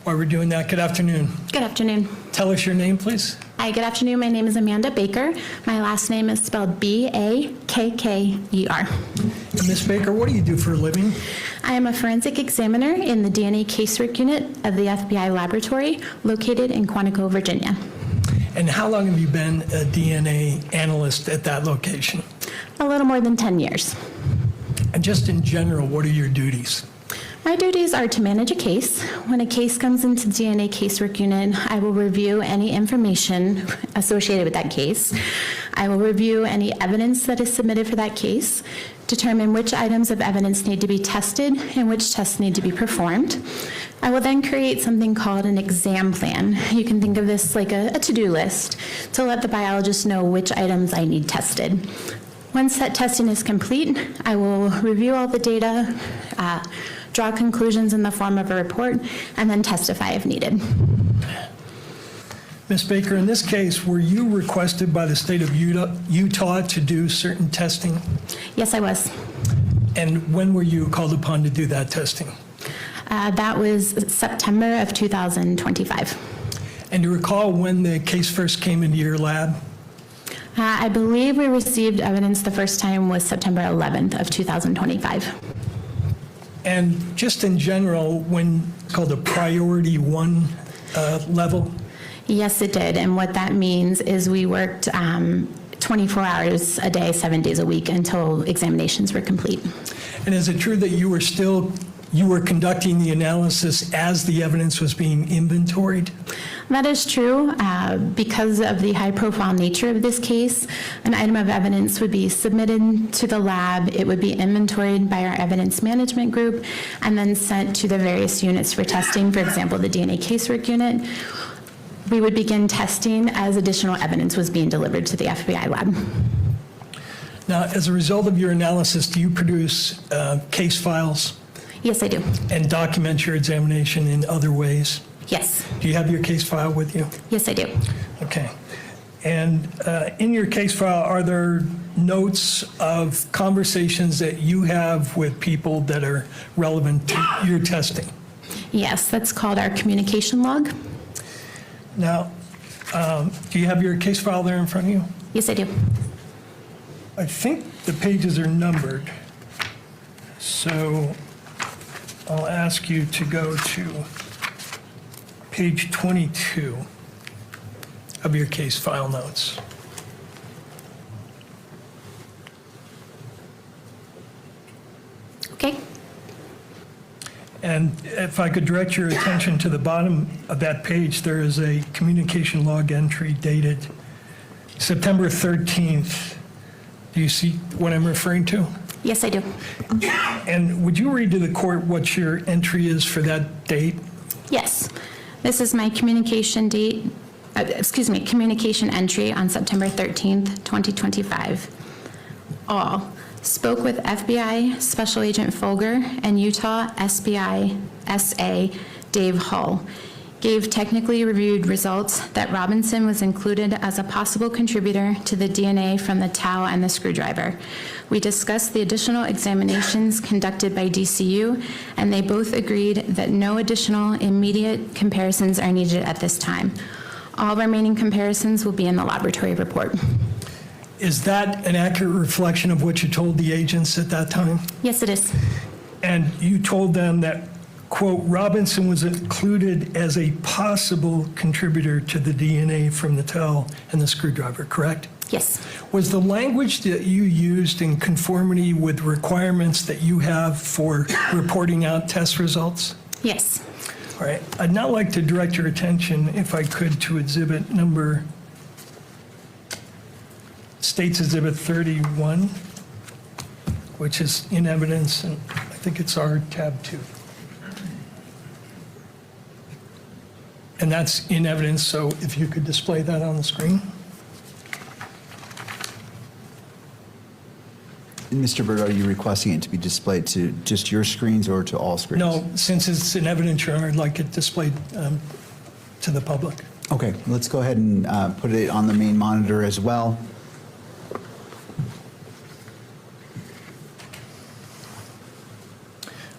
While we're doing that, good afternoon. Good afternoon. Tell us your name, please. Hi, good afternoon. My name is Amanda Baker. My last name is spelled B-A-K-K-E-R. And Ms. Baker, what do you do for a living? I am a forensic examiner in the DNA casework unit of the FBI laboratory located in Quantico, Virginia. And how long have you been a DNA analyst at that location? A little more than 10 years. And just in general, what are your duties? My duties are to manage a case. When a case comes into DNA casework unit, I will review any information associated with that case. I will review any evidence that is submitted for that case, determine which items of evidence need to be tested and which tests need to be performed. I will then create something called an exam plan. You can think of this like a to-do list to let the biologist know which items I need tested. Once that testing is complete, I will review all the data, draw conclusions in the form of a report, and then testify if needed. Ms. Baker, in this case, were you requested by the state of Utah to do certain testing? Yes, I was. And when were you called upon to do that testing? That was September of 2025. And do you recall when the case first came into your lab? I believe we received evidence the first time was September 11th of 2025. And just in general, when it's called a priority 1 level? Yes, it did. And what that means is we worked 24 hours a day, 7 days a week until examinations were complete. And is it true that you were conducting the analysis as the evidence was being inventoried? That is true. Because of the high-profile nature of this case, an item of evidence would be submitted to the lab, it would be inventoried by our evidence management group, and then sent to the various units for testing, for example, the DNA casework unit. We would begin testing as additional evidence was being delivered to the FBI lab. Now, as a result of your analysis, do you produce case files? Yes, I do. And document your examination in other ways? Yes. Do you have your case file with you? Yes, I do. Okay. And in your case file, are there notes of conversations that you have with people that are relevant to your testing? Yes, that's called our communication log. Now, do you have your case file there in front of you? Yes, I do. I think the pages are numbered. So I'll ask you to go to page 22 of your case file notes. Okay. And if I could direct your attention to the bottom of that page, there is a communication log entry dated September 13th. Do you see what I'm referring to? Yes, I do. And would you read to the court what your entry is for that date? Yes. This is my communication communication entry on September 13th, 2025. All. Spoke with FBI Special Agent Folger and Utah SBI SA Dave Hull. Gave technically reviewed results that Robinson was included as a possible contributor to the DNA from the towel and the screwdriver. We discussed the additional examinations conducted by DCU, and they both agreed that no additional immediate comparisons are needed at this time. All remaining comparisons will be in the laboratory report. Is that an accurate reflection of what you told the agents at that time? Yes, it is. And you told them that, quote, Robinson was included as a possible contributor to the DNA from the towel and the screwdriver, correct? Yes. Was the language that you used in conformity with requirements that you have for reporting out test results? Yes. All right. I'd now like to direct your attention, if I could, to exhibit number, State's Exhibit 31, which is in evidence, and I think it's our tab 2. And that's in evidence, so if you could display that on the screen. Mr. Burt, are you requesting it to be displayed to just your screens or to all screens? No, since it's in evidence, Your Honor, I'd like it displayed to the public. Okay, let's go ahead and put it on the main monitor as well.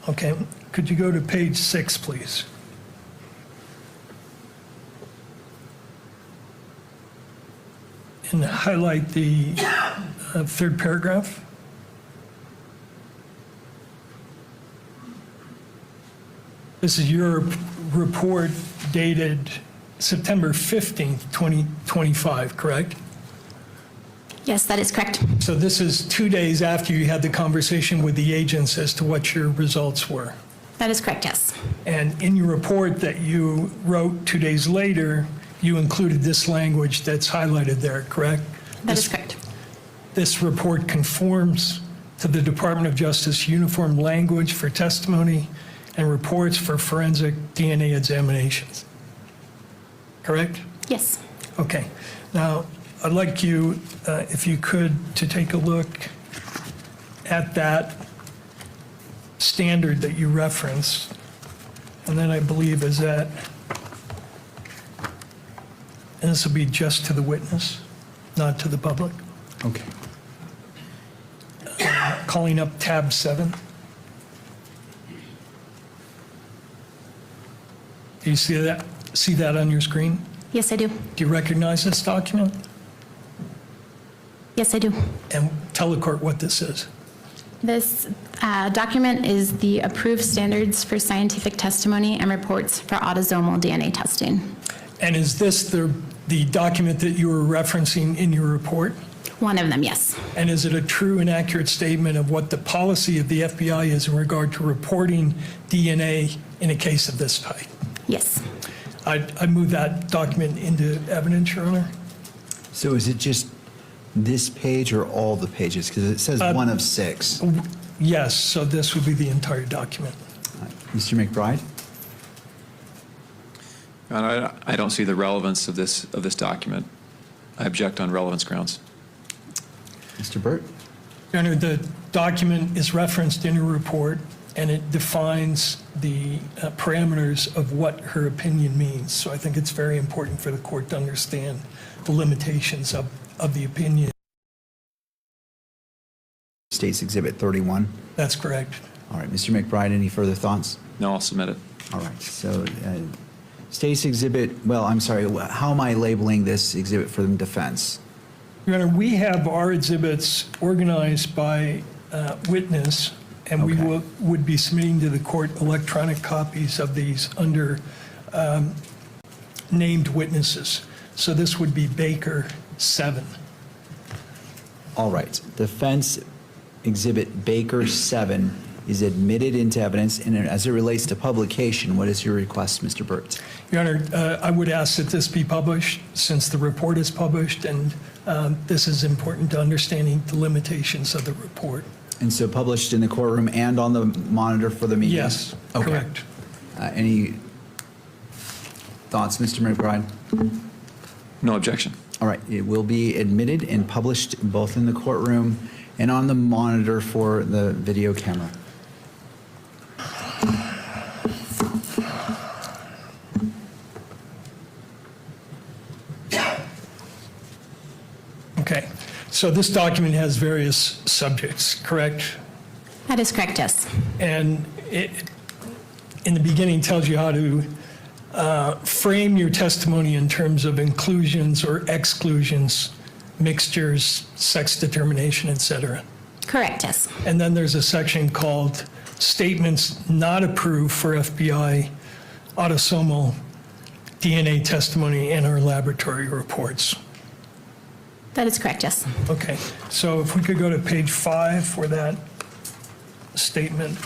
Okay, could you go to page 6, please? And highlight the third paragraph. This is your report dated September 15th, 2025, correct? Yes, that is correct. So this is 2 days after you had the conversation with the agents as to what your results were. That is correct, yes. And in your report that you wrote 2 days later, you included this language that's highlighted there, correct? That is correct. This report conforms to the Department of Justice uniform language for testimony and reports for forensic DNA examinations. Correct? Yes. Okay. Now, I'd like you, if you could, to take a look at that standard that you referenced. And then I believe is that, and this will be just to the witness, not to the public. Okay. Calling up tab 7. Do you see that? See that on your screen? Yes, I do. Do you recognize this document? Yes, I do. And tell the court what this is. This document is the approved standards for scientific testimony and reports for autosomal DNA testing. And is this the document that you were referencing in your report? One of them, yes. And is it a true and accurate statement of what the policy of the FBI is in regard to reporting DNA in a case of this type? Yes. I move that document into evidence, Your Honor. So is it just this page or all the pages? Because it says one of 6. Yes, so this would be the entire document. Mr. McBride? I don't see the relevance of this document. I object on relevance grounds. Mr. Burt? Your Honor, the document is referenced in your report, and it defines the parameters of what her opinion means. So I think it's very important for the court to understand the limitations of the opinion. State's Exhibit 31. That's correct. All right, Mr. McBride, any further thoughts? No, I'll submit it. All right, so State's Exhibit, well, I'm sorry, how am I labeling this exhibit for the defense? Your Honor, we have our exhibits organized by witness, and we would be submitting to the court electronic copies of these under named witnesses. So this would be Baker 7. All right, Defense Exhibit Baker 7 is admitted into evidence, and as it relates to publication, what is your request, Mr. Burt? Your Honor, I would ask that this be published since the report is published, and this is important to understanding the limitations of the report. And so published in the courtroom and on the monitor for the media? Yes, Okay. correct. Any thoughts, Mr. McBride? No objection. All right, it will be admitted and published both in the courtroom and on the monitor for the video camera. Okay, so this document has various subjects, correct? That is correct, yes. And it, in the beginning, tells you how to frame your testimony in terms of inclusions or exclusions, mixtures, sex determination, et cetera. Correct, yes. And then there's a section called Statements Not Approved for FBI Autosomal DNA Testimony and our Laboratory Reports. That is correct, yes. Okay, so if we could go to page 5 for that statement.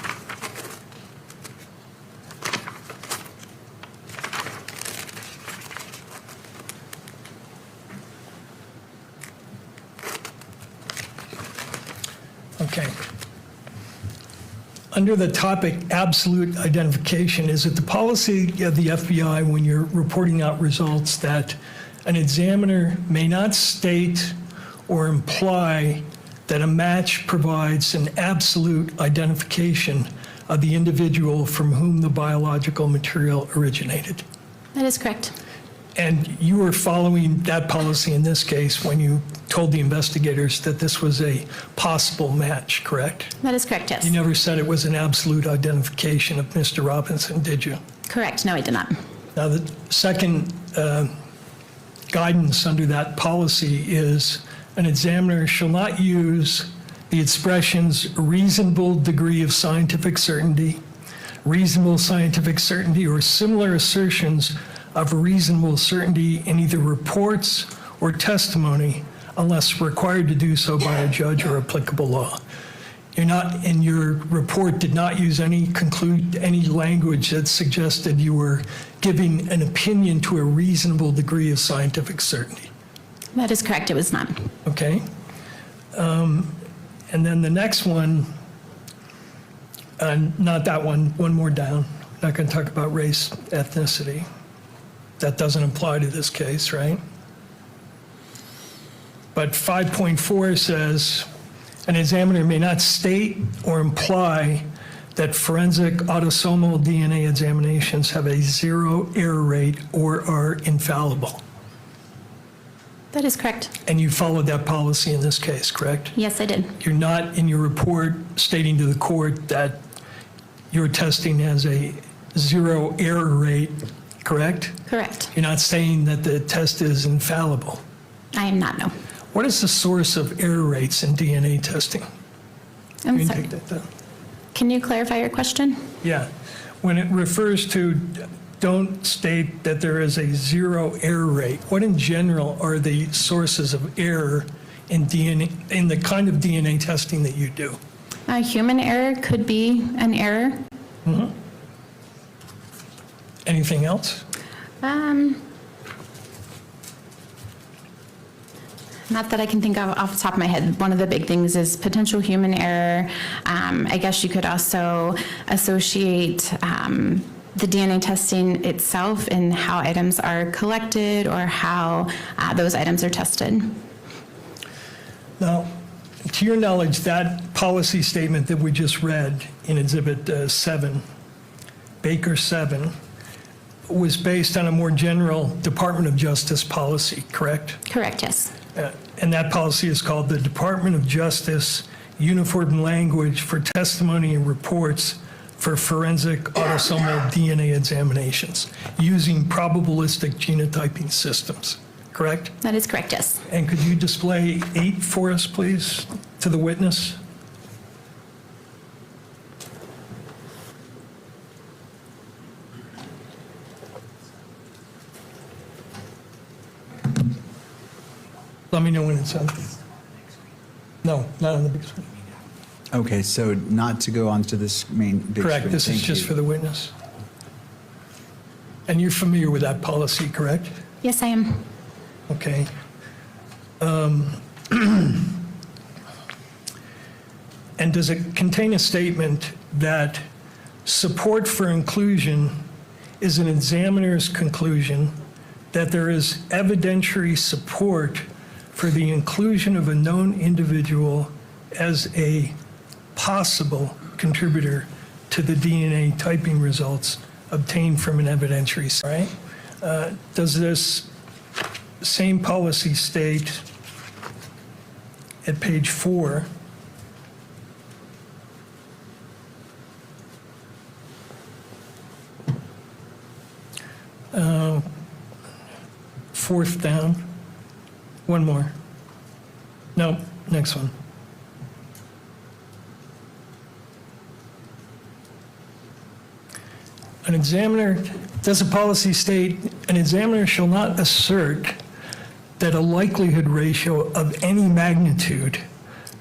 Okay. Under the topic absolute identification, is it the policy of the FBI when you're reporting out results that an examiner may not state or imply that a match provides an absolute identification of the individual from whom the biological material originated? That is correct. And you were following that policy in this case when you told the investigators that this was a possible match, correct? That is correct, yes. You never said it was an absolute identification of Mr. Robinson, did you? Correct, no, I did not. Now, the second guidance under that policy is an examiner shall not use the expressions reasonable degree of scientific certainty, reasonable scientific certainty, or similar assertions of reasonable certainty in either reports or testimony unless required to do so by a judge or applicable law. You're not, in your report, did not use any language that suggested you were giving an opinion to a reasonable degree of scientific certainty. That is correct, it was not. Okay. And then the next one, not that one more down. Not going to talk about race, ethnicity. That doesn't apply to this case, right? But 5.4 says, an examiner may not state or imply that forensic autosomal DNA examinations have a 0 error rate or are infallible. That is correct. And you followed that policy in this case, correct? Yes, I did. You're not in your report stating to the court that your testing has a 0 error rate, correct? Correct. You're not saying that the test is infallible. I am not, no. What is the source of error rates in DNA testing? I'm You can sorry. take that down. Can you clarify your question? Yeah. When it refers to don't state that there is a 0 error rate, what in general are the sources of error in DNA, in the kind of DNA testing that you do? A human error could be an error. Mm-hmm. Anything else? Not that I can think of off the top of my head. One of the big things is potential human error. I guess you could also associate the DNA testing itself and how items are collected or how those items are tested. Now, to your knowledge, that policy statement that we just read in Exhibit 7, Baker 7, was based on a more general Department of Justice policy, correct? Correct, yes. And that policy is called the Department of Justice Uniform Language for Testimony and Reports for Forensic Autosomal DNA Examinations using probabilistic genotyping systems, correct? That is correct, yes. And could you display 8 for us, please, to the witness? Let me know when it's on. No, not on the big screen. Okay, so not to go onto this main big Correct, screen. this is Thank just you. for the witness. And you're familiar with that policy, correct? Yes, I am. Okay. And does it contain a statement that support for inclusion is an examiner's conclusion that there is evidentiary support for the inclusion of a known individual as a possible contributor to the DNA typing results obtained from an evidentiary site, right? Does this same policy state at page 4, fourth down, one more. No, next one. An examiner, does a policy state, an examiner shall not assert that a likelihood ratio of any magnitude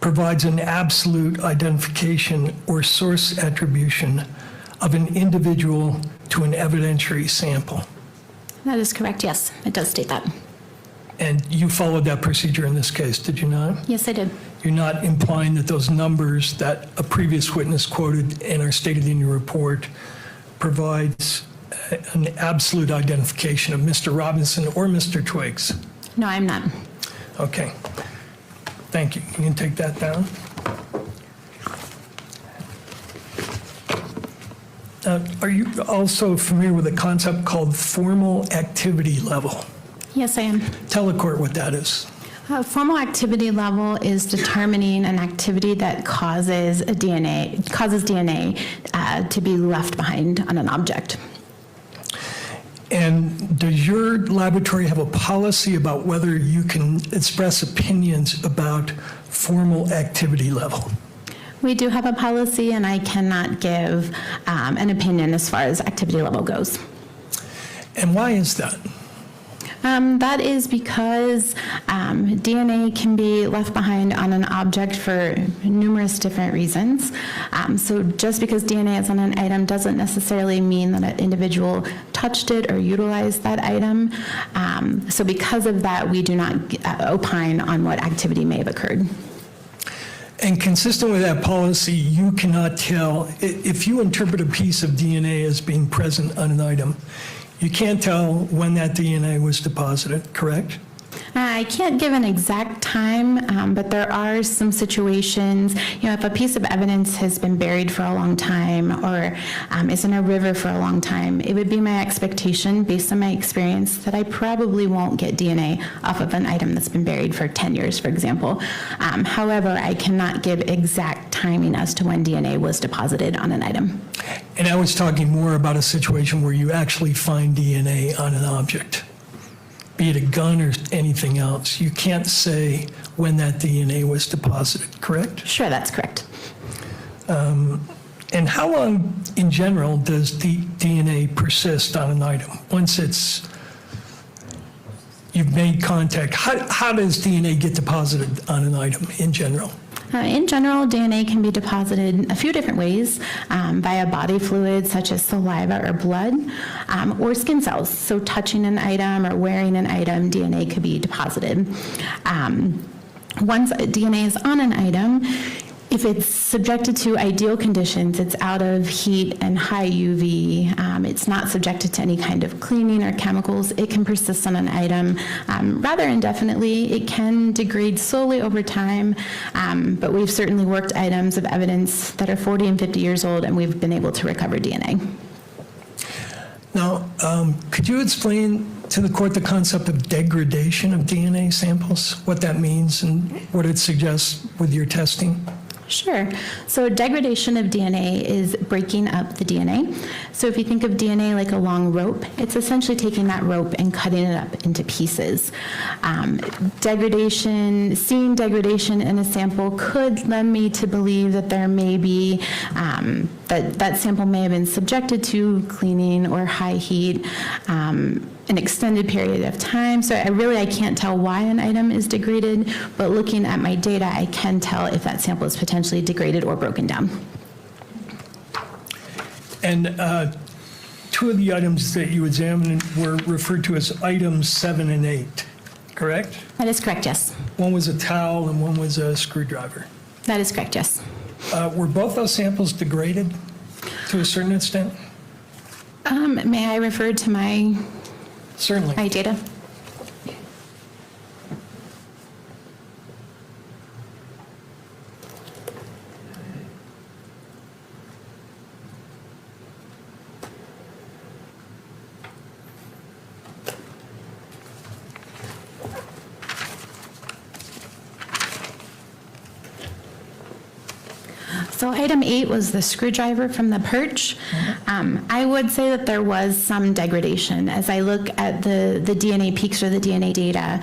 provides an absolute identification or source attribution of an individual to an evidentiary sample. That is correct, yes. It does state that. And you followed that procedure in this case, did you not? Yes, I did. You're not implying that those numbers that a previous witness quoted and are stated in your report provides an absolute identification of Mr. Robinson or Mr. Twiggs? No, I'm not. Okay. Thank you. You can take that down. Are you also familiar with a concept called formal activity level? Yes, I am. Tell the court what that is. Formal activity level is determining an activity that causes DNA to be left behind on an object. And does your laboratory have a policy about whether you can express opinions about formal activity level? We do have a policy, and I cannot give an opinion as far as activity level goes. And why is that? That is because DNA can be left behind on an object for numerous different reasons. So just because DNA is on an item doesn't necessarily mean that an individual touched it or utilized that item. So because of that, we do not opine on what activity may have occurred. And consistent with that policy, you cannot tell, if you interpret a piece of DNA as being present on an item, you can't tell when that DNA was deposited, correct? I can't give an exact time, but there are some situations, if a piece of evidence has been buried for a long time or is in a river for a long time, it would be my expectation, based on my experience, that I probably won't get DNA off of an item that's been buried for 10 years, for example. However, I cannot give exact timing as to when DNA was deposited on an item. And I was talking more about a situation where you actually find DNA on an object, be it a gun or anything else. You can't say when that DNA was deposited, correct? Sure, that's correct. And how long, in general, does the DNA persist on an item? Once you've made contact, how does DNA get deposited on an item in general? In general, DNA can be deposited a few different ways, via body fluids such as saliva or blood, or skin cells. So touching an item or wearing an item, DNA could be deposited. Once DNA is on an item, if it's subjected to ideal conditions, it's out of heat and high UV, it's not subjected to any kind of cleaning or chemicals, it can persist on an item rather indefinitely. It can degrade slowly over time, but we've certainly worked items of evidence that are 40 and 50 years old, and we've been able to recover DNA. Now, could you explain to the court the concept of degradation of DNA samples, what that means and what it suggests with your testing? Sure. So degradation of DNA is breaking up the DNA. So if you think of DNA like a long rope, it's essentially taking that rope and cutting it up into pieces. Seeing degradation in a sample could lead me to believe that there may be, that sample may have been subjected to cleaning or high heat, an extended period of time. So I can't tell why an item is degraded, but looking at my data, I can tell if that sample is potentially degraded or broken down. And two of the items that you examined were referred to as items 7 and 8, correct? That is correct, yes. One was a towel and one was a screwdriver. That is correct, yes. Were both those samples degraded to a certain extent? May I refer to my Certainly. my data? So item 8 was the screwdriver from the perch. I would say that there was some degradation. As I look at the DNA peaks or the DNA data,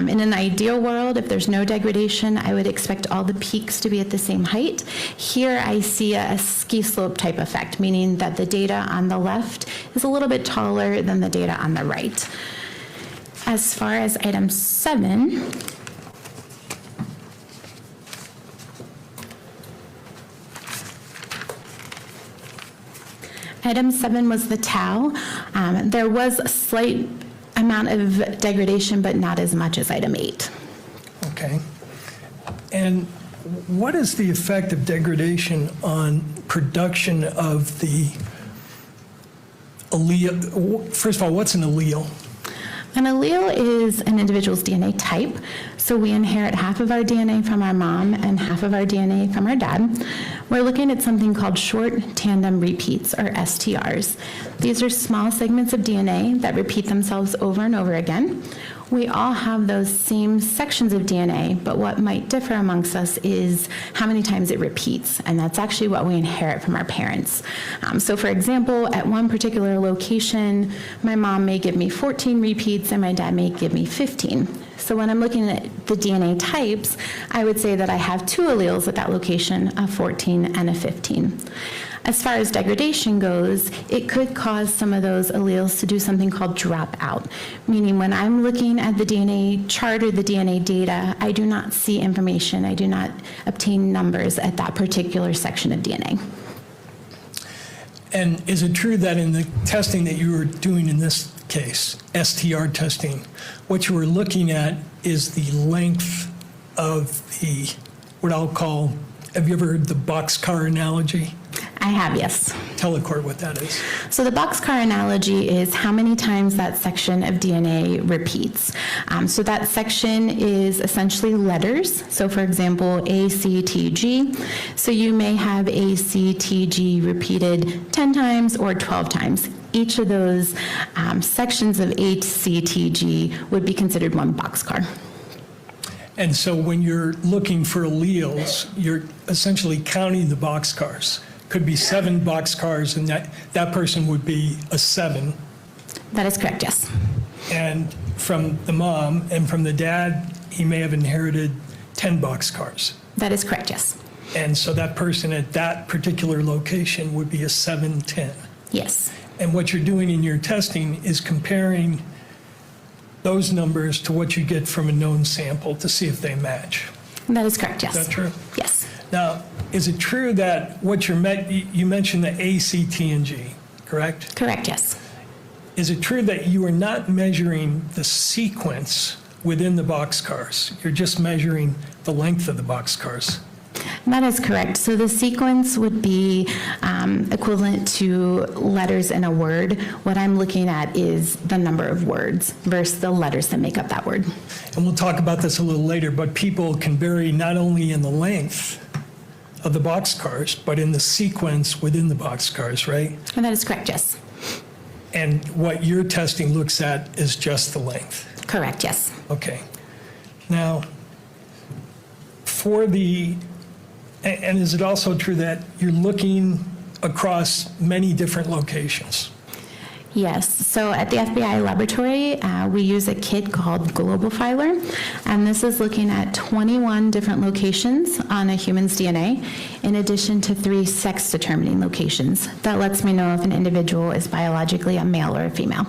in an ideal world, if there's no degradation, I would expect all the peaks to be at the same height. Here I see a ski slope type effect, meaning that the data on the left is a little bit taller than the data on the right. As far as item 7, item 7 was the tau. There was a slight amount of degradation, but not as much as item 8. Okay. And what is the effect of degradation on production of the allele? First of all, what's an allele? An allele is an individual's DNA type. So we inherit half of our DNA from our mom and half of our DNA from our dad. We're looking at something called short tandem repeats, or STRs. These are small segments of DNA that repeat themselves over and over again. We all have those same sections of DNA, but what might differ amongst us is how many times it repeats, and that's actually what we inherit from our parents. So for example, at one particular location, my mom may give me 14 repeats and my dad may give me 15. So when I'm looking at the DNA types, I would say that I have 2 alleles at that location, a 14 and a 15. As far as degradation goes, it could cause some of those alleles to do something called drop out, meaning when I'm looking at the DNA chart or the DNA data, I do not see information, I do not obtain numbers at that particular section of DNA. And is it true that in the testing that you were doing in this case, STR testing, what you were looking at is the length of the, what I'll call, have you ever heard the boxcar analogy? I have, yes. Tell the court what that is. So the boxcar analogy is how many times that section of DNA repeats. So that section is essentially letters. So for example, A, C, T, G. So you may have A, C, T, G repeated 10 times or 12 times. Each of those sections of A, C, T, G would be considered one boxcar. And so when you're looking for alleles, you're essentially counting the boxcars. Could be 7 boxcars, and that person would be a 7. That is correct, yes. And from the mom and from the dad, he may have inherited 10 boxcars. That is correct, yes. And so that person at that particular location would be a 710. Yes. And what you're doing in your testing is comparing those numbers to what you get from a known sample to see if they match. That is correct, yes. Is that true? Yes. Now, is it true that what you mentioned the A, C, T, and G, correct? Correct, yes. Is it true that you are not measuring the sequence within the boxcars? You're just measuring the length of the boxcars? That is correct. So the sequence would be equivalent to letters in a word. What I'm looking at is the number of words versus the letters that make up that word. And we'll talk about this a little later, but people can vary not only in the length of the boxcars, but in the sequence within the boxcars, right? And that is correct, yes. And what your testing looks at is just the length? Correct, yes. Okay. Now, for the, and is it also true that you're looking across many different locations? Yes. So at the FBI laboratory, we use a kit called Global Filer, and this is looking at 21 different locations on a human's DNA, in addition to 3 sex-determining locations. That lets me know if an individual is biologically a male or a female.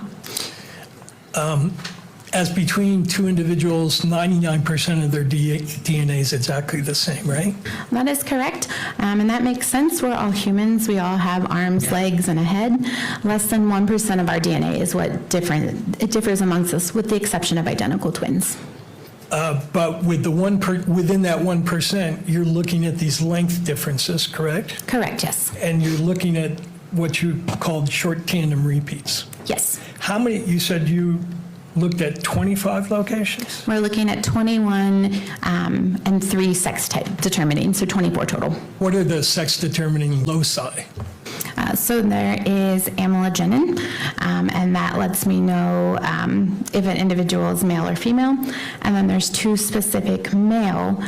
As between 2 individuals, 99% of their DNA is exactly the same, right? That is correct, and that makes sense. We're all humans. We all have arms, legs, and a head. Less than 1% of our DNA is what differs amongst us, with the exception of identical twins. But with the within that 1%, you're looking at these length differences, correct? Correct, yes. And you're looking at what you called short tandem repeats. Yes. How many, you said you looked at 25 locations? We're looking at 21 and 3 sex determining, so 24 total. What are the sex determining loci? So there is amylogenin, and that lets me know if an individual is male or female. And then there's 2 specific male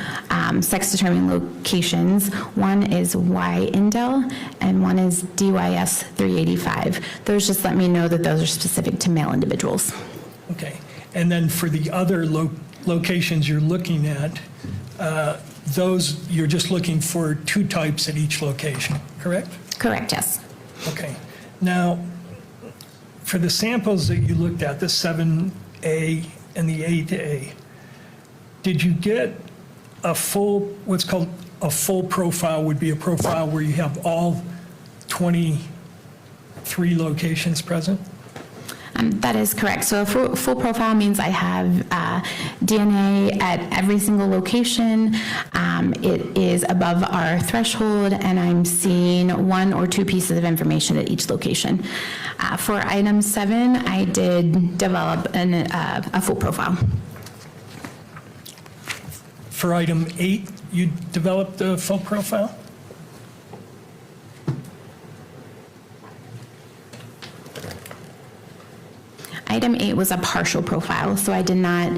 sex determining locations. One is Y-indel, and one is DYS 385. Those just let me know that those are specific to male individuals. Okay. And then for the other locations you're looking at, those, you're just looking for 2 types at each location, correct? Correct, yes. Okay. Now, for the samples that you looked at, the 7A and the 8A, did you get a full, what's called a full profile would be a profile where you have all 23 locations present? That is correct. So a full profile means I have DNA at every single location. It is above our threshold, and I'm seeing 1 or 2 pieces of information at each location. For item 7, I did develop a full profile. For item 8, you developed a full profile? Item 8 was a partial profile, so I did not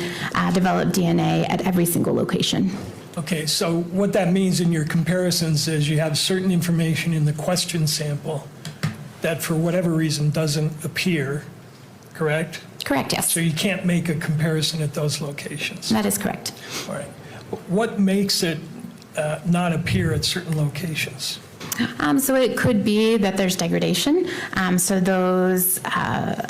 develop DNA at every single location. Okay, so what that means in your comparisons is you have certain information in the question sample that for whatever reason doesn't appear, correct? Correct, yes. So you can't make a comparison at those locations? That is correct. All right. What makes it not appear at certain locations? So it could be that there's degradation. So those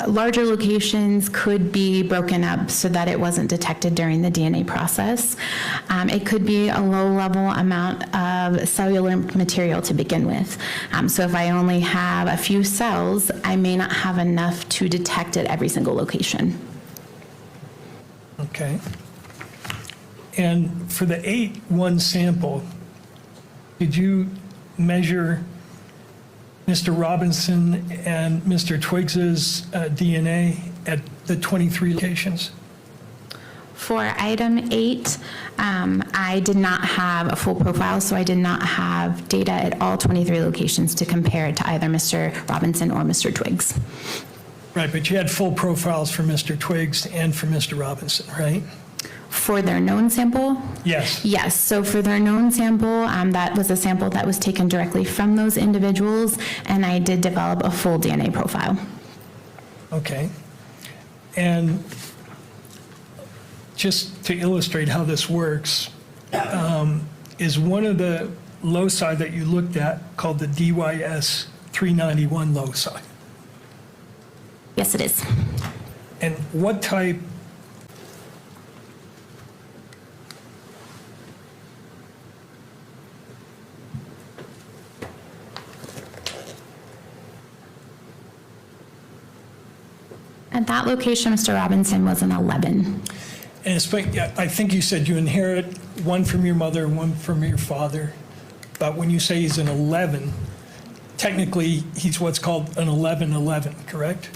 larger locations could be broken up so that it wasn't detected during the DNA process. It could be a low-level amount of cellular material to begin with. So if I only have a few cells, I may not have enough to detect at every single location. Okay. And for the 8-1 sample, did you measure Mr. Robinson and Mr. Twiggs's DNA at the 23 locations? For item 8, I did not have a full profile, so I did not have data at all 23 locations to compare it to either Mr. Robinson or Mr. Twiggs. Right, but you had full profiles for Mr. Twiggs and for Mr. Robinson, right? For their known sample? Yes. Yes, so for their known sample, that was a sample that was taken directly from those individuals, and I did develop a full DNA profile. Okay. And just to illustrate how this works, is one of the loci that you looked at called the DYS 391 loci? Yes, it is. And what type At that location, Mr. Robinson was an 11. And I think you said you inherit one from your mother, one from your father. But when you say he's an 11, technically he's what's called an 11-11, correct?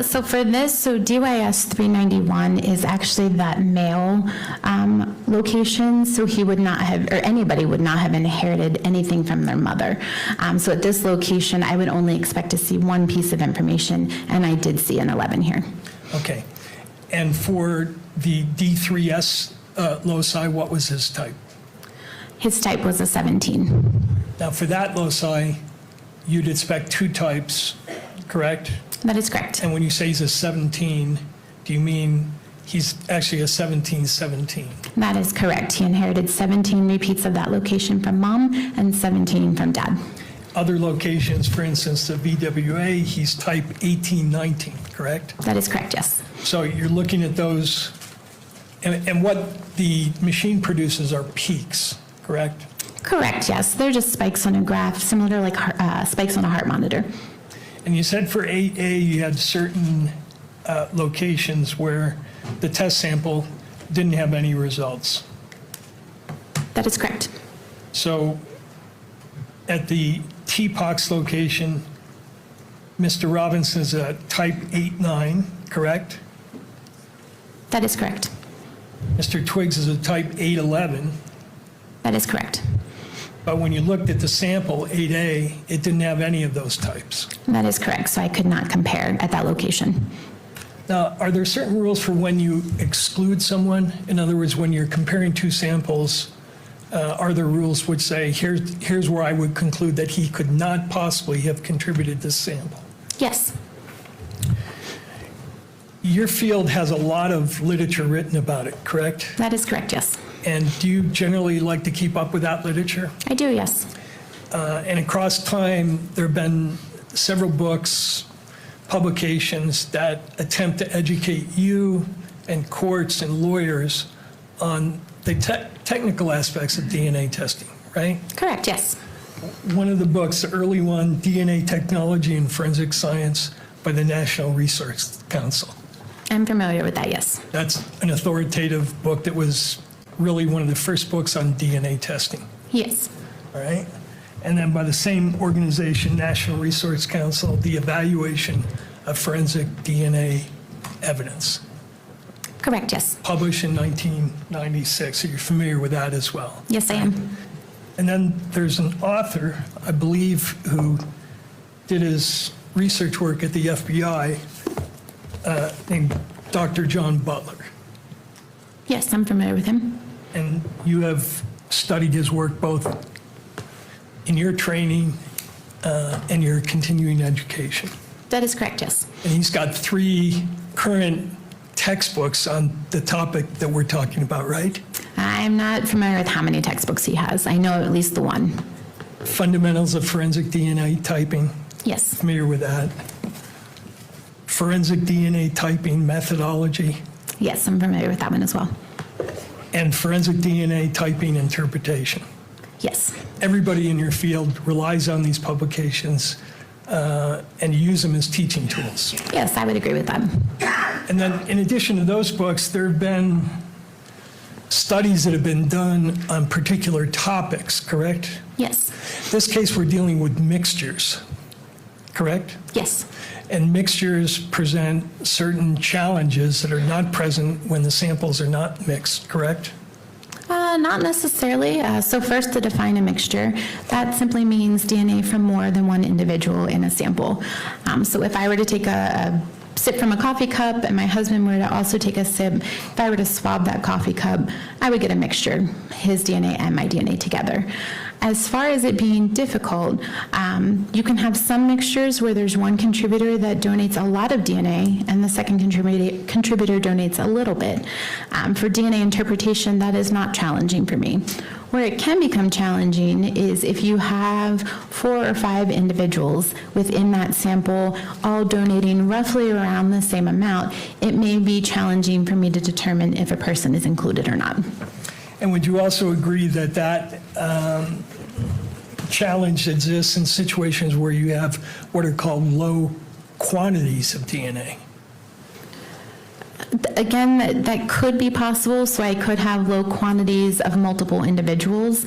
So for this, so DYS 391 is actually that male location, so he would not have, or anybody would not have inherited anything from their mother. So at this location, I would only expect to see one piece of information, and I did see an 11 here. Okay. And for the D3S loci, what was his type? His type was a 17. Now for that loci, you'd expect 2 types, correct? That is correct. And when you say he's a 17, do you mean he's actually a 17-17? That is correct. He inherited 17 repeats of that location from mom and 17 from dad. Other locations, for instance, the VWA, he's type 18-19, correct? That is correct, yes. So you're looking at those, and what the machine produces are peaks, correct? Correct, yes. They're just spikes on a graph, similar to like spikes on a heart monitor. And you said for 8A, you had certain locations where the test sample didn't have any results. That is correct. So at the TPOX location, Mr. Robinson is a type 8-9, correct? That is correct. Mr. Twiggs is a type 8-11. That is correct. But when you looked at the sample, 8A, it didn't have any of those types. That is correct, so I could not compare at that location. Now, are there certain rules for when you exclude someone? In other words, when you're comparing 2 samples, are there rules which say, here's where I would conclude that he could not possibly have contributed this sample? Yes. Your field has a lot of literature written about it, correct? That is correct, yes. And do you generally like to keep up with that literature? I do, yes. And across time, there have been several books, publications that attempt to educate you and courts and lawyers on the technical aspects of DNA testing, right? Correct, yes. One of the books, the early one, DNA Technology and Forensic Science by the National Research Council. I'm familiar with that, yes. That's an authoritative book that was really one of the first books on DNA testing, Yes. all right? And then by the same organization, National Research Council, the Evaluation of Forensic DNA Evidence, Correct, yes. published in 1996. So you're familiar with that as well. Yes, I am. And then there's an author, I believe, who did his research work at the FBI, named Dr. John Butler. Yes, I'm familiar with him. And you have studied his work both in your training and your continuing education. That is correct, yes. And he's got 3 current textbooks on the topic that we're talking about, right? I'm not familiar with how many textbooks he has. I know at least the one. Fundamentals of Forensic DNA Typing. Yes. Familiar with that. Forensic DNA Typing Methodology. Yes, I'm familiar with that one as well. And Forensic DNA Typing Interpretation. Yes. Everybody in your field relies on these publications and use them as teaching tools. Yes, I would agree with that. And then in addition to those books, there have been studies that have been done on particular topics, correct? Yes. This case, we're dealing with mixtures, correct? Yes. And mixtures present certain challenges that are not present when the samples are not mixed, correct? Not necessarily. So first, to define a mixture, that simply means DNA from more than one individual in a sample. So if I were to take a sip from a coffee cup and my husband were to also take a sip, if I were to swab that coffee cup, I would get a mixture, his DNA and my DNA together. As far as it being difficult, you can have some mixtures where there's one contributor that donates a lot of DNA and the second contributor donates a little bit. For DNA interpretation, that is not challenging for me. Where it can become challenging is if you have 4 or 5 individuals within that sample all donating roughly around the same amount, it may be challenging for me to determine if a person is included or not. And would you also agree that that challenge exists in situations where you have what are called low quantities of DNA? Again, that could be possible, so I could have low quantities of multiple individuals,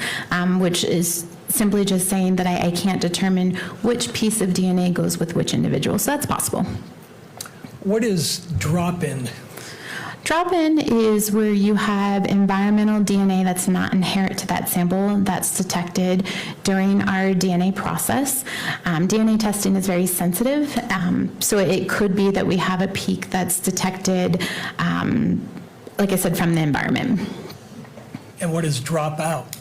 which is simply just saying that I can't determine which piece of DNA goes with which individual, so that's possible. What is drop-in? Drop-in is where you have environmental DNA that's not inherent to that sample that's detected during our DNA process. DNA testing is very sensitive, so it could be that we have a peak that's detected, like I said, from the environment. And what is drop-out?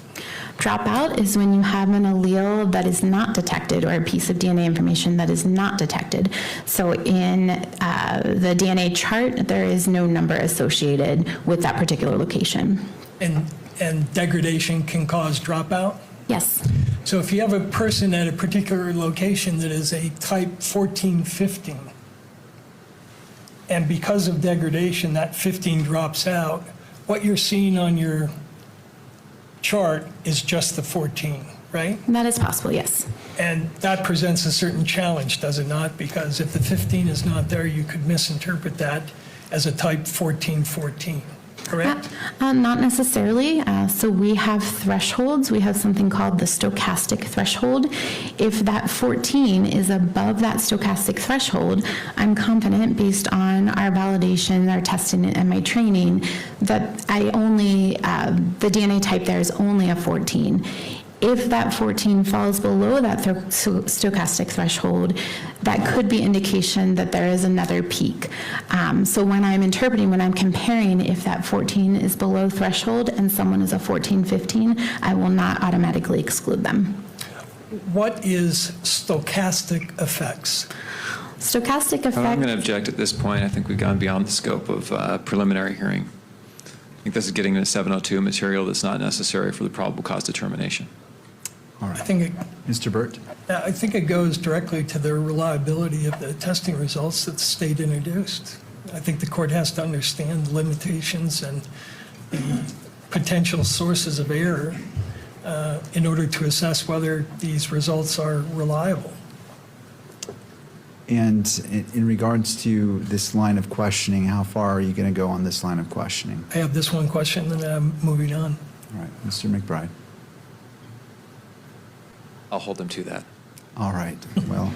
Dropout is when you have an allele that is not detected or a piece of DNA information that is not detected. So in the DNA chart, there is no number associated with that particular location. And degradation can cause dropout? Yes. So if you have a person at a particular location that is a type 1415, and because of degradation, that 15 drops out, what you're seeing on your chart is just the 14, right? That is possible, yes. And that presents a certain challenge, does it not? Because if the 15 is not there, you could misinterpret that as a type 1414, correct? Not necessarily. So we have thresholds. We have something called the stochastic threshold. If that 14 is above that stochastic threshold, I'm confident, based on our validation, our testing, and my training, that the DNA type there is only a 14. If that 14 falls below that stochastic threshold, that could be indication that there is another peak. So when I'm interpreting, when I'm comparing, if that 14 is below threshold and someone is a 14-15, I will not automatically exclude them. What is stochastic effects? Stochastic effects. I'm going to object at this point. I think we've gone beyond the scope of preliminary hearing. I think this is getting into 702 material that's not necessary for the probable cause determination. All right. Mr. Burt? I think it goes directly to the reliability of the testing results that the state introduced. I think the court has to understand the limitations and the potential sources of error in order to assess whether these results are reliable. And in regards to this line of questioning, how far are you going to go on this line of questioning? I have this one question, and then I'm moving on. All right, Mr. McBride. I'll hold them to that. All right, well,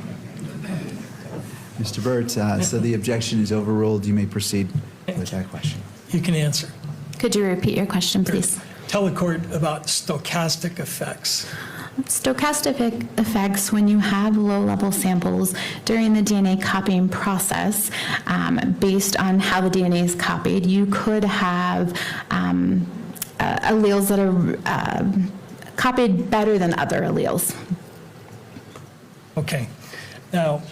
Mr. Burt, so the objection is overruled. You may proceed with that question. You can answer. Could you repeat your question, please? Tell the court about stochastic effects. Stochastic effects, when you have low-level samples during the DNA copying process, based on how the DNA is copied, you could have alleles that are copied better than other alleles. Okay. Now,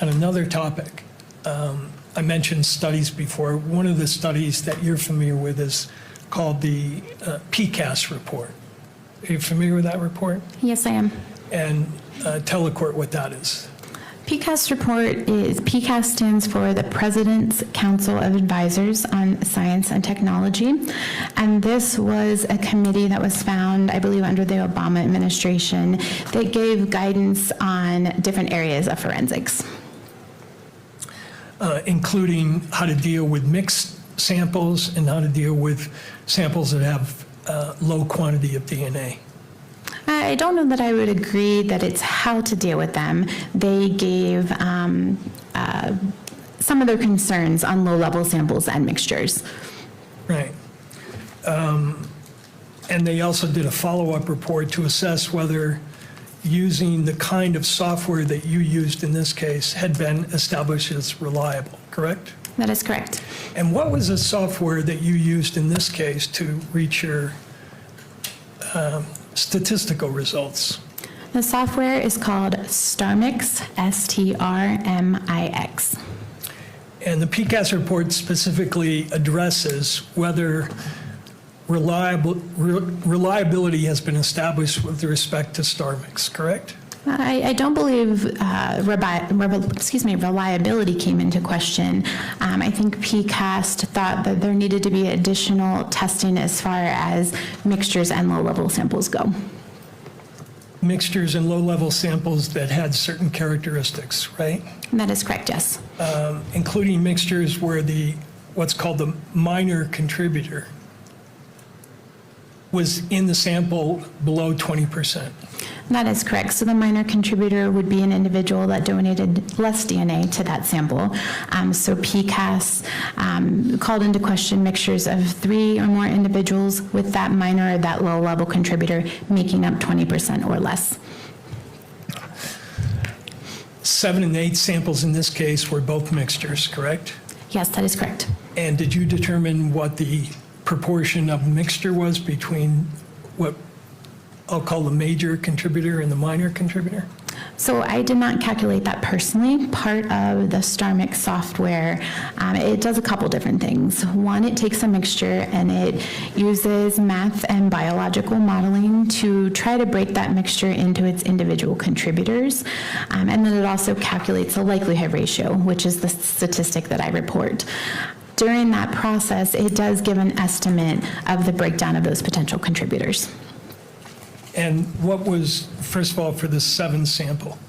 on another topic, I mentioned studies before. One of the studies that you're familiar with is called the PCAST report. Are you familiar with that report? Yes, I am. And tell the court what that is. PCAST PCAST stands for the President's Council of Advisors on Science and Technology. And this was a committee that was found, I believe, under the Obama administration that gave guidance on different areas of forensics. Including how to deal with mixed samples and how to deal with samples that have low quantity of DNA. I don't know that I would agree that it's how to deal with them. They gave some of their concerns on low-level samples and mixtures. Right. And they also did a follow-up report to assess whether using the kind of software that you used in this case had been established as reliable, correct? That is correct. And what was the software that you used in this case to reach your statistical results? The software is called StarMix, STRMIX. And the PCAST report specifically addresses whether reliability has been established with respect to StarMix, correct? I don't believe reliability came into question. I think PCAST thought that there needed to be additional testing as far as mixtures and low-level samples go. Mixtures and low-level samples that had certain characteristics, right? That is correct, yes. Including mixtures where what's called the minor contributor was in the sample below 20%. That is correct. So the minor contributor would be an individual that donated less DNA to that sample. So PCAST called into question mixtures of 3 or more individuals with that minor or that low-level contributor making up 20% or less. 7 and 8 samples in this case were both mixtures, correct? Yes, that is correct. And did you determine what the proportion of mixture was between what I'll call the major contributor and the minor contributor? So I did not calculate that personally. Part of the StarMix software, it does a couple different things. One, it takes a mixture and it uses math and biological modeling to try to break that mixture into its individual contributors. And then it also calculates a likelihood ratio, which is the statistic that I report. During that process, it does give an estimate of the breakdown of those potential contributors. And what was, first of all, for the 7 sample,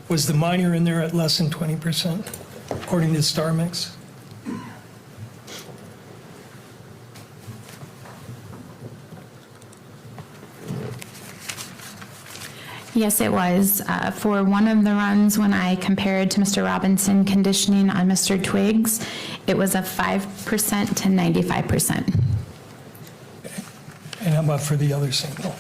was the minor in there at less than 20%, according to StarMix? Yes, it was. For one of the runs, when I compared to Mr. Robinson conditioning on Mr. Twiggs, it was a 5% to 95%. Okay. And how about for the other sample?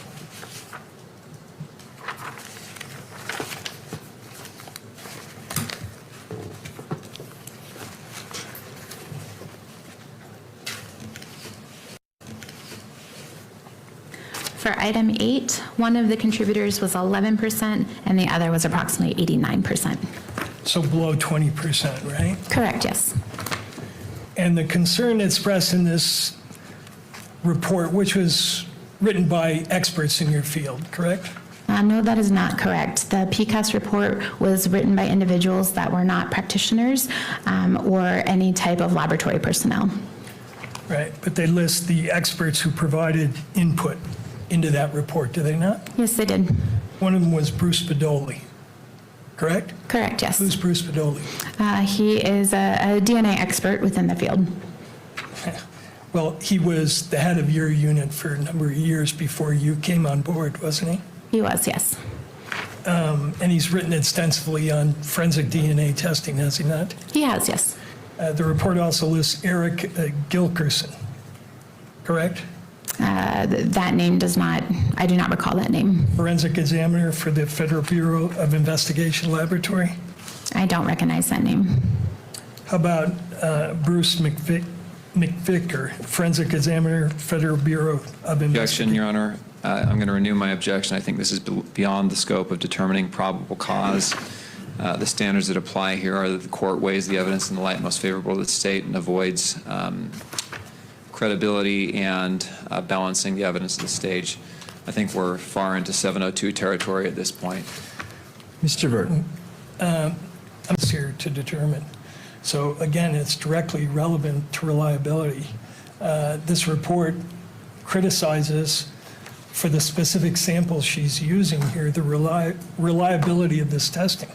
For item 8, one of the contributors was 11% and the other was approximately 89%. So below 20%, right? Correct, yes. And the concern expressed in this report, which was written by experts in your field, correct? No, that is not correct. The PCAST report was written by individuals that were not practitioners or any type of laboratory personnel. Right, but they list the experts who provided input into that report, do they not? Yes, they did. One of them was Bruce Bedoli, correct? Correct, yes. Who's Bruce Bedoli? He is a DNA expert within the field. Well, he was the head of your unit for a number of years before you came on board, wasn't he? He was, yes. And he's written extensively on forensic DNA testing, has he not? He has, yes. The report also lists Eric Gilkerson, correct? That name does not, I do not recall that name. Forensic examiner for the Federal Bureau of Investigation Laboratory. I don't recognize that name. How about Bruce McVicker, forensic examiner, Federal Bureau of Investigation? Objection, Your Honor. I'm going to renew my objection. I think this is beyond the scope of determining probable cause. The standards that apply here are that the court weighs the evidence in the light most favorable to the state and avoids credibility and balancing the evidence of the stage. I think we're far into 702 territory at this point. Mr. Burton. I'm here to determine. So again, it's directly relevant to reliability. This report criticizes, for the specific samples she's using here, the reliability of this testing.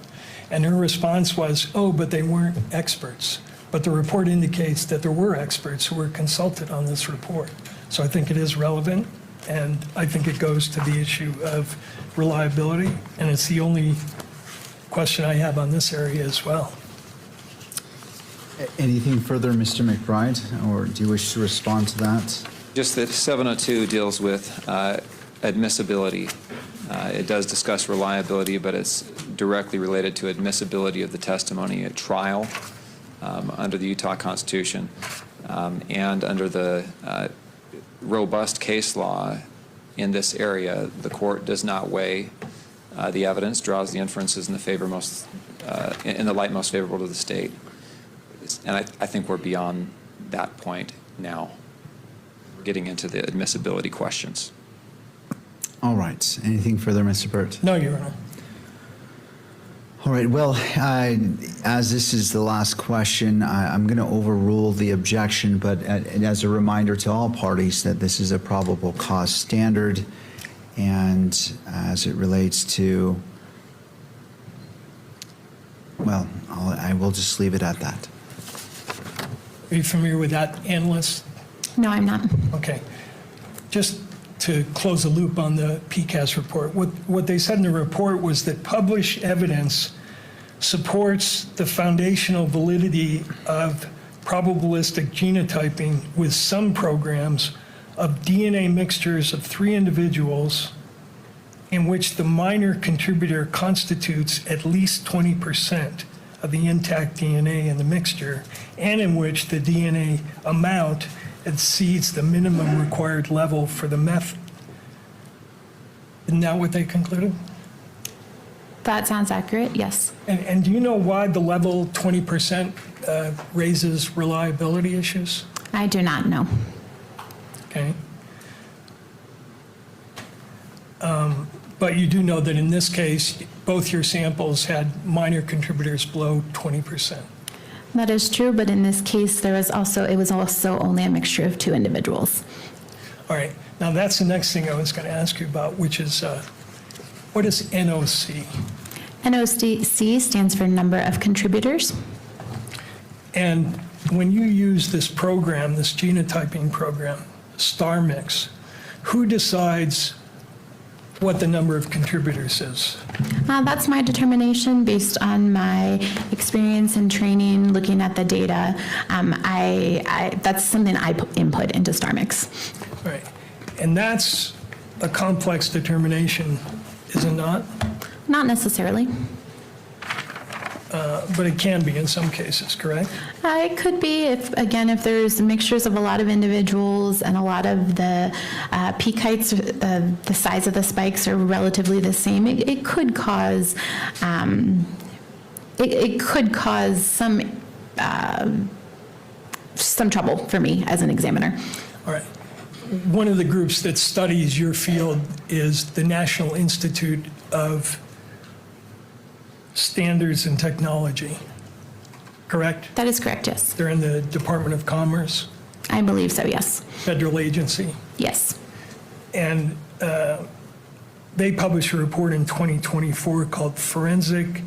And her response was, oh, but they weren't experts. But the report indicates that there were experts who were consulted on this report. So I think it is relevant, and I think it goes to the issue of reliability, and it's the only question I have on this area as well. Anything further, Mr. McBride, or do you wish to respond to that? Just that 702 deals with admissibility. It does discuss reliability, but it's directly related to admissibility of the testimony at trial under the Utah Constitution and under the robust case law in this area. The court does not weigh the evidence, draws the inferences in the favor most in the light most favorable to the state. And I think we're beyond that point now. We're getting into the admissibility questions. All right. Anything further, Mr. Burt? No, Your Honor. All right. Well, as this is the last question, I'm going to overrule the objection, but as a reminder to all parties that this is a probable cause standard, and as it relates to, well, I will just leave it at that. Are you familiar with that analyst? No, I'm not. Okay. Just to close the loop on the PCAST report, what they said in the report was that published evidence supports the foundational validity of probabilistic genotyping with some programs of DNA mixtures of 3 individuals in which the minor contributor constitutes at least 20% of the intact DNA in the mixture, and in which the DNA amount exceeds the minimum required level for the method. Isn't that what they concluded? That sounds accurate, yes. And do you know why the level 20% raises reliability issues? I do not know. Okay. But you do know that in this case, both your samples had minor contributors below 20%. That is true, but in this case, it was also only a mixture of 2 individuals. All right. Now that's the next thing I was going to ask you about, which is what is NOC? NOC stands for number of contributors. And when you use this program, this genotyping program, StarMix, who decides what the number of contributors is? That's my determination based on my experience and training, looking at the data. That's something I input into StarMix. Right. And that's a complex determination, is it not? Not necessarily. But it can be in some cases, correct? It could be, if there's mixtures of a lot of individuals and a lot of the peak heights, the size of the spikes are relatively the same. It could cause some trouble for me as an examiner. All right. one of the groups that studies your field is the National Institute of Standards and Technology, correct? That is correct, yes. They're in the Department of Commerce, I believe so, yes. federal agency. Yes. And they published a report in 2024 called Forensic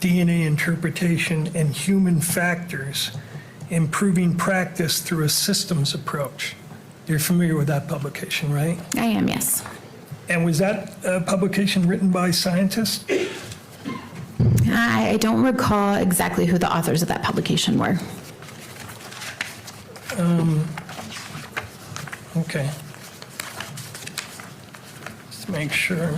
DNA Interpretation and Human Factors, Improving Practice Through a Systems Approach. You're familiar with that publication, right? I am, yes. And was that publication written by scientists? I don't recall exactly who the authors of that publication were. Okay. Let's make sure.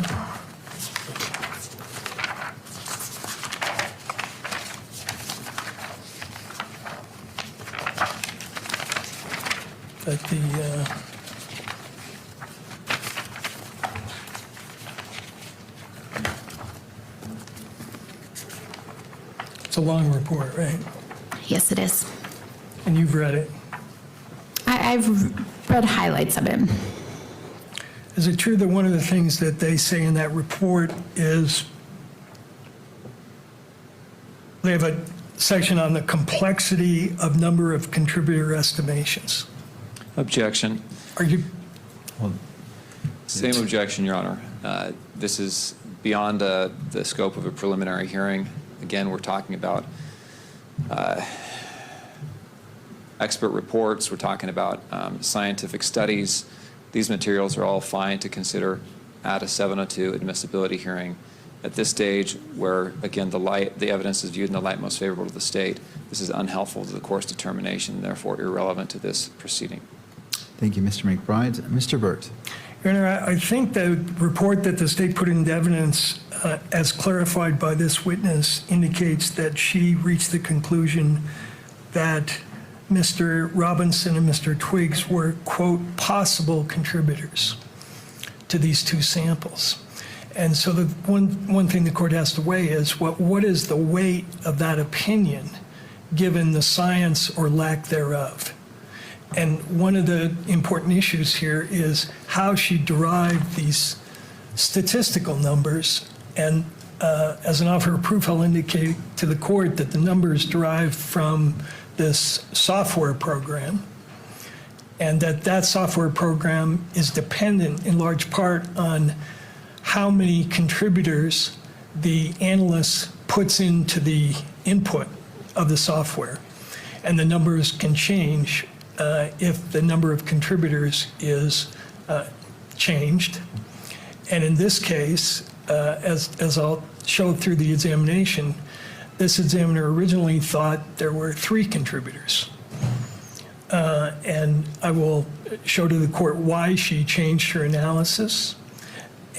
That the it's a long report, right? Yes, it is. And you've read it. I've read highlights of it. Is it true that one of the things that they say in that report is they have a section on the complexity of number of contributor estimations? Objection. Are you? Same objection, Your Honor. This is beyond the scope of a preliminary hearing. Again, we're talking about expert reports. We're talking about scientific studies. These materials are all fine to consider at a 702 admissibility hearing. At this stage, where, again, the evidence is viewed in the light most favorable to the state, this is unhelpful to the court's determination, and therefore irrelevant to this proceeding. Thank you, Mr. McBride. Mr. Burt. Your Honor, I think the report that the state put into evidence, as clarified by this witness, indicates that she reached the conclusion that Mr. Robinson and Mr. Twiggs were, quote, possible contributors to these two samples. And so the one thing the court has to weigh is what is the weight of that opinion given the science or lack thereof? And one of the important issues here is how she derived these statistical numbers. And as an offer of proof, I'll indicate to the court that the numbers derived from this software program, and that software program is dependent in large part on how many contributors the analyst puts into the input of the software. And the numbers can change if the number of contributors is changed. And in this case, as I'll show through the examination, this examiner originally thought there were 3 contributors. And I will show to the court why she changed her analysis,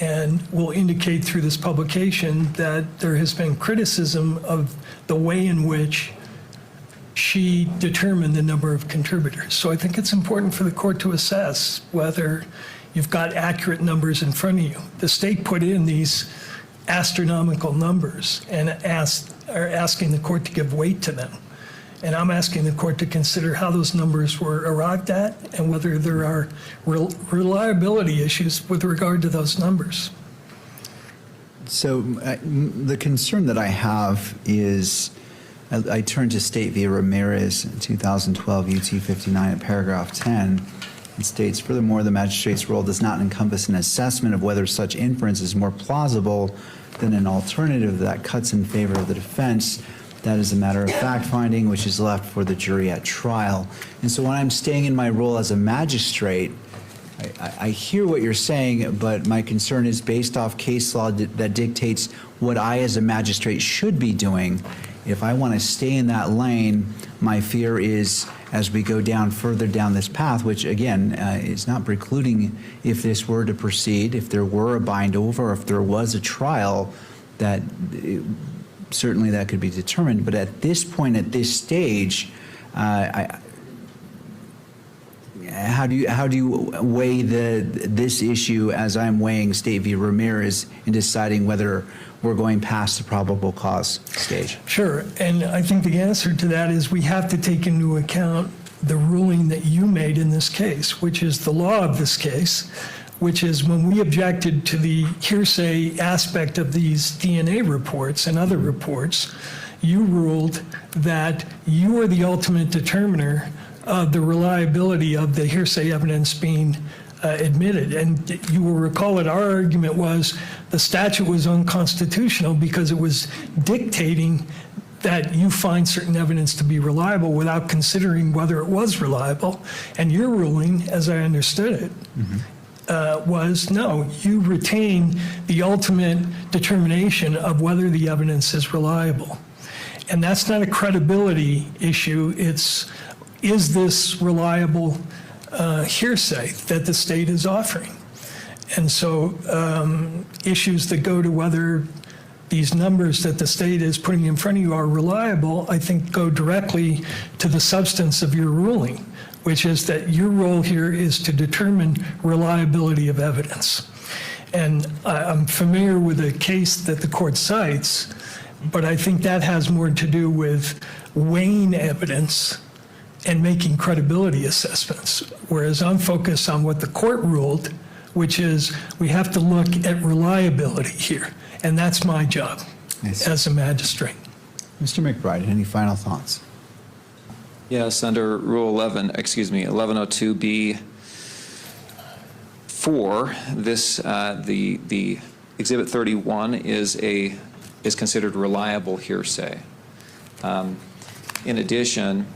and will indicate through this publication that there has been criticism of the way in which she determined the number of contributors. So I think it's important for the court to assess whether you've got accurate numbers in front of you. The state put in these astronomical numbers and are asking the court to give weight to them. And I'm asking the court to consider how those numbers were arrived at and whether there are reliability issues with regard to those numbers. So the concern that I have is, I turn to State v. Ramirez, 2012 UT 59 at paragraph 10. It states, furthermore, the magistrate's role does not encompass an assessment of whether such inference is more plausible than an alternative that cuts in favor of the defense. That is a matter of fact-finding, which is left for the jury at trial. And so when I'm staying in my role as a magistrate, I hear what you're saying, but my concern is based off case law that dictates what I as a magistrate should be doing. If I want to stay in that lane, my fear is as we go down further down this path, which again, is not precluding if this were to proceed, if there were a bind over, if there was a trial, that certainly that could be determined. But at this point, at this stage, how do you weigh this issue as I'm weighing State v. Ramirez in deciding whether we're going past the probable cause stage? Sure, and I think the answer to that is we have to take into account the ruling that you made in this case, which is the law of this case, which is when we objected to the hearsay aspect of these DNA reports and other reports, you ruled that you are the ultimate determiner of the reliability of the hearsay evidence being admitted. And you will recall that our argument was the statute was unconstitutional because it was dictating that you find certain evidence to be reliable without considering whether it was reliable. And your ruling, as I understood it, was no, you retain the ultimate determination of whether the evidence is reliable. And that's not a credibility issue. It's, is this reliable hearsay that the state is offering? And so issues that go to whether these numbers that the state is putting in front of you are reliable, I think go directly to the substance of your ruling, which is that your role here is to determine reliability of evidence. And I'm familiar with a case that the court cites, but I think that has more to do with weighing evidence and making credibility assessments, whereas I'm focused on what the court ruled, which is we have to look at reliability here, and that's my job as a magistrate. Mr. McBride, any final thoughts? Yes, under Rule 1102B4, this the Exhibit 31 is considered reliable hearsay. In addition,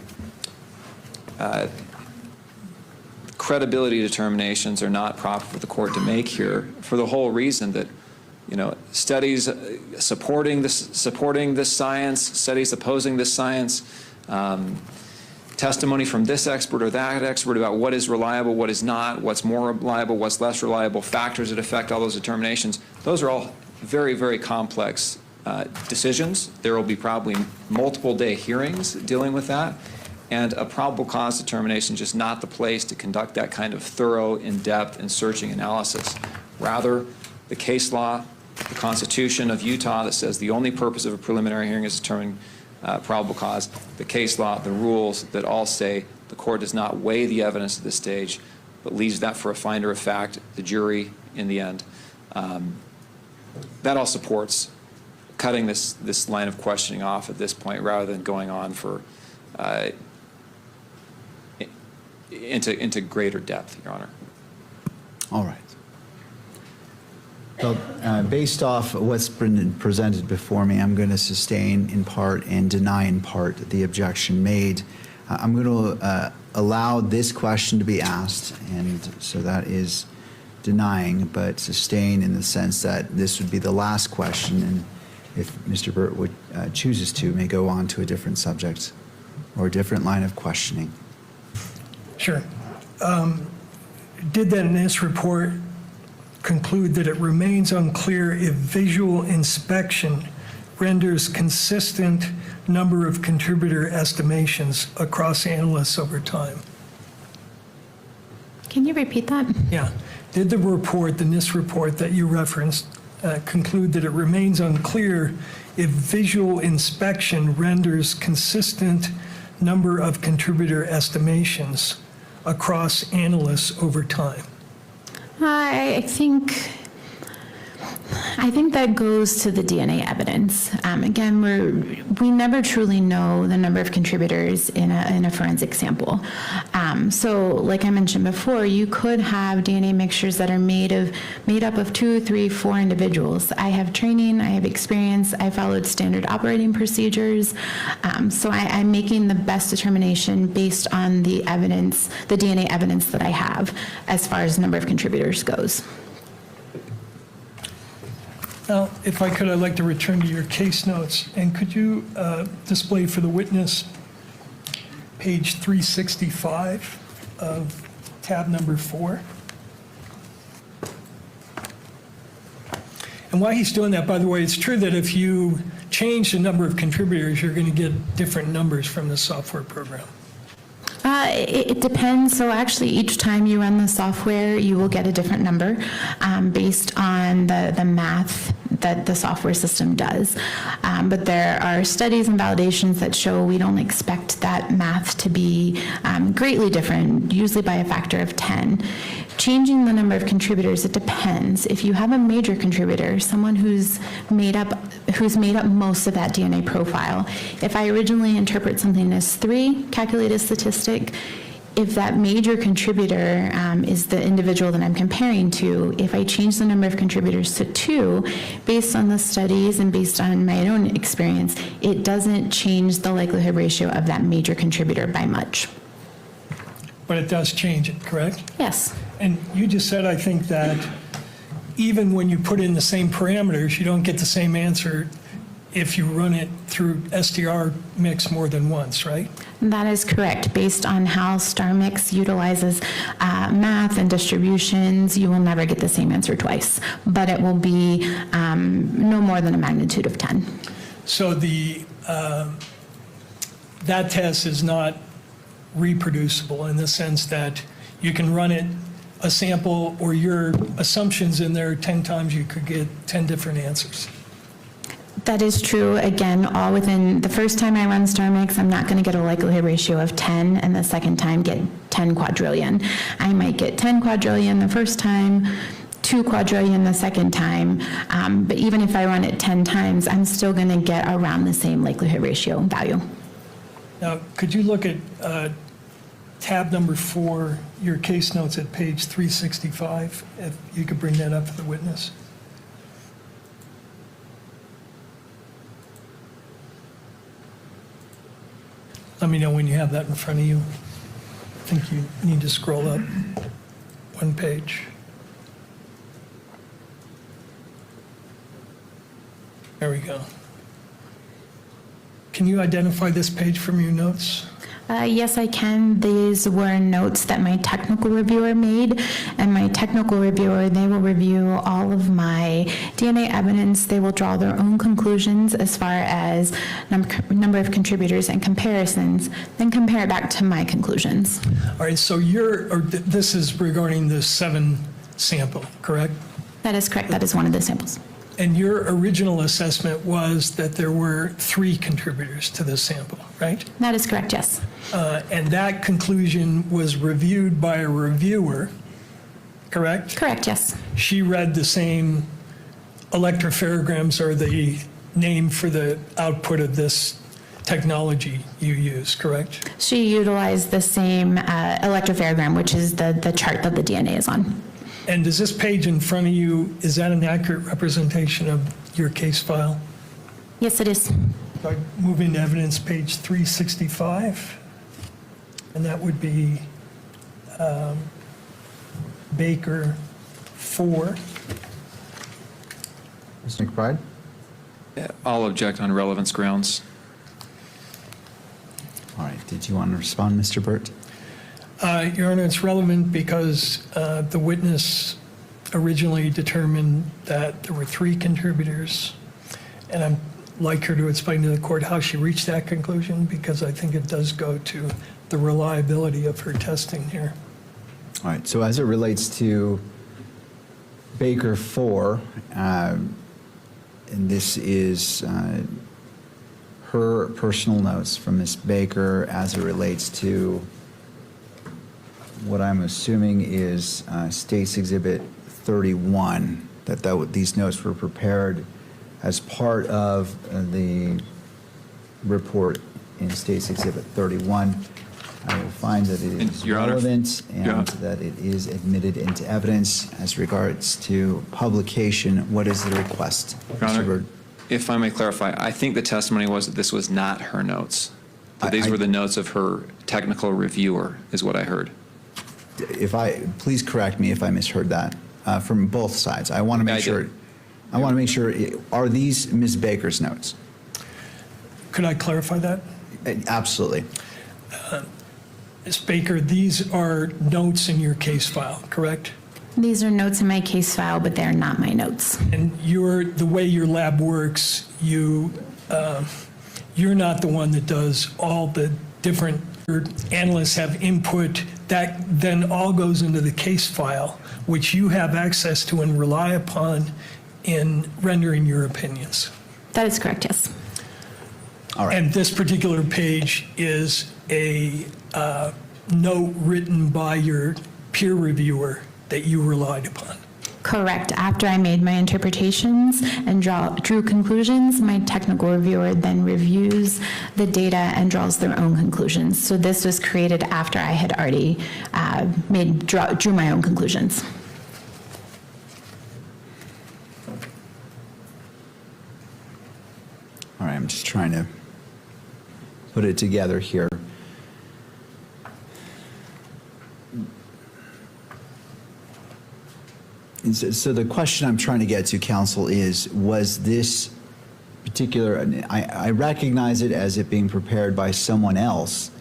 credibility determinations are not proper for the court to make here for the whole reason that, studies supporting this science, studies opposing this science, testimony from this expert or that expert about what is reliable, what is not, what's more reliable, what's less reliable, factors that affect all those determinations. Those are all very, very complex decisions. There will be probably multiple day hearings dealing with that. And a probable cause determination is just not the place to conduct that kind of thorough, in-depth, and searching analysis. Rather, the case law, the Constitution of Utah that says the only purpose of a preliminary hearing is determining probable cause, the case law, the rules that all say the court does not weigh the evidence at this stage, but leaves that for a finder of fact, the jury, in the end. That all supports cutting this line of questioning off at this point rather than going on for into greater depth, Your Honor. All right. Well, based off what's been presented before me, I'm going to sustain in part and deny in part the objection made. I'm going to allow this question to be asked, and so that is denying, but sustain in the sense that this would be the last question, and if Mr. Burt would chooses to, may go on to a different subject or a different line of questioning. Sure. Did that in this report conclude that it remains unclear if visual inspection renders consistent number of contributor estimations across analysts over time? Can you repeat that? Yeah. Did the report, the NIST report that you referenced, conclude that it remains unclear if visual inspection renders consistent number of contributor estimations across analysts over time? I think that goes to the DNA evidence. Again, we never truly know the number of contributors in a forensic sample. So, like I mentioned before, you could have DNA mixtures that are made up of 2, 3, 4 individuals. I have training, I have experience, I followed standard operating procedures. So I'm making the best determination based on the evidence, the DNA evidence that I have, as far as the number of contributors goes. Now, if I could, I'd like to return to your case notes, and could you display for the witness page 365 of tab number 4? And while he's doing that, by the way, it's true that if you change the number of contributors, you're going to get different numbers from the software program. It depends. So actually, each time you run the software, you will get a different number based on the math that the software system does. But there are studies and validations that show we don't expect that math to be greatly different, usually by a factor of 10. Changing the number of contributors, it depends. If you have a major contributor, someone who's made up most of that DNA profile, if I originally interpret something as 3, calculate a statistic, if that major contributor is the individual that I'm comparing to, if I change the number of contributors to 2, based on the studies and based on my own experience, it doesn't change the likelihood ratio of that major contributor by much. But it does change it, correct? Yes. And you just said, I think, that even when you put in the same parameters, you don't get the same answer if you run it through STR mix more than once, right? That is correct. Based on how StarMix utilizes math and distributions, you will never get the same answer twice, but it will be no more than a magnitude of 10. So that test is not reproducible in the sense that you can run it a sample or your assumptions in there 10 times, you could get 10 different answers. That is true. Again, all within the first time I run StarMix, I'm not going to get a likelihood ratio of 10, and the second time get 10 quadrillion. I might get 10 quadrillion the first time, 2 quadrillion the second time, but even if I run it 10 times, I'm still going to get around the same likelihood ratio value. Now, could you look at tab number 4, your case notes at page 365, if you could bring that up for the witness? Let me know when you have that in front of you. I think you need to scroll up one page. There we go. Can you identify this page from your notes? Yes, I can. These were notes that my technical reviewer made, and my technical reviewer, they will review all of my DNA evidence. They will draw their own conclusions as far as number of contributors and comparisons, then compare it back to my conclusions. All right, so this is regarding the 7 sample, correct? That is correct. That is one of the samples. And your original assessment was that there were 3 contributors to this sample, right? That is correct, yes. And that conclusion was reviewed by a reviewer, correct? Correct, yes. She read the same electropherograms or the name for the output of this technology you use, correct? She utilized the same electropherogram, which is the chart that the DNA is on. And does this page in front of you, is that an accurate representation of your case file? Yes, it is. I move into evidence page 365, and that would be Baker 4. Mr. McBride? I'll object on relevance grounds. All right. Did you want to respond, Mr. Burt? Your Honor, it's relevant because the witness originally determined that there were 3 contributors, and I'd like her to explain to the court how she reached that conclusion, because I think it does go to the reliability of her testing here. All right. So as it relates to Baker 4, and this is her personal notes from Ms. Baker as it relates to what I'm assuming is State's Exhibit 31, that these notes were prepared as part of the report in State's Exhibit 31. I will find that it is Your Honor, relevant and that it is admitted into evidence. As regards to publication, what is the request? Your Honor, if I may clarify, I think the testimony was that this was not her notes. That these were the notes of her technical reviewer, is what I heard. Please correct me if I misheard that from both sides. I want to make sure. I want to make sure. Are these Ms. Baker's notes? Could I clarify that? Absolutely. Ms. Baker, these are notes in your case file, correct? These are notes in my case file, but they're not my notes. And the way your lab works, you're not the one that does all the different. Your analysts have input that then all goes into the case file, which you have access to and rely upon in rendering your opinions. That is correct, yes. All right. And this particular page is a note written by your peer reviewer that you relied upon. Correct. After I made my interpretations and drew conclusions, my technical reviewer then reviews the data and draws their own conclusions. So this was created after I had already drew my own conclusions. All right, I'm just trying to put it together here. And so the question I'm trying to get to, counsel, is, was this particular, I recognize it as it being prepared by someone else,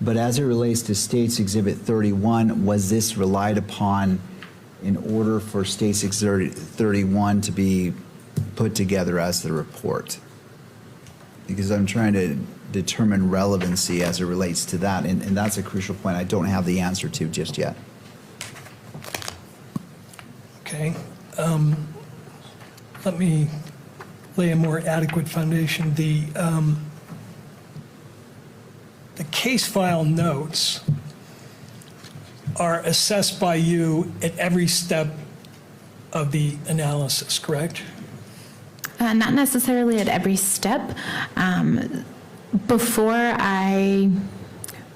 but as it relates to State's Exhibit 31, was this relied upon in order for State's Exhibit 31 to be put together as the report? Because I'm trying to determine relevancy as it relates to that, and that's a crucial point I don't have the answer to just yet. Okay. Let me lay a more adequate foundation. The case file notes are assessed by you at every step of the analysis, correct? Not necessarily at every step. Before I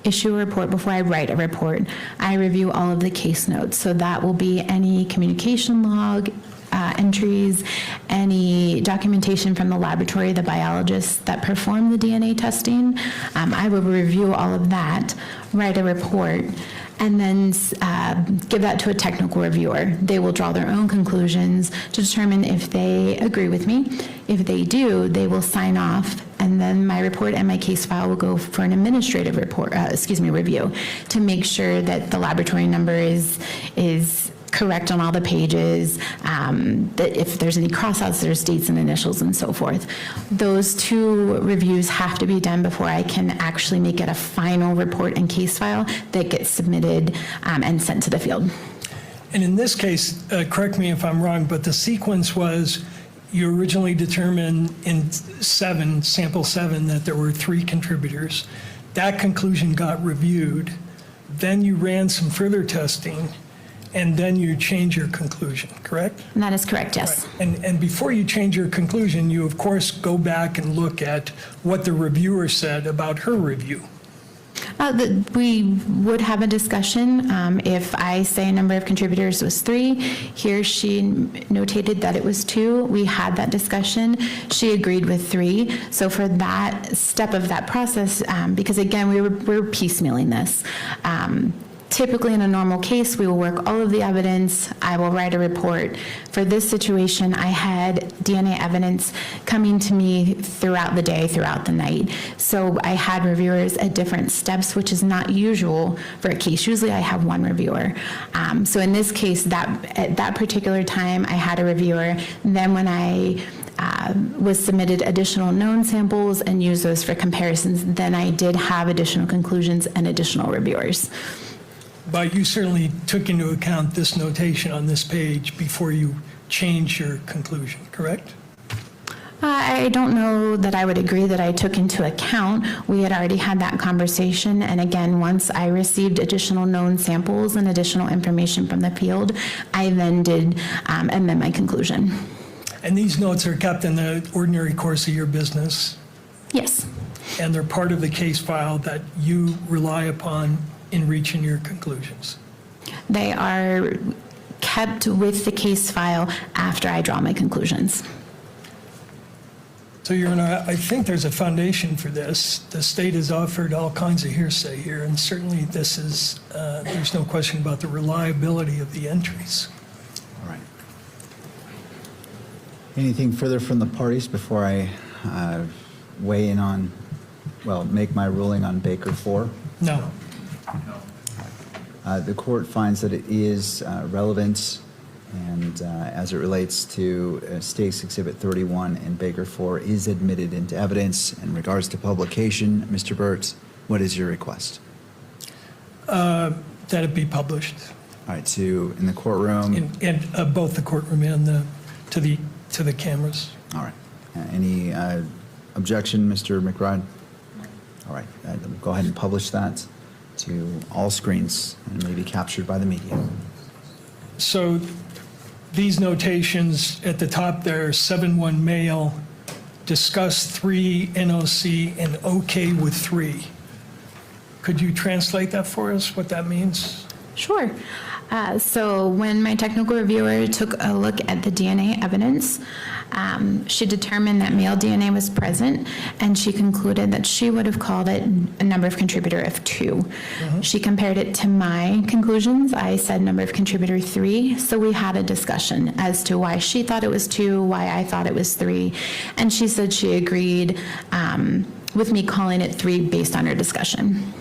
issue a report, before I write a report, I review all of the case notes. So that will be any communication log entries, any documentation from the laboratory, the biologists that perform the DNA testing. I will review all of that, write a report, and then give that to a technical reviewer. They will draw their own conclusions to determine if they agree with me. If they do, they will sign off, and then my report and my case file will go for an administrative review to make sure that the laboratory number is correct on all the pages, that if there's any crossouts, there's dates and initials and so forth. Those two reviews have to be done before I can actually make it a final report and case file that gets submitted and sent to the field. And in this case, correct me if I'm wrong, but the sequence was you originally determined in sample 7, that there were 3 contributors. That conclusion got reviewed. Then you ran some further testing, and then you change your conclusion, correct? And that is correct, yes. Right. And before you change your conclusion, you of course go back and look at what the reviewer said about her review. We would have a discussion. If I say a number of contributors was 3, he or she notated that it was 2. We had that discussion. She agreed with 3. So for that step of that process, because again, we're piecemealing this. Typically, in a normal case, we will work all of the evidence. I will write a report. For this situation, I had DNA evidence coming to me throughout the day, throughout the night. So I had reviewers at different steps, which is not usual for a case. Usually, I have one reviewer. So in this case, at that particular time, I had a reviewer. Then when I was submitted additional known samples and used those for comparisons, then I did have additional conclusions and additional reviewers. But you certainly took into account this notation on this page before you changed your conclusion, correct? I don't know that I would agree that I took into account. We had already had that conversation, and again, once I received additional known samples and additional information from the field, I then did amend my conclusion. And these notes are kept in the ordinary course of your business? Yes. And they're part of the case file that you rely upon in reaching your conclusions? They are kept with the case file after I draw my conclusions. So Your Honor, I think there's a foundation for this. The state has offered all kinds of hearsay here, and certainly this is, there's no question about the reliability of the entries. All right. Anything further from the parties before I weigh in on, make my ruling on Baker 4? No. The court finds that it is relevant, and as it relates to State's Exhibit 31 and Baker 4 is admitted into evidence. In regards to publication, Mr. Burt, what is your request? That it be published. All right, in the courtroom? In both the courtroom and to the to the cameras. All right. Any objection, Mr. McBride? All right. Go ahead and publish that to all screens and may be captured by the media. So these notations at the top there, 7-1 male, discuss 3 NOC and okay with 3. Could you translate that for us, what that means? Sure. So when my technical reviewer took a look at the DNA evidence, she determined that male DNA was present, and she concluded that she would have called it a number of contributor of 2. She compared it to my conclusions. I said number of contributor 3, so we had a discussion as to why she thought it was 2, why I thought it was 3, and she said she agreed with me calling it 3 based on her discussion.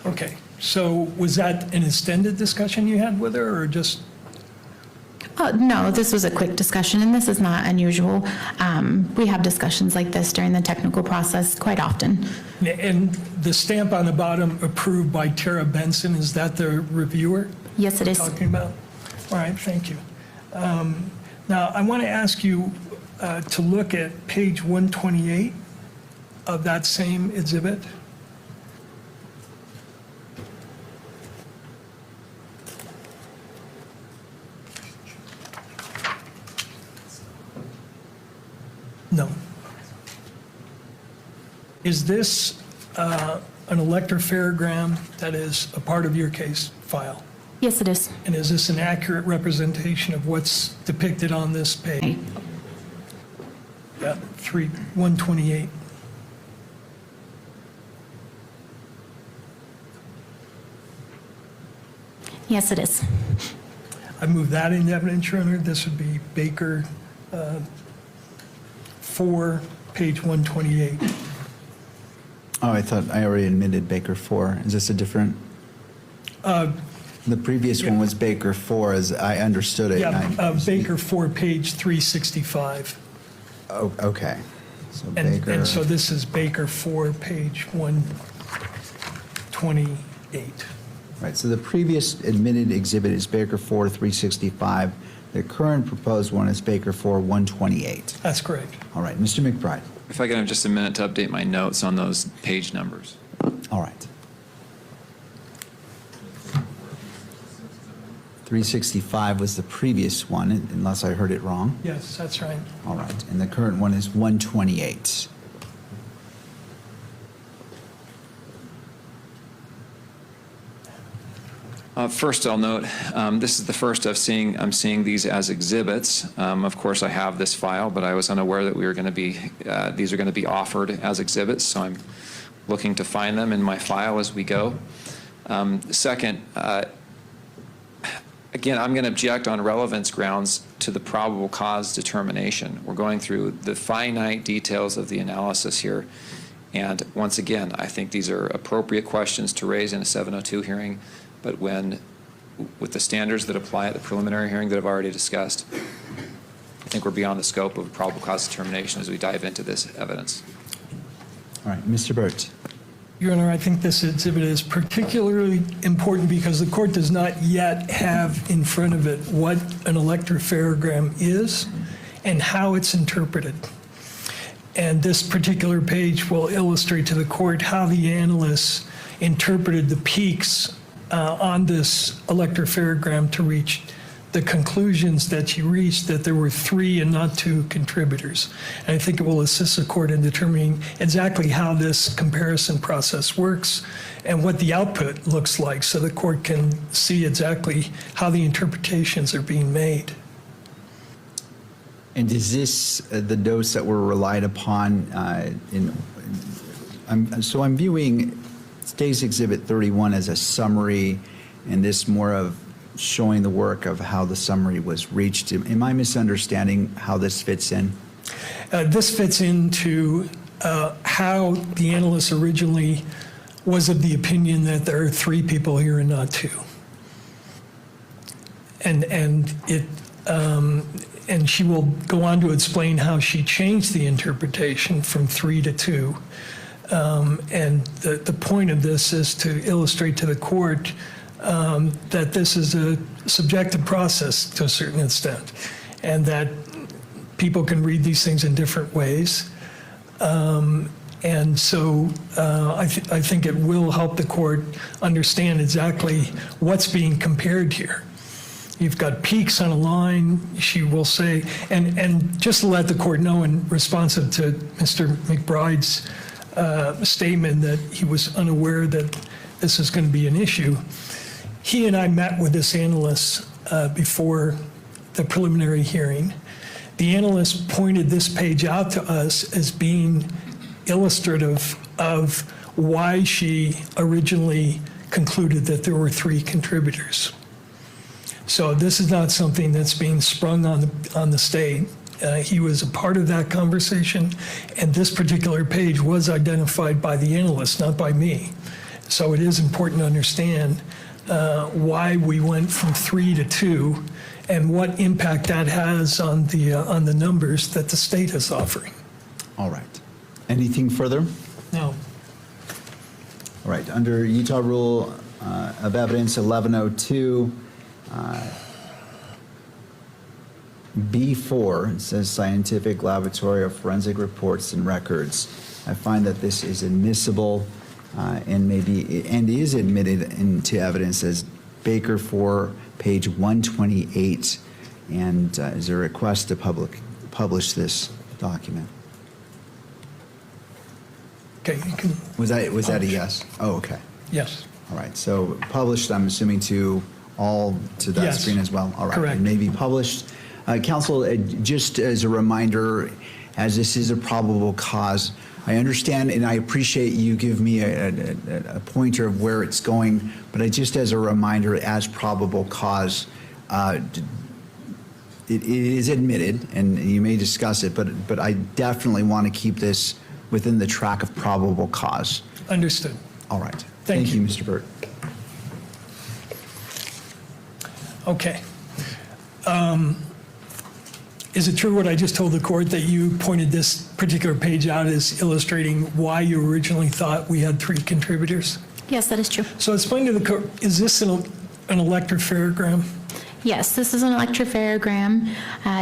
Okay. So was that an extended discussion you had with her, or just? Oh, no, this was a quick discussion, and this is not unusual. We have discussions like this during the technical process quite often. And the stamp on the bottom, approved by Tara Benson, is that the reviewer? Yes, it is. Talking about? All right, thank you. Now, I want to ask you to look at page 128 of that same exhibit. No. Is this an electropharogram that is a part of your case file? Yes, it is. And is this an accurate representation of what's depicted on this page? Yeah, 128. Yes, it is. I move that into evidence, Your Honor. This would be Baker 4, page 128. Oh, I thought I already admitted Baker 4. Is this a different? The previous one was Baker 4, as I understood it. Yeah, Baker 4, page 365. Oh, okay. So And Baker. so this is Baker 4, page 128. Right, so the previous admitted exhibit is Baker 4, 365. The current proposed one is Baker 4, 128. That's correct. All right, Mr. McBride. If I could have just a minute to update my notes on those page numbers. All right. 365 was the previous one, unless I heard it wrong. Yes, that's right. All right, and the current one is 128. First, I'll note, this is the first I'm seeing these as exhibits. Of course, I have this file, but I was unaware that we were going to be, these are going to be offered as exhibits, so I'm looking to find them in my file as we go. Second, again, I'm going to object on relevance grounds to the probable cause determination. We're going through the finite details of the analysis here, and once again, I think these are appropriate questions to raise in a 702 hearing. But when, with the standards that apply at the preliminary hearing that I've already discussed, I think we're beyond the scope of probable cause determination as we dive into this evidence. All right, Mr. Burt. Your Honor, I think this exhibit is particularly important because the court does not yet have in front of it what an electropharogram is and how it's interpreted. And this particular page will illustrate to the court how the analysts interpreted the peaks on this electropharogram to reach the conclusions that she reached, that there were 3 and not 2 contributors. And I think it will assist the court in determining exactly how this comparison process works and what the output looks like, so the court can see exactly how the interpretations are being made. And is this the dose that were relied upon so I'm viewing today's Exhibit 31 as a summary, and this more of showing the work of how the summary was reached. Am I misunderstanding how this fits in? This fits into how the analyst originally was of the opinion that there are 3 people here and not 2. And she will go on to explain how she changed the interpretation from 3 to 2. And the point of this is to illustrate to the court that this is a subjective process to a certain extent, and that people can read these things in different ways. And so I think it will help the court understand exactly what's being compared here. You've got peaks on a line, she will say, and just to let the court know in responsive to Mr. McBride's statement that he was unaware that this is going to be an issue, he and I met with this analyst before the preliminary hearing. The analyst pointed this page out to us as being illustrative of why she originally concluded that there were 3 contributors. So this is not something that's being sprung on the state. He was a part of that conversation, and this particular page was identified by the analyst, not by me. So it is important to understand why we went from 3 to 2 and what impact that has on the numbers that the state is offering. All right. Anything further? No. All right. Under Utah Rule of Evidence 1102, B4, it says scientific, laboratory, or forensic reports and records. I find that this is admissible and is admitted into evidence as Baker 4, page 128, and is a request to publish this document. Okay, you can. Was that a yes? Oh, okay. Yes. All right. So published, I'm assuming to that Yes. screen as well. All right. Correct. It may be published. Counsel, just as a reminder, as this is a probable cause, I understand and I appreciate you give me a pointer of where it's going, but just as a reminder, as probable cause, it is admitted, and you may discuss it, but I definitely want to keep this within the track of probable cause. Understood. All right. Thank you. Mr. Burt. Okay. Is it true what I just told the court, that you pointed this particular page out as illustrating why you originally thought we had 3 contributors? Yes, that is true. So explain to the court, is this an electropharogram? Yes, this is an electropharogram.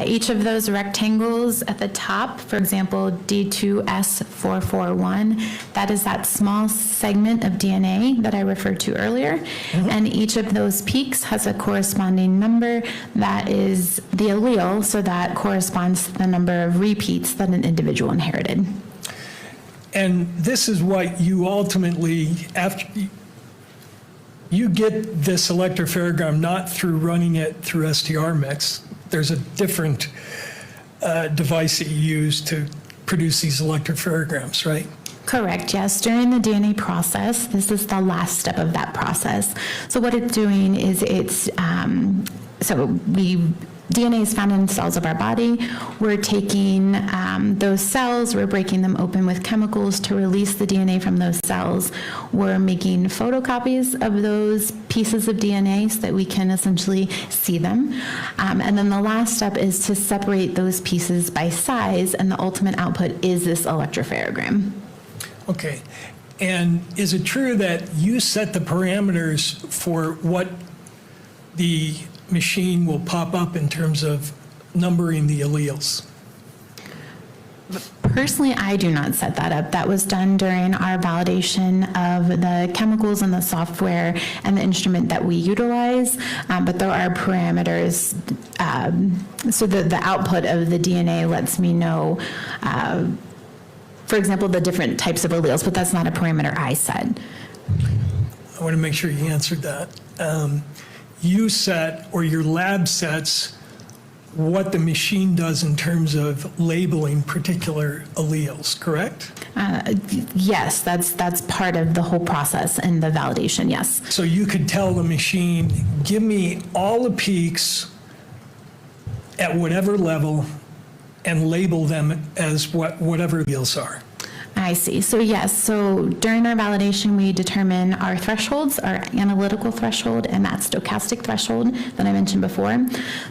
Each of those rectangles at the top, for example, D2S441, that is that small segment of DNA that I referred to earlier. And each of those peaks has a corresponding number that is the allele, so that corresponds to the number of repeats that an individual inherited. And this is what you ultimately, after you get this electropharogram not through running it through STR-Mix. There's a different device that you use to produce these electropharograms, right? Correct, yes. During the DNA process, this is the last step of that process. So what it's doing is DNA is found in cells of our body. We're taking those cells, we're breaking them open with chemicals to release the DNA from those cells. We're making photocopies of those pieces of DNA so that we can essentially see them. And then the last step is to separate those pieces by size, and the ultimate output is this electropharogram. Okay. And is it true that you set the parameters for what the machine will pop up in terms of numbering the alleles? Personally, I do not set that up. That was done during our validation of the chemicals and the software and the instrument that we utilize, but there are parameters. So the output of the DNA lets me know, for example, the different types of alleles, but that's not a parameter I set. I want to make sure you answered that. You set, or your lab sets, what the machine does in terms of labeling particular alleles, correct? Yes, that's part of the whole process and the validation, yes. So you could tell the machine, give me all the peaks at whatever level and label them as whatever alleles are. I see. So yes, so during our validation, we determine our thresholds, our analytical threshold and that stochastic threshold that I mentioned before.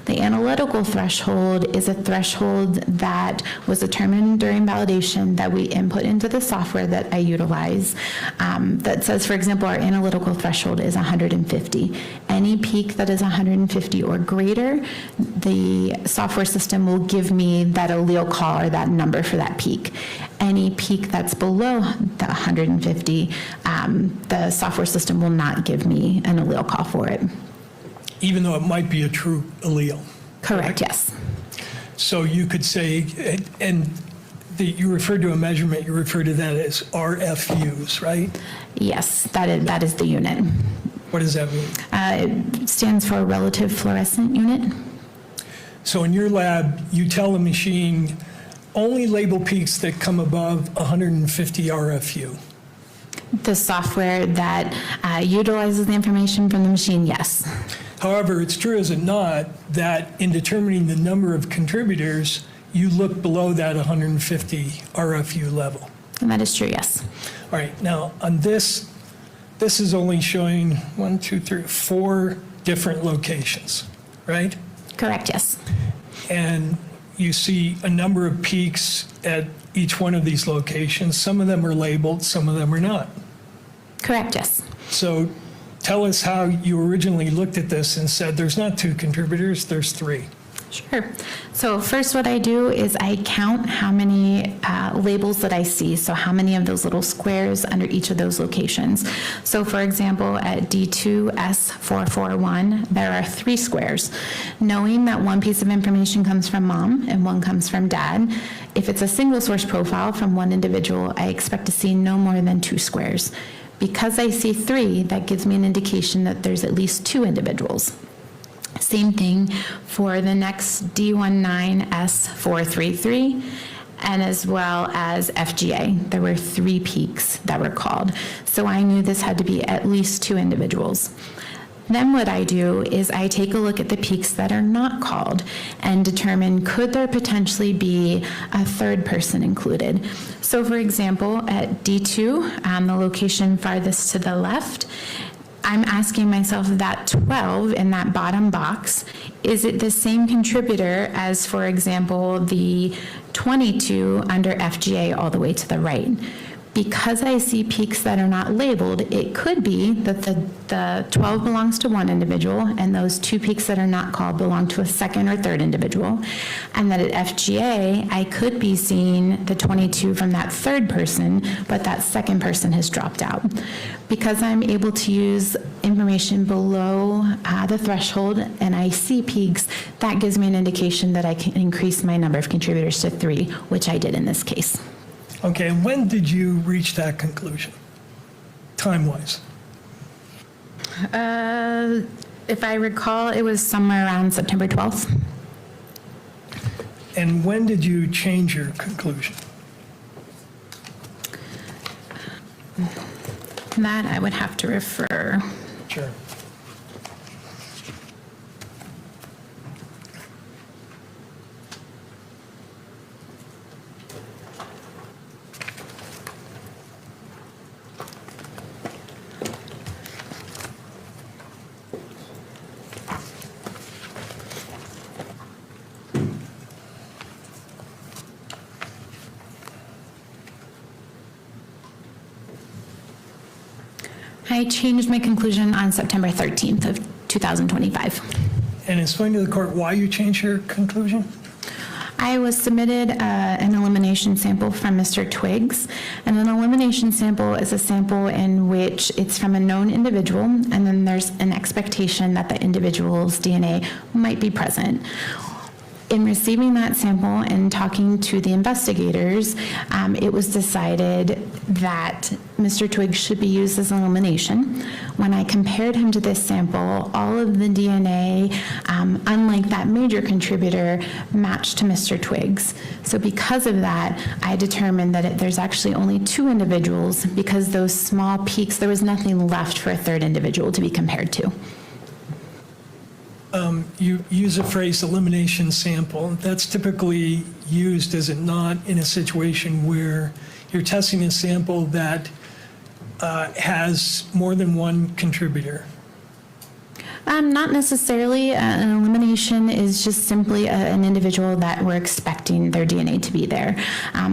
The analytical threshold is a threshold that was determined during validation that we input into the software that I utilize. That says, for example, our analytical threshold is 150. Any peak that is 150 or greater, the software system will give me that allele call or that number for that peak. Any peak that's below the 150, the software system will not give me an allele call for it. Even though it might be a true allele? Correct, yes. So you could say, and you referred to a measurement, you refer to that as RFUs, right? Yes, that is the unit. What does that mean? It stands for relative fluorescent unit. So in your lab, you tell the machine only label peaks that come above 150 RFU. The software that utilizes the information from the machine, yes. However, it's true, is it not, that in determining the number of contributors, you look below that 150 RFU level? And that is true, yes. All right, now on this is only showing 4 different locations, right? Correct, yes. And you see a number of peaks at each one of these locations. Some of them are labeled, some of them are not. Correct, yes. So tell us how you originally looked at this and said there's not 2 contributors, there's 3. Sure. So first what I do is I count how many labels that I see, so how many of those little squares under each of those locations. So for example, at D2S441, there are 3 squares. Knowing that one piece of information comes from mom and one comes from dad, if it's a single source profile from one individual, I expect to see no more than 2 squares. Because I see 3, that gives me an indication that there's at least 2 individuals. Same thing for the next D19S433 and as well as FGA. There were 3 peaks that were called. So I knew this had to be at least 2 individuals. Then what I do is I take a look at the peaks that are not called and determine could there potentially be a third person included. So for example, at D2, the location farthest to the left, I'm asking myself that 12 in that bottom box, is it the same contributor as, for example, the 22 under FGA all the way to the right? Because I see peaks that are not labeled, it could be that the 12 belongs to one individual and those 2 peaks that are not called belong to a second or third individual. And that at FGA, I could be seeing the 22 from that third person, but that second person has dropped out. Because I'm able to use information below the threshold and I see peaks, that gives me an indication that I can increase my number of contributors to 3, which I did in this case. Okay, and when did you reach that conclusion, time-wise? If I recall, it was somewhere around September 12th. And when did you change your conclusion? That I would have to refer. Sure. I changed my conclusion on September 13th of 2025. And explain to the court why you changed your conclusion? I was submitted an elimination sample from Mr. Twiggs, and an elimination sample is a sample in which it's from a known individual, and then there's an expectation that the individual's DNA might be present. In receiving that sample and talking to the investigators, it was decided that Mr. Twiggs should be used as an elimination. When I compared him to this sample, all of the DNA, unlike that major contributor, matched to Mr. Twiggs. So because of that, I determined that there's actually only 2 individuals because those small peaks, there was nothing left for a third individual to be compared to. You use a phrase elimination sample. That's typically used, is it not, in a situation where you're testing a sample that has more than one contributor. Not necessarily. An elimination is just simply an individual that we're expecting their DNA to be there.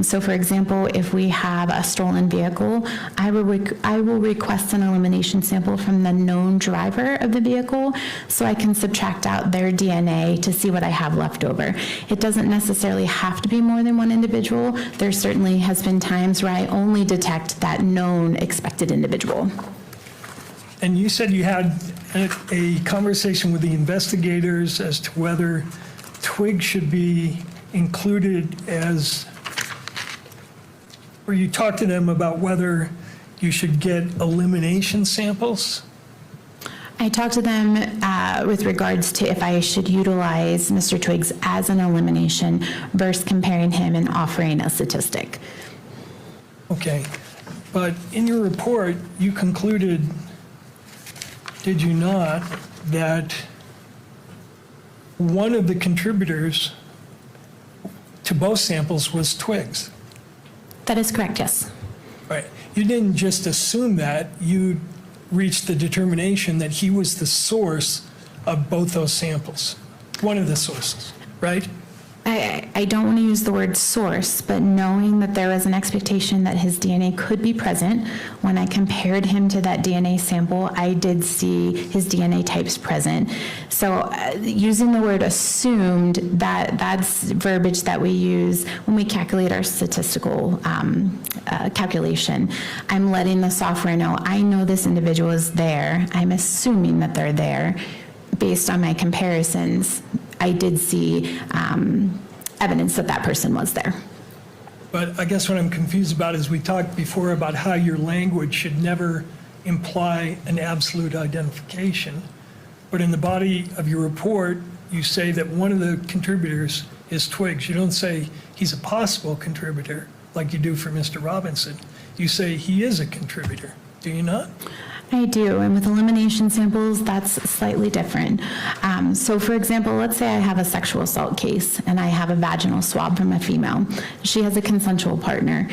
So for example, if we have a stolen vehicle, I will request an elimination sample from the known driver of the vehicle so I can subtract out their DNA to see what I have left over. It doesn't necessarily have to be more than one individual. There certainly has been times where I only detect that known expected individual. And you said you had a conversation with the investigators as to whether Twig should be included as, or you talked to them about whether you should get elimination samples? I talked to them with regards to if I should utilize Mr. Twiggs as an elimination versus comparing him and offering a statistic. Okay, but in your report, you concluded, did you not, that one of the contributors to both samples was Twiggs? That is correct, yes. Right. You didn't just assume that, you reached the determination that he was the source of both those samples, one of the sources, right? I don't want to use the word source, but knowing that there was an expectation that his DNA could be present, when I compared him to that DNA sample, I did see his DNA types present. So using the word assumed, that's verbiage that we use when we calculate our statistical calculation. I'm letting the software know, I know this individual is there. I'm assuming that they're there. Based on my comparisons, I did see evidence that that person was there. But I guess what I'm confused about is we talked before about how your language should never imply an absolute identification. But in the body of your report, you say that one of the contributors is Twiggs. You don't say he's a possible contributor like you do for Mr. Robinson. You say he is a contributor, do you not? I do, and with elimination samples, that's slightly different. So for example, let's say I have a sexual assault case and I have a vaginal swab from a female. She has a consensual partner.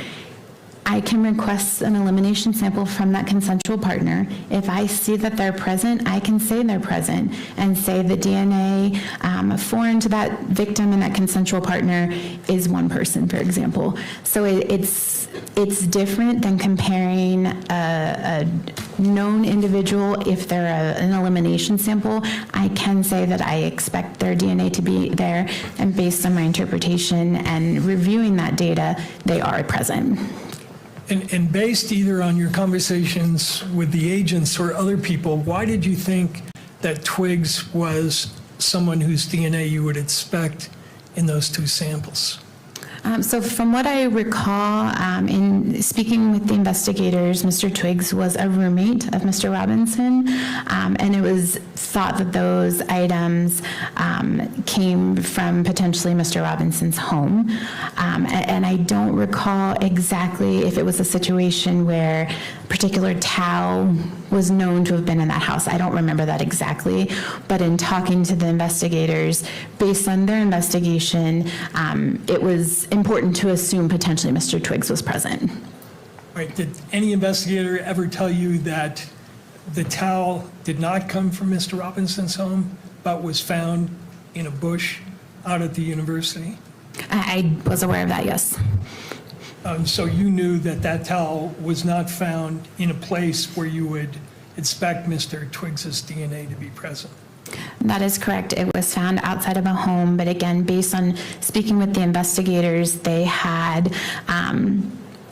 I can request an elimination sample from that consensual partner. If I see that they're present, I can say they're present and say the DNA foreign to that victim and that consensual partner is one person, for example. So it's different than comparing a known individual. If they're an elimination sample, I can say that I expect their DNA to be there, and based on my interpretation and reviewing that data, they are present. And based either on your conversations with the agents or other people, why did you think that Twiggs was someone whose DNA you would expect in those two samples? So from what I recall, in speaking with the investigators, Mr. Twiggs was a roommate of Mr. Robinson, and it was thought that those items came from potentially Mr. Robinson's home. And I don't recall exactly if it was a situation where a particular towel was known to have been in that house. I don't remember that exactly, but in talking to the investigators, based on their investigation, it was important to assume potentially Mr. Twiggs was present. Right, did any investigator ever tell you that the towel did not come from Mr. Robinson's home, but was found in a bush out at the university? I was aware of that, yes. So you knew that that towel was not found in a place where you would expect Mr. Twiggs's DNA to be present? That is correct. It was found outside of a home, but again, based on speaking with the investigators, they had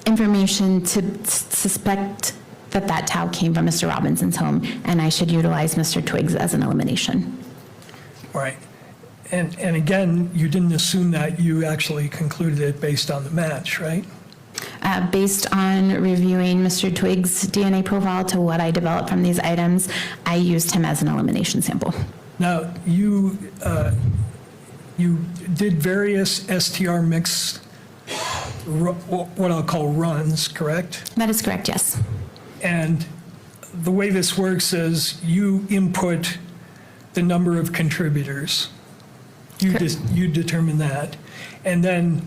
information to suspect that that towel came from Mr. Robinson's home, and I should utilize Mr. Twiggs as an elimination. Right. And again, you didn't assume that, you actually concluded it based on the match, right? Based on reviewing Mr. Twiggs' DNA profile to what I developed from these items, I used him as an elimination sample. Now, you did various STR mix, what I'll call runs, correct? That is correct, yes. And the way this works is you input the number of contributors. You determine that. And then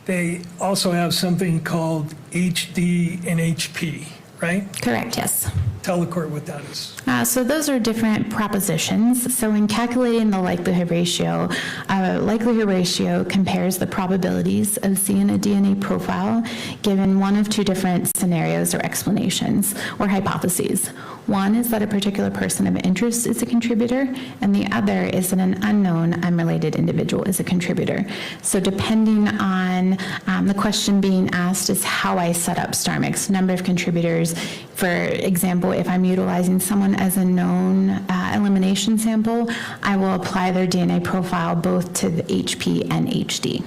they also have something called HD and HP, right? Correct, yes. Tell the court what that is. So those are different propositions. So in calculating the likelihood ratio compares the probabilities of seeing a DNA profile given one of two different scenarios or explanations or hypotheses. One is that a particular person of interest is a contributor, and the other is that an unknown, unrelated individual is a contributor. So depending on the question being asked is how I set up StarMix, number of contributors. For example, if I'm utilizing someone as a known elimination sample, I will apply their DNA profile both to the HP and HD.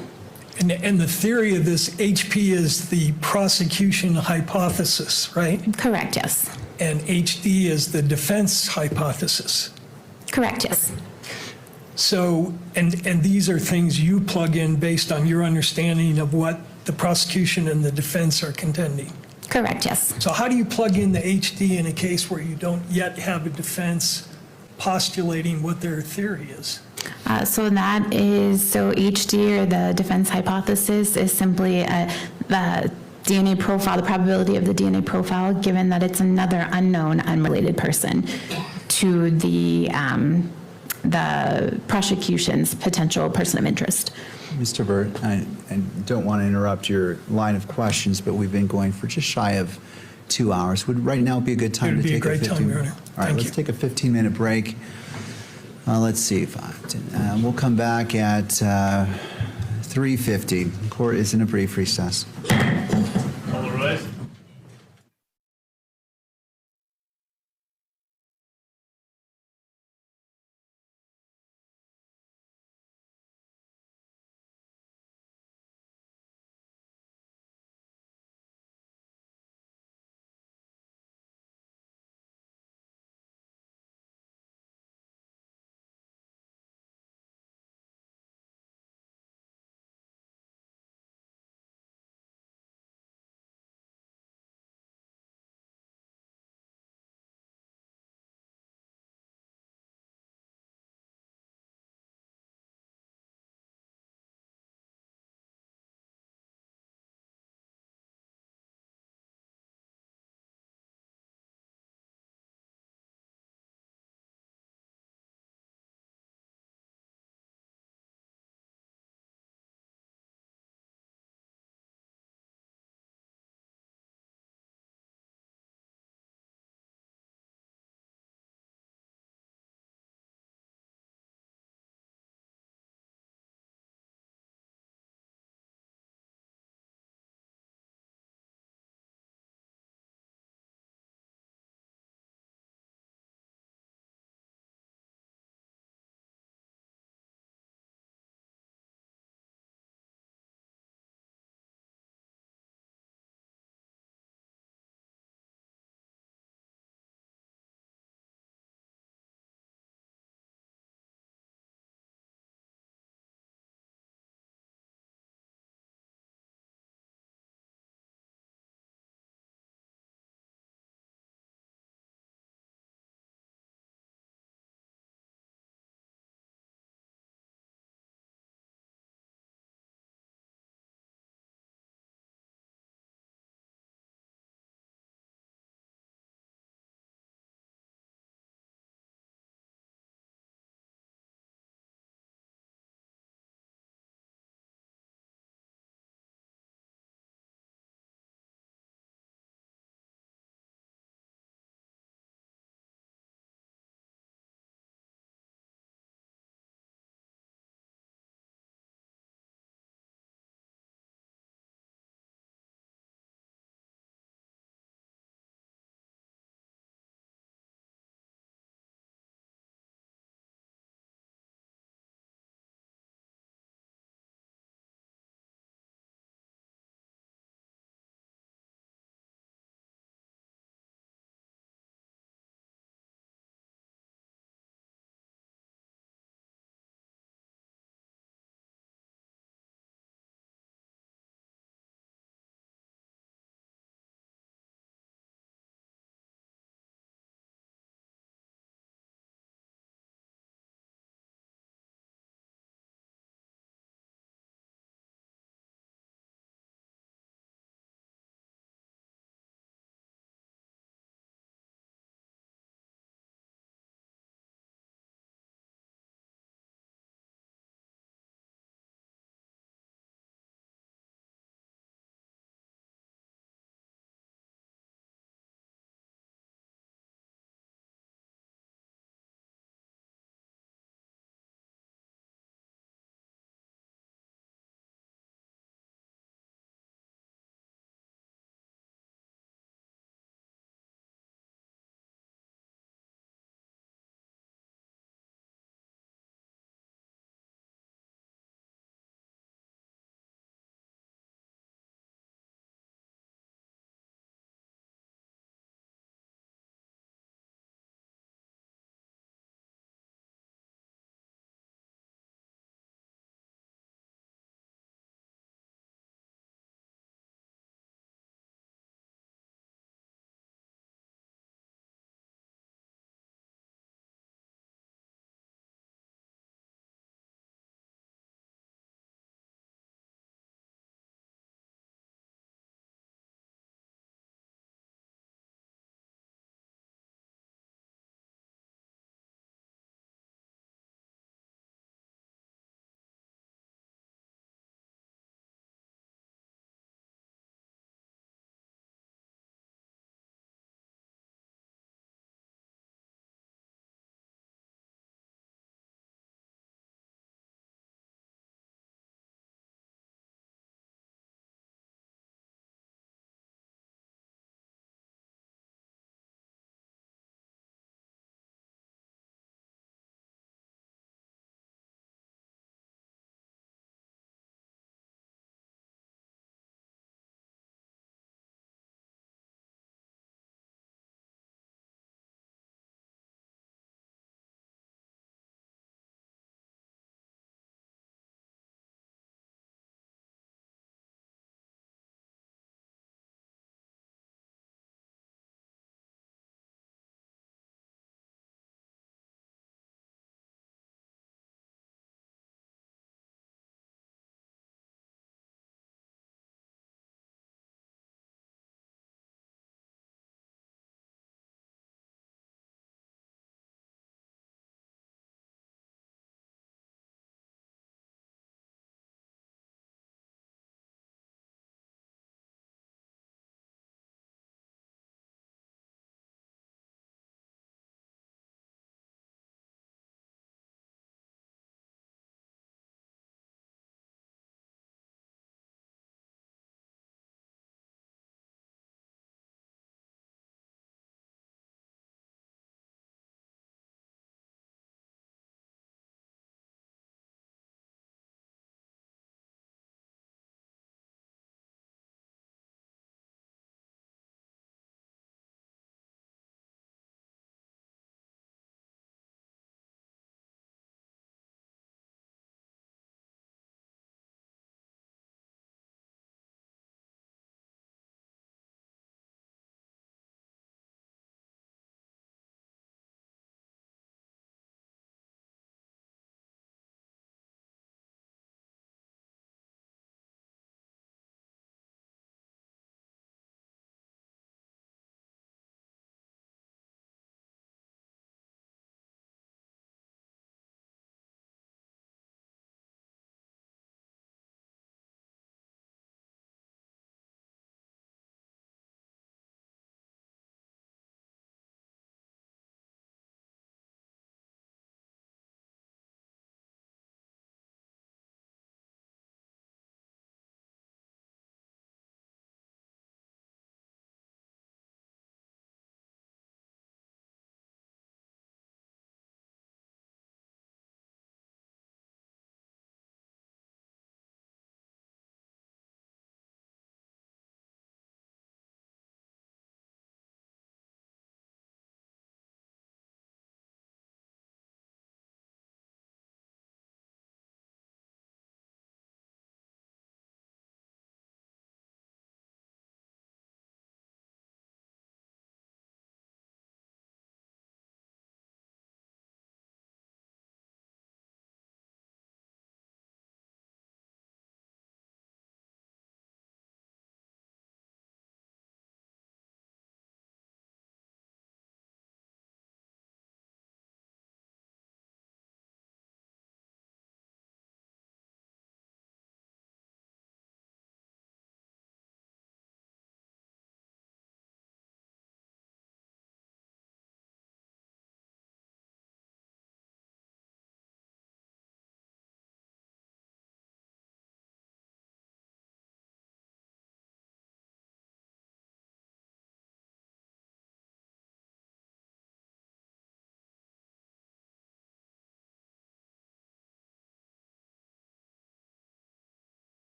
And the theory of this HP is the prosecution hypothesis, right? Correct, yes. And HD is the defense hypothesis. Correct, yes. So, and these are things you plug in based on your understanding of what the prosecution and the defense are contending. Correct, yes. So how do you plug in the HD in a case where you don't yet have a defense postulating what their theory is? So HD, or the defense hypothesis, is simply the DNA profile, the probability of the DNA profile, given that it's another unknown, unrelated person to the prosecution's potential person of interest. Mr. Burt, I don't want to interrupt your line of questions, but we've been going for just shy of 2 hours. Would right now be a good time to take a 15? It'd be a great time, Your Honor. All right, let's take a 15-minute break. Let's see, we'll come back at 3:50. Court is in a brief recess. All right.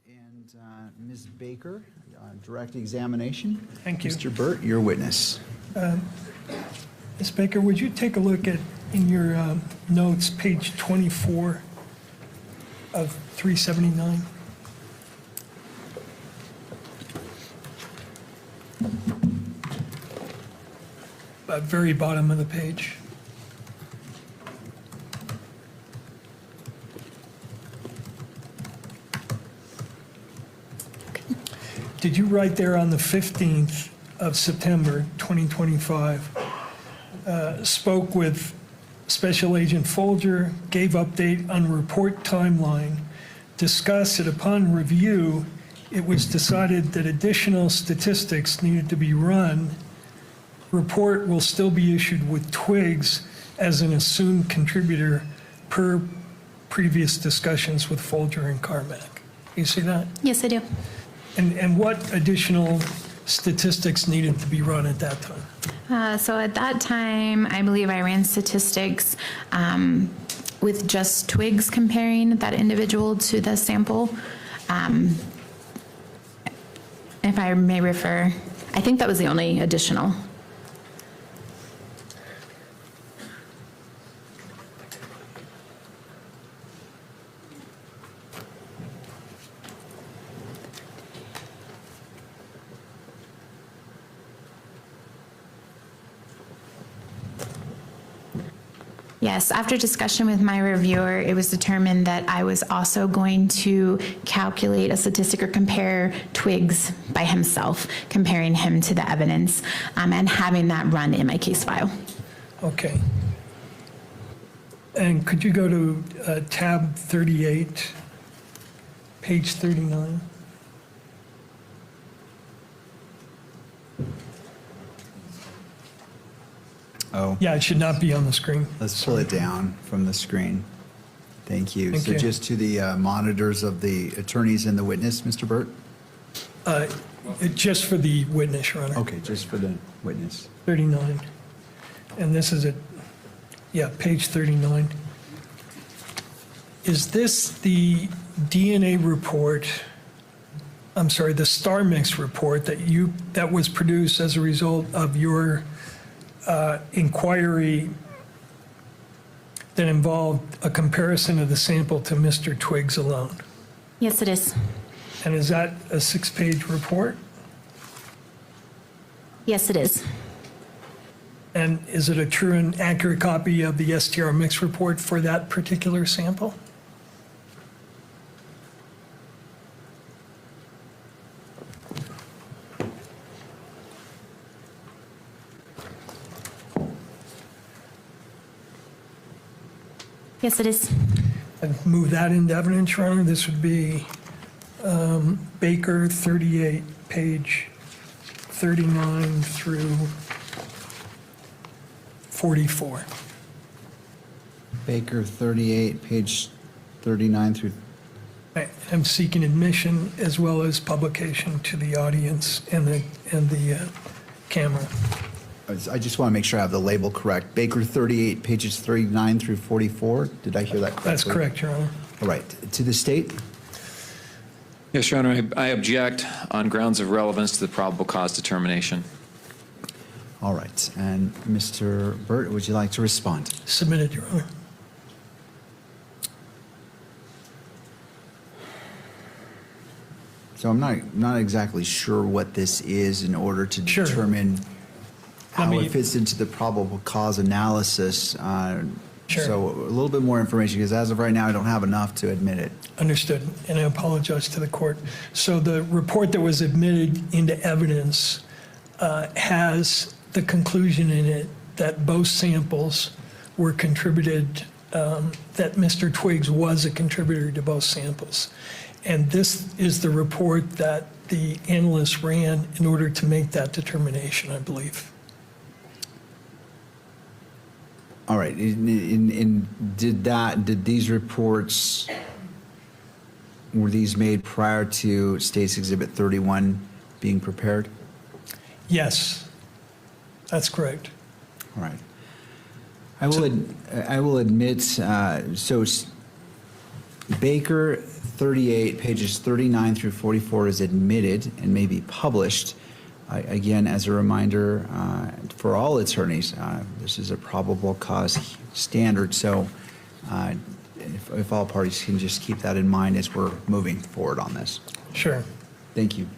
And Ms. Baker, direct examination. Thank you. Mr. Burt, your witness. Ms. Baker, would you take a look at, in your notes, page 24 of 379? Very bottom of the page. Did you write there on the 15th of September 2025, spoke with Special Agent Folger, gave update on report timeline, discussed it upon review, it was decided that additional statistics needed to be run. Report will still be issued with Twigs as an assumed contributor per previous discussions with Folger and Carmack. You see that? Yes, I do. And what additional statistics needed to be run at that time? So at that time, I believe I ran statistics with just Twigs comparing that individual to the sample. If I may refer, I think that was the only additional. Yes, after discussion with my reviewer, it was determined that I was also going to calculate a statistic or compare Twigs by himself, comparing him to the evidence, and having that run in my case file. Okay. And could you go to tab 38, page 39? Oh. Yeah, it should not be on the screen. Let's pull it down from the screen. Thank you. Thank So you. just to the monitors of the attorneys and the witness, Mr. Burt? Just for the witness, Your Honor. Okay, just for the witness. 39. And this is page 39. Is this the DNA report, I'm sorry, the star mix report that was produced as a result of your inquiry that involved a comparison of the sample to Mr. Twigs alone? Yes, it is. And is that a 6-page report? Yes, it is. And is it a true and accurate copy of the STR mix report for that particular sample? Yes, it is. I'd move that into evidence, Your Honor. This would be Baker 38, page 39 through 44. Baker 38, page 39 through. I'm seeking admission as well as publication to the audience and the camera. I just want to make sure I have the label correct. Baker 38, pages 39 through 44. Did I hear that correctly? That's correct, Your Honor. All right. To the state? Yes, Your Honor, I object on grounds of relevance to the probable cause determination. All right. And Mr. Burt, would you like to respond? Submitted, Your Honor. So I'm not exactly sure what this is in order to determine how it fits into the probable cause analysis. So a little bit more information, because as of right now, I don't have enough to admit it. Understood, and I apologize to the court. So the report that was admitted into evidence has the conclusion in it that both samples were contributed, that Mr. Twigs was a contributor to both samples. And this is the report that the analyst ran in order to make that determination, I believe. All right. Did these reports, were these made prior to State's Exhibit 31 being prepared? Yes, that's correct. All right. I will admit, so Baker 38, pages 39 through 44 is admitted and may be published. Again, as a reminder for all attorneys, this is a probable cause standard, so if all parties can just keep that in mind as we're moving forward on this. Sure. Thank you.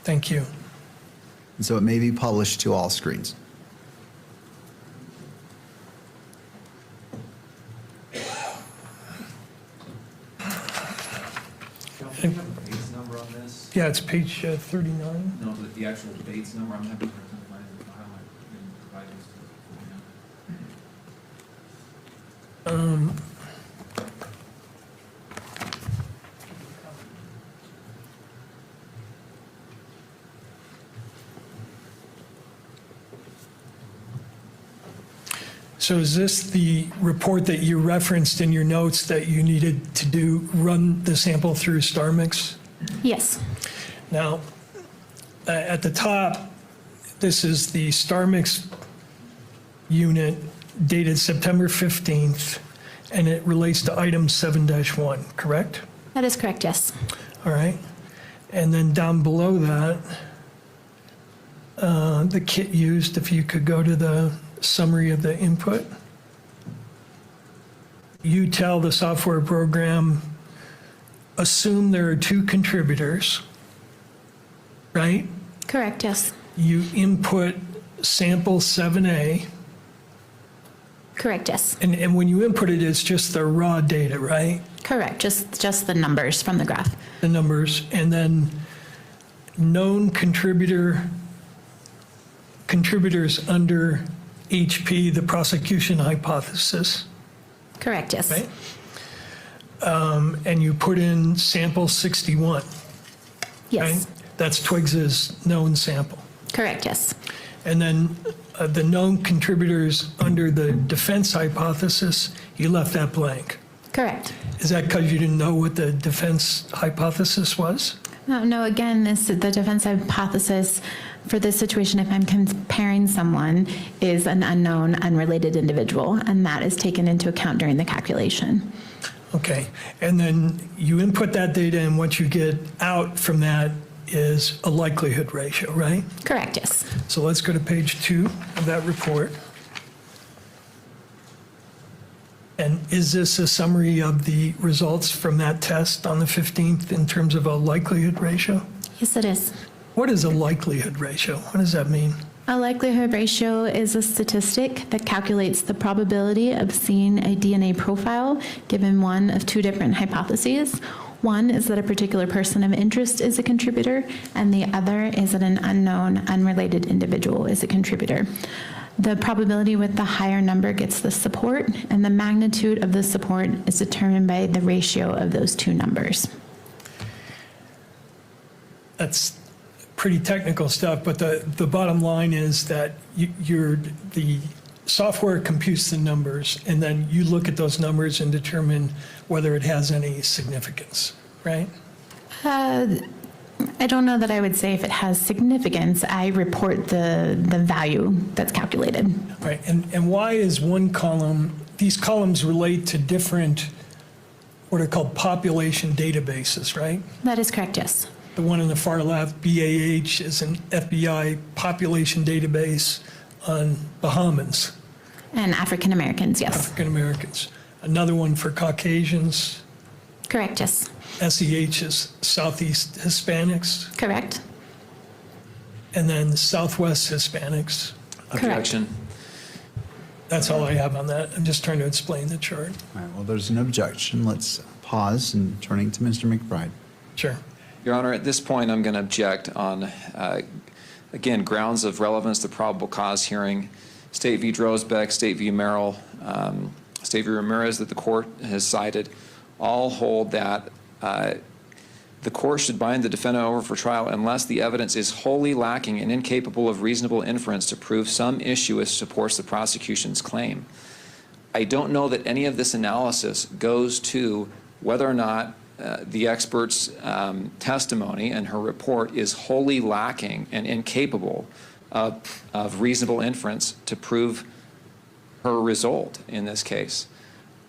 Thank you. And so it may be published to all screens. Bates number on this? Yeah, it's page 39. No, but the actual Bates number, I'm having a hard time finding the file. I didn't provide this to you. So is this the report that you referenced in your notes that you needed to run the sample through StarMix? Yes. Now, at the top, this is the StarMix unit dated September 15th, and it relates to item 7-1, correct? That is correct, yes. All right. And then down below that, the kit used, if you could go to the summary of the input. You tell the software program, assume there are 2 contributors, right? Correct, yes. You input sample 7A. Correct, yes. And when you input it, it's just the raw data, right? Correct, just the numbers from the graph. The numbers, and then known contributors under HP, the prosecution hypothesis. Correct, yes. Right? And you put in sample 61. Yes. Right? That's Twiggs's known sample. Correct, yes. And then the known contributors under the defense hypothesis, you left that blank. Correct. Is that because you didn't know what the defense hypothesis was? No, again, the defense hypothesis for this situation, if I'm comparing someone, is an unknown, unrelated individual, and that is taken into account during the calculation. Okay. And then you input that data, and what you get out from that is a likelihood ratio, right? Correct, yes. So let's go to page 2 of that report. And is this a summary of the results from that test on the 15th in terms of a likelihood ratio? Yes, it is. What is a likelihood ratio? What does that mean? A likelihood ratio is a statistic that calculates the probability of seeing a DNA profile given one of 2 different hypotheses. One is that a particular person of interest is a contributor, and the other is that an unknown, unrelated individual is a contributor. The probability with the higher number gets the support, and the magnitude of the support is determined by the ratio of those 2 numbers. That's pretty technical stuff, but the bottom line is that the software computes the numbers, and then you look at those numbers and determine whether it has any significance, right? I don't know that I would say if it has significance. I report the value that's calculated. Right, and why is one column, these columns relate to different, what are called population databases, right? That is correct, yes. The one on the far left, BAH, is an FBI population database on Bahamans. And African Americans, yes. African Americans. Another one for Caucasians. Correct, yes. SEH is Southeast Hispanics. Correct. And then Southwest Hispanics. Objection. That's all I have on that. I'm just trying to explain the chart. All right, well, there's an objection. Let's pause and turning to Mr. McBride. Sure. Your Honor, at this point, I'm going to object on, again, grounds of relevance to probable cause hearing. State v. Drosbeck, State v. Merrill, State v. Ramirez that the court has cited all hold that the court should bind the defendant over for trial unless the evidence is wholly lacking and incapable of reasonable inference to prove some issue which supports the prosecution's claim. I don't know that any of this analysis goes to whether or not the expert's testimony and her report is wholly lacking and incapable of reasonable inference to prove her result in this case.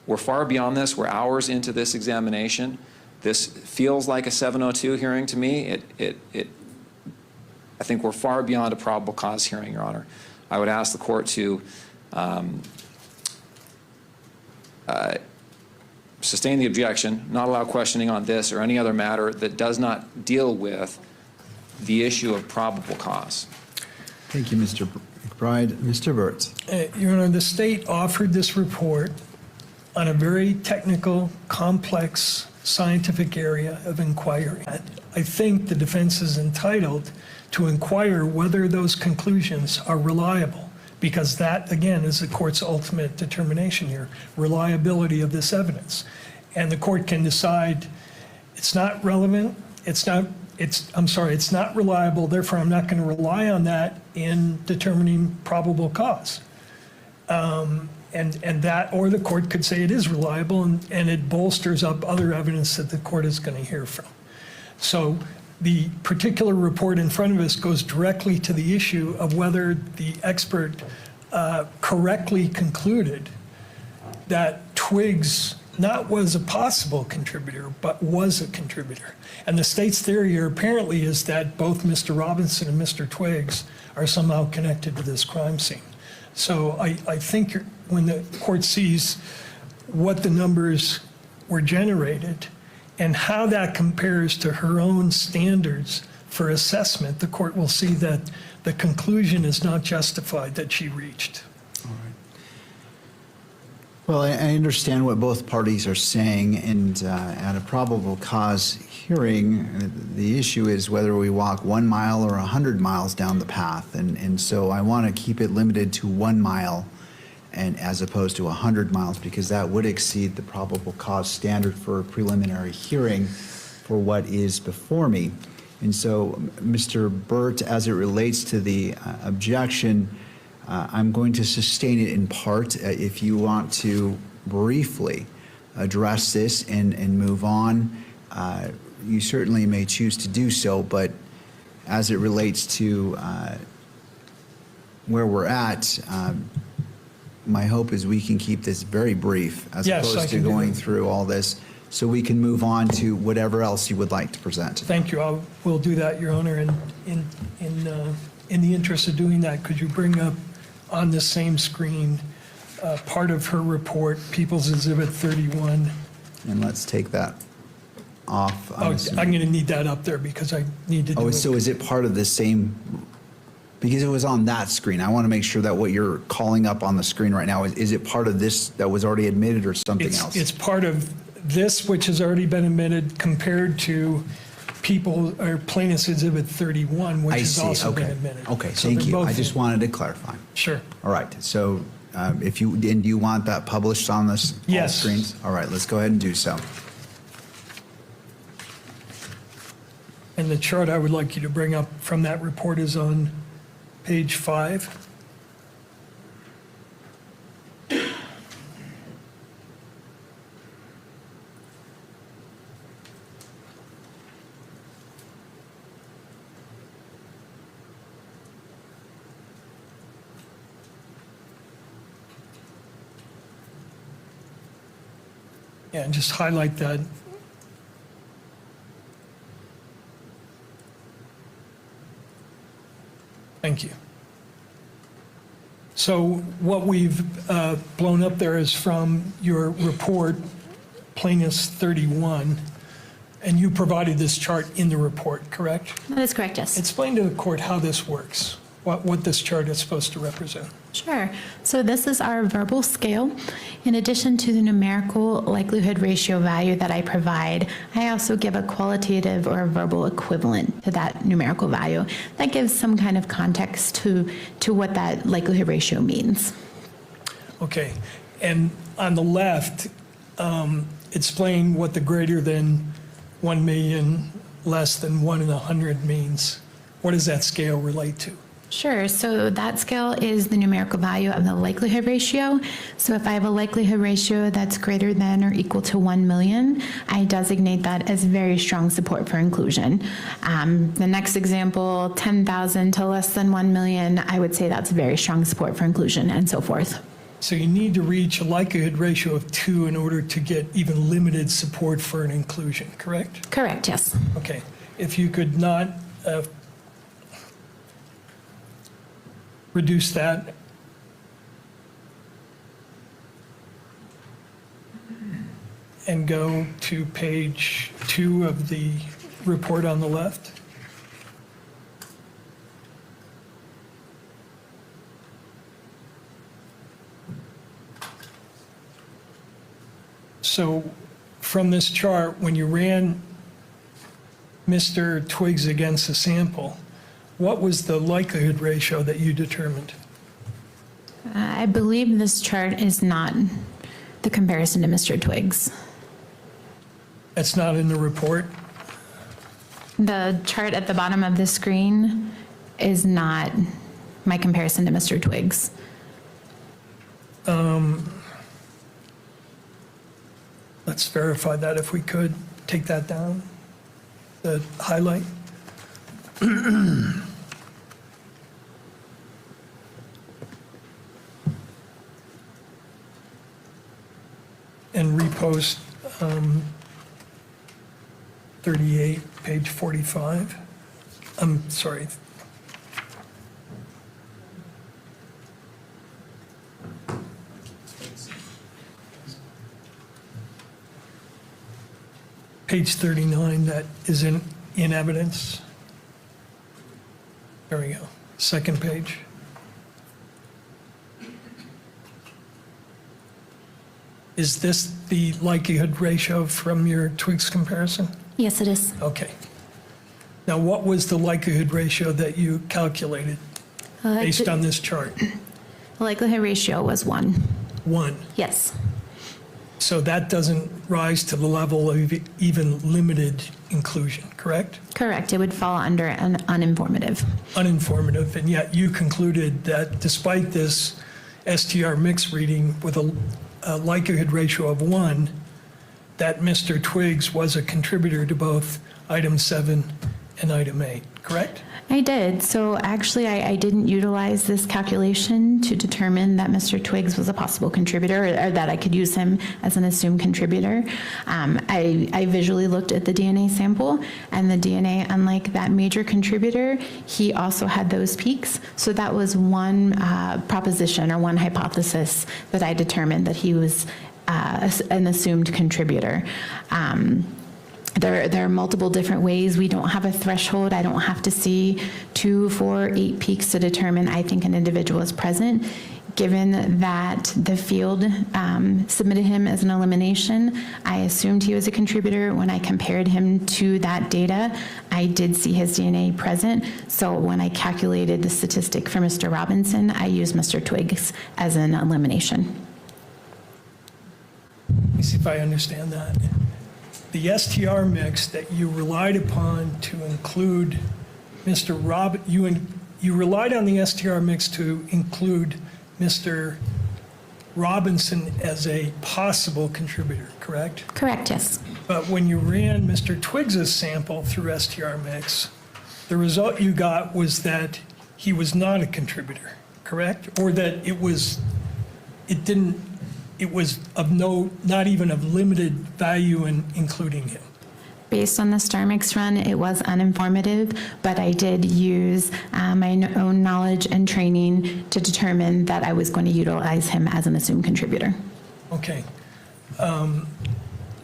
We're far beyond this. We're hours into this examination. This feels like a 702 hearing to me. I think we're far beyond a probable cause hearing, Your Honor. I would ask the court to sustain the objection, not allow questioning on this or any other matter that does not deal with the issue of probable cause. Thank you, Mr. McBride. Mr. Burt. Your Honor, the state offered this report on a very technical, complex, scientific area of inquiry. I think the defense is entitled to inquire whether those conclusions are reliable, because that, again, is the court's ultimate determination here, reliability of this evidence. And the court can decide it's not relevant, it's not reliable, therefore I'm not going to rely on that in determining probable cause. And that, or the court could say it is reliable and it bolsters up other evidence that the court is going to hear from. So the particular report in front of us goes directly to the issue of whether the expert correctly concluded that Twiggs not was a possible contributor, but was a contributor. And the state's theory here apparently is that both Mr. Robinson and Mr. Twiggs are somehow connected to this crime scene. So I think when the court sees what the numbers were generated and how that compares to her own standards for assessment, the court will see that the conclusion is not justified that she reached. Well, I understand what both parties are saying, and at a probable cause hearing, the issue is whether we walk 1 mile or 100 miles down the path, and so I want to keep it limited to 1 mile, and as opposed to 100 miles, because that would exceed the probable cause standard for a preliminary hearing for what is before me. And so, Mr. Burt, as it relates to the objection, I'm going to sustain it in part. If you want to briefly address this and move on, you certainly may choose to do so, but as it relates to where we're at, my hope is we can keep this very brief as opposed to going through all this, so we can move on to whatever else you would like to present. Thank you. We'll do that, Your Honor. And in the interest of doing that, could you bring up on the same screen part of her report, People's Exhibit 31? And let's take that off. I'm going to need that up there because I need to do it. So is it part of the same? Because it was on that screen. I want to make sure that what you're calling up on the screen right now, is it part of this that was already admitted or something else? It's part of this, which has already been admitted, compared to Plaintiff's Exhibit 31, which has also been admitted. Okay, So thank they're you. both I just wanted to clarify. Sure. All right, so if you, and do you want that published on this all screens? All right, let's go ahead and do so. And the chart I would like you to bring up from that report is on page 5. Yeah, and just highlight that. Thank you. So what we've blown up there is from your report, Plaintiff's 31, and you provided this chart in the report, correct? That is correct, yes. Explain to the court how this works, what this chart is supposed to represent. Sure. So this is our verbal scale. In addition to the numerical likelihood ratio value that I provide, I also give a qualitative or a verbal equivalent to that numerical value. That gives some kind of context to what that likelihood ratio means. Okay. And on the left, explain what the greater than 1 million, less than 1 in 100 means. What does that scale relate to? Sure. So that scale is the numerical value of the likelihood ratio. So if I have a likelihood ratio that's greater than or equal to 1 million, I designate that as very strong support for inclusion. The next example, 10,000 to less than 1 million, I would say that's very strong support for inclusion, and so forth. So you need to reach a likelihood ratio of 2 in order to get even limited support for an inclusion, correct? Correct, yes. Okay. If you could not reduce that. And go to page 2 of the report on the left. So from this chart, when you ran Mr. Twiggs against the sample, what was the likelihood ratio that you determined? I believe this chart is not the comparison to Mr. Twiggs. That's not in the report? The chart at the bottom of the screen is not my comparison to Mr. Twiggs. Let's verify that if we could. Take that down, the highlight. And repost 38, page 45. I'm sorry. Page 39, that is in evidence. There we go. Second page. Is this the likelihood ratio from your Twiggs comparison? Yes, it is. Okay. Now, what was the likelihood ratio that you calculated based on this chart? The likelihood ratio was 1. 1. Yes. So that doesn't rise to the level of even limited inclusion, correct? Correct. It would fall under an uninformative. Uninformative, and yet you concluded that despite this STR mix reading with a likelihood ratio of 1, that Mr. Twiggs was a contributor to both item 7 and item 8, correct? I did. So actually, I didn't utilize this calculation to determine that Mr. Twiggs was a possible contributor or that I could use him as an assumed contributor. I visually looked at the DNA sample, and the DNA, unlike that major contributor, he also had those peaks. So that was one proposition or one hypothesis that I determined that he was an assumed contributor. There are multiple different ways. We don't have a threshold. I don't have to see 2, 4, 8 peaks to determine I think an individual is present. Given that the field submitted him as an elimination, I assumed he was a contributor. When I compared him to that data, I did see his DNA present. So when I calculated the statistic for Mr. Robinson, I used Mr. Twiggs as an elimination. Let me see if I understand that. The STR mix that you relied upon to include Mr. you relied on the STR mix to include Mr. Robinson as a possible contributor, correct? Correct, yes. But when you ran Mr. Twiggs's sample through STR mix, the result you got was that he was not a contributor, correct? Or that it was of not even of limited value in including him. Based on the STAR mix run, it was uninformative, but I did use my own knowledge and training to determine that I was going to utilize him as an assumed contributor. Okay.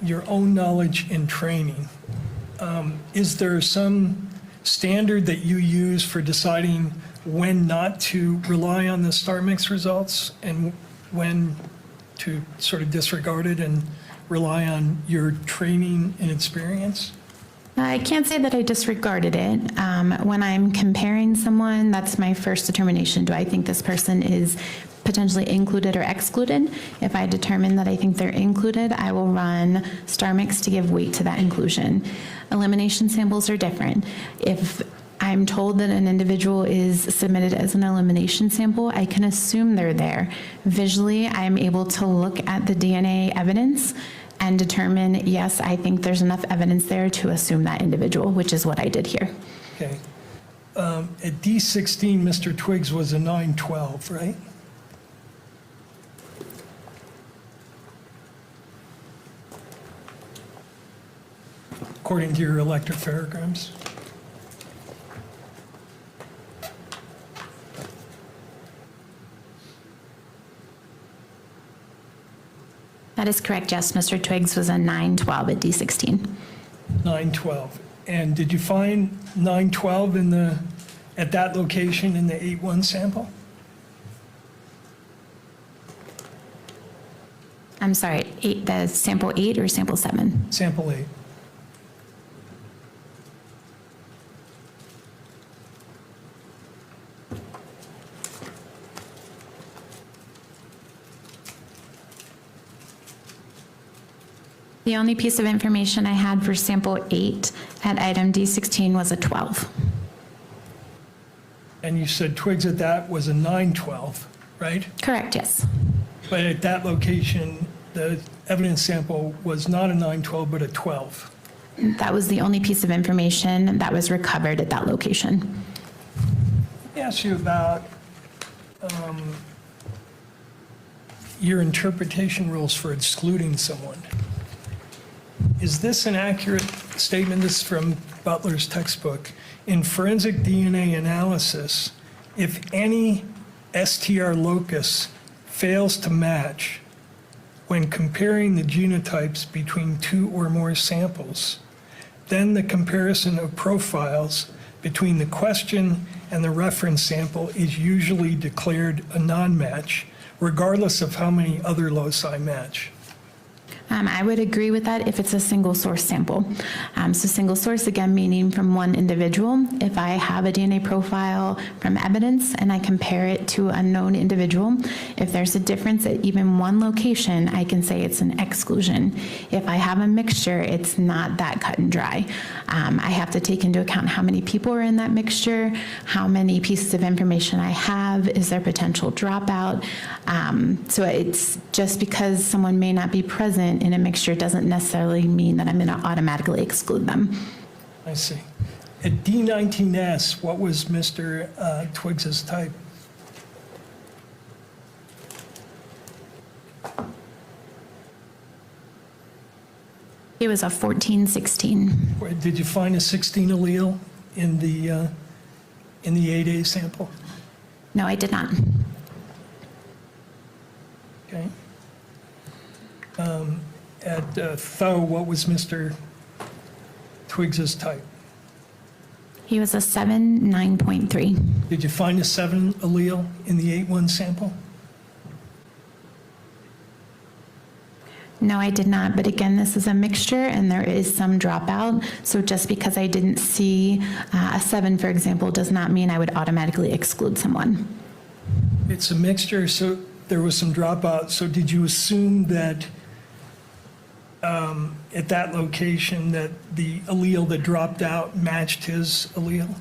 Your own knowledge and training. Is there some standard that you use for deciding when not to rely on the STAR mix results and when to sort of disregard it and rely on your training and experience? I can't say that I disregarded it. When I'm comparing someone, that's my first determination. Do I think this person is potentially included or excluded? If I determine that I think they're included, I will run STAR mix to give weight to that inclusion. Elimination samples are different. If I'm told that an individual is submitted as an elimination sample, I can assume they're there. Visually, I'm able to look at the DNA evidence and determine, yes, I think there's enough evidence there to assume that individual, which is what I did here. Okay. At D16, Mr. Twiggs was a 912, right? according to your electrophorograms? That is correct, yes. Mr. Twiggs was a 912 at D16. 912. And did you find 912 at that location in the 8-1 sample? I'm sorry, the sample 8 or sample 7? Sample 8. The only piece of information I had for sample 8 at item D16 was a 12. And you said Twiggs at that was a 912, right? Correct, yes. But at that location, the evidence sample was not a 912, but a 12. That was the only piece of information that was recovered at that location. Let me ask you about your interpretation rules for excluding someone. Is this an accurate statement? This is from Butler's textbook. In forensic DNA analysis, if any STR locus fails to match when comparing the genotypes between 2 or more samples, then the comparison of profiles between the question and the reference sample is usually declared a non-match, regardless of how many other loci match. I would agree with that if it's a single source sample. So single source, again, meaning from one individual. If I have a DNA profile from evidence and I compare it to a known individual, if there's a difference at even one location, I can say it's an exclusion. If I have a mixture, it's not that cut and dry. I have to take into account how many people are in that mixture, how many pieces of information I have, is there potential dropout? So it's just because someone may not be present in a mixture doesn't necessarily mean that I'm going to automatically exclude them. I see. At D19S, what was Mr. Twiggs's type? It was a 14-16. Did you find a 16 allele in the 8A sample? No, I did not. Okay. At Tho, what was Mr. Twiggs's type? He was a 7-9.3. Did you find a 7 allele in the 8-1 sample? No, I did not. But again, this is a mixture and there is some dropout. So just because I didn't see a 7, for example, does not mean I would automatically exclude someone. It's a mixture, so there was some dropout. So did you assume that at that location that the allele that dropped out matched his allele?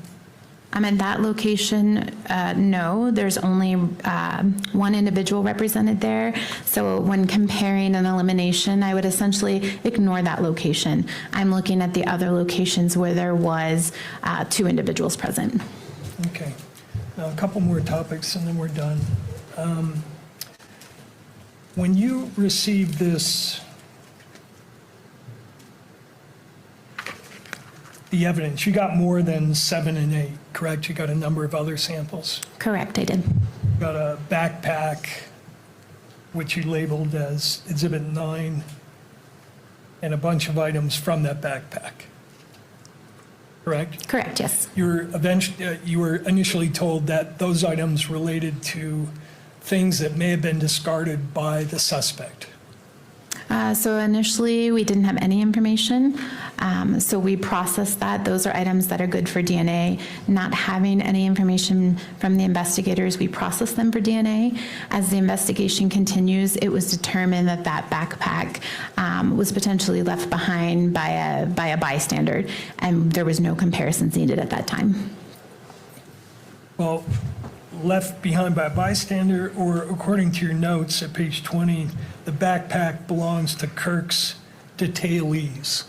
In that location, no, there's only one individual represented there. So when comparing an elimination, I would essentially ignore that location. I'm looking at the other locations where there was 2 individuals present. Okay. Now, a couple more topics and then we're done. When you received the evidence, you got more than 7 and 8, correct? You got a number of other samples. Correct, I did. You got a backpack, which you labeled as Exhibit 9, and a bunch of items from that backpack, correct? Correct, yes. You were initially told that those items related to things that may have been discarded by the suspect. So initially, we didn't have any information. So we processed that. Those are items that are good for DNA. Not having any information from the investigators, we processed them for DNA. As the investigation continues, it was determined that that backpack was potentially left behind by a bystander, and there was no comparisons needed at that time. Well, left behind by a bystander, or according to your notes at page 20, the backpack belongs to Kirk's detailees.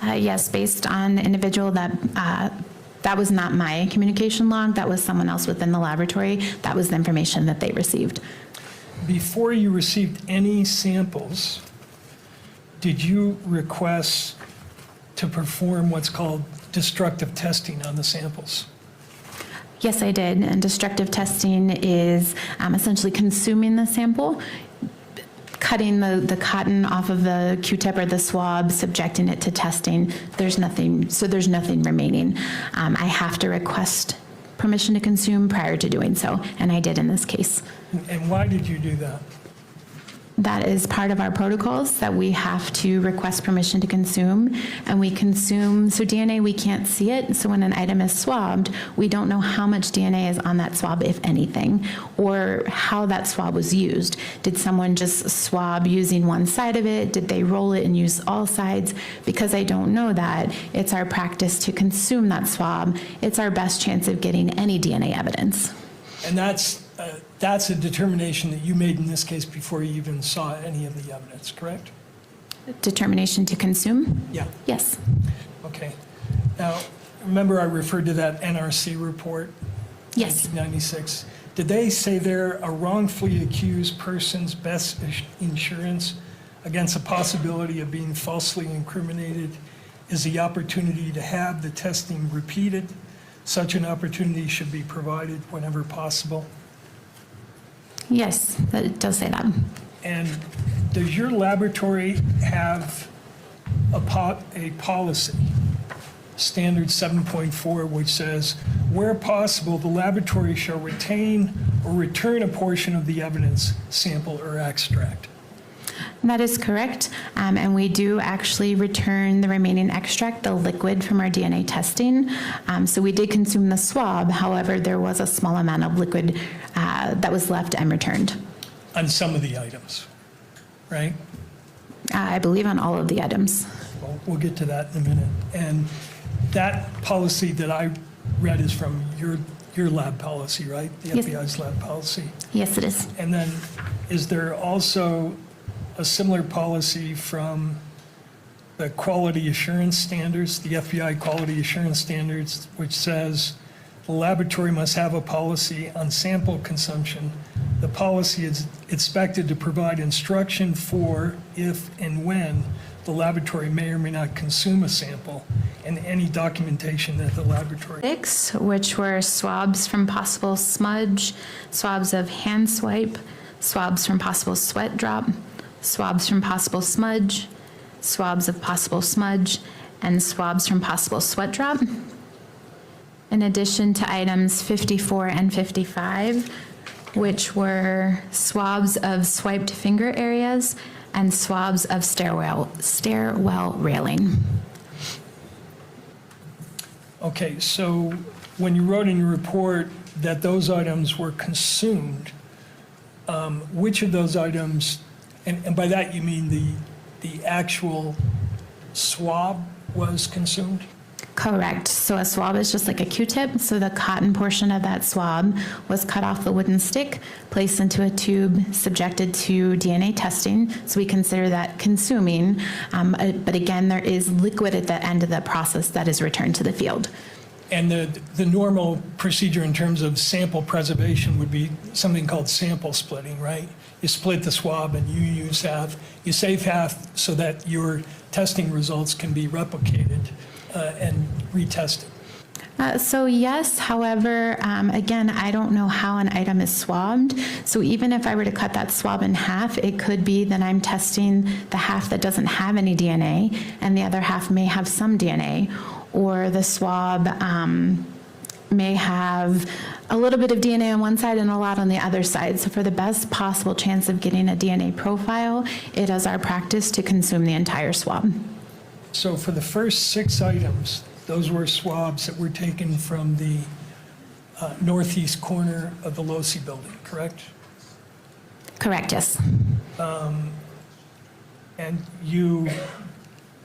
Yes, based on the individual that That was not my communication log. That was someone else within the laboratory. That was the information that they received. Before you received any samples, did you request to perform what's called destructive testing on the samples? Yes, I did. And destructive testing is essentially consuming the sample, cutting the cotton off of the Q-tip or the swab, subjecting it to testing. There's nothing remaining. I have to request permission to consume prior to doing so, and I did in this case. And why did you do that? That is part of our protocols, that we have to request permission to consume, and we consume, so DNA, we can't see it, so when an item is swabbed, we don't know how much DNA is on that swab, if anything, or how that swab was used. Did someone just swab using one side of it? Did they roll it and use all sides? Because I don't know that, it's our practice to consume that swab. It's our best chance of getting any DNA evidence. And that's a determination that you made in this case before you even saw any of the evidence, correct? Determination to consume? Yeah. Yes. Okay. Now, remember I referred to that NRC report? Yes. 1996. Did they say there a wrongfully accused person's best insurance against the possibility of being falsely incriminated is the opportunity to have the testing repeated? Such an opportunity should be provided whenever possible. Yes, that does say that. And does your laboratory have a policy, standard 7.4, which says, where possible, the laboratory shall retain or return a portion of the evidence, sample, or extract? That is correct, and we do actually return the remaining extract, the liquid from our DNA testing. So we did consume the swab, however, there was a small amount of liquid that was left and returned. On some of the items, right? I believe on all of the items. Well, we'll get to that in a minute. And that policy that I read is from your lab policy, right? The Yes. FBI's lab policy. Yes, it is. And then is there also a similar policy from the quality assurance standards, the FBI quality assurance standards, which says the laboratory must have a policy on sample consumption. The policy is expected to provide instruction for if and when the laboratory may or may not consume a sample, and any documentation that the laboratory. 6, which were swabs from possible smudge, swabs of hand swipe, swabs from possible sweat drop, swabs from possible smudge, swabs of possible smudge, and swabs from possible sweat drop. In addition to items 54 and 55, which were swabs of swiped finger areas and swabs of stairwell railing. Okay, so when you wrote in your report that those items were consumed, which of those items, and by that you mean the actual swab was consumed? Correct. So a swab is just like a Q-tip. So the cotton portion of that swab was cut off the wooden stick, placed into a tube, subjected to DNA testing. So we consider that consuming. But again, there is liquid at the end of the process that is returned to the field. And the normal procedure in terms of sample preservation would be something called sample splitting, right? You split the swab and you use half, you save half so that your testing results can be replicated and retested. So yes, however, again, I don't know how an item is swabbed. So even if I were to cut that swab in half, it could be that I'm testing the half that doesn't have any DNA and the other half may have some DNA, or the swab may have a little bit of DNA on one side and a lot on the other side. So for the best possible chance of getting a DNA profile, it is our practice to consume the entire swab. So for the first 6 items, those were swabs that were taken from the northeast corner of the Losi building, correct? Correct, yes. And you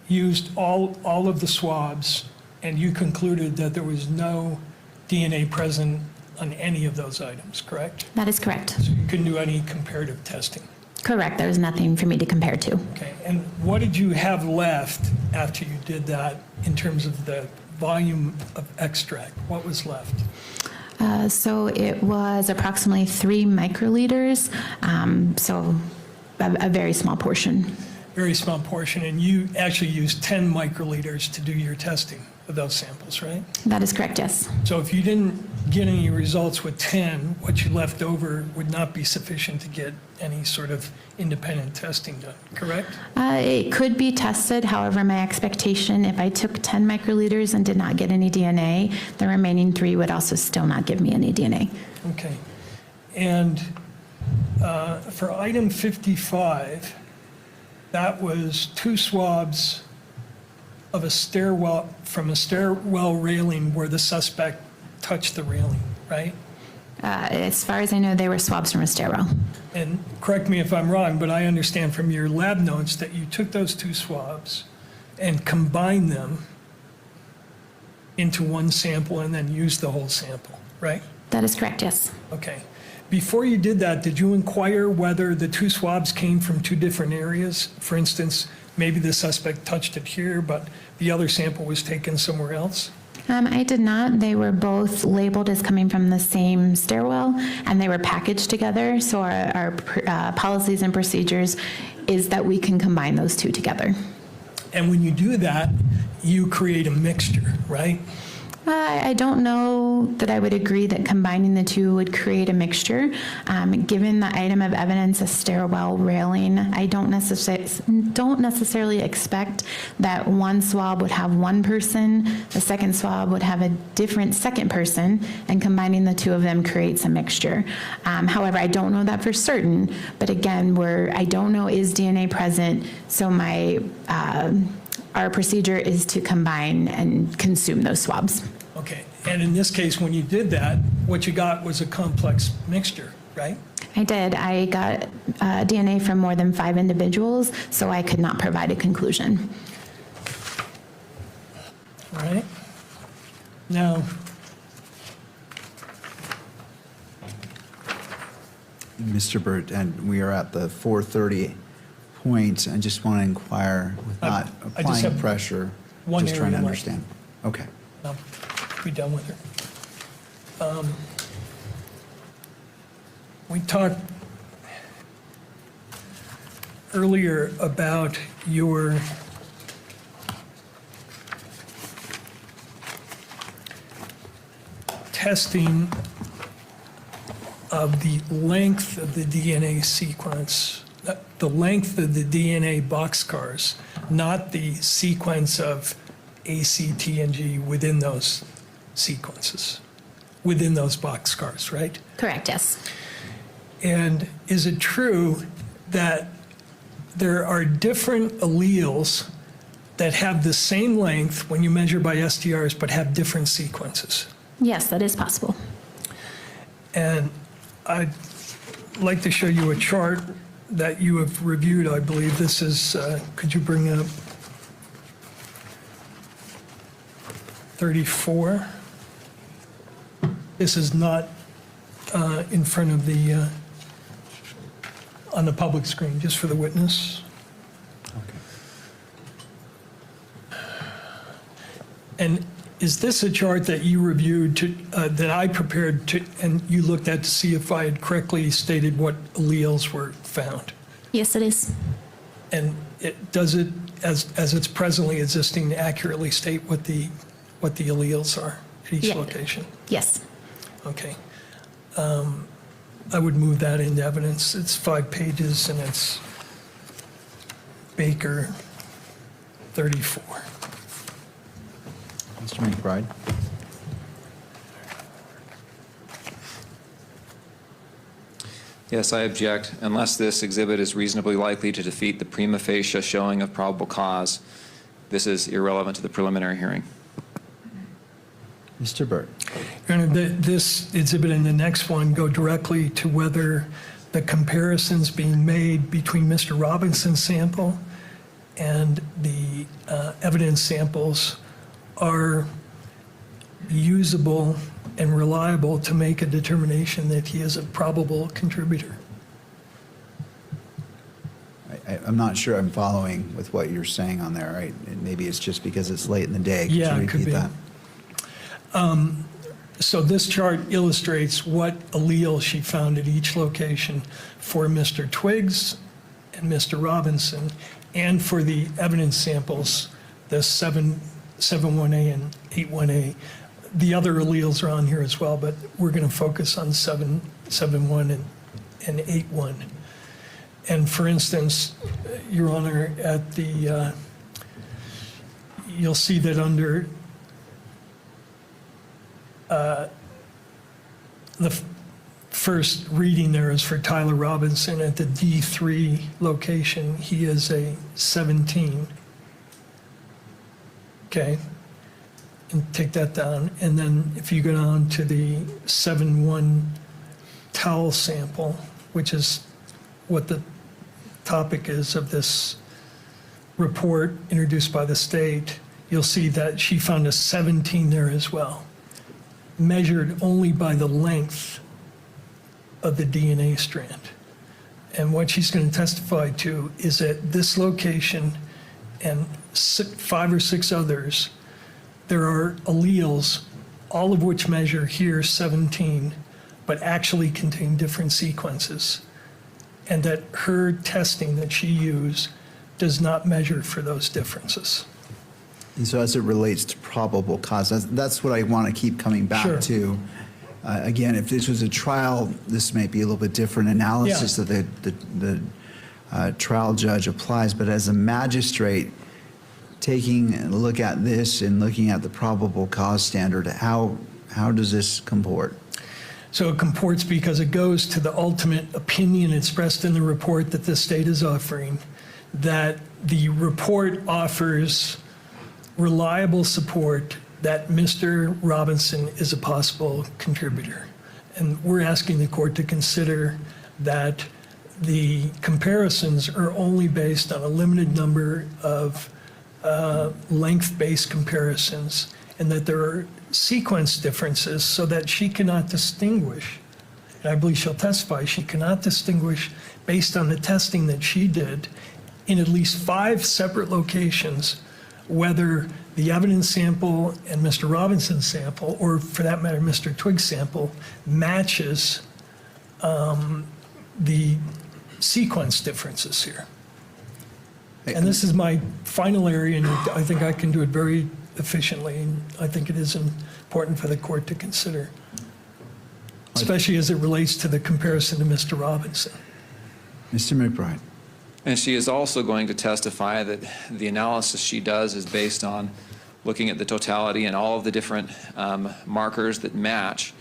used all of the swabs, and you concluded that there was no DNA present on any of those items, correct? That is correct. So you couldn't do any comparative testing? Correct. There was nothing for me to compare to. Okay, and what did you have left after you did that in terms of the volume of extract? What was left? So it was approximately 3 microliters, so a very small portion. Very small portion, and you actually used 10 microliters to do your testing of those samples, right? That is correct, yes. So if you didn't get any results with 10, what you left over would not be sufficient to get any sort of independent testing done, correct? It could be tested. However, my expectation, if I took 10 microliters and did not get any DNA, the remaining 3 would also still not give me any DNA. Okay. And for item 55, that was 2 swabs of a stairwell, from a stairwell railing where the suspect touched the railing, right? As far as I know, they were swabs from a stairwell. And correct me if I'm wrong, but I understand from your lab notes that you took those 2 swabs and combined them into one sample and then used the whole sample, right? That is correct, yes. Okay. Before you did that, did you inquire whether the 2 swabs came from 2 different areas? For instance, maybe the suspect touched it here, but the other sample was taken somewhere else? I did not. They were both labeled as coming from the same stairwell, and they were packaged together. So our policies and procedures is that we can combine those 2 together. And when you do that, you create a mixture, right? I don't know that I would agree that combining the 2 would create a mixture. Given the item of evidence, a stairwell railing, I don't necessarily expect that one swab would have one person, the second swab would have a different second person, and combining the 2 of them creates a mixture. However, I don't know that for certain, but again, I don't know is DNA present, so our procedure is to combine and consume those swabs. Okay. And in this case, when you did that, what you got was a complex mixture, right? I did. I got DNA from more than 5 individuals, so I could not provide a conclusion. All right. Now, Mr. Burt, and we are at the 4:30 point. I just want to inquire, without I just applying have pressure, one just trying to area left. understand. Okay. I'll be done with her. We talked earlier about your testing of the length of the DNA sequence, the length of the DNA boxcars, not the sequence of A, C, T, and G within those sequences, within those boxcars, right? Correct, yes. And is it true that there are different alleles that have the same length when you measure by STRs but have different sequences? Yes, that is possible. And I'd like to show you a chart that you have reviewed, I believe. This is, could you bring up 34? This is not in front of the, on the public screen, just for the witness. And is this a chart that you reviewed, that I prepared to, and you looked at to see if I had correctly stated what alleles were found? Yes, it is. And does it, as it's presently existing, accurately state what the alleles are at each location? Yes. Okay. I would move that into evidence. It's 5 pages and it's Baker 34. Mr. McBride? Yes, I object. Unless this exhibit is reasonably likely to defeat the prima facie showing of probable cause, this is irrelevant to the preliminary hearing. Mr. Burt? Your Honor, this exhibit and the next one go directly to whether the comparisons being made between Mr. Robinson's sample and the evidence samples are usable and reliable to make a determination that he is a probable contributor. I'm not sure I'm following with what you're saying on there, right? And maybe it's just because it's late in the day. Could Yeah, you it could repeat be. that? So this chart illustrates what allele she found at each location for Mr. Twiggs and Mr. Robinson, and for the evidence samples, the 71A and 81A. The other alleles are on here as well, but we're going to focus on 71 and 81. And for instance, Your Honor, at the, you'll see that under the first reading there is for Tyler Robinson at the D3 location. He is a 17. Okay, and take that down. And then if you go down to the 7-1 towel sample, which is what the topic is of this report introduced by the state, you'll see that she found a 17 there as well, measured only by the length of the DNA strand. And what she's going to testify to is that this location and 5 or 6 others, there are alleles, all of which measure here 17, but actually contain different sequences. And that her testing that she used does not measure for those differences. And so as it relates to probable cause, that's what I want to keep coming back to. Again, if this was a trial, this may be a little bit different analysis that the trial judge applies. But as a magistrate, taking a look at this and looking at the probable cause standard, how does this comport? So it comports because it goes to the ultimate opinion expressed in the report that the state is offering, that the report offers reliable support that Mr. Robinson is a possible contributor. And we're asking the court to consider that the comparisons are only based on a limited number of length-based comparisons, and that there are sequence differences so that she cannot distinguish, and I believe she'll testify, she cannot distinguish based on the testing that she did in at least 5 separate locations, whether the evidence sample and Mr. Robinson's sample, or for that matter, Mr. Twiggs' sample, matches the sequence differences here. And this is my final area, and I think I can do it very efficiently, and I think it is important for the court to consider, especially as it relates to the comparison to Mr. Robinson. Mr. McBride. And she is also going to testify that the analysis she does is based on looking at the totality and all of the different markers that match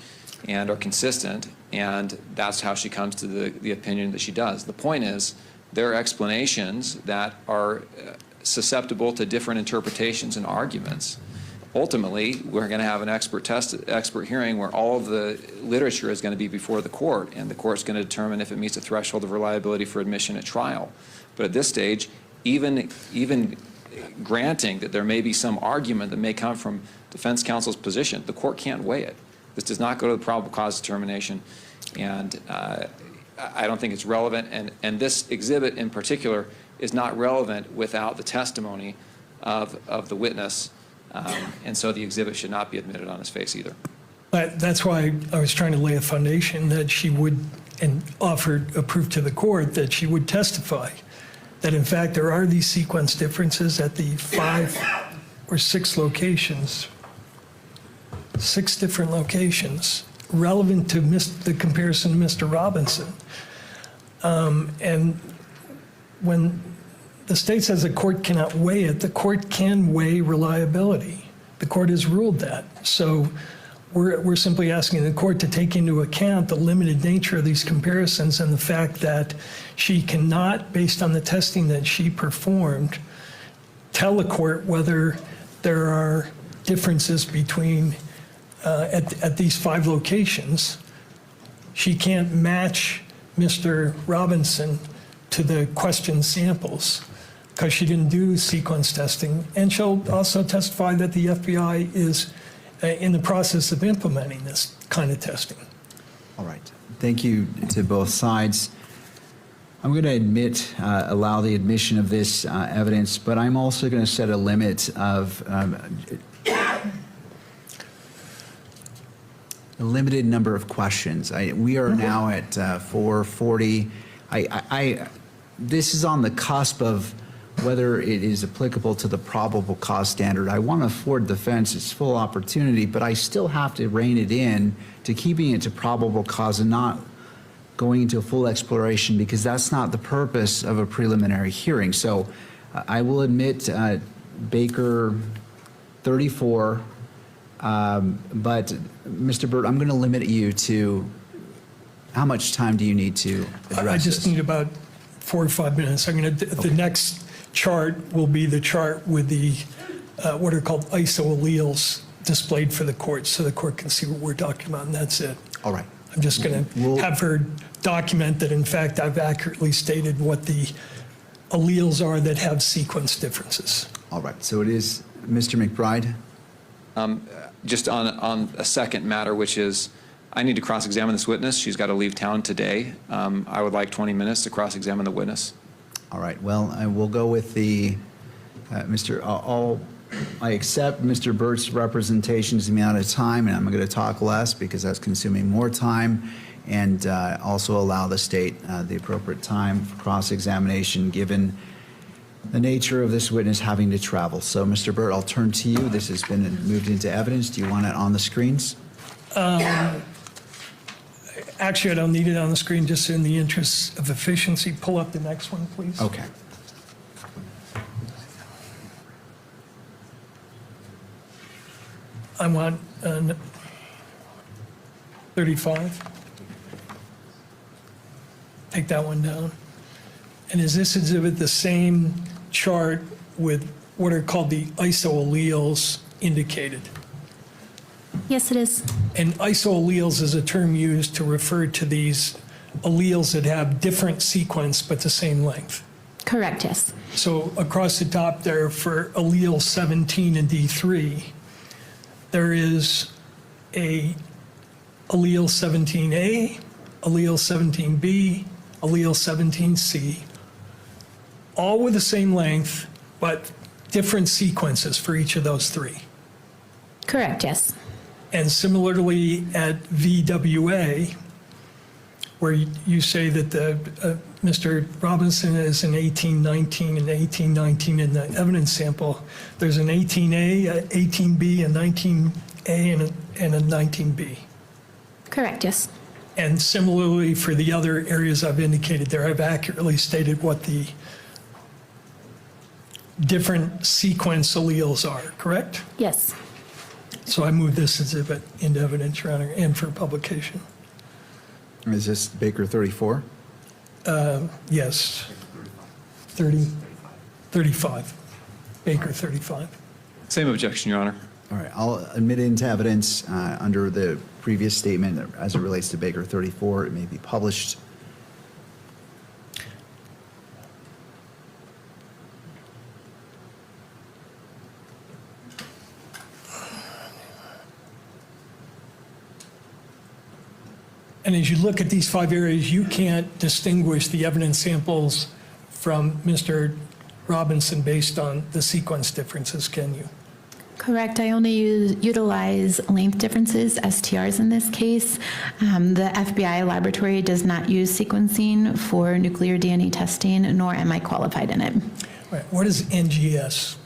and are consistent, and that's how she comes to the opinion that she does. The point is, there are explanations that are susceptible to different interpretations and arguments. Ultimately, we're going to have an expert hearing where all of the literature is going to be before the court, and the court's going to determine if it meets the threshold of reliability for admission at trial. But at this stage, even granting that there may be some argument that may come from defense counsel's position, the court can't weigh it. This does not go to the probable cause determination, and I don't think it's relevant. And this exhibit in particular is not relevant without the testimony of the witness, and so the exhibit should not be admitted on its face either. But that's why I was trying to lay a foundation that she would, and offered a proof to the court that she would testify that in fact there are these sequence differences at the 5 or 6 locations, 6 different locations relevant to the comparison to Mr. Robinson. And when the state says the court cannot weigh it, the court can weigh reliability. The court has ruled that. So we're simply asking the court to take into account the limited nature of these comparisons and the fact that she cannot, based on the testing that she performed, tell the court whether there are differences between, at these 5 locations. She can't match Mr. Robinson to the question samples because she didn't do sequence testing. And she'll also testify that the FBI is in the process of implementing this kind of testing. All right. Thank you to both sides. I'm going to allow the admission of this evidence, but I'm also going to set a limit of a limited number of questions. We are now at 4:40. This is on the cusp of whether it is applicable to the probable cause standard. I want to afford defense its full opportunity, but I still have to rein it in to keeping it to probable cause and not going into a full exploration, because that's not the purpose of a preliminary hearing. So I will admit Baker 34, but Mr. Burt, I'm going to limit you to how much time do you need to address I just this? need about 4 or 5 minutes. I'm going to, the next chart will be the chart with the, what are called isoalleles displayed for the court, so the court can see what we're talking about, and that's it. All right. I'm just going to have her document that, in fact, I've accurately stated what the alleles are that have sequence differences. All right. So it is Mr. McBride. Just on a second matter, which is, I need to cross-examine this witness. She's got to leave town today. I would like 20 minutes to cross-examine the witness. All right. Well, I will go with the I accept Mr. Burt's representation to the amount of time, and I'm going to talk less because that's consuming more time, and also allow the state the appropriate time for cross-examination given the nature of this witness having to travel. So, Mr. Burt, I'll turn to you. This has been moved into evidence. Do you want it on the screens? Actually, I don't need it on the screen, just in the interest of efficiency. Pull up the next one, please. Okay. I want 35. Take that one down. And is this exhibit the same chart with what are called the isoalleles indicated? Yes, it is. And isoalleles is a term used to refer to these alleles that have different sequence but the same length. Correct, yes. So across the top there for allele 17 and D3, there is a allele 17A, allele 17B, allele 17C, all with the same length, but different sequences for each of those three. Correct, yes. And similarly at VWA, where you say that Mr. Robinson is an 1819 and 1819 in the evidence sample, there's an 18A, a 18B, a 19A, and a 19B. Correct, yes. And similarly for the other areas I've indicated there, I've accurately stated what the different sequence alleles are, correct? Yes. So I move this exhibit into evidence, Your Honor, and for publication. Is this Baker 34? Yes. 35. Baker 35. Same objection, Your Honor. All right. I'll admit it into evidence under the previous statement as it relates to Baker 34. It may be published. And as you look at these 5 areas, you can't distinguish the evidence samples from Mr. Robinson based on the sequence differences, can you? Correct. I only utilize length differences, STRs in this case. The FBI laboratory does not use sequencing for nuclear DNA testing, nor am I qualified in it. Right. What is NGS?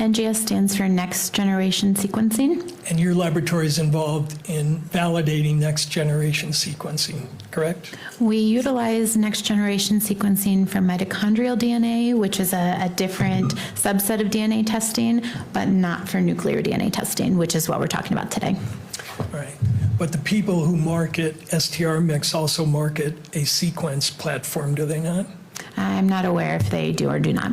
NGS stands for Next Generation Sequencing. And your laboratory is involved in validating next generation sequencing, correct? We utilize next generation sequencing for mitochondrial DNA, which is a different subset of DNA testing, but not for nuclear DNA testing, which is what we're talking about today. Right. But the people who market STR Mix also market a sequence platform, do they not? I'm not aware if they do or do not.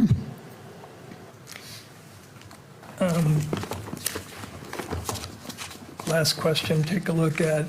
Last question, take a look at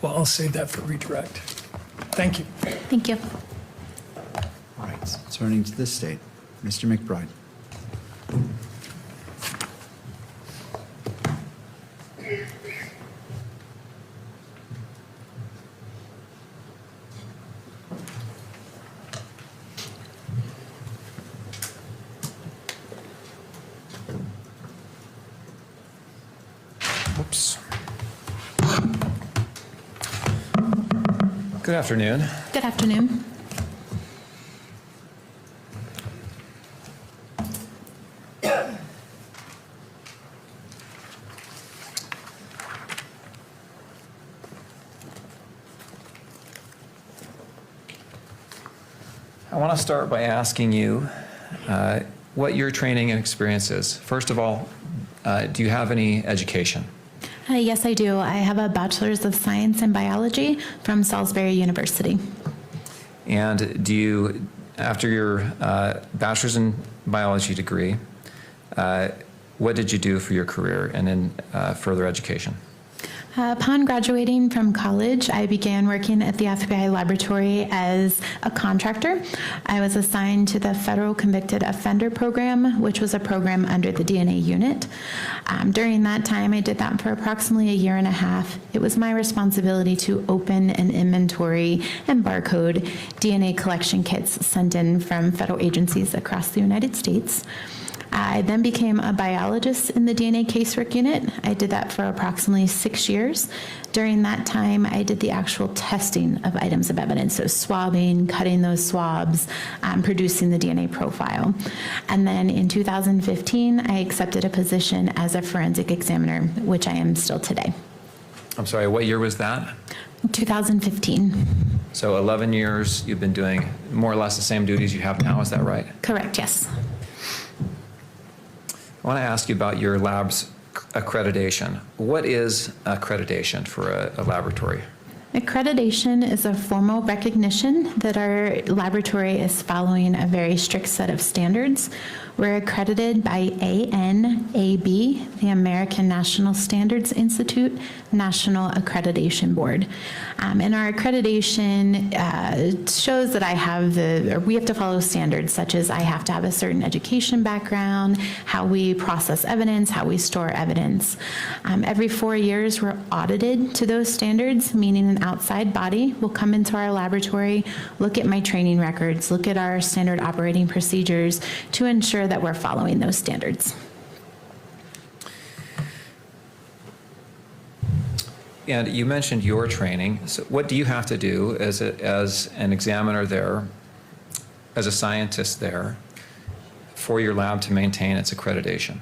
Well, I'll save that for redirect. Thank you. Thank you. All right, turning to the state, Mr. McBride. Oops. Good afternoon. Good afternoon. I want to start by asking you what your training and experience is. First of all, do you have any education? Yes, I do. I have a Bachelor's of Science in Biology from Salisbury University. And do you, after your Bachelor's in Biology degree, what did you do for your career and in further education? Upon graduating from college, I began working at the FBI laboratory as a contractor. I was assigned to the Federal Convicted Offender Program, which was a program under the DNA unit. During that time, I did that for approximately a year and a half. It was my responsibility to open and inventory and barcode DNA collection kits sent in from federal agencies across the United States. I then became a biologist in the DNA casework unit. I did that for approximately 6 years. During that time, I did the actual testing of items of evidence, so swabbing, cutting those swabs, producing the DNA profile. And then in 2015, I accepted a position as a forensic examiner, which I am still today. I'm sorry, what year was that? 2015. So 11 years you've been doing more or less the same duties you have now, is that right? Correct, yes. I want to ask you about your lab's accreditation. What is accreditation for a laboratory? Accreditation is a formal recognition that our laboratory is following a very strict set of standards. We're accredited by ANAB, the American National Standards Institute National Accreditation Board. And our accreditation shows that we have to follow standards such as I have to have a certain education background, how we process evidence, how we store evidence. Every 4 years, we're audited to those standards, meaning an outside body will come into our laboratory, look at my training records, look at our standard operating procedures to ensure that we're following those standards. And you mentioned your training. So what do you have to do as an examiner there, as a scientist there, for your lab to maintain its accreditation?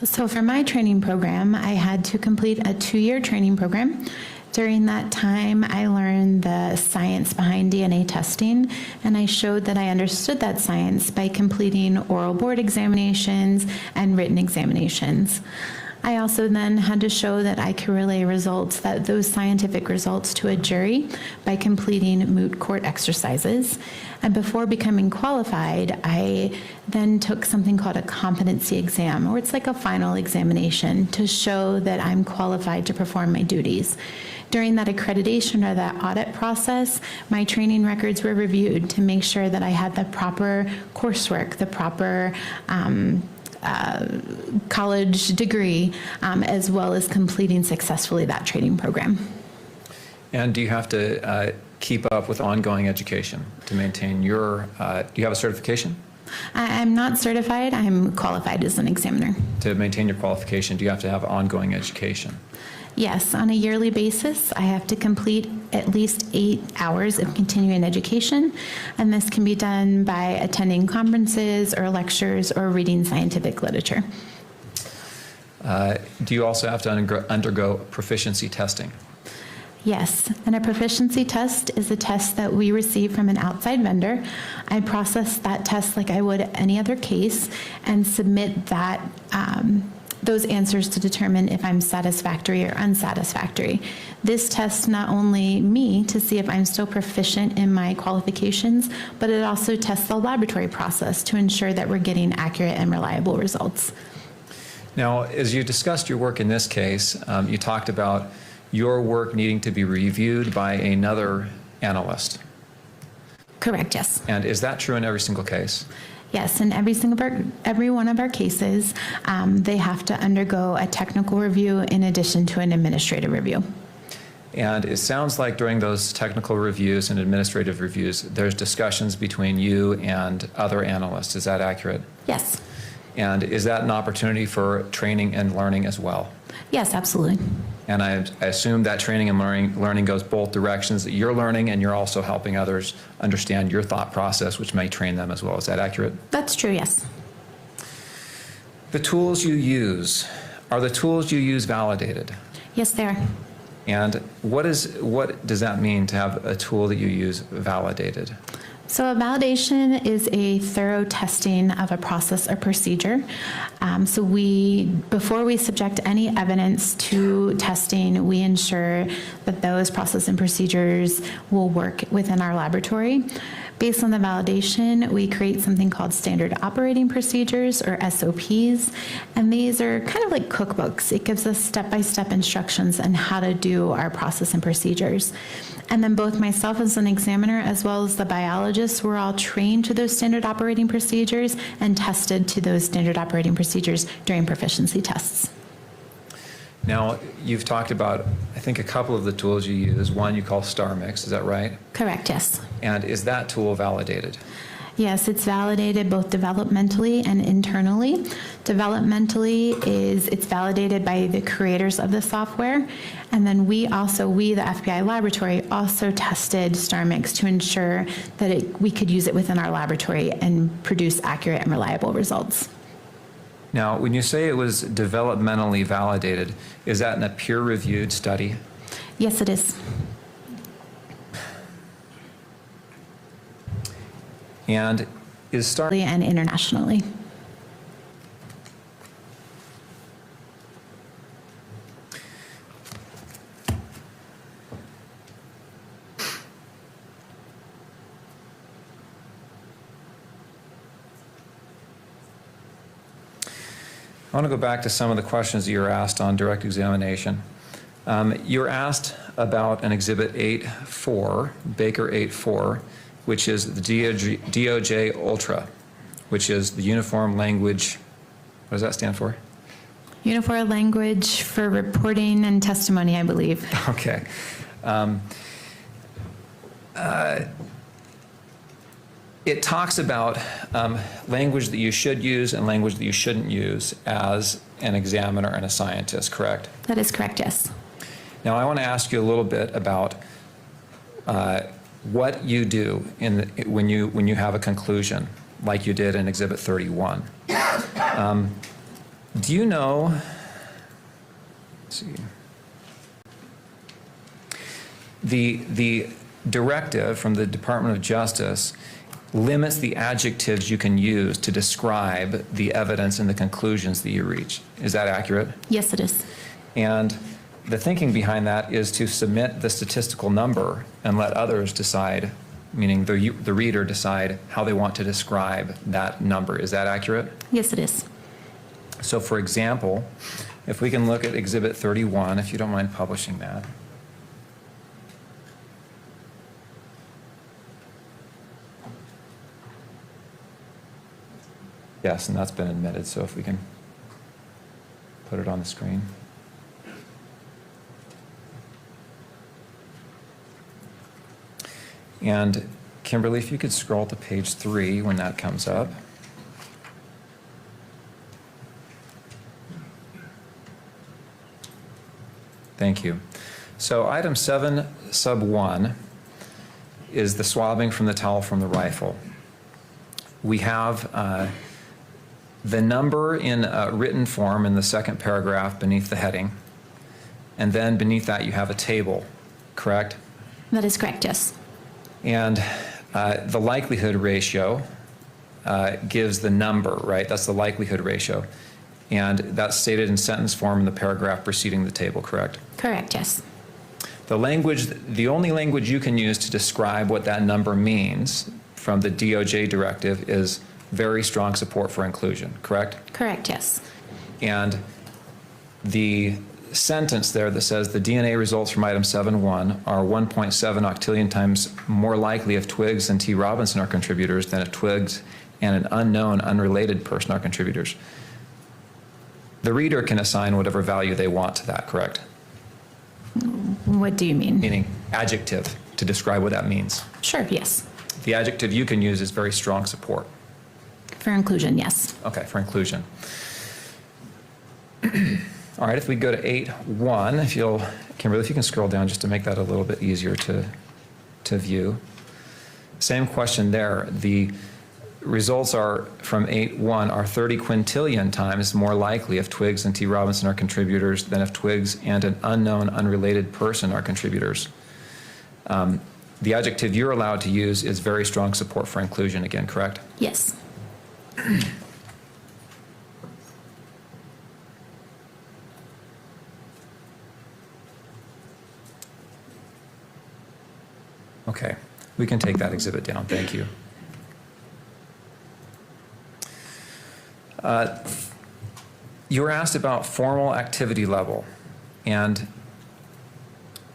So for my training program, I had to complete a 2-year training program. During that time, I learned the science behind DNA testing, and I showed that I understood that science by completing oral board examinations and written examinations. I also then had to show that I could relay results, those scientific results, to a jury by completing moot court exercises. And before becoming qualified, I then took something called a competency exam, or it's like a final examination to show that I'm qualified to perform my duties. During that accreditation or that audit process, my training records were reviewed to make sure that I had the proper coursework, the proper college degree, as well as completing successfully that training program. And do you have to keep up with ongoing education to maintain your, do you have a certification? I'm not certified, I'm qualified as an examiner. To maintain your qualification, do you have to have ongoing education? Yes, on a yearly basis, I have to complete at least 8 hours of continuing education, and this can be done by attending conferences or lectures or reading scientific literature. Do you also have to undergo proficiency testing? Yes, and a proficiency test is a test that we receive from an outside vendor. I process that test like I would any other case and submit that those answers to determine if I'm satisfactory or unsatisfactory. This tests not only me to see if I'm still proficient in my qualifications, but it also tests the laboratory process to ensure that we're getting accurate and reliable results. Now, as you discussed your work in this case, you talked about your work needing to be reviewed by another analyst. Correct, yes. And is that true in every single case? Yes, in every one of our cases, they have to undergo a technical review in addition to an administrative review. And it sounds like during those technical reviews and administrative reviews, there's discussions between you and other analysts. Is that accurate? Yes. And is that an opportunity for training and learning as well? Yes, absolutely. And I assume that training and learning goes both directions, that you're learning and you're also helping others understand your thought process, which may train them as well. Is that accurate? That's true, yes. The tools you use, are the tools you use validated? Yes, they are. And what does that mean to have a tool that you use validated? So a validation is a thorough testing of a process or procedure. So before we subject any evidence to testing, we ensure that those process and procedures will work within our laboratory. Based on the validation, we create something called standard operating procedures, or SOPs, and these are kind of like cookbooks. It gives us step-by-step instructions on how to do our process and procedures. And then both myself as an examiner as well as the biologists were all trained to those standard operating procedures and tested to those standard operating procedures during proficiency tests. Now, you've talked about, I think, a couple of the tools you use. One you call StarMix, is that right? Correct, yes. And is that tool validated? Yes, it's validated both developmentally and internally. Developmentally it's validated by the creators of the software. And then we, the FBI laboratory, also tested StarMix to ensure that we could use it within our laboratory and produce accurate and reliable results. Now, when you say it was developmentally validated, is that in a peer-reviewed study? Yes, it is. And is StarMix and internationally. I want to go back to some of the questions that you were asked on direct examination. You were asked about an Exhibit 8.4, Baker 8.4, which is the DOJ Ultra, which is the Uniform Language, what does that stand for? Uniform language for reporting and testimony, I believe. Okay. It talks about language that you should use and language that you shouldn't use as an examiner and a scientist, correct? That is correct, yes. Now, I want to ask you a little bit about what you do when you have a conclusion, like you did in Exhibit 31. Do you know, let's see, the directive from the Department of Justice limits the adjectives you can use to describe the evidence and the conclusions that you reach. Is that accurate? Yes, it is. And the thinking behind that is to submit the statistical number and let others decide, meaning the reader decide how they want to describe that number. Is that accurate? Yes, it is. So for example, if we can look at Exhibit 31, if you don't mind publishing that. Yes, and that's been admitted, so if we can put it on the screen. And Kimberly, if you could scroll to page 3 when that comes up. Thank you. So item 7, sub 1, is the swabbing from the towel from the rifle. We have the number in written form in the second paragraph beneath the heading, and then beneath that you have a table, correct? That is correct, yes. And the likelihood ratio gives the number, right? That's the likelihood ratio. And that's stated in sentence form in the paragraph preceding the table, correct? Correct, yes. The only language you can use to describe what that number means from the DOJ directive is very strong support for inclusion, correct? Correct, yes. And the sentence there that says the DNA results from item 7.1 are 1.7 octillion times more likely if Twiggs and T. Robinson are contributors than if Twiggs and an unknown, unrelated person are contributors. The reader can assign whatever value they want to that, correct? What do you mean? Meaning adjective to describe what that means. Sure, yes. The adjective you can use is very strong support. For inclusion, yes. Okay, for inclusion. All right, if we go to 8.1, if you'll, Kimberly, if you can scroll down just to make that a little bit easier to view. Same question there. The results are from 8.1 are 30 quintillion times more likely if Twiggs and T. Robinson are contributors than if Twiggs and an unknown, unrelated person are contributors. The adjective you're allowed to use is very strong support for inclusion again, correct? Yes. Okay, we can take that exhibit down, thank you. You were asked about formal activity level, and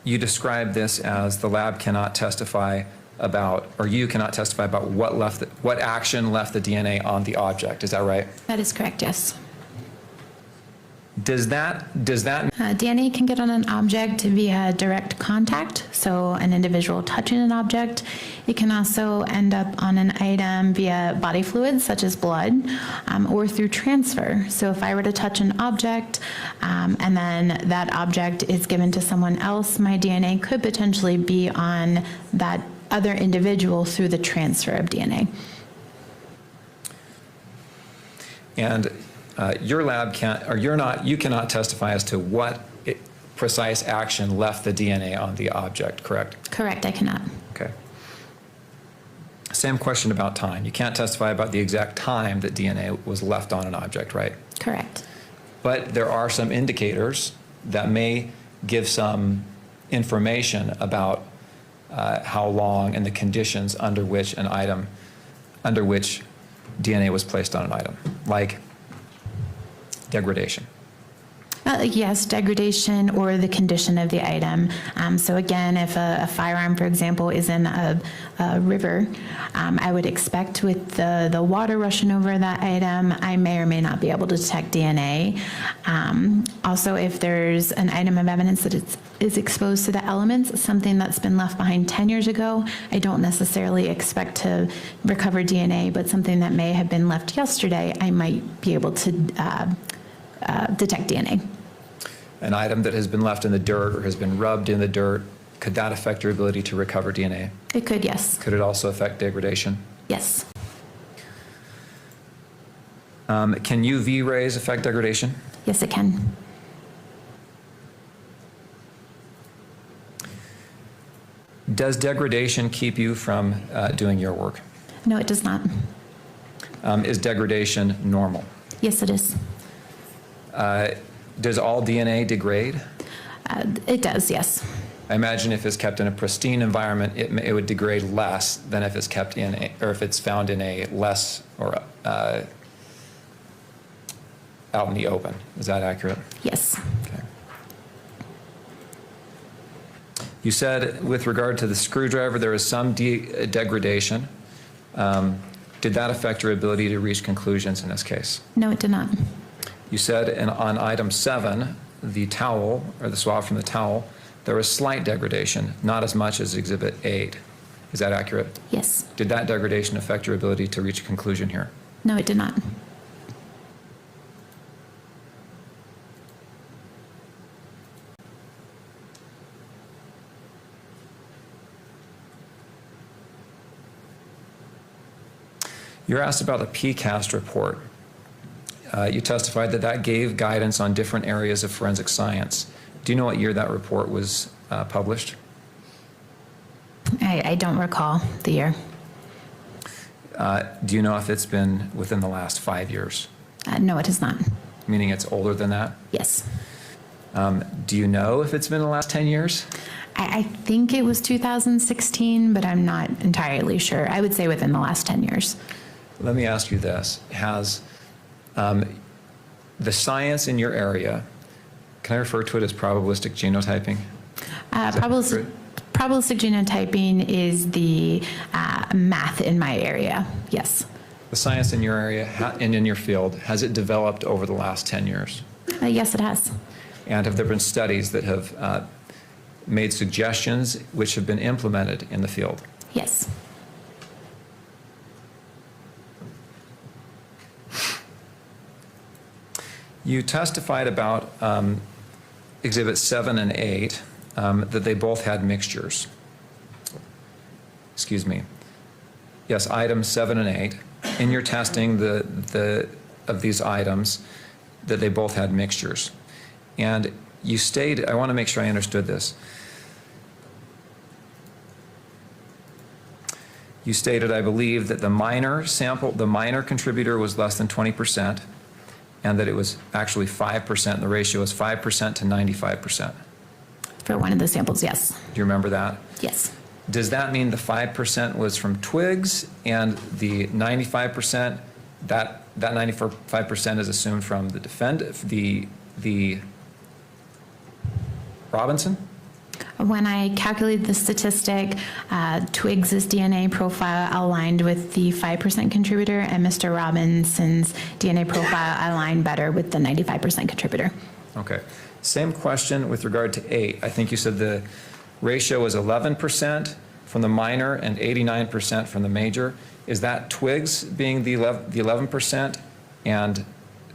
you described this as the lab cannot testify about, or you cannot testify about what action left the DNA on the object. Is that right? That is correct, yes. Does that DNA can get on an object via direct contact, so an individual touching an object. It can also end up on an item via body fluids, such as blood, or through transfer. So if I were to touch an object and then that object is given to someone else, my DNA could potentially be on that other individual through the transfer of DNA. And your lab can't, or you cannot testify as to what precise action left the DNA on the object, correct? Correct, I cannot. Okay. Same question about time. You can't testify about the exact time that DNA was left on an object, right? Correct. But there are some indicators that may give some information about how long and the conditions under which DNA was placed on an item, like degradation. Yes, degradation or the condition of the item. So again, if a firearm, for example, is in a river, I would expect with the water rushing over that item, I may or may not be able to detect DNA. Also, if there's an item of evidence that is exposed to the elements, something that's been left behind 10 years ago, I don't necessarily expect to recover DNA, but something that may have been left yesterday, I might be able to detect DNA. An item that has been left in the dirt or has been rubbed in the dirt, could that affect your ability to recover DNA? It could, yes. Could it also affect degradation? Yes. Can UV rays affect degradation? Yes, it can. Does degradation keep you from doing your work? No, it does not. Is degradation normal? Yes, it is. Does all DNA degrade? It does, yes. I imagine if it's kept in a pristine environment, it would degrade less than if it's kept in, or if it's found in a less, or out in the open. Is that accurate? Yes. Okay. You said with regard to the screwdriver, there is some degradation. Did that affect your ability to reach conclusions in this case? No, it did not. You said on item 7, the towel, or the swab from the towel, there was slight degradation, not as much as Exhibit 8. Is that accurate? Yes. Did that degradation affect your ability to reach a conclusion here? No, it did not. You're asked about the PCAST report. You testified that that gave guidance on different areas of forensic science. Do you know what year that report was published? I don't recall the year. Do you know if it's been within the last 5 years? No, it is not. Meaning it's older than that? Yes. Do you know if it's been in the last 10 years? I think it was 2016, but I'm not entirely sure. I would say within the last 10 years. Let me ask you this. Has the science in your area can I refer to it as probabilistic genotyping? Probabilistic genotyping is the math in my area, yes. The science in your area and in your field, has it developed over the last 10 years? Yes, it has. And have there been studies that have made suggestions which have been implemented in the field? Yes. You testified about Exhibits 7 and 8, that they both had mixtures. Excuse me. Yes, items 7 and 8. In your testing of these items, that they both had mixtures. And you stated, I want to make sure I understood this. You stated, I believe, that the minor contributor was less than 20%, and that it was actually 5%, and the ratio was 5% to 95%. For one of the samples, yes. Do you remember that? Yes. Does that mean the 5% was from twigs, and the 95%, that 95% is assumed from the the Robinson? When I calculated the statistic, Twiggs' DNA profile aligned with the 5% contributor, and Mr. Robinson's DNA profile aligned better with the 95% contributor. Okay. Same question with regard to 8. I think you said the ratio was 11% from the minor and 89% from the major. Is that Twiggs being the 11% and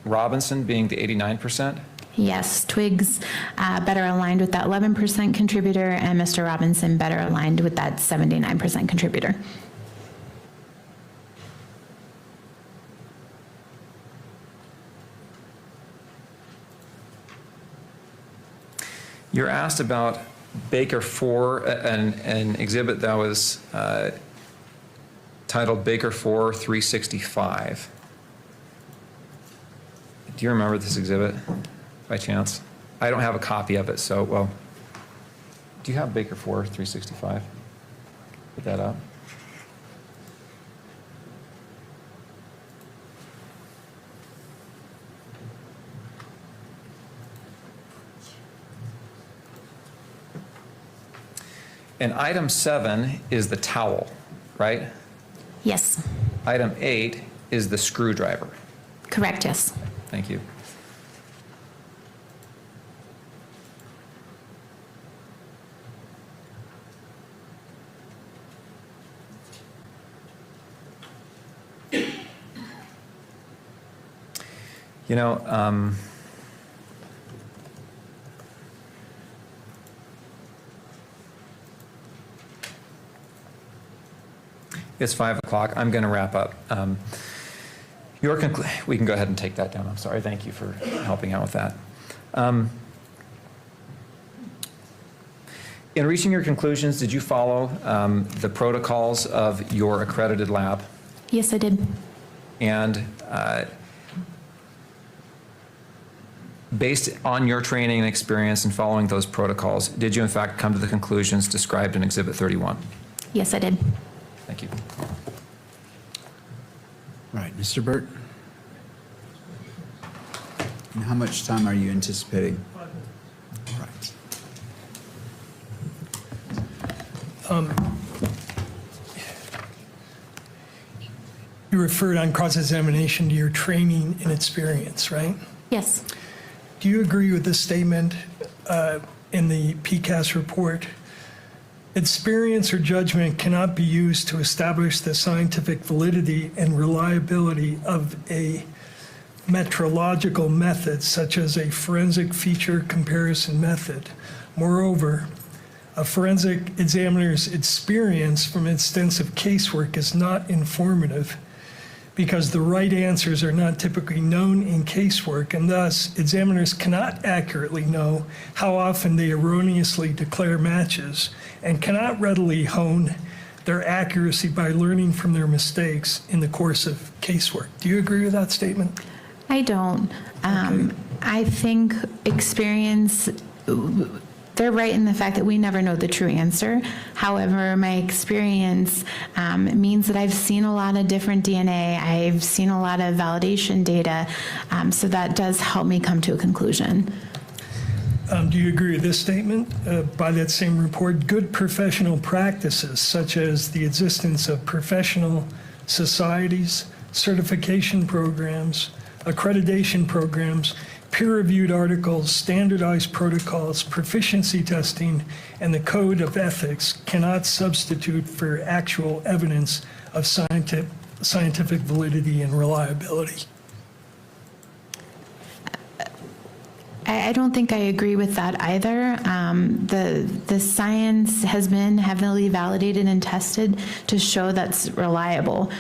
Robinson being the 89%? Yes, Twiggs better aligned with that 11% contributor, and Mr. Robinson better aligned with that 79% contributor. You're asked about Baker 4, an exhibit that was titled Baker 4 365. Do you remember this exhibit by chance? I don't have a copy of it, so, well, do you have Baker 4 365? Put that up. And item 7 is the towel, right? Yes. Item 8 is the screwdriver. Correct, yes. Thank you. You know, it's 5 o'clock. I'm going to wrap up. We can go ahead and take that down. I'm sorry. Thank you for helping out with that. In reaching your conclusions, did you follow the protocols of your accredited lab? Yes, I did. And based on your training and experience in following those protocols, did you in fact come to the conclusions described in Exhibit 31? Yes, I did. Thank you. Right, Mr. Burt? And how much time are you anticipating? All right. You referred on cross-examination to your training and experience, right? Yes. Do you agree with this statement in the PCAST report? Experience or judgment cannot be used to establish the scientific validity and reliability of a metrological method, such as a forensic feature comparison method. Moreover, a forensic examiner's experience from extensive casework is not informative because the right answers are not typically known in casework, and thus examiners cannot accurately know how often they erroneously declare matches and cannot readily hone their accuracy by learning from their mistakes in the course of casework. Do you agree with that statement? I don't. I think experience, they're right in the fact that we never know the true answer. However, my experience means that I've seen a lot of different DNA. I've seen a lot of validation data, so that does help me come to a conclusion. Do you agree with this statement by that same report? Good professional practices, such as the existence of professional societies, certification programs, accreditation programs, peer-reviewed articles, standardized protocols, proficiency testing, and the code of ethics cannot substitute for actual evidence of scientific validity and reliability. I don't think I agree with that either. The science has been heavily validated and tested to show that's reliable.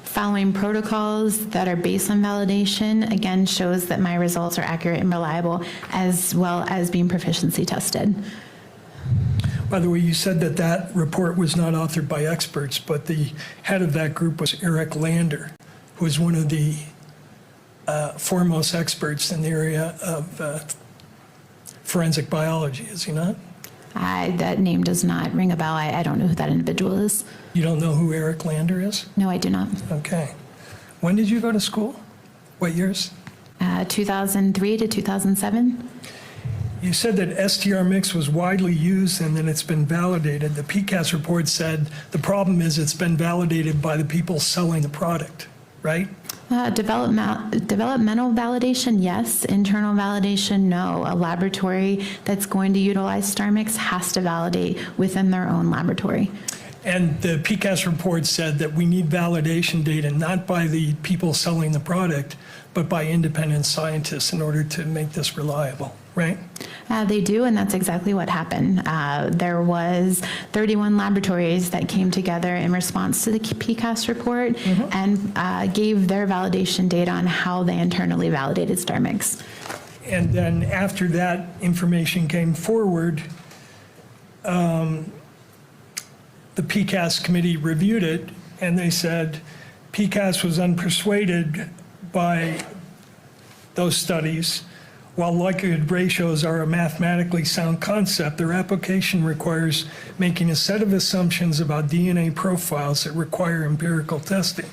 Following protocols that are based on validation, again, shows that my results are accurate and reliable, as well as being proficiency tested. By the way, you said that that report was not authored by experts, but the head of that group was Eric Lander, who is one of the foremost experts in the area of forensic biology, is he not? That name does not ring a bell. I don't know who that individual is. You don't know who Eric Lander is? No, I do not. Okay. When did you go to school? What years? 2003 to 2007. You said that STR mix was widely used and that it's been validated. The PCAST report said the problem is it's been validated by the people selling the product, right? Developmental validation, yes. Internal validation, no. A laboratory that's going to utilize STAR mix has to validate within their own laboratory. And the PCAST report said that we need validation data not by the people selling the product, but by independent scientists in order to make this reliable, right? They do, and that's exactly what happened. There was 31 laboratories that came together in response to the PCAST report and gave their validation data on how they internally validated STAR mix. And then after that information came forward, the PCAST committee reviewed it, and they said PCAST was unpersuaded by those studies. While likelihood ratios are a mathematically sound concept, their application requires making a set of assumptions about DNA profiles that require empirical testing.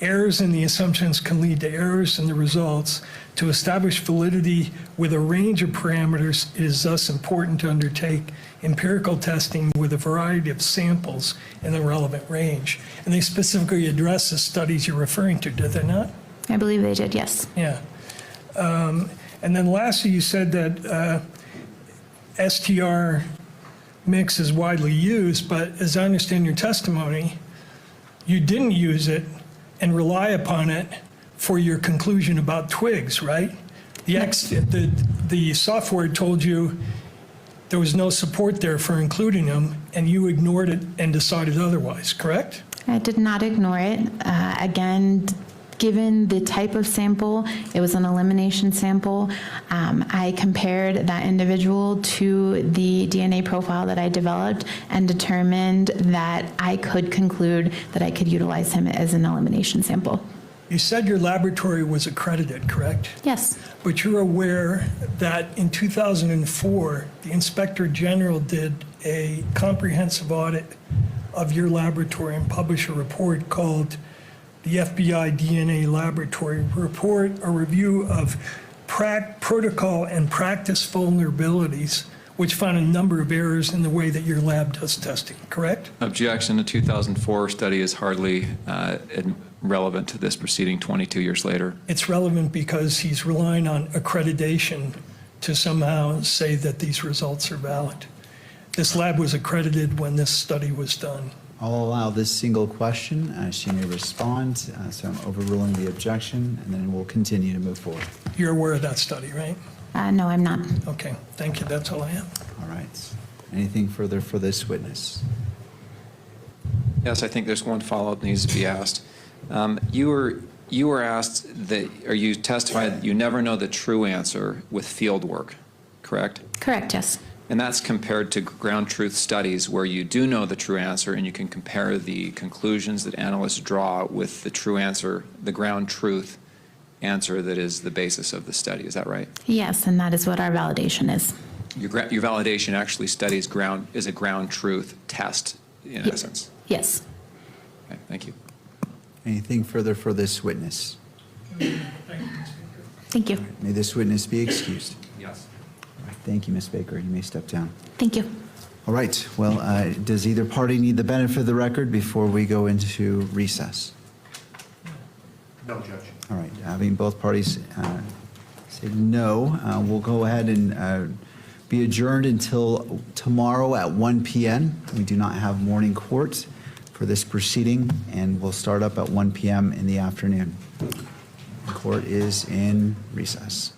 Errors in the assumptions can lead to errors in the results. To establish validity with a range of parameters, it is thus important to undertake empirical testing with a variety of samples in the relevant range. And they specifically address the studies you're referring to, did they not? I believe they did, yes. Yeah. And then lastly, you said that STR mix is widely used, but as I understand your testimony, you didn't use it and rely upon it for your conclusion about twigs, right? The software told you there was no support there for including them, and you ignored it and decided otherwise, correct? I did not ignore it. Again, given the type of sample, it was an elimination sample. I compared that individual to the DNA profile that I developed and determined that I could conclude that I could utilize him as an elimination sample. You said your laboratory was accredited, correct? Yes. But you're aware that in 2004, the Inspector General did a comprehensive audit of your laboratory and published a report called the FBI DNA Laboratory Report, a review of protocol and practice vulnerabilities, which found a number of errors in the way that your lab does testing, correct? Objection. The 2004 study is hardly relevant to this proceeding 22 years later. It's relevant because he's relying on accreditation to somehow say that these results are valid. This lab was accredited when this study was done. I'll allow this single question. She may respond, so I'm overruling the objection, and then we'll continue to move forward. You're aware of that study, right? No, I'm not. Okay, thank you. That's all I have. All right. Anything further for this witness? Yes, I think there's one follow-up that needs to be asked. You were asked that, or you testified that you never know the true answer with field work, correct? Correct, yes. And that's compared to ground truth studies where you do know the true answer and you can compare the conclusions that analysts draw with the true answer, the ground truth answer that is the basis of the study. Is that right? Yes, and that is what our validation is. Your validation actually studies is a ground truth test in essence. Yes. Okay, thank you. Anything further for this witness? Thank you. May this witness be excused. Yes. Thank you, Ms. Baker. You may step down. Thank you. All right. Well, does either party need the benefit of the record before we go into recess? No, Judge. All right. Having both parties say no, we'll go ahead and be adjourned until tomorrow at 1 p.m. We do not have morning court for this proceeding, and we'll start up at 1 p.m. in the afternoon. Court is in recess.